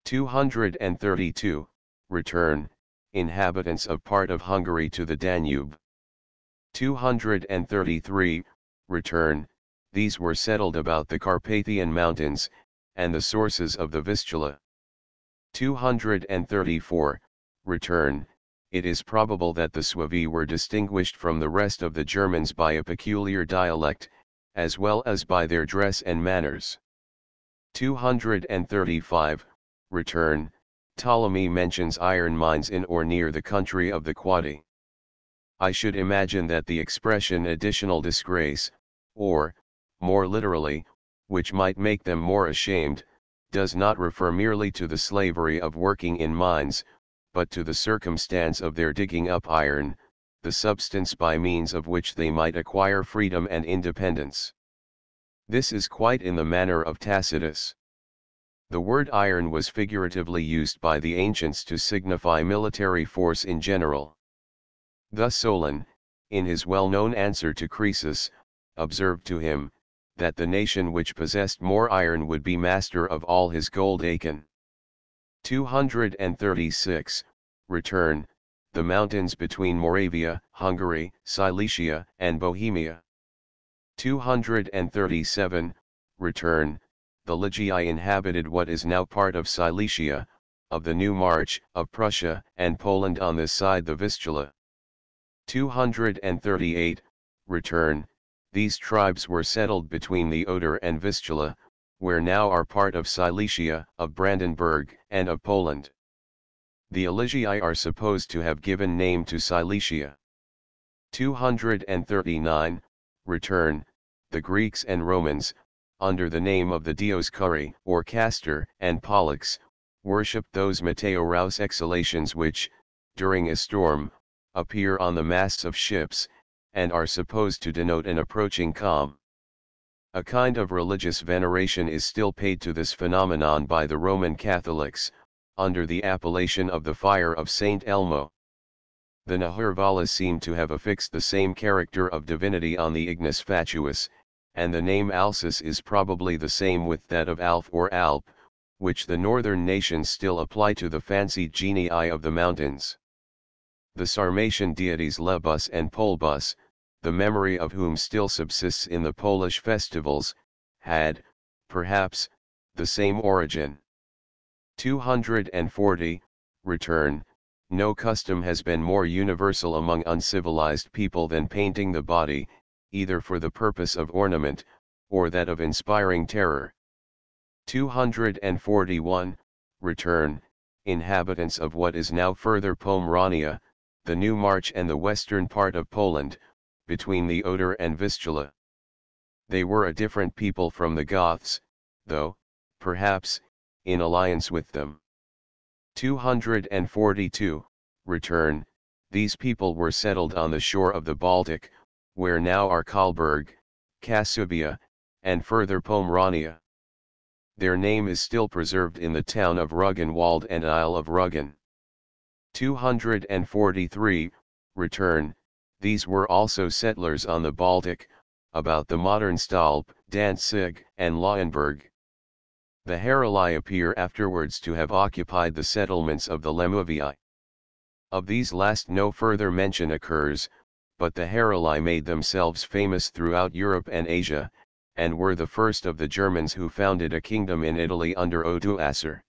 232, return, inhabitants of part of Hungary to the Danube. 233, return, these were settled about the Carpathian Mountains, and the sources of the Vistula. 234, return, it is probable that the Suevi were distinguished from the rest of the Germans by a peculiar dialect, as well as by their dress and manners. 235, return, Ptolemy mentions iron mines in or near the country of the Quadi. I should imagine that the expression additional disgrace, or, more literally, which might make them more ashamed, does not refer merely to the slavery of working in mines, but to the circumstance of their digging up iron, the substance by means of which they might acquire freedom and independence. This is quite in the manner of Tacitus. The word iron was figuratively used by the ancients to signify military force in general. Thus Solon, in his well-known answer to Croesus, observed to him, that the nation which possessed more iron would be master of all his gold Achan. 236, return, the mountains between Moravia, Hungary, Silesia, and Bohemia. 237, return, the Ligii inhabited what is now part of Silesia, of the New March, of Prussia, and Poland on this side the Vistula. 238, return, these tribes were settled between the Oder and Vistula, where now are part of Silesia, of Brandenburg, and of Poland. The Eligii are supposed to have given name to Silesia. 239, return, the Greeks and Romans, under the name of the Dioscuri, or Castor, and Pollux, worshipped those meteorous exhalations which, during a storm, appear on the masts of ships, and are supposed to denote an approaching calm. A kind of religious veneration is still paid to this phenomenon by the Roman Catholics, under the appellation of the fire of Saint Elmo. The Nahurvala seem to have affixed the same character of divinity on the ignis fatuus, and the name Alsus is probably the same with that of Alf or Alp, which the northern nations still apply to the fancied genii of the mountains. The Sarmatian deities Lebus and Polbus, the memory of whom still subsists in the Polish festivals, had, perhaps, the same origin. 240, return, no custom has been more universal among uncivilized people than painting the body, either for the purpose of ornament, or that of inspiring terror. 241, return, inhabitants of what is now further Pomerania, the New March and the western part of Poland, between the Oder and Vistula. They were a different people from the Goths, though, perhaps, in alliance with them. 242, return, these people were settled on the shore of the Baltic, where now are Kalberg, Kasubia, and further Pomerania. Their name is still preserved in the town of Ruggenwald and Isle of Ruggen. 243, return, these were also settlers on the Baltic, about the modern Stalp, Danzig, and Lauenburg. The Heruli appear afterwards to have occupied the settlements of the Lemuvii. Of these last no further mention occurs, but the Heruli made themselves famous throughout Europe and Asia, and were the first of the Germans who founded a kingdom in Italy under Odoacer.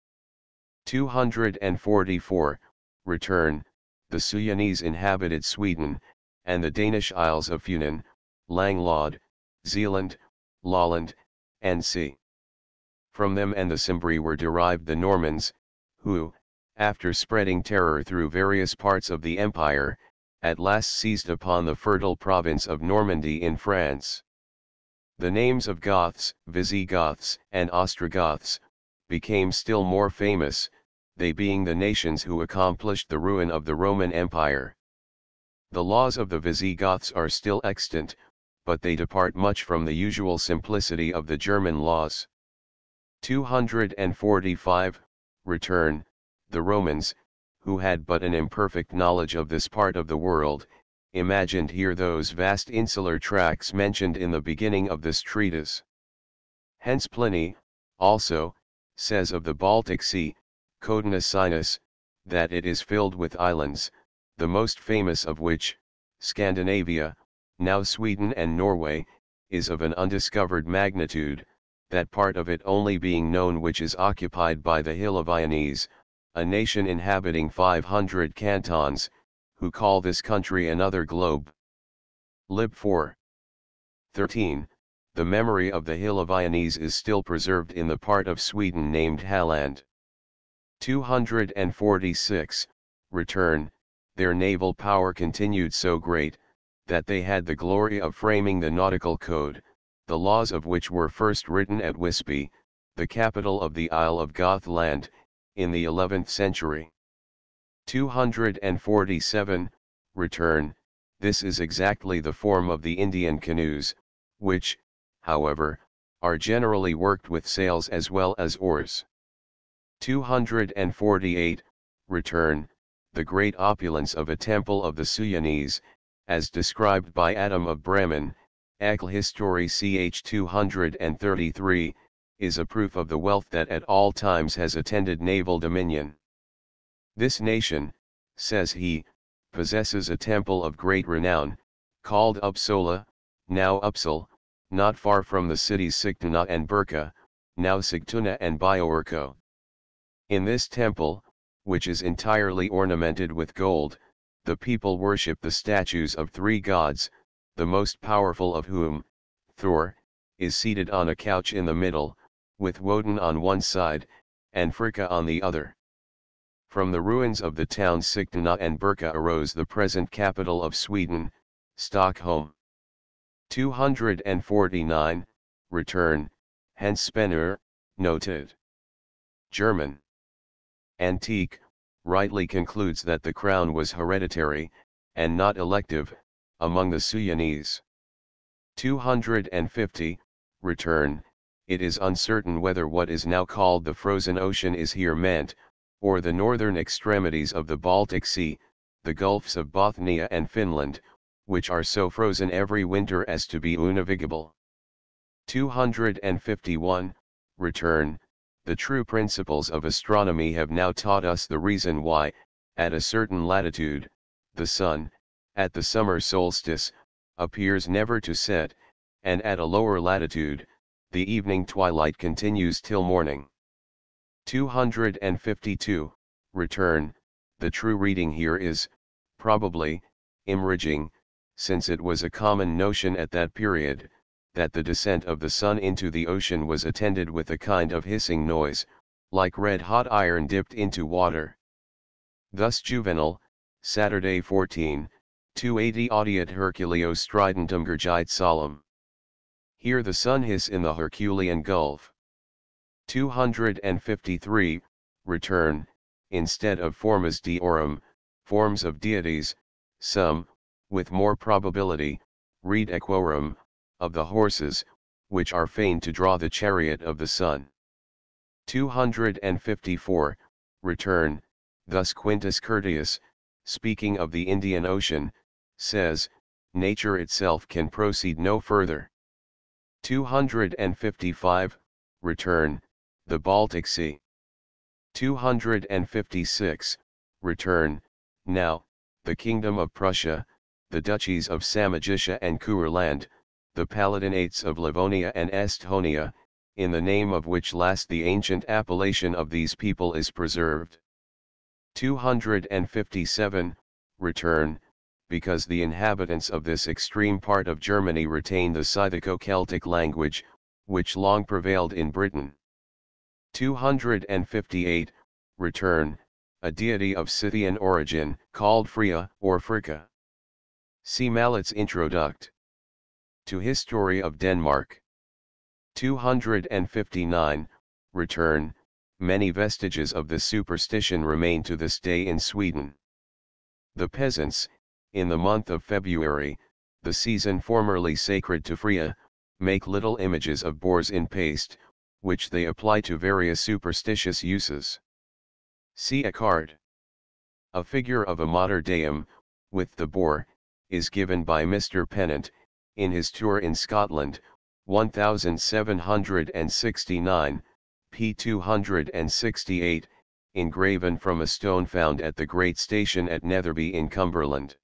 244, return, the Suyanese inhabited Sweden, and the Danish Isles of Funen, Langlod, Zealand, Lolland, and C. From them and the Cimbri were derived the Normans, who, after spreading terror through various parts of the empire, at last seized upon the fertile province of Normandy in France. The names of Goths, Visigoths, and Ostrogoths, became still more famous, they being the nations who accomplished the ruin of the Roman Empire. The laws of the Visigoths are still extant, but they depart much from the usual simplicity of the German laws. 245, return, the Romans, who had but an imperfect knowledge of this part of the world, imagined here those vast insular tracts mentioned in the beginning of this treatise. Hence Pliny, also, says of the Baltic Sea, Codenus Sinus, that it is filled with islands, the most famous of which, Scandinavia, now Sweden and Norway, is of an undiscovered magnitude, that part of it only being known which is occupied by the Hilovianese, a nation inhabiting 500 cantons, who call this country another globe. Lib 4. 13. The memory of the Hilovianese is still preserved in the part of Sweden named Halland. 246. Return. Their naval power continued so great, that they had the glory of framing the nautical code, the laws of which were first written at Visby, the capital of the Isle of Gothland, in the 11th century. 247. Return. This is exactly the form of the Indian canoes, which, however, are generally worked with sails as well as oars. 248. Return. The great opulence of a temple of the Suyanese, as described by Adam of Bremen, Ekl History ch. 233, is a proof of the wealth that at all times has attended naval dominion. This nation, says he, possesses a temple of great renown, called Uppsala, now Uppsal, not far from the cities Sigtuna and Birka, now Sigtuna and Bioerko. In this temple, which is entirely ornamented with gold, the people worship the statues of three gods, the most powerful of whom, Thor, is seated on a couch in the middle, with Woden on one side, and Fricka on the other. From the ruins of the towns Sigtuna and Birka arose the present capital of Sweden, Stockholm. 249. Return. Hence Spener, noted. German. Antique, rightly concludes that the crown was hereditary, and not elective, among the Suyanese. 250. Return. It is uncertain whether what is now called the Frozen Ocean is here meant, or the northern extremities of the Baltic Sea, the gulfs of Bothnia and Finland, which are so frozen every winter as to be unnavigable. 251. Return. The true principles of astronomy have now taught us the reason why, at a certain latitude, the sun, at the summer solstice, appears never to set, and at a lower latitude, the evening twilight continues till morning. 252. Return. The true reading here is, probably, Imriging, since it was a common notion at that period, that the descent of the sun into the ocean was attended with a kind of hissing noise, like red-hot iron dipped into water. Thus Juvenal, Saturday 14, 280 Audiat Herculeo stridentum gurgite solemn. Hear the sun hiss in the Herculean Gulf. 253. Return. Instead of formas deorum, forms of deities, some, with more probability, read equorum, of the horses, which are fain to draw the chariot of the sun. 254. Return. Thus Quintus Curtius, speaking of the Indian Ocean, says, nature itself can proceed no further. 255. Return. The Baltic Sea. 256. Return. Now, the Kingdom of Prussia, the Duchies of Samogitia and Courland, the Palatinates of Livonia and Estonia, in the name of which last the ancient appellation of these people is preserved. 257. Return. Because the inhabitants of this extreme part of Germany retain the Scythico-Celtic language, which long prevailed in Britain. 258. Return. A deity of Scythian origin, called Freya or Fricka. See Mallet's Introduct to History of Denmark. 259. Return. Many vestiges of this superstition remain to this day in Sweden. The peasants, in the month of February, the season formerly sacred to Freya, make little images of boars in paste, which they apply to various superstitious uses. See a card. A figure of a Mater Deum, with the boar, is given by Mr. Pennant, in his tour in Scotland, 1769, p. 268, engraven from a stone found at the Great Station at Netherby in Cumberland.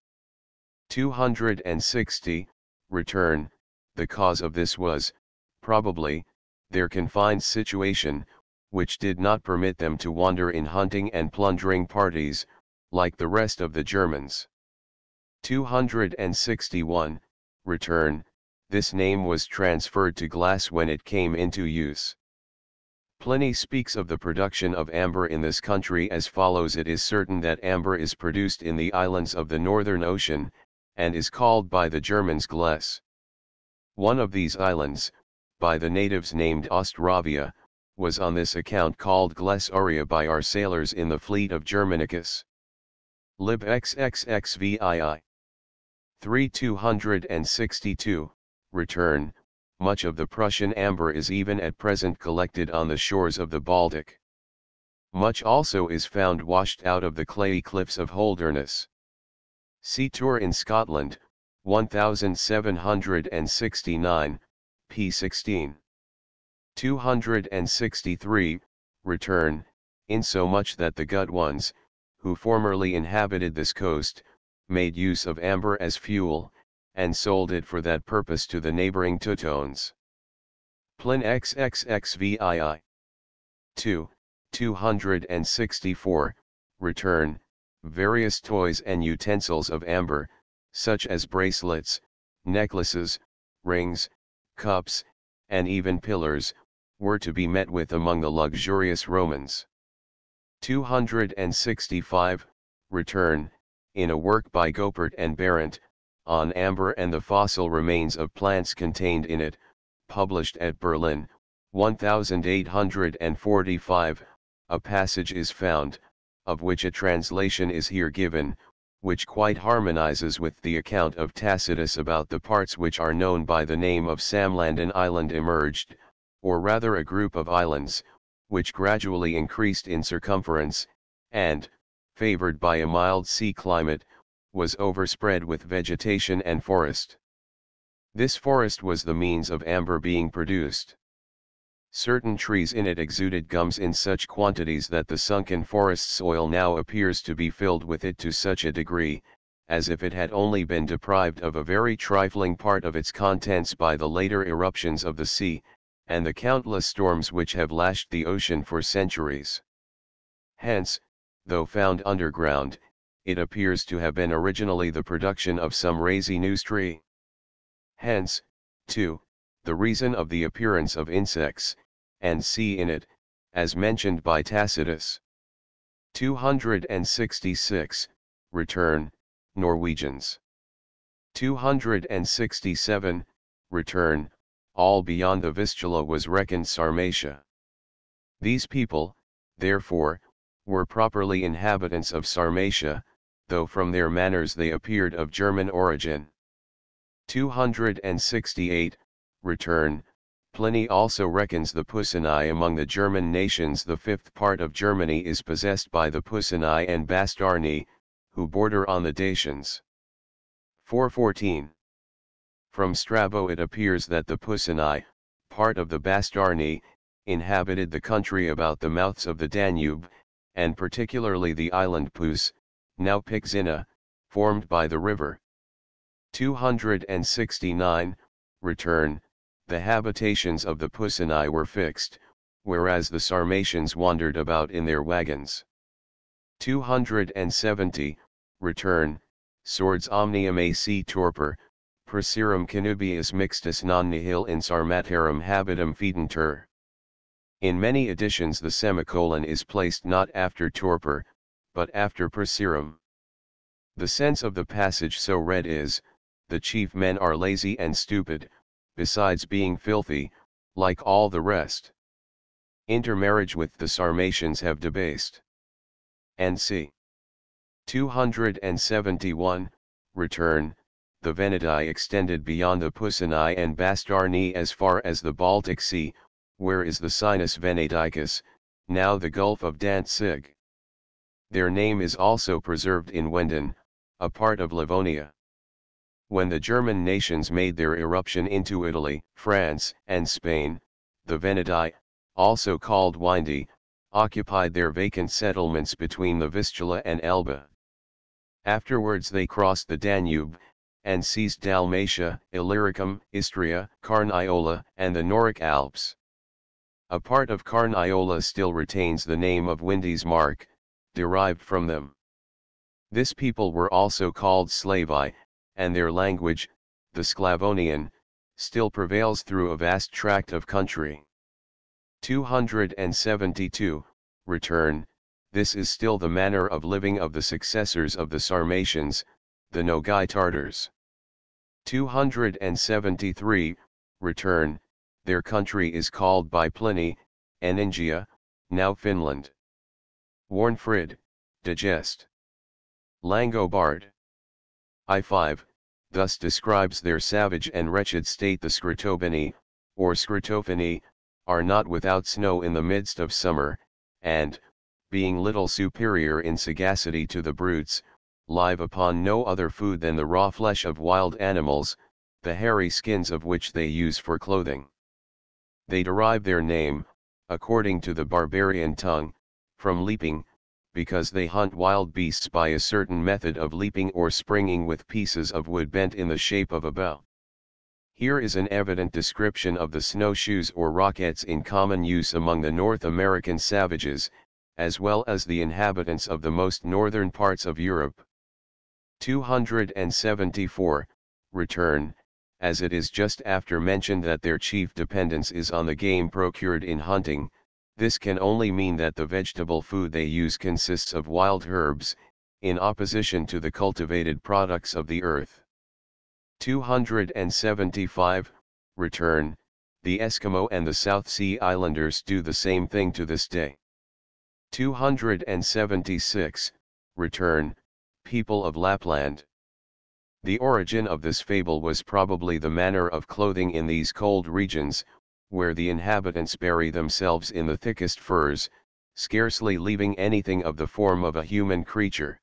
260. Return, the cause of this was, probably, their confined situation, which did not permit them to wander in hunting and plundering parties, like the rest of the Germans. 261, Return, this name was transferred to glass when it came into use. Pliny speaks of the production of amber in this country as follows: it is certain that amber is produced in the islands of the Northern Ocean, and is called by the Germans Gless. One of these islands, by the natives named Ostravia, was on this account called Gless Aurea by our sailors in the fleet of Germanicus. Lib XXXVII. 3262, Return, much of the Prussian amber is even at present collected on the shores of the Baltic. Much also is found washed out of the clayey cliffs of Holderness. See Tour in Scotland, 1769, p. 16. 263, Return, insomuch that the good ones, who formerly inhabited this coast, made use of amber as fuel, and sold it for that purpose to the neighboring Teutones. Plin XXXVII. 264, Return, various toys and utensils of amber, such as bracelets, necklaces, rings, cups, and even pillars, were to be met with among the luxurious Romans. 265, Return, in a work by Goppert and Berendt, on amber and the fossil remains of plants contained in it, published at Berlin, 1845, a passage is found, of which a translation is here given, which quite harmonizes with the account of Tacitus about the parts which are known by the name of Samlanden Island emerged, or rather a group of islands, which gradually increased in circumference, and, favored by a mild sea climate, was overspread with vegetation and forest. This forest was the means of amber being produced. Certain trees in it exuded gums in such quantities that the sunken forest soil now appears to be filled with it to such a degree, as if it had only been deprived of a very trifling part of its contents by the later eruptions of the sea, and the countless storms which have lashed the ocean for centuries. Hence, though found underground, it appears to have been originally the production of some resinous tree. Hence, too, the reason of the appearance of insects, and sea in it, as mentioned by Tacitus. 266, Return, Norwegians. 267, Return, all beyond the Vistula was reckoned Sarmatia. These people, therefore, were properly inhabitants of Sarmatia, though from their manners they appeared of German origin. 268, Return, Pliny also reckons the Pusini among the German nations. The fifth part of Germany is possessed by the Pusini and Bastarni, who border on the Dacians. 414. From Strabo it appears that the Pusini, part of the Bastarni, inhabited the country about the mouths of the Danube, and particularly the island Pus, now Pixina, formed by the river. 269, Return, the habitations of the Pusini were fixed, whereas the Sarmatians wandered about in their wagons. 270, Return, swords omnium ac torpor, Procerum connubius mixtus non nihil in Sarmatarum habitum fedentur. In many editions the semicolon is placed not after torpor, but after Procerum. The sense of the passage so read is, the chief men are lazy and stupid, besides being filthy, like all the rest. Intermarriage with the Sarmatians have debased. N.C. 271, Return, the Veneti extended beyond the Pusini and Bastarni as far as the Baltic Sea, where is the Sinus Veneticus, now the Gulf of Danzig. Their name is also preserved in Wenden, a part of Livonia. When the German nations made their irruption into Italy, France, and Spain, the Veneti, also called Windi, occupied their vacant settlements between the Vistula and Elbe. Afterwards they crossed the Danube, and seized Dalmatia, Illyricum, Istria, Carniola, and the Noric Alps. A part of Carniola still retains the name of Windy's Mark, derived from them. This people were also called Slavi, and their language, the Sclavonian, still prevails through a vast tract of country. 272, Return. This is still the manner of living of the successors of the Sarmatians, the Nogai Tartars. 273, Return. Their country is called by Pliny, Eningia, now Finland. Warnfrid, Digest. Langobard. I5, thus describes their savage and wretched state. The Scritobani, or Scritofani, are not without snow in the midst of summer, and, being little superior in sagacity to the brutes, live upon no other food than the raw flesh of wild animals, the hairy skins of which they use for clothing. They derive their name, according to the barbarian tongue, from leaping, because they hunt wild beasts by a certain method of leaping or springing with pieces of wood bent in the shape of a bow. Here is an evident description of the snowshoes or roquettes in common use among the North American savages, as well as the inhabitants of the most northern parts of Europe. 274, Return. As it is just after mentioned that their chief dependence is on the game procured in hunting, this can only mean that the vegetable food they use consists of wild herbs, in opposition to the cultivated products of the earth. 275, Return. The Eskimo and the South Sea Islanders do the same thing to this day. 276, Return. People of Lapland. The origin of this fable was probably the manner of clothing in these cold regions, where the inhabitants bury themselves in the thickest furs, scarcely leaving anything of the form of a human creature.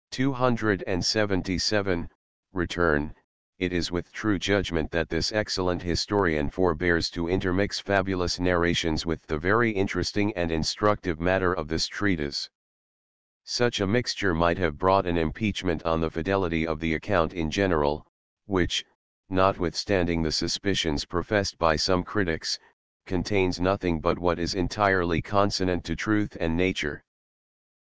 277, Return. It is with true judgment that this excellent historian forbears to intermix fabulous narrations with the very interesting and instructive matter of this treatise. Such a mixture might have brought an impeachment on the fidelity of the account in general, which, notwithstanding the suspicions professed by some critics, contains nothing but what is entirely consonant to truth and nature.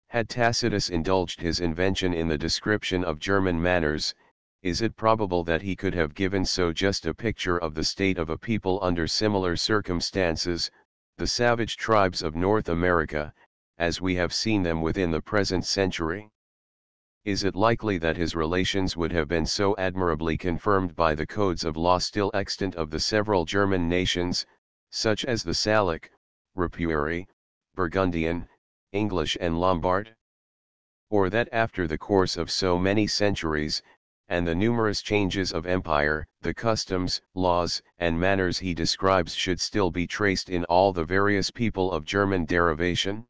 Had Tacitus indulged his invention in the description of German manners, is it probable that he could have given so just a picture of the state of a people under similar circumstances, the savage tribes of North America, as we have seen them within the present century? Is it likely that his relations would have been so admirably confirmed by the codes of law still extant of the several German nations, such as the Salic, Ripuari, Burgundian, English and Lombard? Or that after the course of so many centuries, and the numerous changes of empire, the customs, laws, and manners he describes should still be traced in all the various people of German derivation?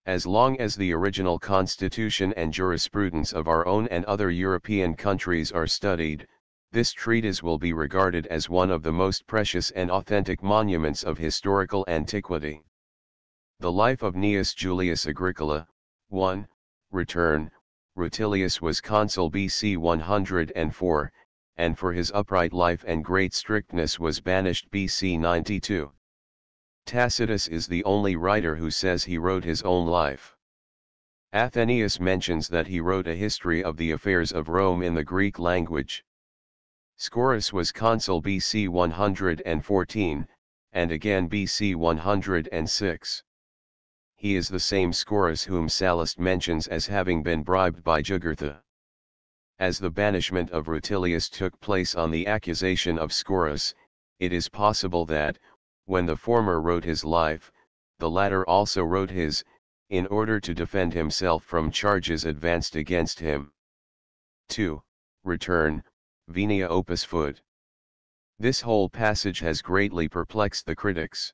As long as the original constitution and jurisprudence of our own and other European countries are studied, this treatise will be regarded as one of the most precious and authentic monuments of historical antiquity. The Life of Gnaeus Julius Agricola. 1. Return. Rutilius was consul BC 104, and for his upright life and great strictness was banished BC 92. Tacitus is the only writer who says he wrote his own life. Athenaeus mentions that he wrote a history of the affairs of Rome in the Greek language. Scaurus was consul BC 114, and again BC 106. He is the same Scaurus whom Sallust mentions as having been bribed by Jugurtha. As the banishment of Rutilius took place on the accusation of Scaurus, it is possible that, when the former wrote his life, the latter also wrote his, in order to defend himself from charges advanced against him. 2. Return. Venia Opus Fud. This whole passage has greatly perplexed the critics.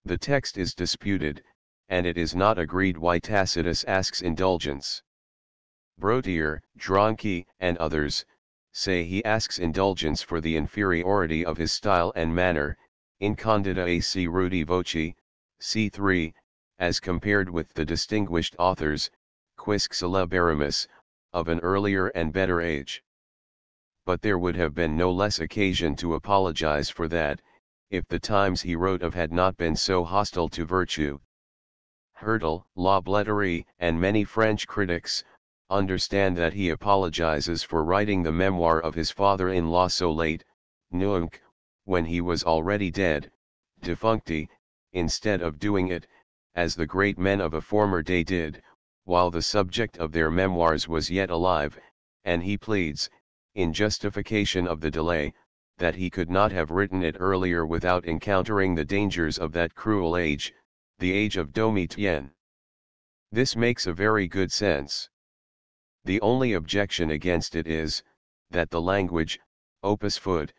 The text is disputed, and it is not agreed why Tacitus asks indulgence. Brotier, Dronki, and others, say he asks indulgence for the inferiority of his style and manner, incondita ac rudi voci, c3, as compared with the distinguished authors, quisque celeberimus, of an earlier and better age. but there would have been no less occasion to apologize for that, if the times he wrote of had not been so hostile to virtue. Hertel, La Bletterie, and many French critics, understand that he apologizes for writing the memoir of his father-in-law so late, nunc, when he was already dead, defuncti, instead of doing it, as the great men of a former day did, while the subject of their memoirs was yet alive, and he pleads, in justification of the delay, that he could not have written it earlier without encountering the dangers of that cruel age, the age of Domitian. This makes a very good sense. The only objection against it is, that the language, opus fud,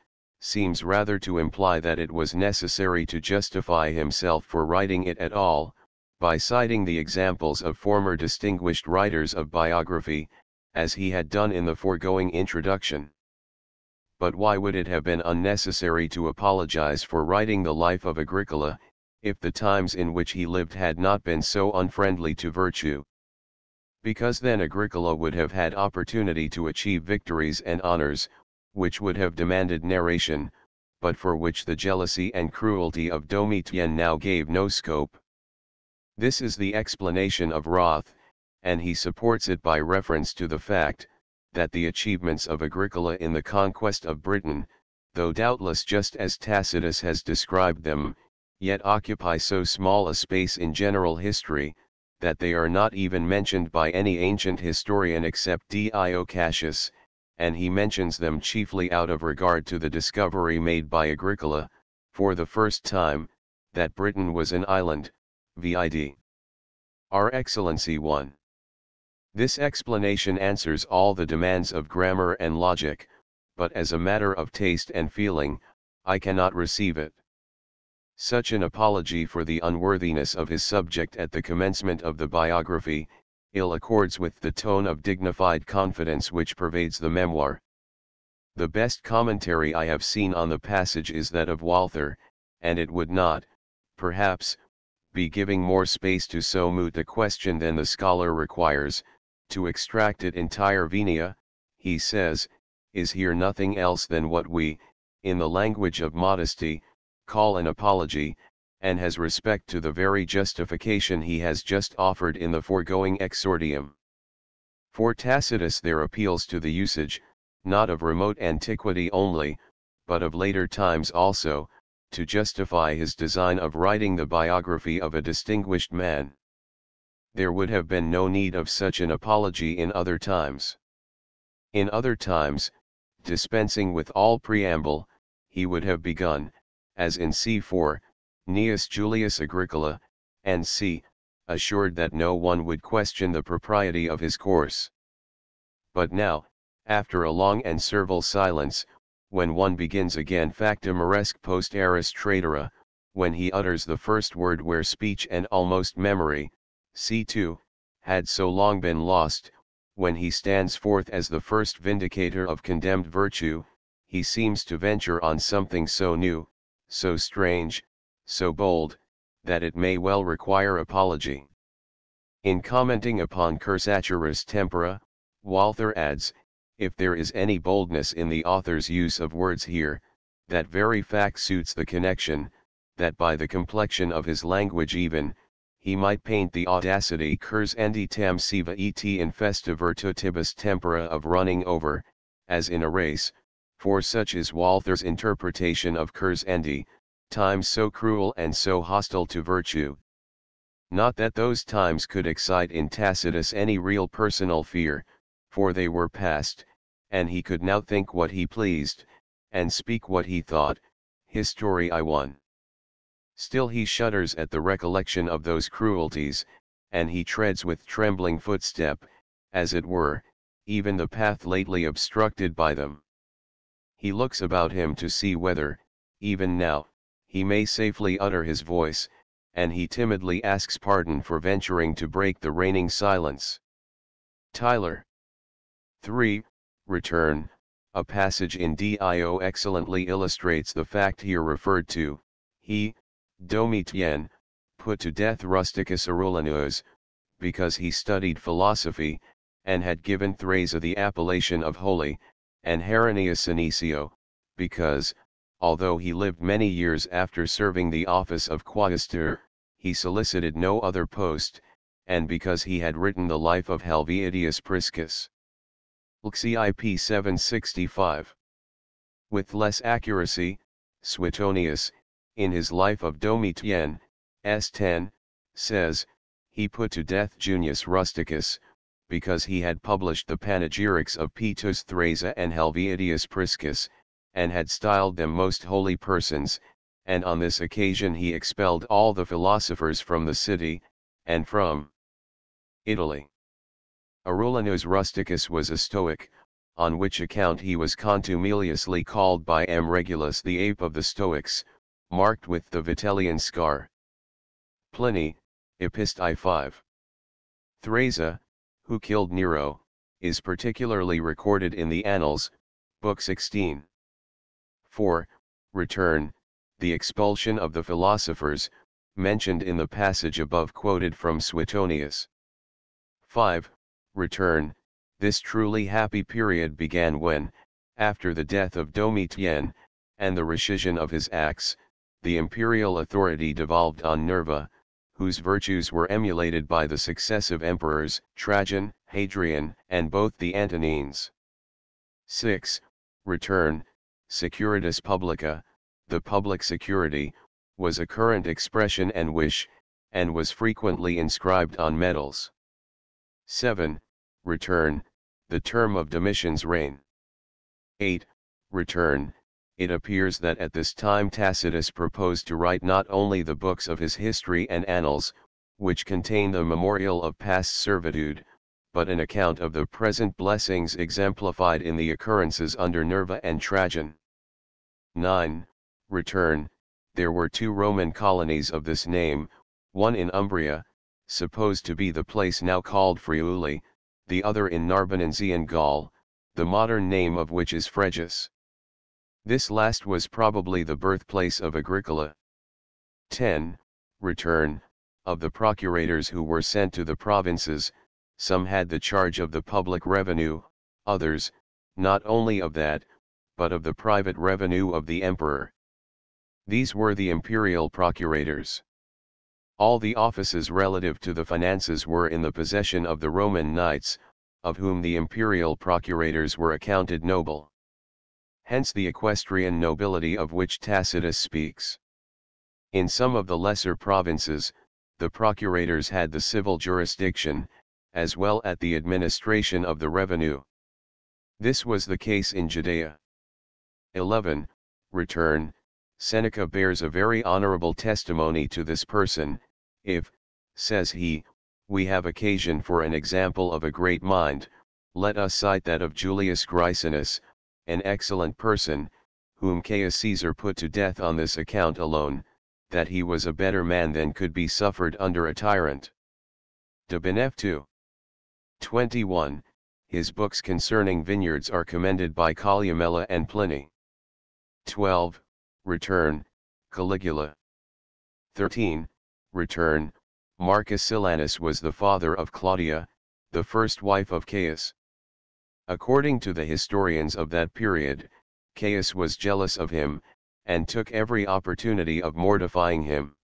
seems rather to imply that it was necessary to justify himself for writing it at all, by citing the examples of former distinguished writers of biography, as he had done in the foregoing introduction. But why would it have been unnecessary to apologize for writing the life of Agricola, if the times in which he lived had not been so unfriendly to virtue? Because then Agricola would have had opportunity to achieve victories and honors, which would have demanded narration, but for which the jealousy and cruelty of Domitian now gave no scope. This is the explanation of Roth, and he supports it by reference to the fact, that the achievements of Agricola in the conquest of Britain, though doubtless just as Tacitus has described them, yet occupy so small a space in general history, that they are not even mentioned by any ancient historian except Dio Cassius, and he mentions them chiefly out of regard to the discovery made by Agricola, for the first time, that Britain was an island, vid. Our Excellency 1. This explanation answers all the demands of grammar and logic, but as a matter of taste and feeling, I cannot receive it. Such an apology for the unworthiness of his subject at the commencement of the biography, ill accords with the tone of dignified confidence which pervades the memoir. The best commentary I have seen on the passage is that of Walther, and it would not, perhaps, be giving more space to so moot a question than the scholar requires. To extract it entire venia, he says, is here nothing else than what we, in the language of modesty, call an apology, and has respect to the very justification he has just offered in the foregoing exordium. For Tacitus there appeals to the usage, not of remote antiquity only, but of later times also, to justify his design of writing the biography of a distinguished man. There would have been no need of such an apology in other times. In other times, dispensing with all preamble, he would have begun, as in c. 4, Gnaeus Julius Agricola, and c. assured that no one would question the propriety of his course. But now, after a long and servile silence, when one begins again factum aresque post aris tradera, when he utters the first word where speech and almost memory, c2, had so long been lost, when he stands forth as the first vindicator of condemned virtue, he seems to venture on something so new, so strange, so bold, that it may well require apology. In commenting upon Cursaturus Tempora, Walther adds, if there is any boldness in the author's use of words here, that very fact suits the connection, that by the complexion of his language even, he might paint the audacity curs endi tam siva et infesta virtutibus tempora of running over, as in a race, for such is Walther's interpretation of curs endi, times so cruel and so hostile to virtue. Not that those times could excite in Tacitus any real personal fear, for they were past, and he could now think what he pleased, and speak what he thought, History I1. Still he shudders at the recollection of those cruelties, and he treads with trembling footstep, as it were, even the path lately obstructed by them. He looks about him to see whether, even now, he may safely utter his voice, and he timidly asks pardon for venturing to break the reigning silence. Tyler. 3. Return. A passage in Dio excellently illustrates the fact here referred to. He, Domitian, put to death Rusticus Arulinus, because he studied philosophy, and had given Thrasea the appellation of holy, and Herinius Senecio, because, although he lived many years after serving the office of quaestor, he solicited no other post, and because he had written the life of Helvidius Priscus. Lxip 765. With less accuracy, Suetonius, in his life of Domitian, S10, says, he put to death Junius Rusticus, because he had published the panegyrics of Petrus Thrasea and Helvidius Priscus, and had styled them most holy persons, and on this occasion he expelled all the philosophers from the city, and from Italy. Arulinus Rusticus was a Stoic, on which account he was contumeliously called by M. Regulus the ape of the Stoics, marked with the Vitellian scar. Pliny, Epist. I 5. Thrasea, who killed Nero, is particularly recorded in the Annals, Book 16. 4. Return, the expulsion of the philosophers, mentioned in the passage above quoted from Suetonius. 5. Return, this truly happy period began when, after the death of Domitian, and the rescission of his acts, the imperial authority devolved on Nerva, whose virtues were emulated by the successive emperors, Trajan, Hadrian, and both the Antonines. 6. Return, securitas publica, the public security, was a current expression and wish, and was frequently inscribed on medals. 7. Return, the term of Domitian's reign. 8. Return, it appears that at this time Tacitus proposed to write not only the books of his history and annals, which contain the memorial of past servitude, but an account of the present blessings exemplified in the occurrences under Nerva and Trajan. 9. Return, there were 2 Roman colonies of this name, one in Umbria, supposed to be the place now called Friuli, the other in Narbonensian Gaul, the modern name of which is Frejus. This last was probably the birthplace of Agricola. 10. Return, of the procurators who were sent to the provinces, some had the charge of the public revenue, others, not only of that, but of the private revenue of the emperor. These were the imperial procurators. All the offices relative to the finances were in the possession of the Roman knights, of whom the imperial procurators were accounted noble. Hence the equestrian nobility of which Tacitus speaks. In some of the lesser provinces, the procurators had the civil jurisdiction, as well as the administration of the revenue. This was the case in Judea. 11. Return, Seneca bears a very honorable testimony to this person, if, says he, we have occasion for an example of a great mind, let us cite that of Julius Grycinus, an excellent person, whom Caius Caesar put to death on this account alone, that he was a better man than could be suffered under a tyrant. De Benef 2. 21. His books concerning vineyards are commended by Columella and Pliny. 12. Return, Caligula. 13. Return, Marcus Silanus was the father of Claudia, the first wife of Caius. According to the historians of that period, Caius was jealous of him, and took every opportunity of mortifying him.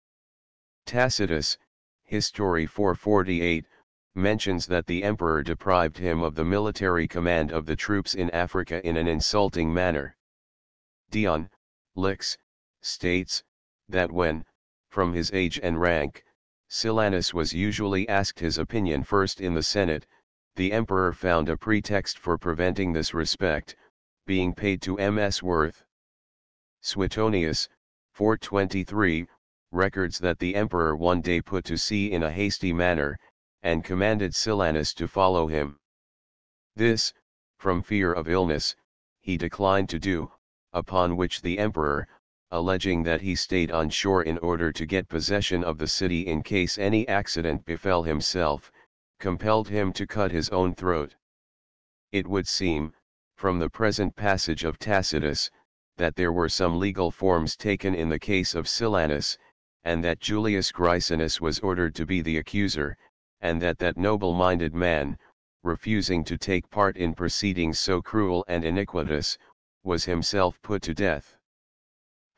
Tacitus, History 448, mentions that the emperor deprived him of the military command of the troops in Africa in an insulting manner. Dion, Lix, states, that when, from his age and rank, Silanus was usually asked his opinion first in the Senate, the emperor found a pretext for preventing this respect, being paid to Ms. Worth. Suetonius, 423, records that the emperor one day put to sea in a hasty manner, and commanded Silanus to follow him. This, from fear of illness, he declined to do, upon which the emperor, alleging that he stayed on shore in order to get possession of the city in case any accident befell himself, compelled him to cut his own throat. It would seem, from the present passage of Tacitus, that there were some legal forms taken in the case of Silanus, and that Julius Grycinus was ordered to be the accuser, and that that noble-minded man, refusing to take part in proceedings so cruel and iniquitous, was himself put to death.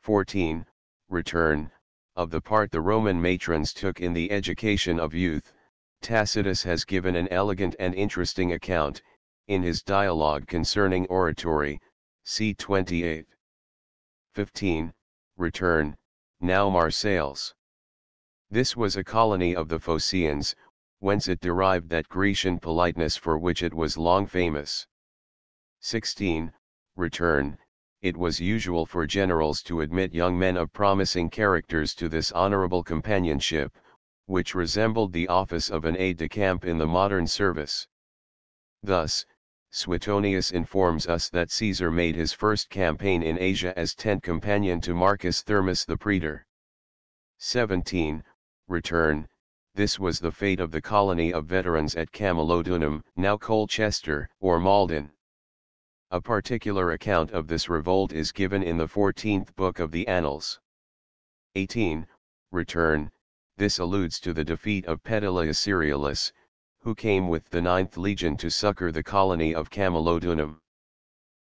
14. Return. Of the part the Roman matrons took in the education of youth, Tacitus has given an elegant and interesting account, in his dialogue concerning oratory, c. 28. 15. Return. Now Marseilles. This was a colony of the Phocians, whence it derived that Grecian politeness for which it was long famous. 16. Return. It was usual for generals to admit young men of promising characters to this honorable companionship, which resembled the office of an aide-de-camp in the modern service. Thus, Suetonius informs us that Caesar made his first campaign in Asia as tent companion to Marcus Thermus the praetor. 17. Return. This was the fate of the colony of veterans at Camulodunum, now Colchester, or Malden. A particular account of this revolt is given in the 14th book of the Annals. 18. Return. This alludes to the defeat of Pedilius Ceriolus, who came with the 9th legion to succor the colony of Camulodunum.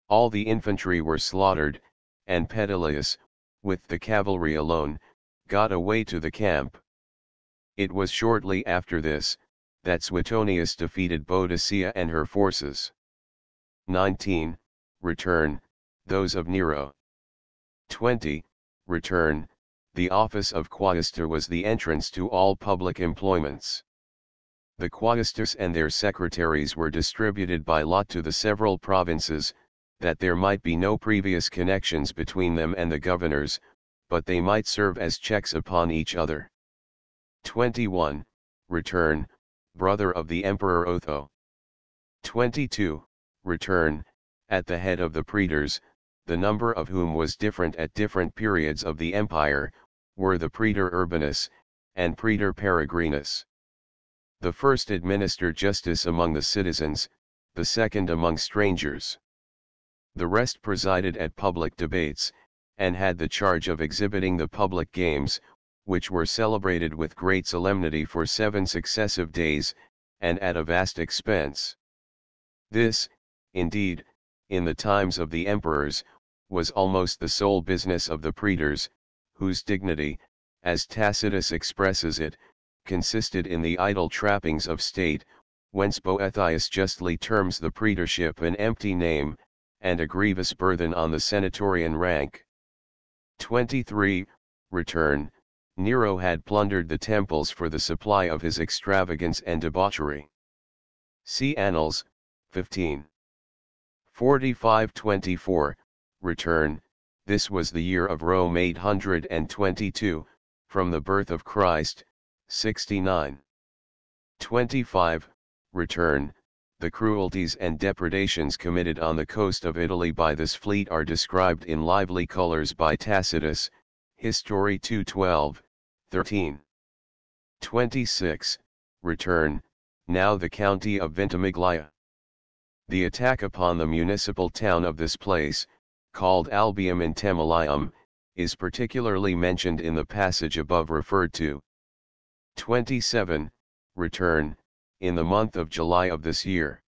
All the infantry were slaughtered, and Pedilius, with the cavalry alone, got away to the camp. It was shortly after this, that Suetonius defeated Boadicea and her forces. 19. Return. Those of Nero. 20. Return. The office of quaestor was the entrance to all public employments. The quaestors and their secretaries were distributed by lot to the several provinces, that there might be no previous connections between them and the governors, but they might serve as checks upon each other. 21. Return. Brother of the Emperor Otho. 22. Return. At the head of the praetors, the number of whom was different at different periods of the empire, were the praetor Urbanus, and praetor Peregrinus. The first administered justice among the citizens, the second among strangers. The rest presided at public debates, and had the charge of exhibiting the public games, which were celebrated with great solemnity for 7 successive days, and at a vast expense. This, indeed, in the times of the emperors, was almost the sole business of the praetors, whose dignity, as Tacitus expresses it, consisted in the idle trappings of state, whence Boethius justly terms the praetorship an empty name, and a grievous burthen on the senatorian rank. 23. Return. Nero had plundered the temples for the supply of his extravagance and debauchery. See Annals, 15. 45-24. Return. This was the year of Rome 822, from the birth of Christ, 69. 25. Return. The cruelties and depredations committed on the coast of Italy by this fleet are described in lively colors by Tacitus, History 2:12, 13. 26. Return. Now the county of Ventimiglia. The attack upon the municipal town of this place, called Albium in Temalium, is particularly mentioned in the passage above referred to. 27. Return. In the month of July of this year.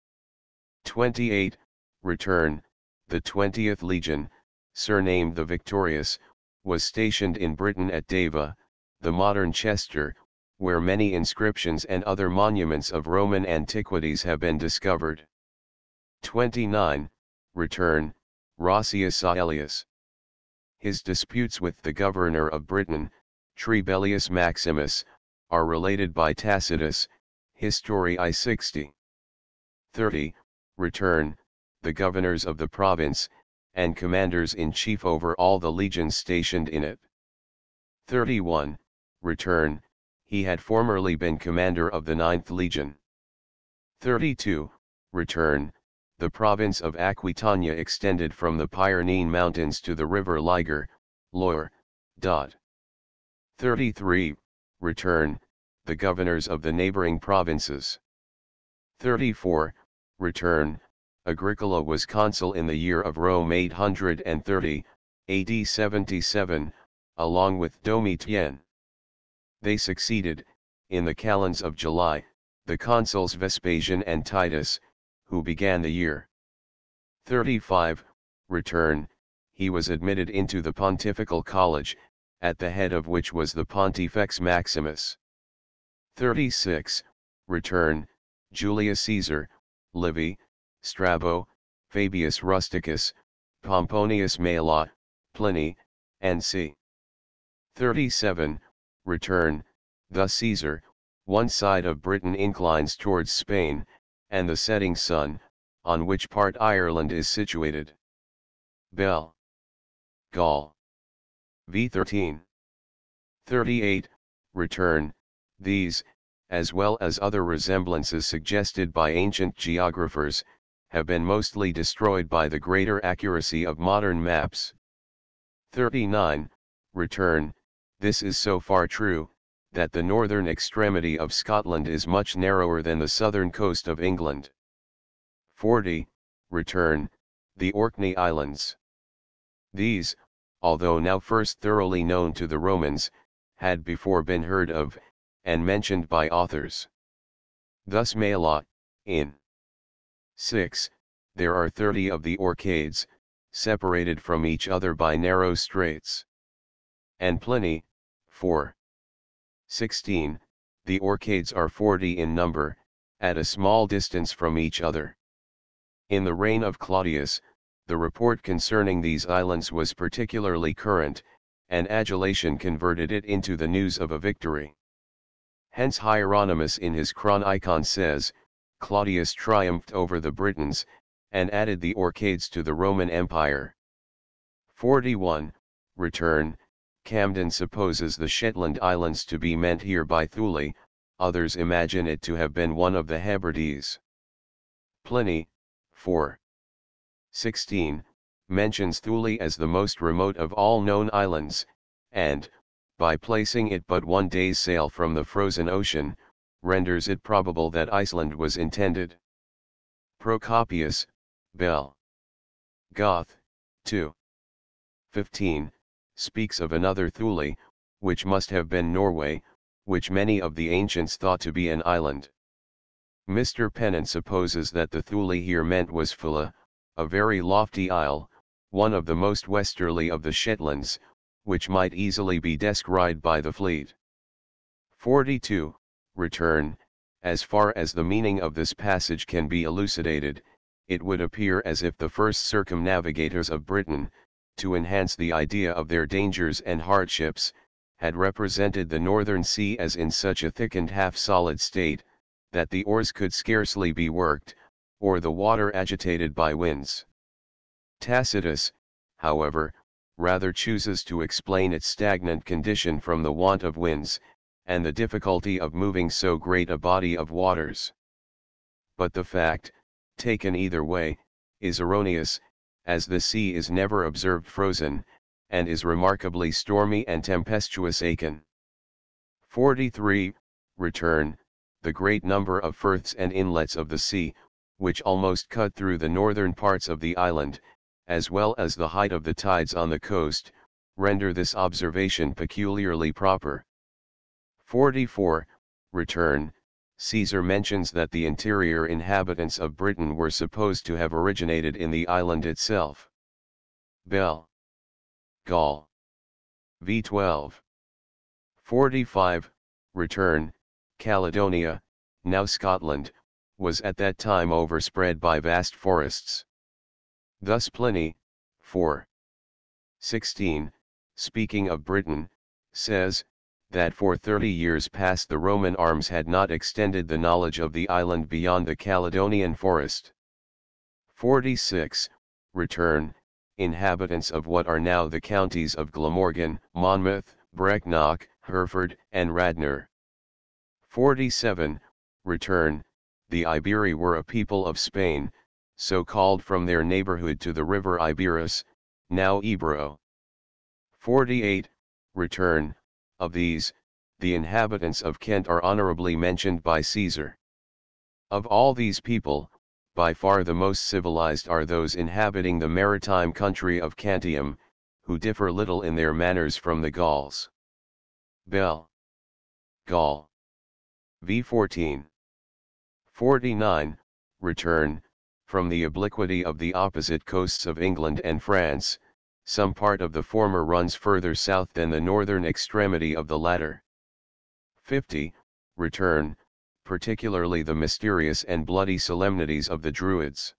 28. Return. The 20th Legion, surnamed the Victorious, was stationed in Britain at Deva, the modern Chester, where many inscriptions and other monuments of Roman antiquities have been discovered. 29. Return. Roscius Aelius. His disputes with the governor of Britain, Trebellius Maximus, are related by Tacitus, History I-60. 30. Return. The governors of the province, and commanders-in-chief over all the legions stationed in it. 31. Return. He had formerly been commander of the 9th legion. 32. Return. The province of Aquitania extended from the Pyrenean mountains to the river Liger, Loire. 33. Return. The governors of the neighboring provinces. 34. Return. Agricola was consul in the year of Rome 830, AD 77, along with Domitian. They succeeded, in the calends of July, the consuls Vespasian and Titus, who began the year 35, return, he was admitted into the Pontifical College, at the head of which was the Pontifex Maximus. 36, return, Julius Caesar, Livy, Strabo, Fabius Rusticus, Pomponius Mela, Pliny, and c. 37, return, thus Caesar, one side of Britain inclines towards Spain, and the setting sun, on which part Ireland is situated. Bell. Gaul. v. 13. 38, return, these, as well as other resemblances suggested by ancient geographers, have been mostly destroyed by the greater accuracy of modern maps. 39, return, this is so far true, that the northern extremity of Scotland is much narrower than the southern coast of England. 40, return, the Orkney Islands. These, although now first thoroughly known to the Romans, had before been heard of, and mentioned by authors. Thus Mela, in 6, there are 30 of the Orcades, separated from each other by narrow straits. And Pliny, 4. 16, the Orcades are 40 in number, at a small distance from each other. In the reign of Claudius, the report concerning these islands was particularly current, and adulation converted it into the news of a victory. Hence Hieronymus in his Chronicon says, Claudius triumphed over the Britons, and added the Orcades to the Roman Empire. 41, return, Camden supposes the Shetland Islands to be meant here by Thule, others imagine it to have been one of the Hebrides. Pliny, 4. 16, mentions Thule as the most remote of all known islands, and, by placing it but 1 day's sail from the frozen ocean, renders it probable that Iceland was intended. Procopius, Bell. Goth, 2. 15, speaks of another Thule, which must have been Norway, which many of the ancients thought to be an island. Mr. Pennant supposes that the Thule here meant was Fulla, a very lofty isle, one of the most westerly of the Shetlands, which might easily be descried by the fleet. 42, return, as far as the meaning of this passage can be elucidated, it would appear as if the first circumnavigators of Britain, to enhance the idea of their dangers and hardships, had represented the northern sea as in such a thickened half-solid state, that the oars could scarcely be worked, or the water agitated by winds. Tacitus, however, rather chooses to explain its stagnant condition from the want of winds, and the difficulty of moving so great a body of waters. But the fact, taken either way, is erroneous, as the sea is never observed frozen, and is remarkably stormy and tempestuous. Aiken. 43, return, the great number of firths and inlets of the sea, which almost cut through the northern parts of the island, as well as the height of the tides on the coast, render this observation peculiarly proper. 44, return, Caesar mentions that the interior inhabitants of Britain were supposed to have originated in the island itself. Bell. Gaul. v. 12. 45, return, Caledonia, now Scotland, was at that time overspread by vast forests. Thus Pliny, 4. 16, speaking of Britain, says, that for 30 years past the Roman arms had not extended the knowledge of the island beyond the Caledonian forest. 46, return, inhabitants of what are now the counties of Glamorgan, Monmouth, Brecknock, Hereford, and Radnor. 47, return, the Iberi were a people of Spain, so called from their neighborhood to the river Iberus, now Ebro. 48, return, of these, the inhabitants of Kent are honorably mentioned by Caesar. Of all these people, by far the most civilized are those inhabiting the maritime country of Cantium, who differ little in their manners from the Gauls. Bell. Gaul. v. 14. 49. Return, from the obliquity of the opposite coasts of England and France, some part of the former runs further south than the northern extremity of the latter. 50. Return, particularly the mysterious and bloody solemnities of the Druids.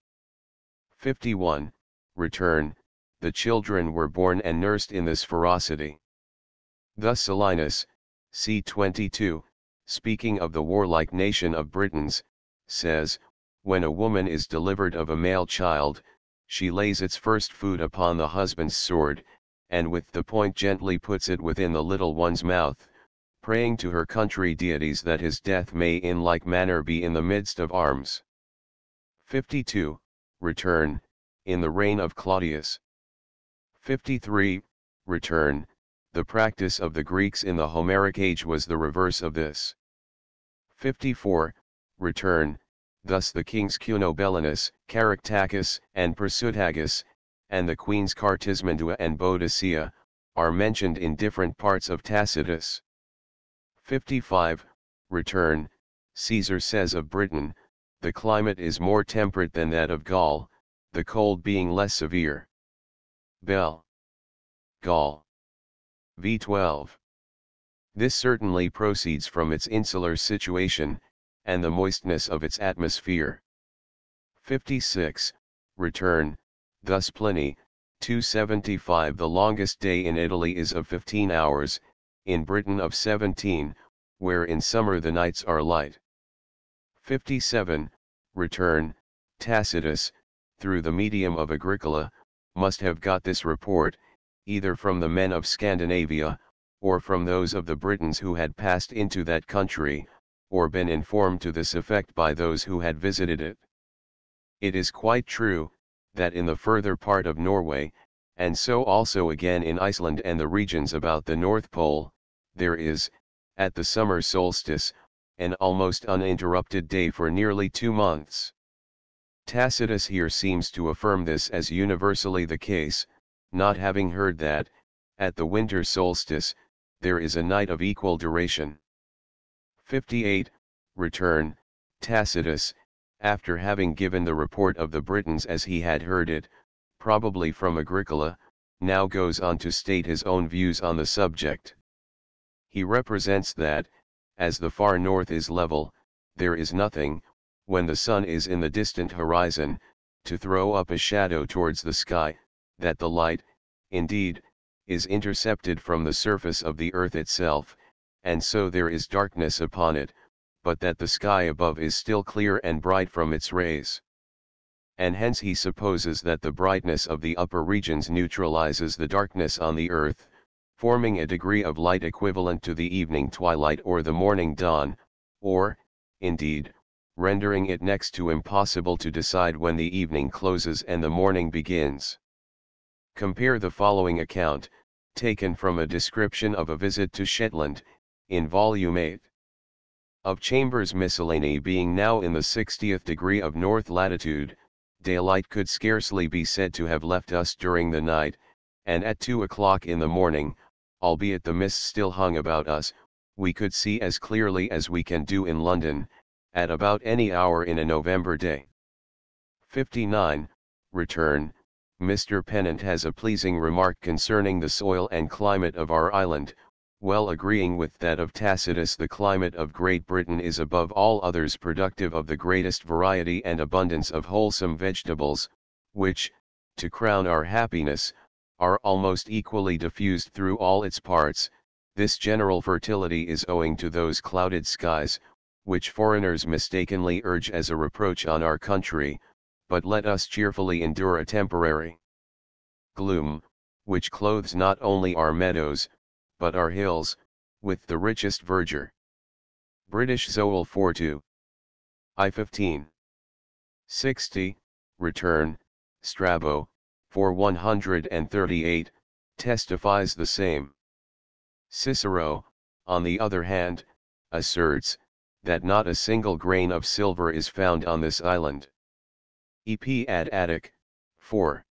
51. Return, the children were born and nursed in this ferocity. Thus Solinus, c. 22, speaking of the warlike nation of Britons, says, when a woman is delivered of a male child, she lays its first food upon the husband's sword, and with the point gently puts it within the little one's mouth, praying to her country deities that his death may in like manner be in the midst of arms. 52. Return, in the reign of Claudius. 53. Return, the practice of the Greeks in the Homeric age was the reverse of this. 54. Return, thus the kings Cunobelinus, Caractacus, and Prasutagus, and the queens Cartismandua and Boadicea, are mentioned in different parts of Tacitus. 55. Return, Caesar says of Britain, the climate is more temperate than that of Gaul, the cold being less severe. Bell. Gaul. v12. This certainly proceeds from its insular situation, and the moistness of its atmosphere. 56. Return, thus Pliny, 275. The longest day in Italy is of 15 hours, in Britain of 17, where in summer the nights are light. 57. Return, Tacitus, through the medium of Agricola, must have got this report, either from the men of Scandinavia, or from those of the Britons who had passed into that country, or been informed to this effect by those who had visited it. It is quite true, that in the further part of Norway, and so also again in Iceland and the regions about the North Pole, there is, at the summer solstice, an almost uninterrupted day for nearly 2 months. Tacitus here seems to affirm this as universally the case, not having heard that, at the winter solstice, there is a night of equal duration. 58. Return, Tacitus, after having given the report of the Britons as he had heard it, probably from Agricola, now goes on to state his own views on the subject. He represents that, as the far north is level, there is nothing, when the sun is in the distant horizon, to throw up a shadow towards the sky, that the light, indeed, is intercepted from the surface of the earth itself, and so there is darkness upon it, but that the sky above is still clear and bright from its rays. And hence he supposes that the brightness of the upper regions neutralizes the darkness on the earth, forming a degree of light equivalent to the evening twilight or the morning dawn, or, indeed, rendering it next to impossible to decide when the evening closes and the morning begins. Compare the following account, taken from a description of a visit to Shetland, in Volume 8. Of Chambers' Miscellany being now in the 60th degree of north latitude, daylight could scarcely be said to have left us during the night, and at 2 o'clock in the morning, albeit the mist still hung about us, we could see as clearly as we can do in London, at about any hour in a November day. 59. Return, Mr. Pennant has a pleasing remark concerning the soil and climate of our island, well agreeing with that of Tacitus. The climate of Great Britain is above all others productive of the greatest variety and abundance of wholesome vegetables, which, to crown our happiness, are almost equally diffused through all its parts. This general fertility is owing to those clouded skies, which foreigners mistakenly urge as a reproach on our country, but let us cheerfully endure a temporary gloom, which clothes not only our meadows, but our hills, with the richest verdure. British Zool 42. I-15. 60. Return, Strabo, 4138, testifies the same. Cicero, on the other hand, asserts, that not a single grain of silver is found on this island. Ep ad Attic, 4.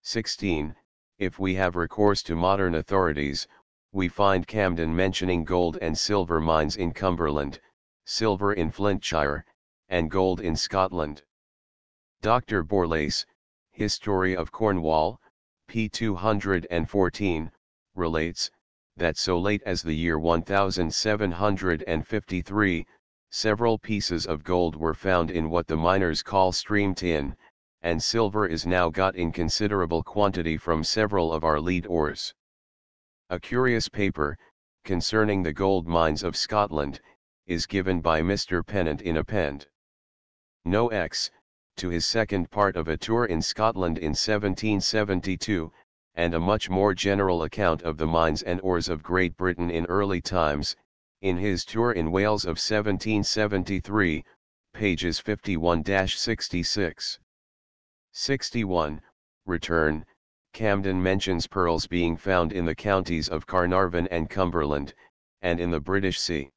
16. If we have recourse to modern authorities, we find Camden mentioning gold and silver mines in Cumberland, silver in Flintshire, and gold in Scotland. Dr. Borlase, History of Cornwall, p. 214, relates, that so late as the year 1753, several pieces of gold were found in what the miners call stream tin, and silver is now got in considerable quantity from several of our lead ores. A curious paper, concerning the gold mines of Scotland, is given by Mr. Pennant in Append. No. X, to his second part of a tour in Scotland in 1772, and a much more general account of the mines and ores of Great Britain in early times, in his tour in Wales of 1773, pages 51-66. 61, return, Camden mentions pearls being found in the counties of Carnarvon and Cumberland, and in the British Sea.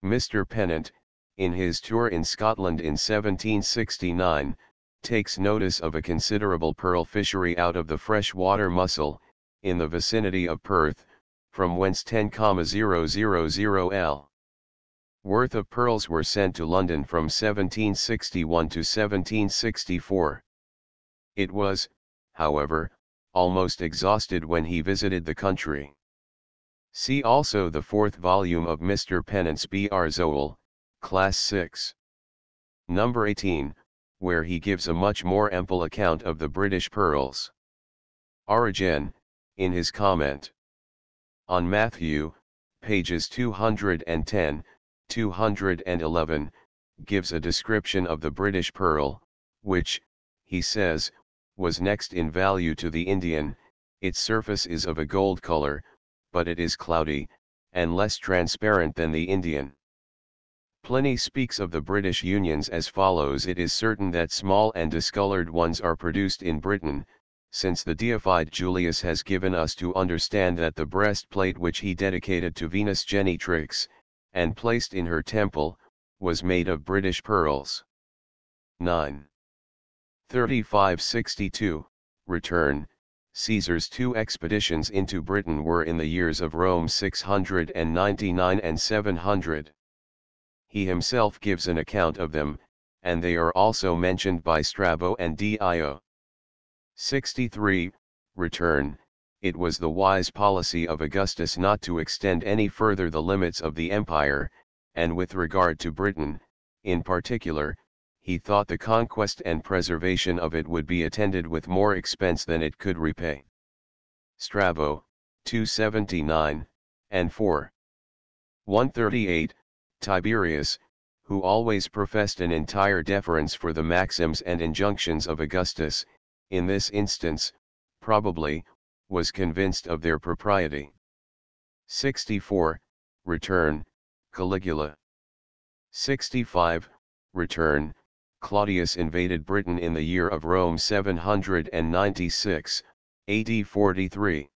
Mr. Pennant, in his tour in Scotland in 1769, takes notice of a considerable pearl fishery out of the freshwater mussel, in the vicinity of Perth, from whence 10,000 L. worth of pearls were sent to London from 1761 to 1764. It was, however, almost exhausted when he visited the country. See also the fourth volume of Mr. Pennant's B.R. Zoel, Class 6. Number 18, where he gives a much more ample account of the British pearls. Origen, in his comment on Matthew, pages 210, 211, gives a description of the British pearl, which, he says, was next in value to the Indian. Its surface is of a gold color, but it is cloudy, and less transparent than the Indian. Pliny speaks of the British unions as follows: it is certain that small and discolored ones are produced in Britain, since the deified Julius has given us to understand that the breastplate which he dedicated to Venus Genitrix, and placed in her temple, was made of British pearls. 9. 3562, return, Caesar's 2 expeditions into Britain were in the years of Rome 699 and 700. He himself gives an account of them, and they are also mentioned by Strabo and Dio. 63, return, it was the wise policy of Augustus not to extend any further the limits of the empire, and with regard to Britain, in particular, he thought the conquest and preservation of it would be attended with more expense than it could repay. Strabo, 279, and 4. 138, Tiberius, who always professed an entire deference for the maxims and injunctions of Augustus, in this instance, probably, was convinced of their propriety. 64, return, Caligula. 65, return, Claudius invaded Britain in the year of Rome 796, AD 43.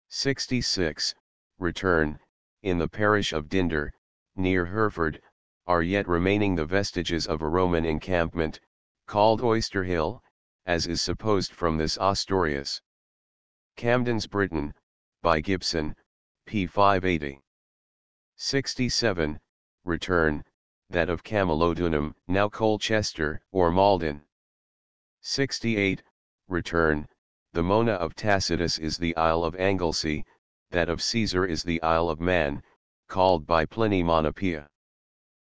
66, return, in the parish of Dinder, near Hereford, are yet remaining the vestiges of a Roman encampment, called Oyster Hill, as is supposed from this Ostorius. Camden's Britain, by Gibson, p. 580. 67, return, that of Camalodunum, now Colchester, or Malden. 68, return, the Mona of Tacitus is the Isle of Anglesey, that of Caesar is the Isle of Man, called by Pliny Monopia.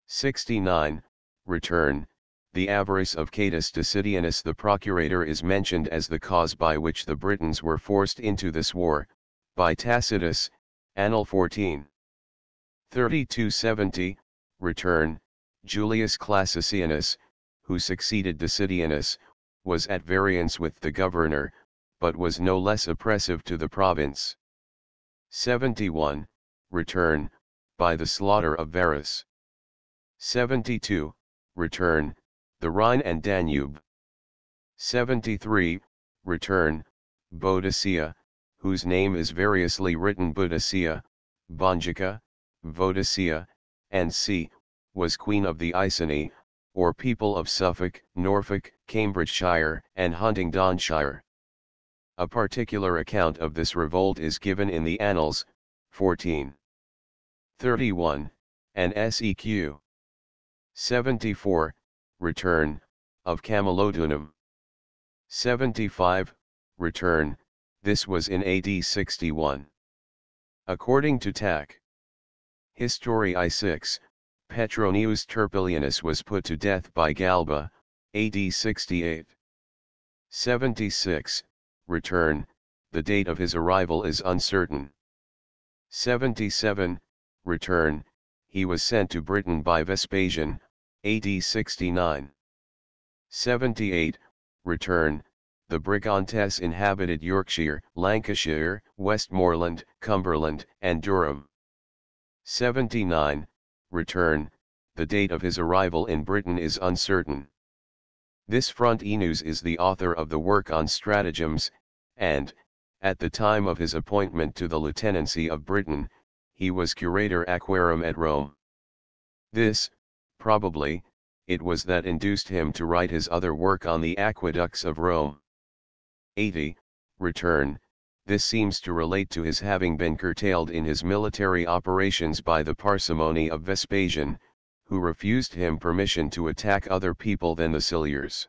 69, return, the avarice of Catus Decidianus the procurator is mentioned as the cause by which the Britons were forced into this war, by Tacitus, Annal 14. 3270, return, Julius Classicianus, who succeeded Decidianus, was at variance with the governor, but was no less oppressive to the province. 71, return, by the slaughter of Varus. 72, return, the Rhine and Danube. 73, return, Boadicea, whose name is variously written Boudicea, Bongica, Vodicea, and c. was queen of the Iceni, or people of Suffolk, Norfolk, Cambridgeshire, and Huntingdonshire. A particular account of this revolt is given in the Annals, 14. 31, and Seq. 74, return, of Camalodunum. 75, return, this was in AD 61. According to Tac. Historiae 6, Petronius Turpilianus was put to death by Galba, AD 68. 76, return, the date of his arrival is uncertain. 77, return, he was sent to Britain by Vespasian, AD 69. 78, return, the Brigantes inhabited Yorkshire, Lancashire, Westmoreland, Cumberland, and Durham. 79, return, the date of his arrival in Britain is uncertain. This Frontinus is the author of the work on stratagems, and, at the time of his appointment to the lieutenancy of Britain, he was curator aquarum at Rome. This, probably, it was that induced him to write his other work on the aqueducts of Rome. 80, return, this seems to relate to his having been curtailed in his military operations by the parsimony of Vespasian, who refused him permission to attack other people than the Silures.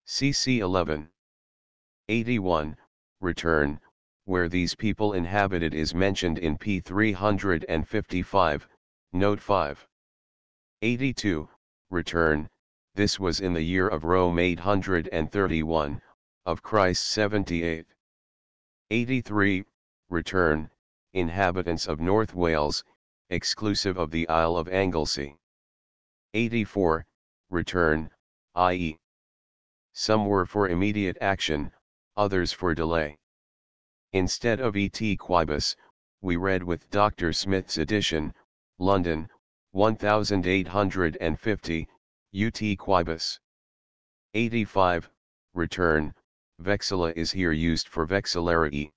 CC 11. 81, return, where these people inhabited is mentioned in p. 355, note 5. 82, return, this was in the year of Rome 831, of Christ 78. 83, return, inhabitants of North Wales, exclusive of the Isle of Anglesey. 84, return, i.e. some were for immediate action, others for delay. Instead of et quibus, we read with Dr. Smith's edition, London, 1850, ut quibus. 85, return, vexilla is here used for vexillariae.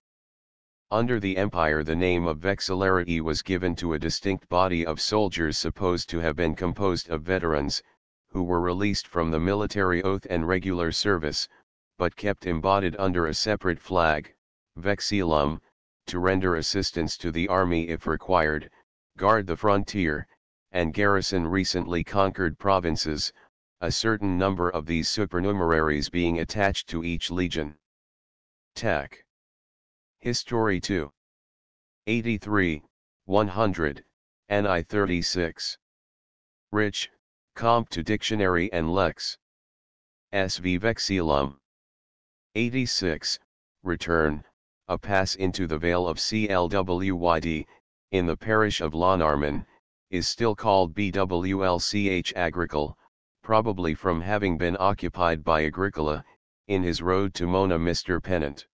Under the empire the name of vexillariae was given to a distinct body of soldiers supposed to have been composed of veterans, who were released from the military oath and regular service, but kept embodied under a separate flag, vexillum, to render assistance to the army if required, guard the frontier, and garrison recently conquered provinces, a certain number of these supernumeraries being attached to each legion. Tac. History 2. 83, 100, NI 36. Rich, Comp to Dictionary and Lex. SV Vexillum. 86, return, a pass into the Vale of Clwyd, in the parish of Llanarmon, is still called Bwlch Agricole, probably from having been occupied by Agricola, in his road to Mona Mr. Pennant.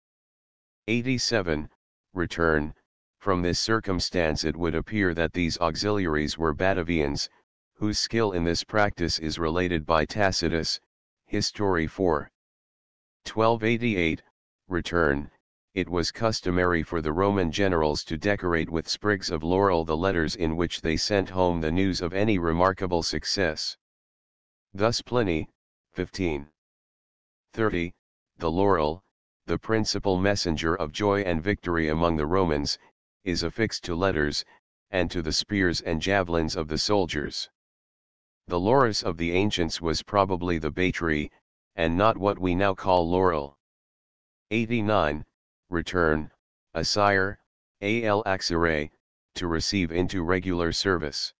87, return, from this circumstance it would appear that these auxiliaries were Batavians, whose skill in this practice is related by Tacitus, History 4. 1288, return, it was customary for the Roman generals to decorate with sprigs of laurel the letters in which they sent home the news of any remarkable success. Thus Pliny, 15. 30, the laurel, the principal messenger of joy and victory among the Romans, is affixed to letters, and to the spears and javelins of the soldiers. The laurus of the ancients was probably the bay tree, and not what we now call laurel. 89, return, a sire, al axere, to receive into regular service.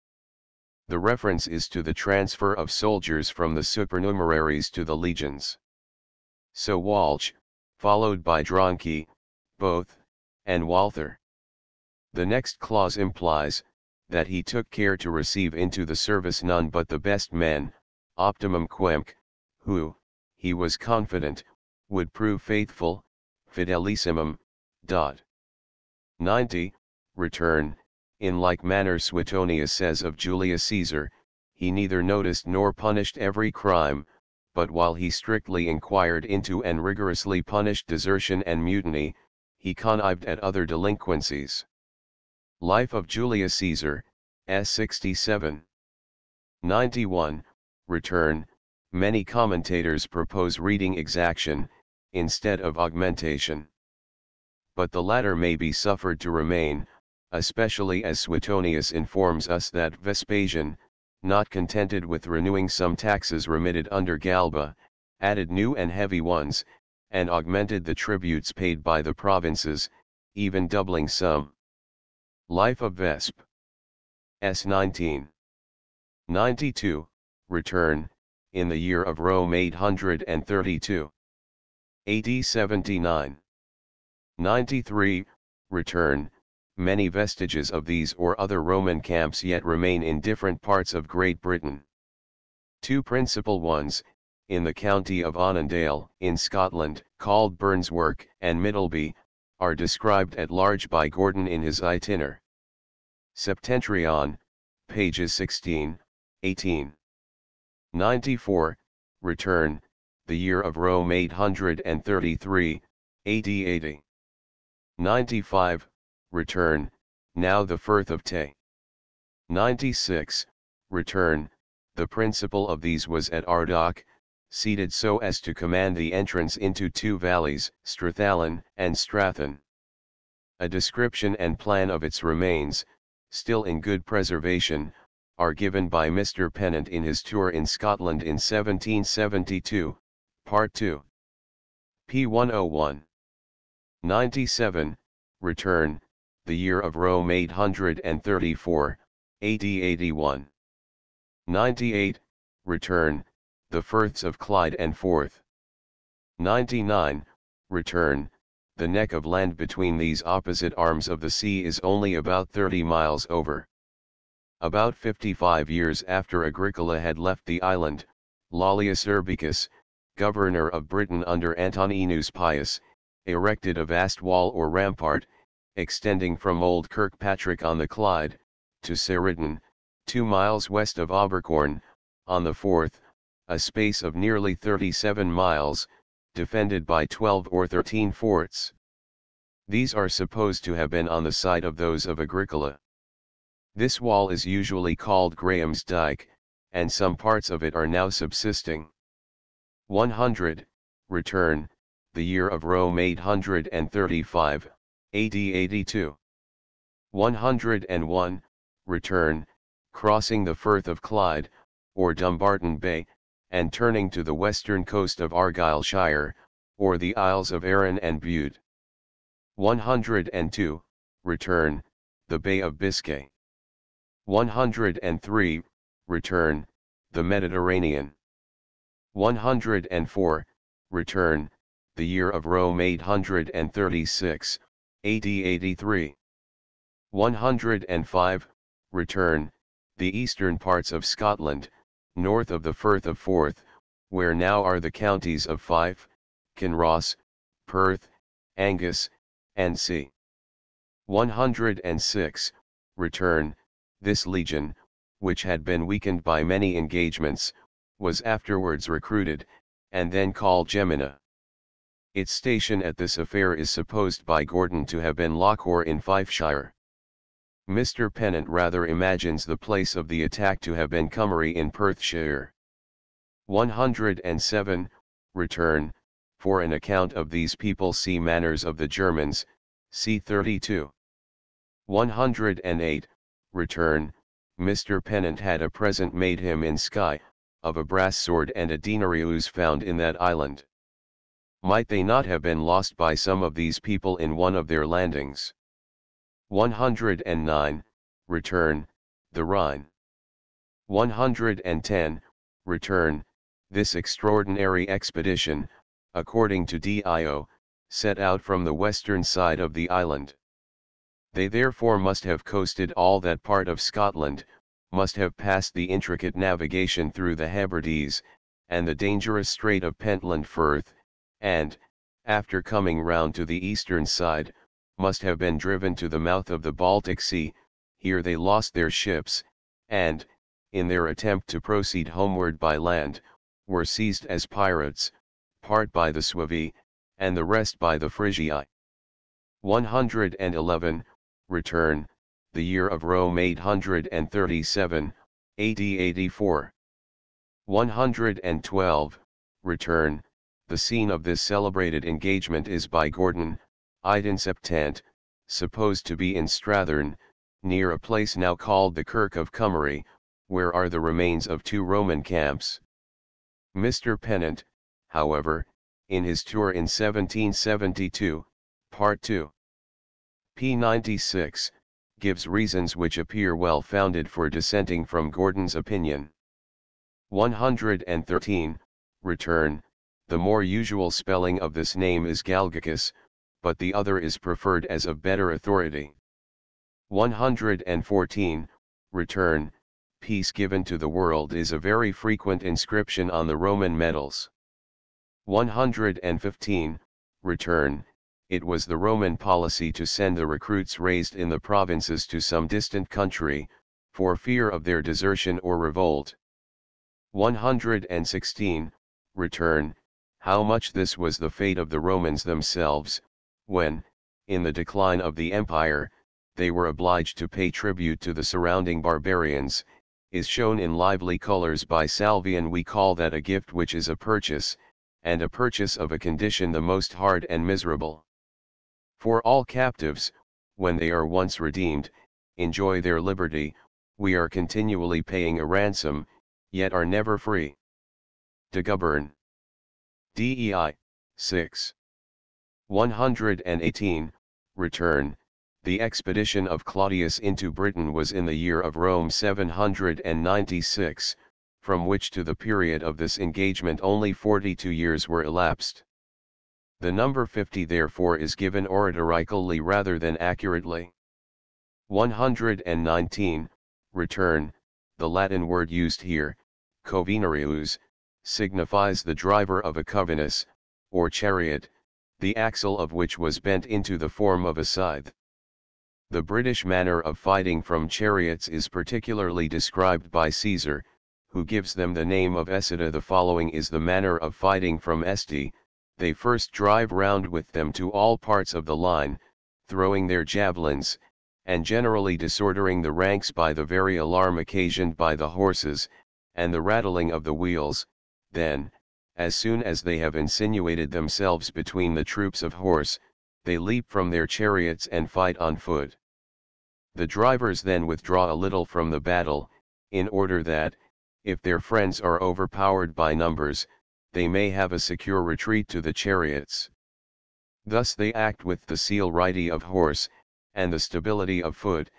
The reference is to the transfer of soldiers from the supernumeraries to the legions. So Walch, followed by Dronke, both, and Walther. The next clause implies, that he took care to receive into the service none but the best men, optimum quemque, who, he was confident, would prove faithful, fidelissimum. 90, return, in like manner Suetonius says of Julius Caesar, he neither noticed nor punished every crime, but while he strictly inquired into and rigorously punished desertion and mutiny, he connived at other delinquencies. Life of Julius Caesar, s. 67. 91, return, many commentators propose reading exaction, instead of augmentation. But the latter may be suffered to remain, especially as Suetonius informs us that Vespasian, not contented with renewing some taxes remitted under Galba, added new and heavy ones, and augmented the tributes paid by the provinces, even doubling some. Life of Vesp. S. 1992, return, in the year of Rome 832. AD 79. 93, return, many vestiges of these or other Roman camps yet remain in different parts of Great Britain. Two principal ones, in the county of Annandale, in Scotland, called Burnswork and Middleby, are described at large by Gordon in his Itiner. Septentrion, pages 16, 18. 94, return, the year of Rome 833, AD 80. 95, return, now the Firth of Tay. 96, return, the principal of these was at Ardagh, seated so as to command the entrance into two valleys, Strathallan and Strathan. A description and plan of its remains, still in good preservation, are given by Mr. Pennant in his tour in Scotland in 1772, Part 2. p. 101. 97, return, the year of Rome 834, AD 81. 98, return, the Firths of Clyde and Forth. 99, return, the neck of land between these opposite arms of the sea is only about 30 miles over. About 55 years after Agricola had left the island, Lollius Urbicus, governor of Britain under Antoninus Pius, erected a vast wall or rampart, extending from Old Kirkpatrick on the Clyde, to Cerridon, 2 miles west of Abercorn, on the Forth, a space of nearly 37 miles, defended by 12 or 13 forts. These are supposed to have been on the site of those of Agricola. This wall is usually called Graham's Dyke, and some parts of it are now subsisting. 100, return, the year of Rome 835, AD 82. 101, return, crossing the Firth of Clyde, or Dumbarton Bay, and turning to the western coast of Argyllshire, or the Isles of Arran and Bute. 102, return, the Bay of Biscay. 103, return, the Mediterranean. 104, return, the year of Rome 836, AD 83. 105, return, the eastern parts of Scotland, north of the Firth of Forth, where now are the counties of Fife, Kinross, Perth, Angus, and C. 106, return, this legion, which had been weakened by many engagements, was afterwards recruited, and then called Gemina. Its station at this affair is supposed by Gordon to have been Lochore in Fifeshire. Mr. Pennant rather imagines the place of the attack to have been Cummery in Perthshire. 107, return, for an account of these people see Manners of the Germans, c. 32. 108, return, Mr. Pennant had a present made him in Skye, of a brass sword and a denarius found in that island. Might they not have been lost by some of these people in one of their landings? 109, return, the Rhine. 110, return, this extraordinary expedition, according to Dio, set out from the western side of the island. They therefore must have coasted all that part of Scotland, must have passed the intricate navigation through the Hebrides, and the dangerous Strait of Pentland Firth, and, after coming round to the eastern side, must have been driven to the mouth of the Baltic Sea. Here they lost their ships, and, in their attempt to proceed homeward by land, were seized as pirates, part by the Suevi, and the rest by the Frigii. 111, return, the year of Rome 837, AD 84. 112, return, the scene of this celebrated engagement is by Gordon, Iden Septant, supposed to be in Strathern, near a place now called the Kirk of Cummery, where are the remains of 2 Roman camps? Mr. Pennant, however, in his tour in 1772, Part 2. p. 96, gives reasons which appear well founded for dissenting from Gordon's opinion. 113, return, the more usual spelling of this name is Galgacus, but the other is preferred as of better authority. 114, return, peace given to the world is a very frequent inscription on the Roman medals. 115, return, it was the Roman policy to send the recruits raised in the provinces to some distant country, for fear of their desertion or revolt. 116, return, how much this was the fate of the Romans themselves, when, in the decline of the empire, they were obliged to pay tribute to the surrounding barbarians, is shown in lively colors by Salvian. We call that a gift which is a purchase, and a purchase of a condition the most hard and miserable. For all captives, when they are once redeemed, enjoy their liberty, we are continually paying a ransom, yet are never free. De Goubern. Dei. 6. 118, return, the expedition of Claudius into Britain was in the year of Rome 796, from which to the period of this engagement only 42 years were elapsed. The number 50 therefore is given oratorically rather than accurately. 119, return, the Latin word used here, covenarius, signifies the driver of a covenus, or chariot, the axle of which was bent into the form of a scythe. The British manner of fighting from chariots is particularly described by Caesar, who gives them the name of essida. The following is the manner of fighting from esti: they first drive round with them to all parts of the line, throwing their javelins, and generally disordering the ranks by the very alarm occasioned by the horses, and the rattling of the wheels. Then, as soon as they have insinuated themselves between the troops of horse, they leap from their chariots and fight on foot. The drivers then withdraw a little from the battle, in order that, if their friends are overpowered by numbers, they may have a secure retreat to the chariots. Thus they act with the celerity of horse, and the stability of foot,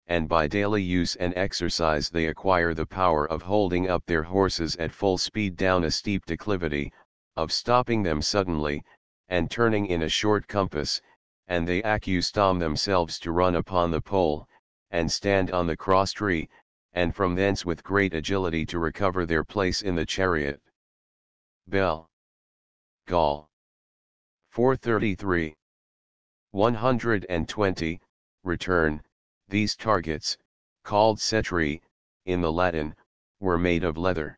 and by daily use and exercise they acquire the power of holding up their horses at full speed down a steep declivity, of stopping them suddenly, and turning in a short compass, and they accustom themselves to run upon the pole, and stand on the cross tree, and from thence with great agility to recover their place in the chariot. Bell. Gaul. 433. 120, return, these targets, called cetri, in the Latin, were made of leather.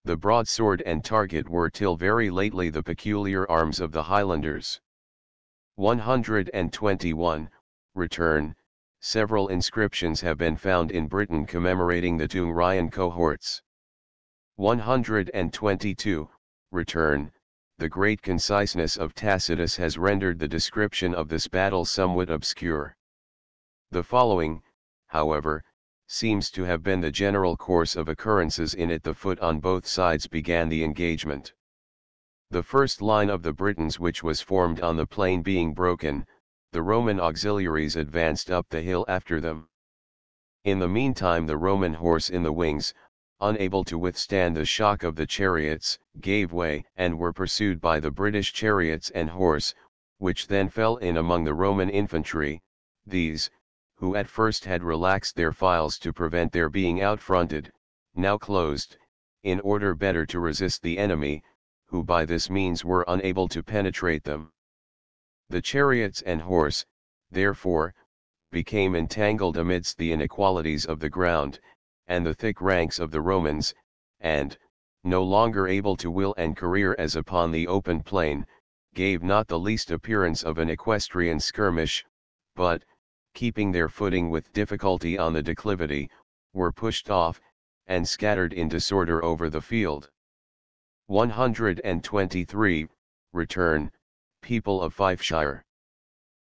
The broadsword and target were till very lately the peculiar arms of the Highlanders. 121, return, several inscriptions have been found in Britain commemorating the Tungrian cohorts. 122, return, the great conciseness of Tacitus has rendered the description of this battle somewhat obscure. The following, however, seems to have been the general course of occurrences in it. The foot on both sides began the engagement. The first line of the Britons, which was formed on the plain, being broken, the Roman auxiliaries advanced up the hill after them. In the meantime the Roman horse in the wings, unable to withstand the shock of the chariots, gave way and were pursued by the British chariots and horse, which then fell in among the Roman infantry. These, who at first had relaxed their files to prevent their being outfronted, now closed, in order better to resist the enemy, who by this means were unable to penetrate them. The chariots and horse, therefore, became entangled amidst the inequalities of the ground, and the thick ranks of the Romans, and, no longer able to will and career as upon the open plain, gave not the least appearance of an equestrian skirmish, but, keeping their footing with difficulty on the declivity, were pushed off, and scattered in disorder over the field. 123, return, people of Fifeshire.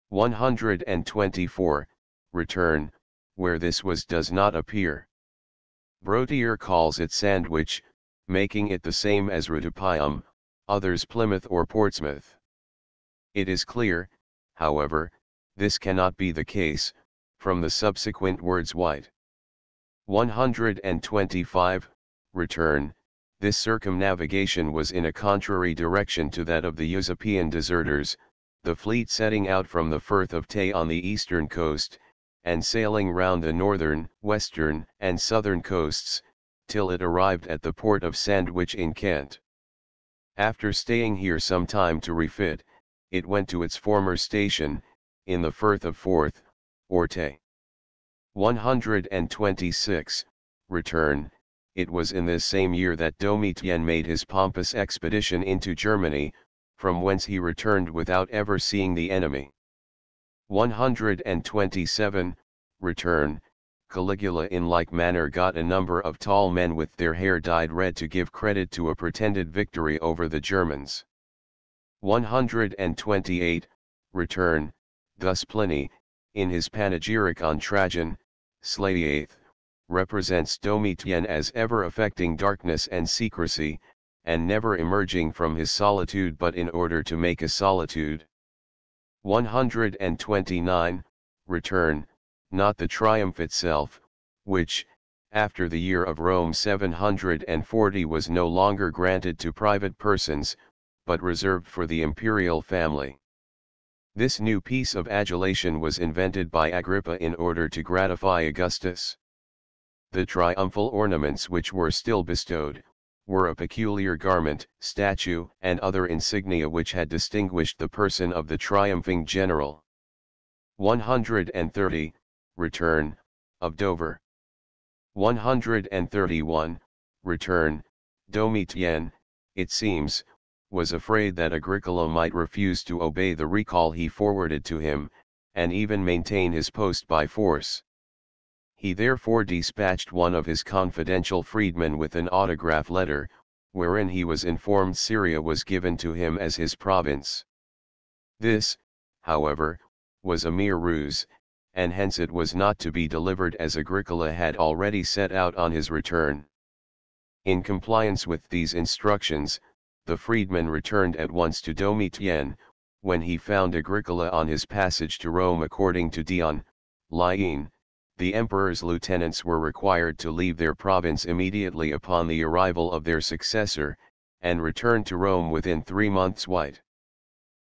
124, return, where this was does not appear. Brotier calls it Sandwich, making it the same as Rutapium, others Plymouth or Portsmouth. It is clear, however, this cannot be the case, from the subsequent words white. 125, return. This circumnavigation was in a contrary direction to that of the Usopian deserters, the fleet setting out from the Firth of Tay on the eastern coast, and sailing round the northern, western, and southern coasts, till it arrived at the port of Sandwich in Kent. After staying here some time to refit, it went to its former station, in the Firth of Forth, or Tay. 126, return. It was in this same year that Domitian made his pompous expedition into Germany, from whence he returned without ever seeing the enemy. 127, return. Caligula in like manner got a number of tall men with their hair dyed red to give credit to a pretended victory over the Germans. 128, return. Thus Pliny, in his panegyric on Trajan, Slatiath, represents Domitian as ever affecting darkness and secrecy, and never emerging from his solitude but in order to make a solitude. 129, return. Not the triumph itself, which, after the year of Rome 740 was no longer granted to private persons, but reserved for the imperial family. This new piece of adulation was invented by Agrippa in order to gratify Augustus. The triumphal ornaments which were still bestowed, were a peculiar garment, statue, and other insignia which had distinguished the person of the triumphing general. 130, return, of Dover. 131, return. Domitian, it seems, was afraid that Agricola might refuse to obey the recall he forwarded to him, and even maintain his post by force. He therefore dispatched one of his confidential freedmen with an autograph letter, wherein he was informed Syria was given to him as his province. This, however, was a mere ruse, and hence it was not to be delivered as Agricola had already set out on his return. In compliance with these instructions, the freedman returned at once to Domitian, when he found Agricola on his passage to Rome. According to Dion, Liene, the emperor's lieutenants were required to leave their province immediately upon the arrival of their successor, and return to Rome within 3 months. White.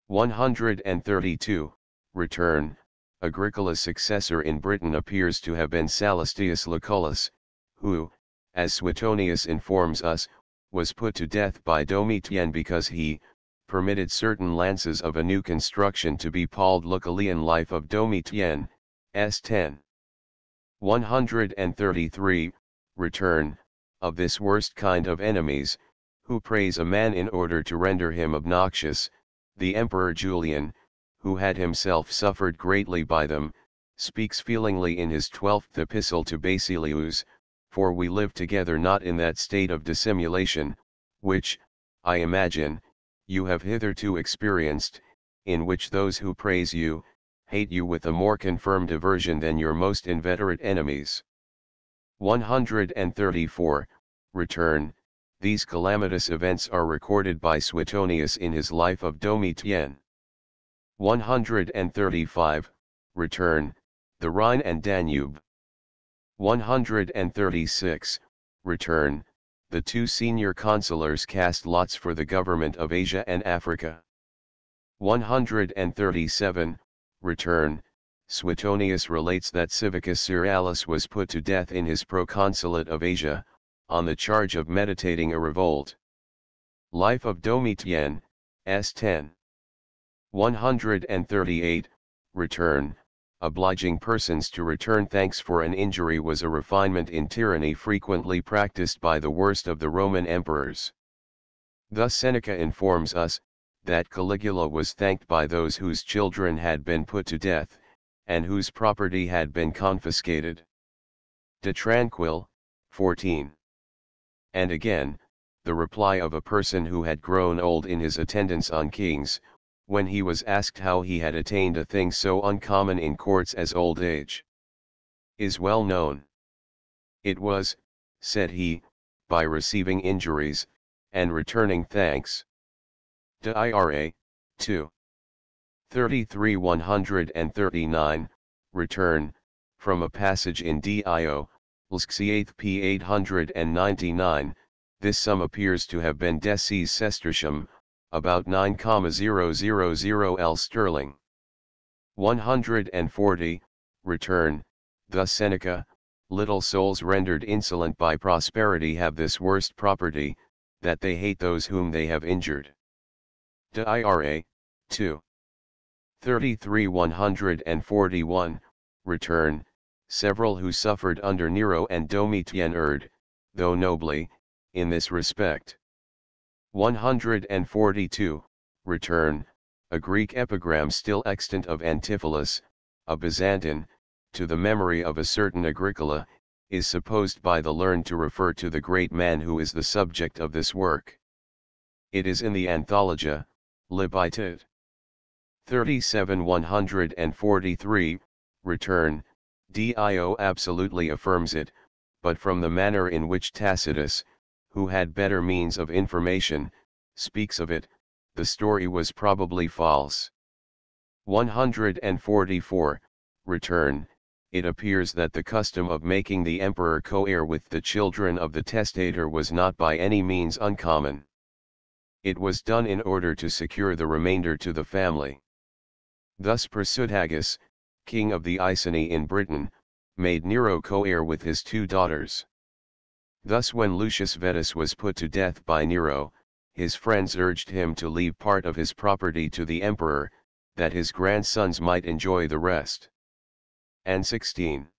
132, return. Agricola's successor in Britain appears to have been Sallustius Lucullus, who, as Suetonius informs us, was put to death by Domitian because he permitted certain lances of a new construction to be called Lucullian. Life of Domitian, S10. 133, return. Of this worst kind of enemies, who praise a man in order to render him obnoxious, the Emperor Julian, who had himself suffered greatly by them, speaks feelingly in his 12th epistle to Basilius, for we live together not in that state of dissimulation, which, I imagine, you have hitherto experienced, in which those who praise you, hate you with a more confirmed aversion than your most inveterate enemies. 134, return. These calamitous events are recorded by Suetonius in his Life of Domitian. 135, return. The Rhine and Danube. 136, return. The 2 senior consulars cast lots for the government of Asia and Africa. 137, return. Suetonius relates that Civicus Cerealis was put to death in his proconsulate of Asia, on the charge of meditating a revolt. Life of Domitian, S10. 138, return. Obliging persons to return thanks for an injury was a refinement in tyranny frequently practiced by the worst of the Roman emperors. Thus Seneca informs us, that Caligula was thanked by those whose children had been put to death, and whose property had been confiscated. De Tranquil, 14. And again, the reply of a person who had grown old in his attendance on kings, when he was asked how he had attained a thing so uncommon in courts as old age, is well known. It was, said he, by receiving injuries, and returning thanks. Dira. 2. 33 139, return, from a passage in Dio, Lsk p 899, this sum appears to have been decies sestertium, about 9,000 L sterling. 140, return, thus Seneca, little souls rendered insolent by prosperity have this worst property, that they hate those whom they have injured. Dira. 2. 33 141, return, several who suffered under Nero and Domitian erred, though nobly, in this respect. 142, return, a Greek epigram still extant of Antipholus, a Byzantine, to the memory of a certain Agricola, is supposed by the learned to refer to the great man who is the subject of this work. It is in the Anthologia, Libitud. 37 143, return, Dio absolutely affirms it, but from the manner in which Tacitus, who had better means of information, speaks of it, the story was probably false. 144, return, it appears that the custom of making the emperor co-heir with the children of the testator was not by any means uncommon. It was done in order to secure the remainder to the family. Thus Prasutagus, king of the Iceni in Britain, made Nero co-heir with his two daughters. Thus when Lucius Vetus was put to death by Nero, his friends urged him to leave part of his property to the emperor, that his grandsons might enjoy the rest. And 16.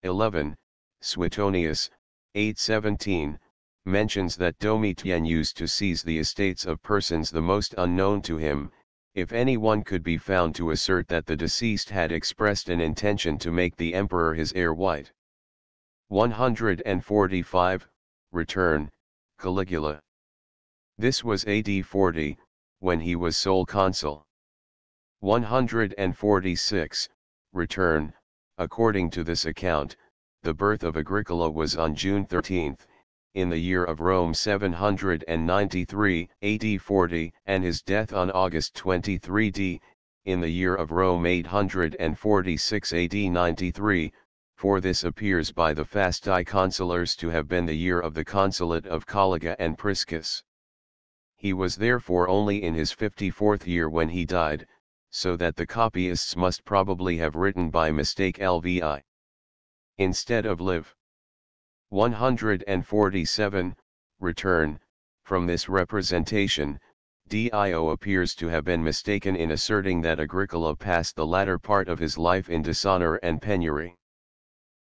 11, Suetonius, 817, mentions that Domitian used to seize the estates of persons the most unknown to him, if any one could be found to assert that the deceased had expressed an intention to make the emperor his heir white. 145, return, Caligula. This was AD 40, when he was sole consul. 146, return, according to this account, the birth of Agricola was on June 13, in the year of Rome 793 AD 40, and his death on August 23 d, in the year of Rome 846 AD 93, for this appears by the Fasti Consulars to have been the year of the consulate of Colliga and Priscus. He was therefore only in his 54th year when he died, so that the copyists must probably have written by mistake LVI instead of live. 147, return, from this representation, Dio appears to have been mistaken in asserting that Agricola passed the latter part of his life in dishonor and penury.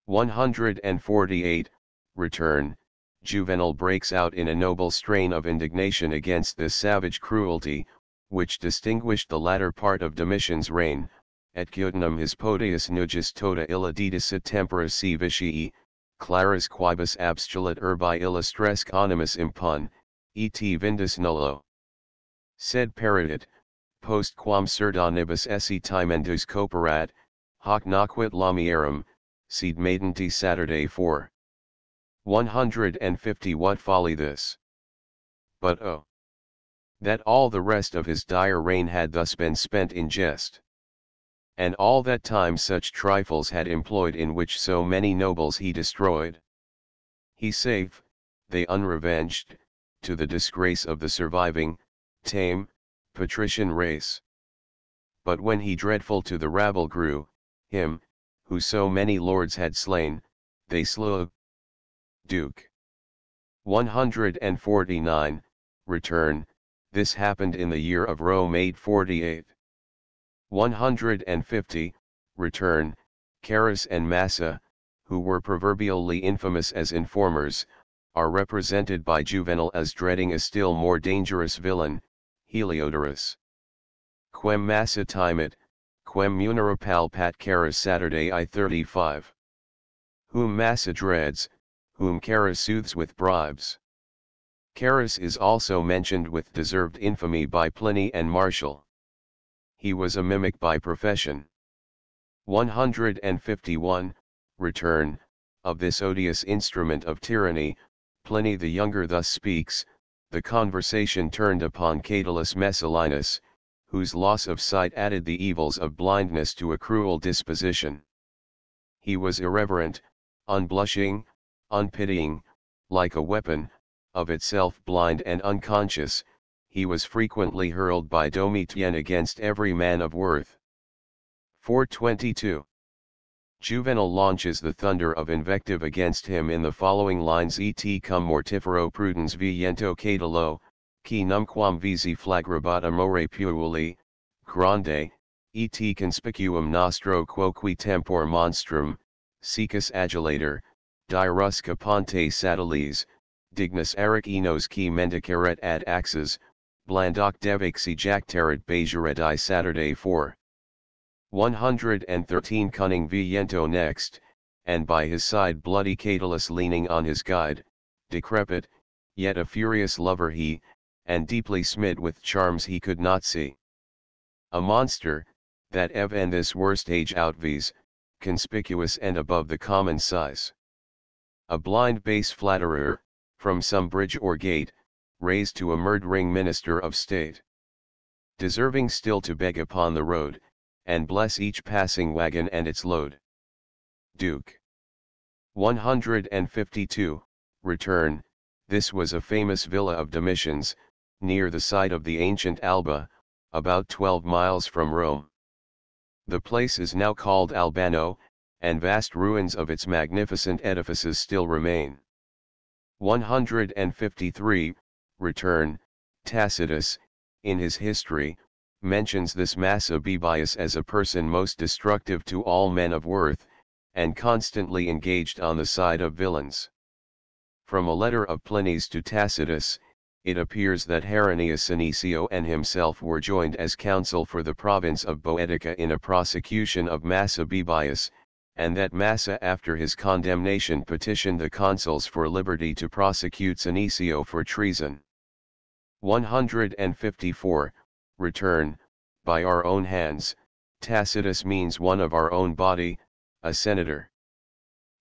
148, return, Juvenal breaks out in a noble strain of indignation against this savage cruelty, which distinguished the latter part of Domitian's reign, et Ciotinum his podius nugis tota illa dedisit tempora si vicii, claris quibus abstulit urbi illustresc animus impun, et vindus nullo. Sed peridit, post quam surdonibus esse timendus coperat, hoc nacquit lamierum, sed maidenti Saturday 4. 150 What folly this! But oh! That all the rest of his dire reign had thus been spent in jest. And all that time such trifles had employed in which so many nobles he destroyed. He saved, they unrevenged, to the disgrace of the surviving, tame, patrician race. But when he dreadful to the rabble grew, him, who so many lords had slain, they slew. Duke. 149, return, this happened in the year of Rome 848. 150, return, Carus and Massa, who were proverbially infamous as informers, are represented by Juvenal as dreading a still more dangerous villain, Heliodorus. Quem Massa timet, quem munera palpat Carus Saturday I-35. Whom Massa dreads, whom Carus soothes with bribes. Carus is also mentioned with deserved infamy by Pliny and Martial. He was a mimic by profession. 151, return, of this odious instrument of tyranny, Pliny the Younger thus speaks: the conversation turned upon Catulus Messalinus, whose loss of sight added the evils of blindness to a cruel disposition. He was irreverent, unblushing, unpitying, like a weapon, of itself blind and unconscious. He was frequently hurled by Domitian against every man of worth. 422. Juvenal launches the thunder of invective against him in the following lines: et cum mortifero prudens viento Catulo, qui numquam visi flagrabata more puuli, grande, et conspicuum nostro quoque tempor monstrum, secus adulator, dirusca ponte satellis, dignus eric enos qui mendicaret ad axes, blandoc devixi jactaret bejuredi Saturday 4. 113 Cunning Viento next, and by his side bloody Catulus leaning on his guide, decrepit, yet a furious lover he, and deeply smit with charms he could not see. A monster, that ev and this worst age outvies, conspicuous and above the common size. A blind base flatterer, from some bridge or gate, raised to a murdering minister of state. Deserving still to beg upon the road, and bless each passing wagon and its load. Duke. 152, Return. This was a famous villa of Domitian's, near the site of the ancient Alba, about 12 miles from Rome. The place is now called Albano, and vast ruins of its magnificent edifices still remain. 153, Return. Tacitus, in his history, mentions this Massa Bebius as a person most destructive to all men of worth, and constantly engaged on the side of villains. From a letter of Pliny's to Tacitus, it appears that Heroneus Senecio and himself were joined as counsel for the province of Boetica in a prosecution of Massa Bebius, and that Massa after his condemnation petitioned the consuls for liberty to prosecute Senecio for treason. 154, Return. By our own hands, Tacitus means one of our own body, a senator.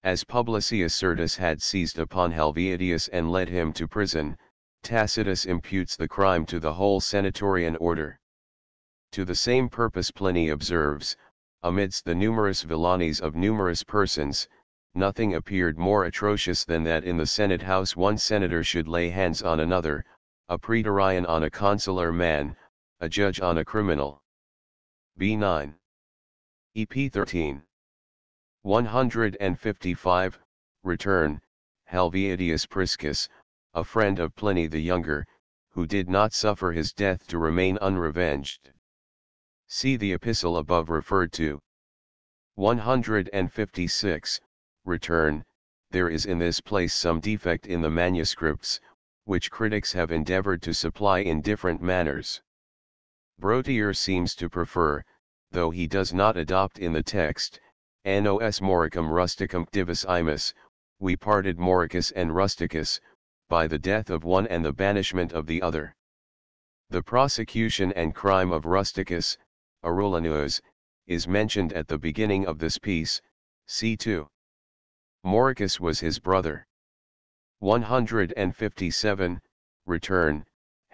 As Publicius Certus had seized upon Helvidius and led him to prison, Tacitus imputes the crime to the whole senatorian order. To the same purpose Pliny observes, amidst the numerous villanies of numerous persons, nothing appeared more atrocious than that in the Senate house one senator should lay hands on another, a praetorian on a consular man, a judge on a criminal. B9. EP 13. 155, Return. Helvidius Priscus, a friend of Pliny the Younger, who did not suffer his death to remain unrevenged. See the epistle above referred to. 156, Return. There is in this place some defect in the manuscripts, which critics have endeavored to supply in different manners. Brotier seems to prefer, though he does not adopt in the text, Annos Moricum Rusticum Divus Imus, we parted Moricus and Rusticus, by the death of one and the banishment of the other. The prosecution and crime of Rusticus, Arulinus, is mentioned at the beginning of this piece, c2. Moricus was his brother. 157, Return.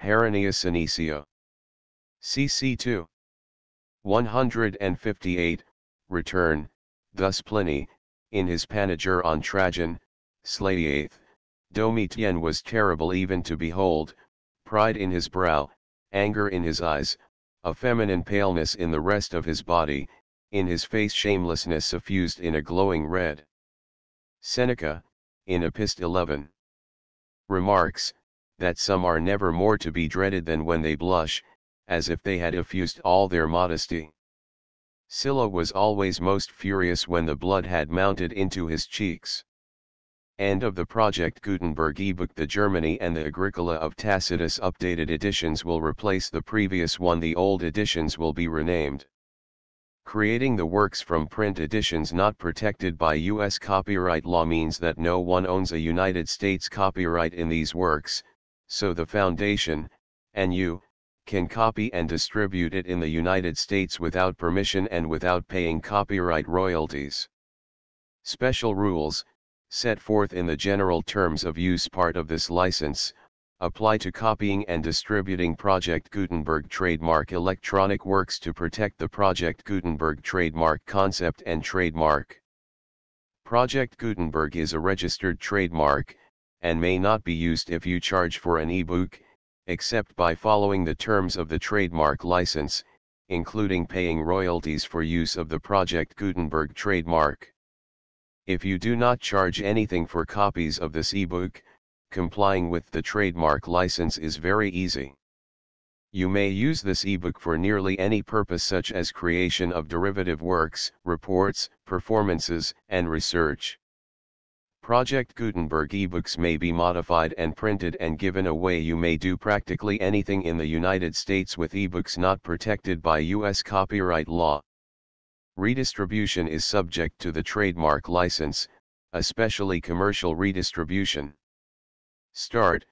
Heroneus Senecio. cc2. 158, Return. Thus Pliny, in his Panegyr on Trajan, slayeth, Domitian was terrible even to behold, pride in his brow, anger in his eyes, a feminine paleness in the rest of his body, in his face shamelessness suffused in a glowing red. Seneca, in Epist. 11, remarks, that some are never more to be dreaded than when they blush, as if they had effused all their modesty. Sylla was always most furious when the blood had mounted into his cheeks. End of the Project Gutenberg ebook. The Germany and the Agricola of Tacitus updated editions will replace the previous one. The old editions will be renamed. Creating the works from print editions not protected by U.S. copyright law means that no one owns a United States copyright in these works, so the Foundation, and you, can copy and distribute it in the United States without permission and without paying copyright royalties. Special rules, set forth in the general terms of use part of this license, apply to copying and distributing Project Gutenberg trademark electronic works to protect the Project Gutenberg trademark concept and trademark. Project Gutenberg is a registered trademark, and may not be used if you charge for an ebook, except by following the terms of the trademark license, including paying royalties for use of the Project Gutenberg trademark. If you do not charge anything for copies of this ebook, complying with the trademark license is very easy. You may use this ebook for nearly any purpose such as creation of derivative works, reports, performances, and research. Project Gutenberg ebooks may be modified and printed and given away. You may do practically anything in the United States with ebooks not protected by U.S. copyright law. Redistribution is subject to the trademark license, especially commercial redistribution. Start.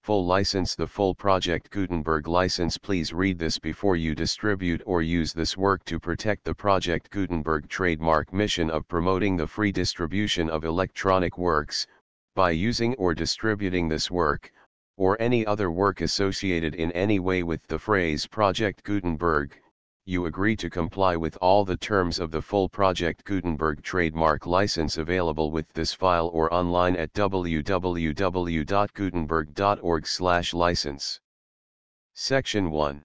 Full license. The full Project Gutenberg license. Please read this before you distribute or use this work to protect the Project Gutenberg trademark mission of promoting the free distribution of electronic works. By using or distributing this work, or any other work associated in any way with the phrase Project Gutenberg, you agree to comply with all the terms of the full Project Gutenberg trademark license available with this file or online at www.gutenberg.org/license. Section 1.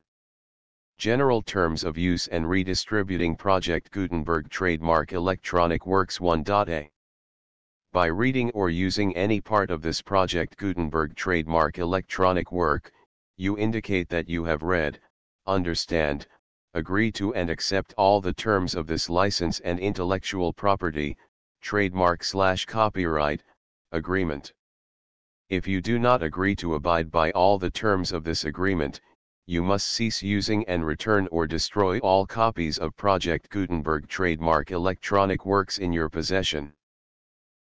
General Terms of Use and Redistributing Project Gutenberg Trademark Electronic Works 1.a. By reading or using any part of this Project Gutenberg trademark electronic work, you indicate that you have read, understand, agree to and accept all the terms of this license and intellectual property, trademark/copyright, agreement. If you do not agree to abide by all the terms of this agreement, you must cease using and return or destroy all copies of Project Gutenberg trademark electronic works in your possession.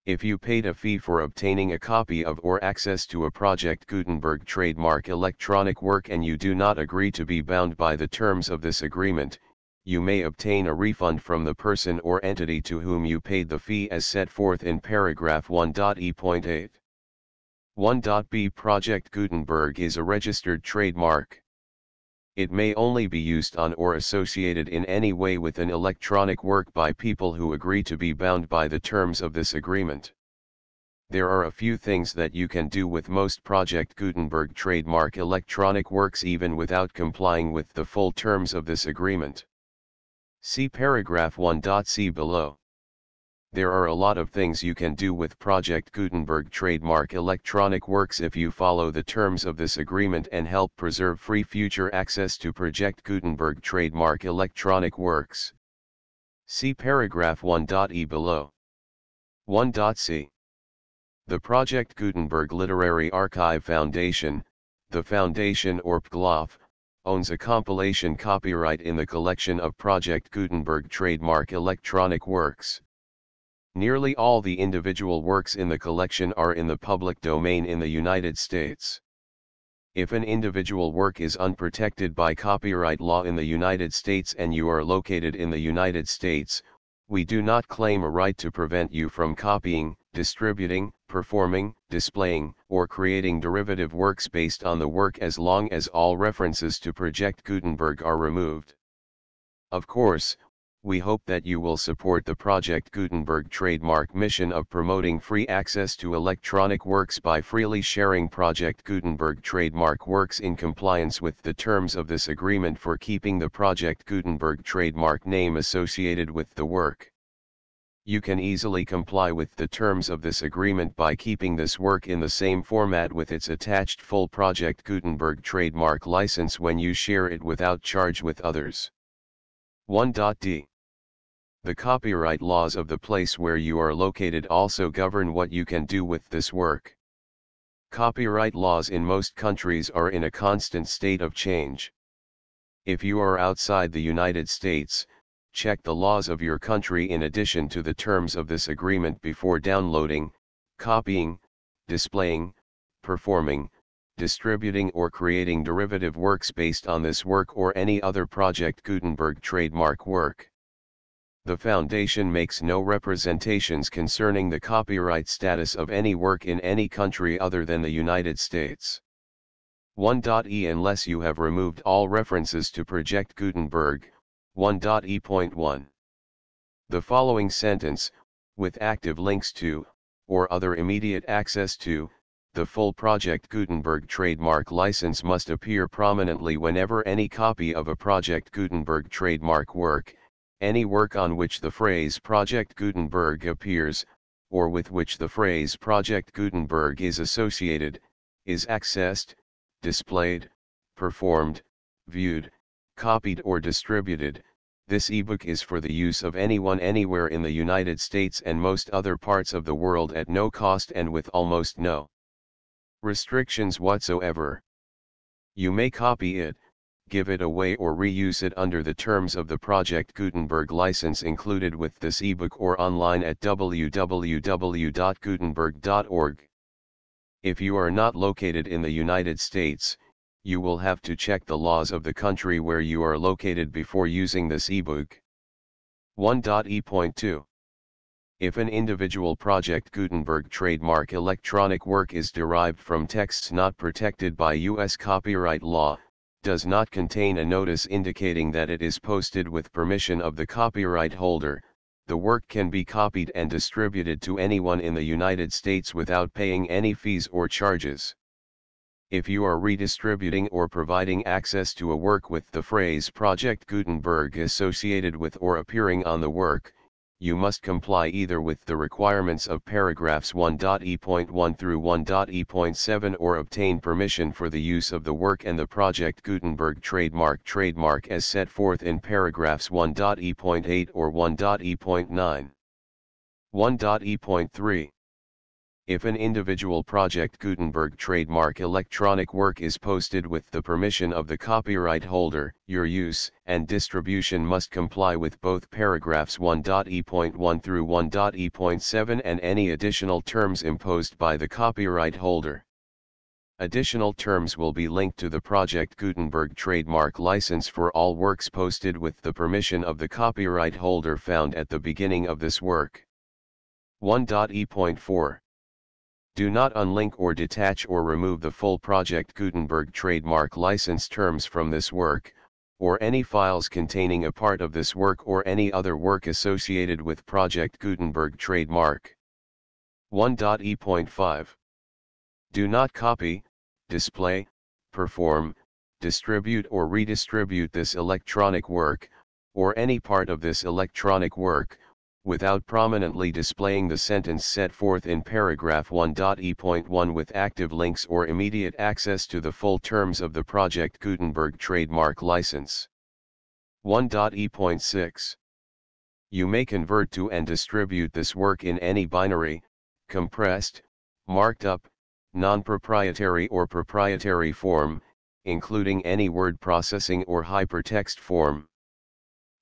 If you paid a fee for obtaining a copy of or access to a Project Gutenberg trademark electronic work and you do not agree to be bound by the terms of this agreement, you may obtain a refund from the person or entity to whom you paid the fee as set forth in paragraph 1.e.8. 1.b. Project Gutenberg is a registered trademark. It may only be used on or associated in any way with an electronic work by people who agree to be bound by the terms of this agreement. There are a few things that you can do with most Project Gutenberg trademark electronic works even without complying with the full terms of this agreement. See paragraph 1.c below. There are a lot of things you can do with Project Gutenberg trademark electronic works if you follow the terms of this agreement and help preserve free future access to Project Gutenberg trademark electronic works. See paragraph 1.e below. 1.c. The Project Gutenberg Literary Archive Foundation, the foundation or PGLOF, owns a compilation copyright in the collection of Project Gutenberg trademark electronic works. Nearly all the individual works in the collection are in the public domain in the United States. If an individual work is unprotected by copyright law in the United States and you are located in the United States, we do not claim a right to prevent you from copying, distributing, performing, displaying, or creating derivative works based on the work as long as all references to Project Gutenberg are removed. Of course, we hope that you will support the Project Gutenberg trademark mission of promoting free access to electronic works by freely sharing Project Gutenberg trademark works in compliance with the terms of this agreement for keeping the Project Gutenberg trademark name associated with the work. You can easily comply with the terms of this agreement by keeping this work in the same format with its attached full Project Gutenberg trademark license when you share it without charge with others. 1.d. The copyright laws of the place where you are located also govern what you can do with this work. Copyright laws in most countries are in a constant state of change. If you are outside the United States, check the laws of your country in addition to the terms of this agreement before downloading, copying, displaying, performing, distributing or creating derivative works based on this work or any other Project Gutenberg trademark work. The Foundation makes no representations concerning the copyright status of any work in any country other than the United States. 1.e Unless you have removed all references to Project Gutenberg, 1.e.1. The following sentence, with active links to, or other immediate access to, the full Project Gutenberg trademark license must appear prominently whenever any copy of a Project Gutenberg trademark work, any work on which the phrase Project Gutenberg appears, or with which the phrase Project Gutenberg is associated, is accessed, displayed, performed, viewed, copied or distributed. This ebook is for the use of anyone anywhere in the United States and most other parts of the world at no cost and with almost no restrictions whatsoever. You may copy it, give it away or reuse it under the terms of the Project Gutenberg license included with this ebook or online at www.gutenberg.org. If you are not located in the United States, you will have to check the laws of the country where you are located before using this ebook. 1.e.2. If an individual Project Gutenberg trademark electronic work is derived from texts not protected by U.S. copyright law, does not contain a notice indicating that it is posted with permission of the copyright holder, the work can be copied and distributed to anyone in the United States without paying any fees or charges. If you are redistributing or providing access to a work with the phrase Project Gutenberg associated with or appearing on the work, you must comply either with the requirements of paragraphs 1.e.1 through 1.e.7 or obtain permission for the use of the work and the Project Gutenberg trademark as set forth in paragraphs 1.e.8 or 1.e.9. 1.e.3. If an individual Project Gutenberg trademark electronic work is posted with the permission of the copyright holder, your use and distribution must comply with both paragraphs 1.e.1 through 1.e.7 and any additional terms imposed by the copyright holder. Additional terms will be linked to the Project Gutenberg trademark license for all works posted with the permission of the copyright holder found at the beginning of this work. 1.e.4. Do not unlink or detach or remove the full Project Gutenberg trademark license terms from this work, or any files containing a part of this work or any other work associated with Project Gutenberg trademark. 1.e.5. Do not copy, display, perform, distribute or redistribute this electronic work, or any part of this electronic work, without prominently displaying the sentence set forth in paragraph 1.e.1 with active links or immediate access to the full terms of the Project Gutenberg trademark license. 1.e.6. You may convert to and distribute this work in any binary, compressed, marked up, non-proprietary or proprietary form, including any word processing or hypertext form.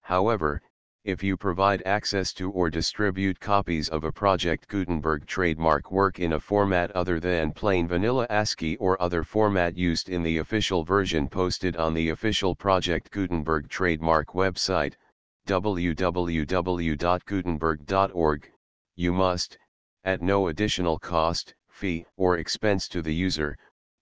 However, if you provide access to or distribute copies of a Project Gutenberg trademark work in a format other than plain vanilla ASCII or other format used in the official version posted on the official Project Gutenberg trademark website, www.gutenberg.org, you must, at no additional cost, fee, or expense to the user,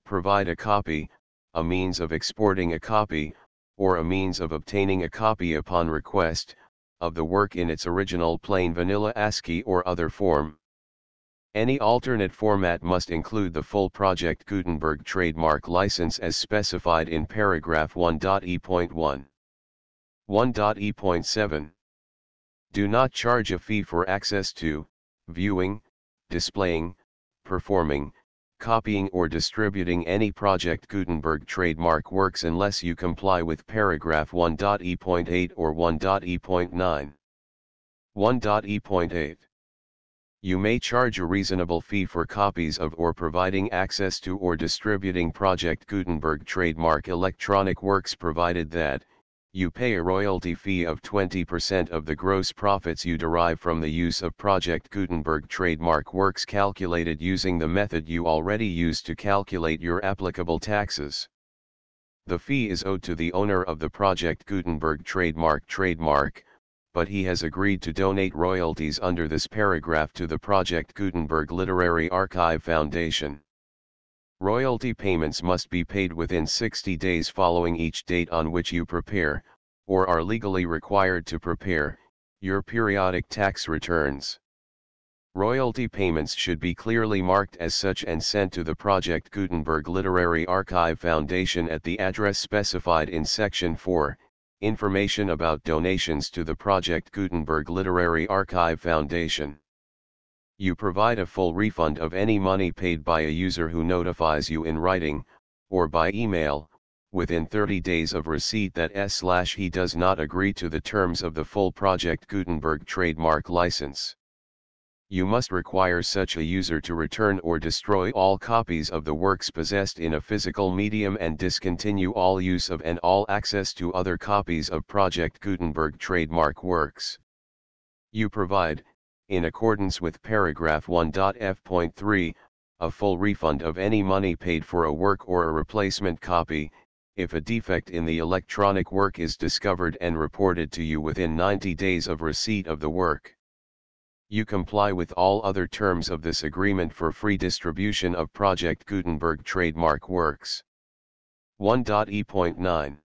provide a copy, a means of exporting a copy, or a means of obtaining a copy upon request, of the work in its original plain vanilla ASCII or other form. Any alternate format must include the full Project Gutenberg trademark license as specified in paragraph 1.e.1. 1.e.7. Do not charge a fee for access to, viewing, displaying, performing, copying or distributing any Project Gutenberg trademark works unless you comply with paragraph 1.e.8 or 1.e.9. 1.e.8. You may charge a reasonable fee for copies of or providing access to or distributing Project Gutenberg trademark electronic works provided that, you pay a royalty fee of 20% of the gross profits you derive from the use of Project Gutenberg trademark works calculated using the method you already use to calculate your applicable taxes. The fee is owed to the owner of the Project Gutenberg trademark, but he has agreed to donate royalties under this paragraph to the Project Gutenberg Literary Archive Foundation. Royalty payments must be paid within 60 days following each date on which you prepare, or are legally required to prepare, your periodic tax returns. Royalty payments should be clearly marked as such and sent to the Project Gutenberg Literary Archive Foundation at the address specified in Section 4, Information about donations to the Project Gutenberg Literary Archive Foundation. You provide a full refund of any money paid by a user who notifies you in writing, or by email, within 30 days of receipt that he does not agree to the terms of the full Project Gutenberg trademark license. You must require such a user to return or destroy all copies of the works possessed in a physical medium and discontinue all use of and all access to other copies of Project Gutenberg trademark works. You provide, in accordance with paragraph 1.f.3, a full refund of any money paid for a work or a replacement copy, if a defect in the electronic work is discovered and reported to you within 90 days of receipt of the work. You comply with all other terms of this agreement for free distribution of Project Gutenberg trademark works. 1.e.9.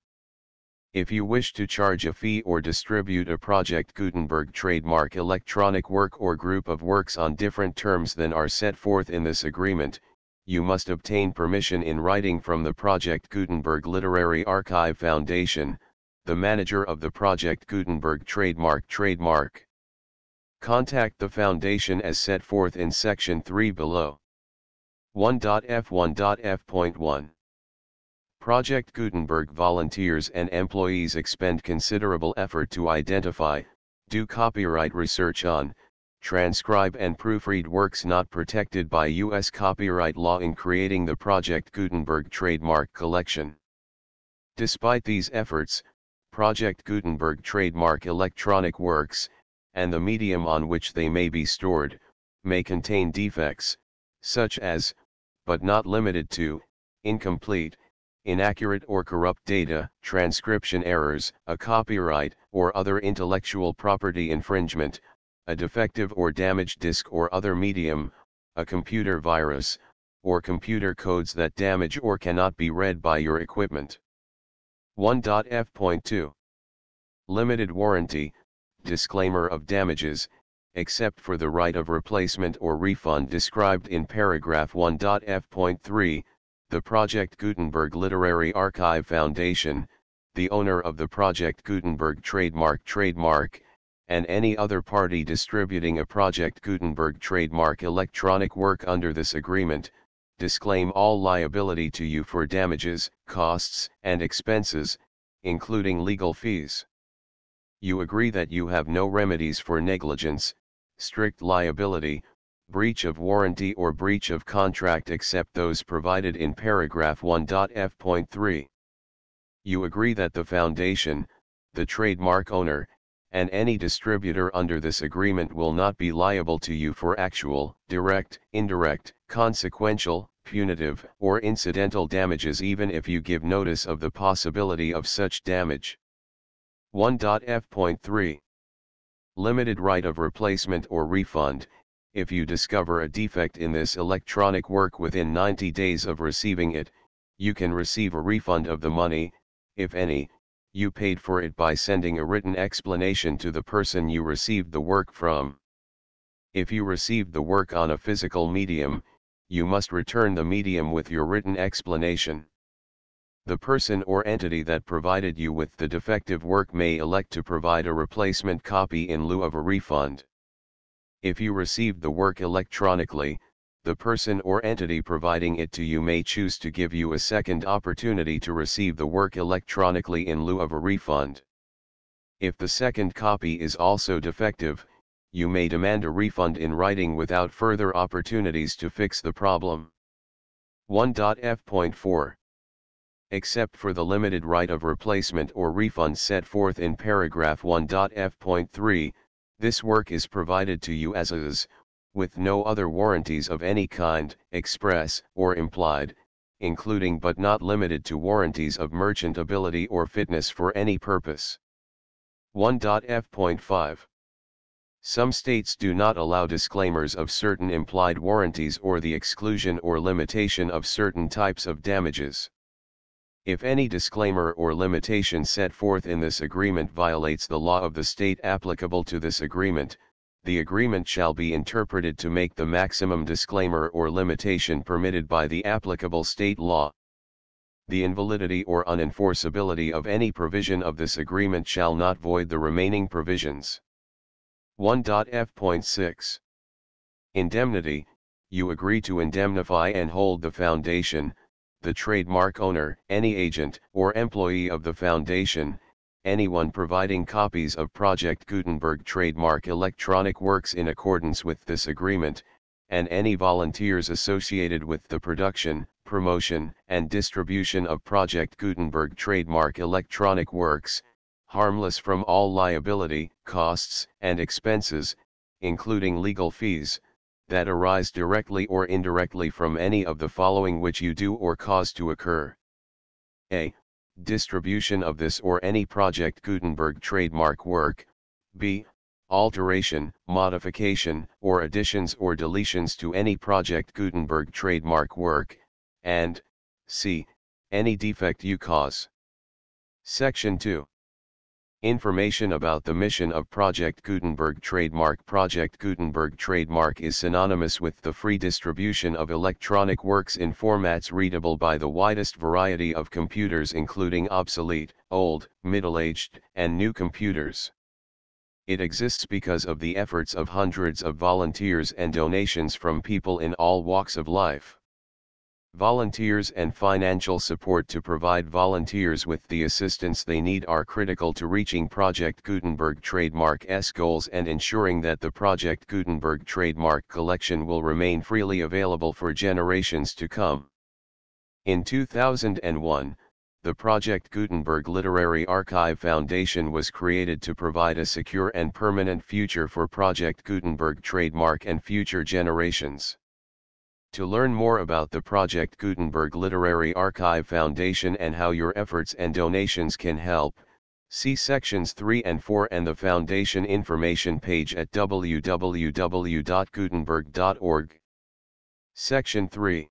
If you wish to charge a fee or distribute a Project Gutenberg trademark electronic work or group of works on different terms than are set forth in this agreement, you must obtain permission in writing from the Project Gutenberg Literary Archive Foundation, the manager of the Project Gutenberg trademark. Contact the Foundation as set forth in Section 3 below. 1.f.1.f.1. Project Gutenberg volunteers and employees expend considerable effort to identify, do copyright research on, transcribe and proofread works not protected by U.S. copyright law in creating the Project Gutenberg trademark collection. Despite these efforts, Project Gutenberg trademark electronic works, and the medium on which they may be stored, may contain defects, such as, but not limited to, incomplete, inaccurate or corrupt data, transcription errors, a copyright or other intellectual property infringement, a defective or damaged disk or other medium, a computer virus, or computer codes that damage or cannot be read by your equipment. 1.f.2. Limited warranty, disclaimer of damages, except for the right of replacement or refund described in paragraph 1.f.3, the Project Gutenberg Literary Archive Foundation, the owner of the Project Gutenberg trademark, and any other party distributing a Project Gutenberg trademark electronic work under this agreement, disclaim all liability to you for damages, costs, and expenses, including legal fees. You agree that you have no remedies for negligence, strict liability, breach of warranty or breach of contract except those provided in paragraph 1.f.3. You agree that the Foundation, the trademark owner, and any distributor under this agreement will not be liable to you for actual, direct, indirect, consequential, punitive, or incidental damages even if you give notice of the possibility of such damage. 1.f.3. Limited right of replacement or refund. If you discover a defect in this electronic work within 90 days of receiving it, you can receive a refund of the money, if any, you paid for it by sending a written explanation to the person you received the work from. If you received the work on a physical medium, you must return the medium with your written explanation. The person or entity that provided you with the defective work may elect to provide a replacement copy in lieu of a refund. If you received the work electronically, the person or entity providing it to you may choose to give you a second opportunity to receive the work electronically in lieu of a refund. If the second copy is also defective, you may demand a refund in writing without further opportunities to fix the problem. 1.f.4. Except for the limited right of replacement or refund set forth in paragraph 1.f.3, this work is provided to you as is, with no other warranties of any kind, express or implied, including but not limited to warranties of merchantability or fitness for any purpose. 1.f.5. Some states do not allow disclaimers of certain implied warranties or the exclusion or limitation of certain types of damages. If any disclaimer or limitation set forth in this agreement violates the law of the state applicable to this agreement, the agreement shall be interpreted to make the maximum disclaimer or limitation permitted by the applicable state law. The invalidity or unenforceability of any provision of this agreement shall not void the remaining provisions. 1.f.6. Indemnity. You agree to indemnify and hold the foundation, the trademark owner, any agent or employee of the foundation, anyone providing copies of Project Gutenberg trademark electronic works in accordance with this agreement, and any volunteers associated with the production, promotion, and distribution of Project Gutenberg trademark electronic works, harmless from all liability, costs, and expenses, including legal fees, that arise directly or indirectly from any of the following which you do or cause to occur. A. Distribution of this or any Project Gutenberg trademark work. B. Alteration, modification, or additions or deletions to any Project Gutenberg trademark work, and C. Any defect you cause. Section 2. Information about the mission of Project Gutenberg trademark. Project Gutenberg trademark is synonymous with the free distribution of electronic works in formats readable by the widest variety of computers, including obsolete, old, middle-aged, and new computers. It exists because of the efforts of hundreds of volunteers and donations from people in all walks of life. Volunteers and financial support to provide volunteers with the assistance they need are critical to reaching Project Gutenberg trademark's goals and ensuring that the Project Gutenberg trademark collection will remain freely available for generations to come. In 2001, the Project Gutenberg Literary Archive Foundation was created to provide a secure and permanent future for Project Gutenberg trademark and future generations. To learn more about the Project Gutenberg Literary Archive Foundation and how your efforts and donations can help, see sections 3 and 4 and the Foundation information page at www.gutenberg.org. Section 3.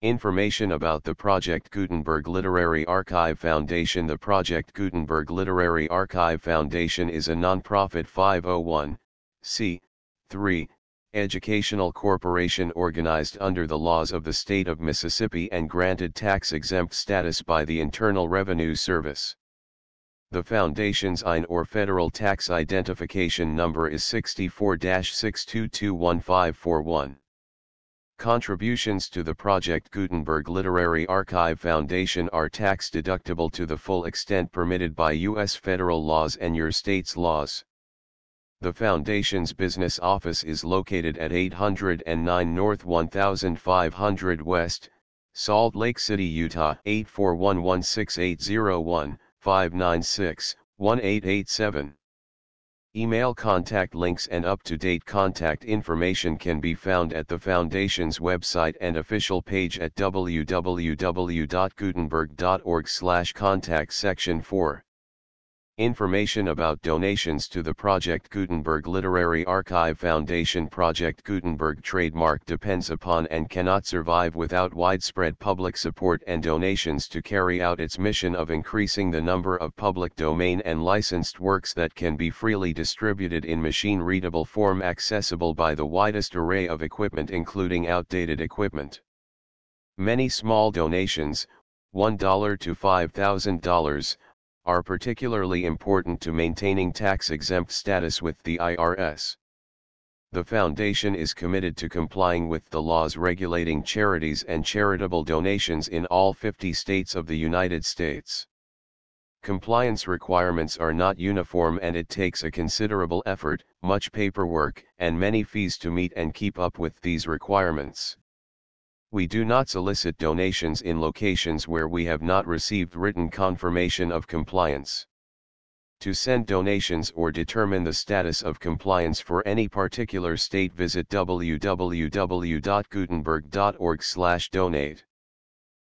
Information about the Project Gutenberg Literary Archive Foundation. The Project Gutenberg Literary Archive Foundation is a non-profit 501(c)(3) educational corporation organized under the laws of the state of Mississippi and granted tax-exempt status by the Internal Revenue Service. The Foundation's IN or federal tax identification number is 64-6221541. Contributions to the Project Gutenberg Literary Archive Foundation are tax-deductible to the full extent permitted by U.S. federal laws and your state's laws. The Foundation's business office is located at 809 North 1500 West, Salt Lake City, Utah 841-16808-596-1887. Email contact links and up-to-date contact information can be found at the Foundation's website and official page at www.gutenberg.org/contact. Section 4. Information about donations to the Project Gutenberg Literary Archive Foundation. Project Gutenberg trademark depends upon and cannot survive without widespread public support and donations to carry out its mission of increasing the number of public domain and licensed works that can be freely distributed in machine-readable form accessible by the widest array of equipment, including outdated equipment. Many small donations, $1 to $5,000, are particularly important to maintaining tax-exempt status with the IRS. The Foundation is committed to complying with the laws regulating charities and charitable donations in all 50 states of the United States. Compliance requirements are not uniform and it takes a considerable effort, much paperwork, and many fees to meet and keep up with these requirements. We do not solicit donations in locations where we have not received written confirmation of compliance. To send donations or determine the status of compliance for any particular state, visit www.gutenberg.org/donate.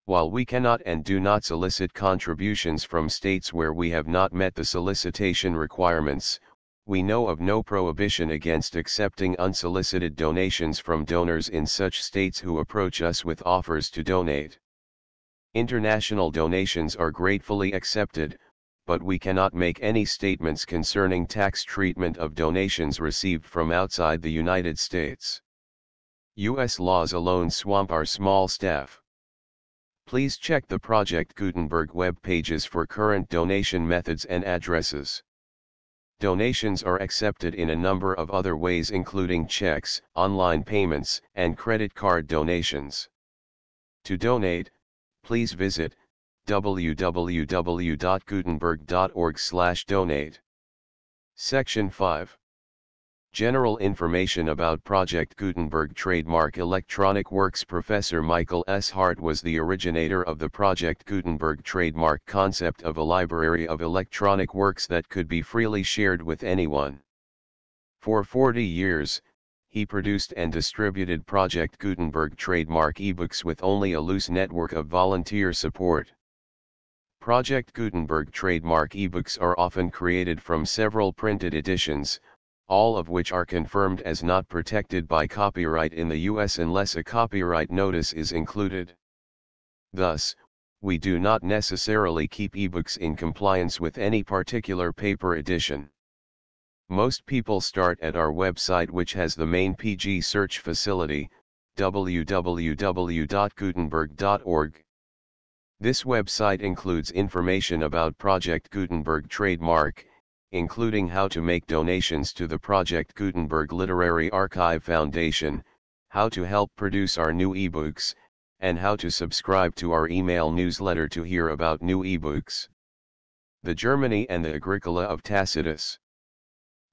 While we cannot and do not solicit contributions from states where we have not met the solicitation requirements, we know of no prohibition against accepting unsolicited donations from donors in such states who approach us with offers to donate. International donations are gratefully accepted, but we cannot make any statements concerning tax treatment of donations received from outside the United States. U.S. laws alone swamp our small staff. Please check the Project Gutenberg web pages for current donation methods and addresses. Donations are accepted in a number of other ways, including checks, online payments, and credit card donations. To donate, please visit www.gutenberg.org/donate. Section 5. General information about Project Gutenberg trademark electronic works. Professor Michael S. Hart was the originator of the Project Gutenberg trademark concept of a library of electronic works that could be freely shared with anyone. For 40 years, he produced and distributed Project Gutenberg trademark ebooks with only a loose network of volunteer support. Project Gutenberg trademark ebooks are often created from several printed editions, all of which are confirmed as not protected by copyright in the U.S. unless a copyright notice is included. Thus, we do not necessarily keep ebooks in compliance with any particular paper edition. Most people start at our website, which has the main PG search facility, www.gutenberg.org. This website includes information about Project Gutenberg trademark, including how to make donations to the Project Gutenberg Literary Archive Foundation, how to help produce our new ebooks, and how to subscribe to our email newsletter to hear about new ebooks. The Germany and the Agricola of Tacitus.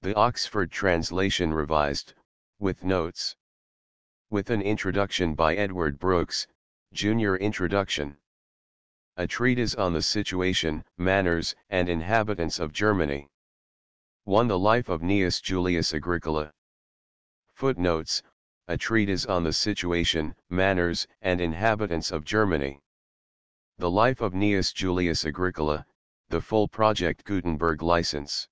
The Oxford Translation Revised, with notes. With an introduction by Edward Brooks, Junior Introduction. A treatise on the situation, manners, and inhabitants of Germany. 1. The Life of Gnaeus Julius Agricola. Footnotes, a treatise on the situation, manners, and inhabitants of Germany. The Life of Gnaeus Julius Agricola, the full Project Gutenberg license.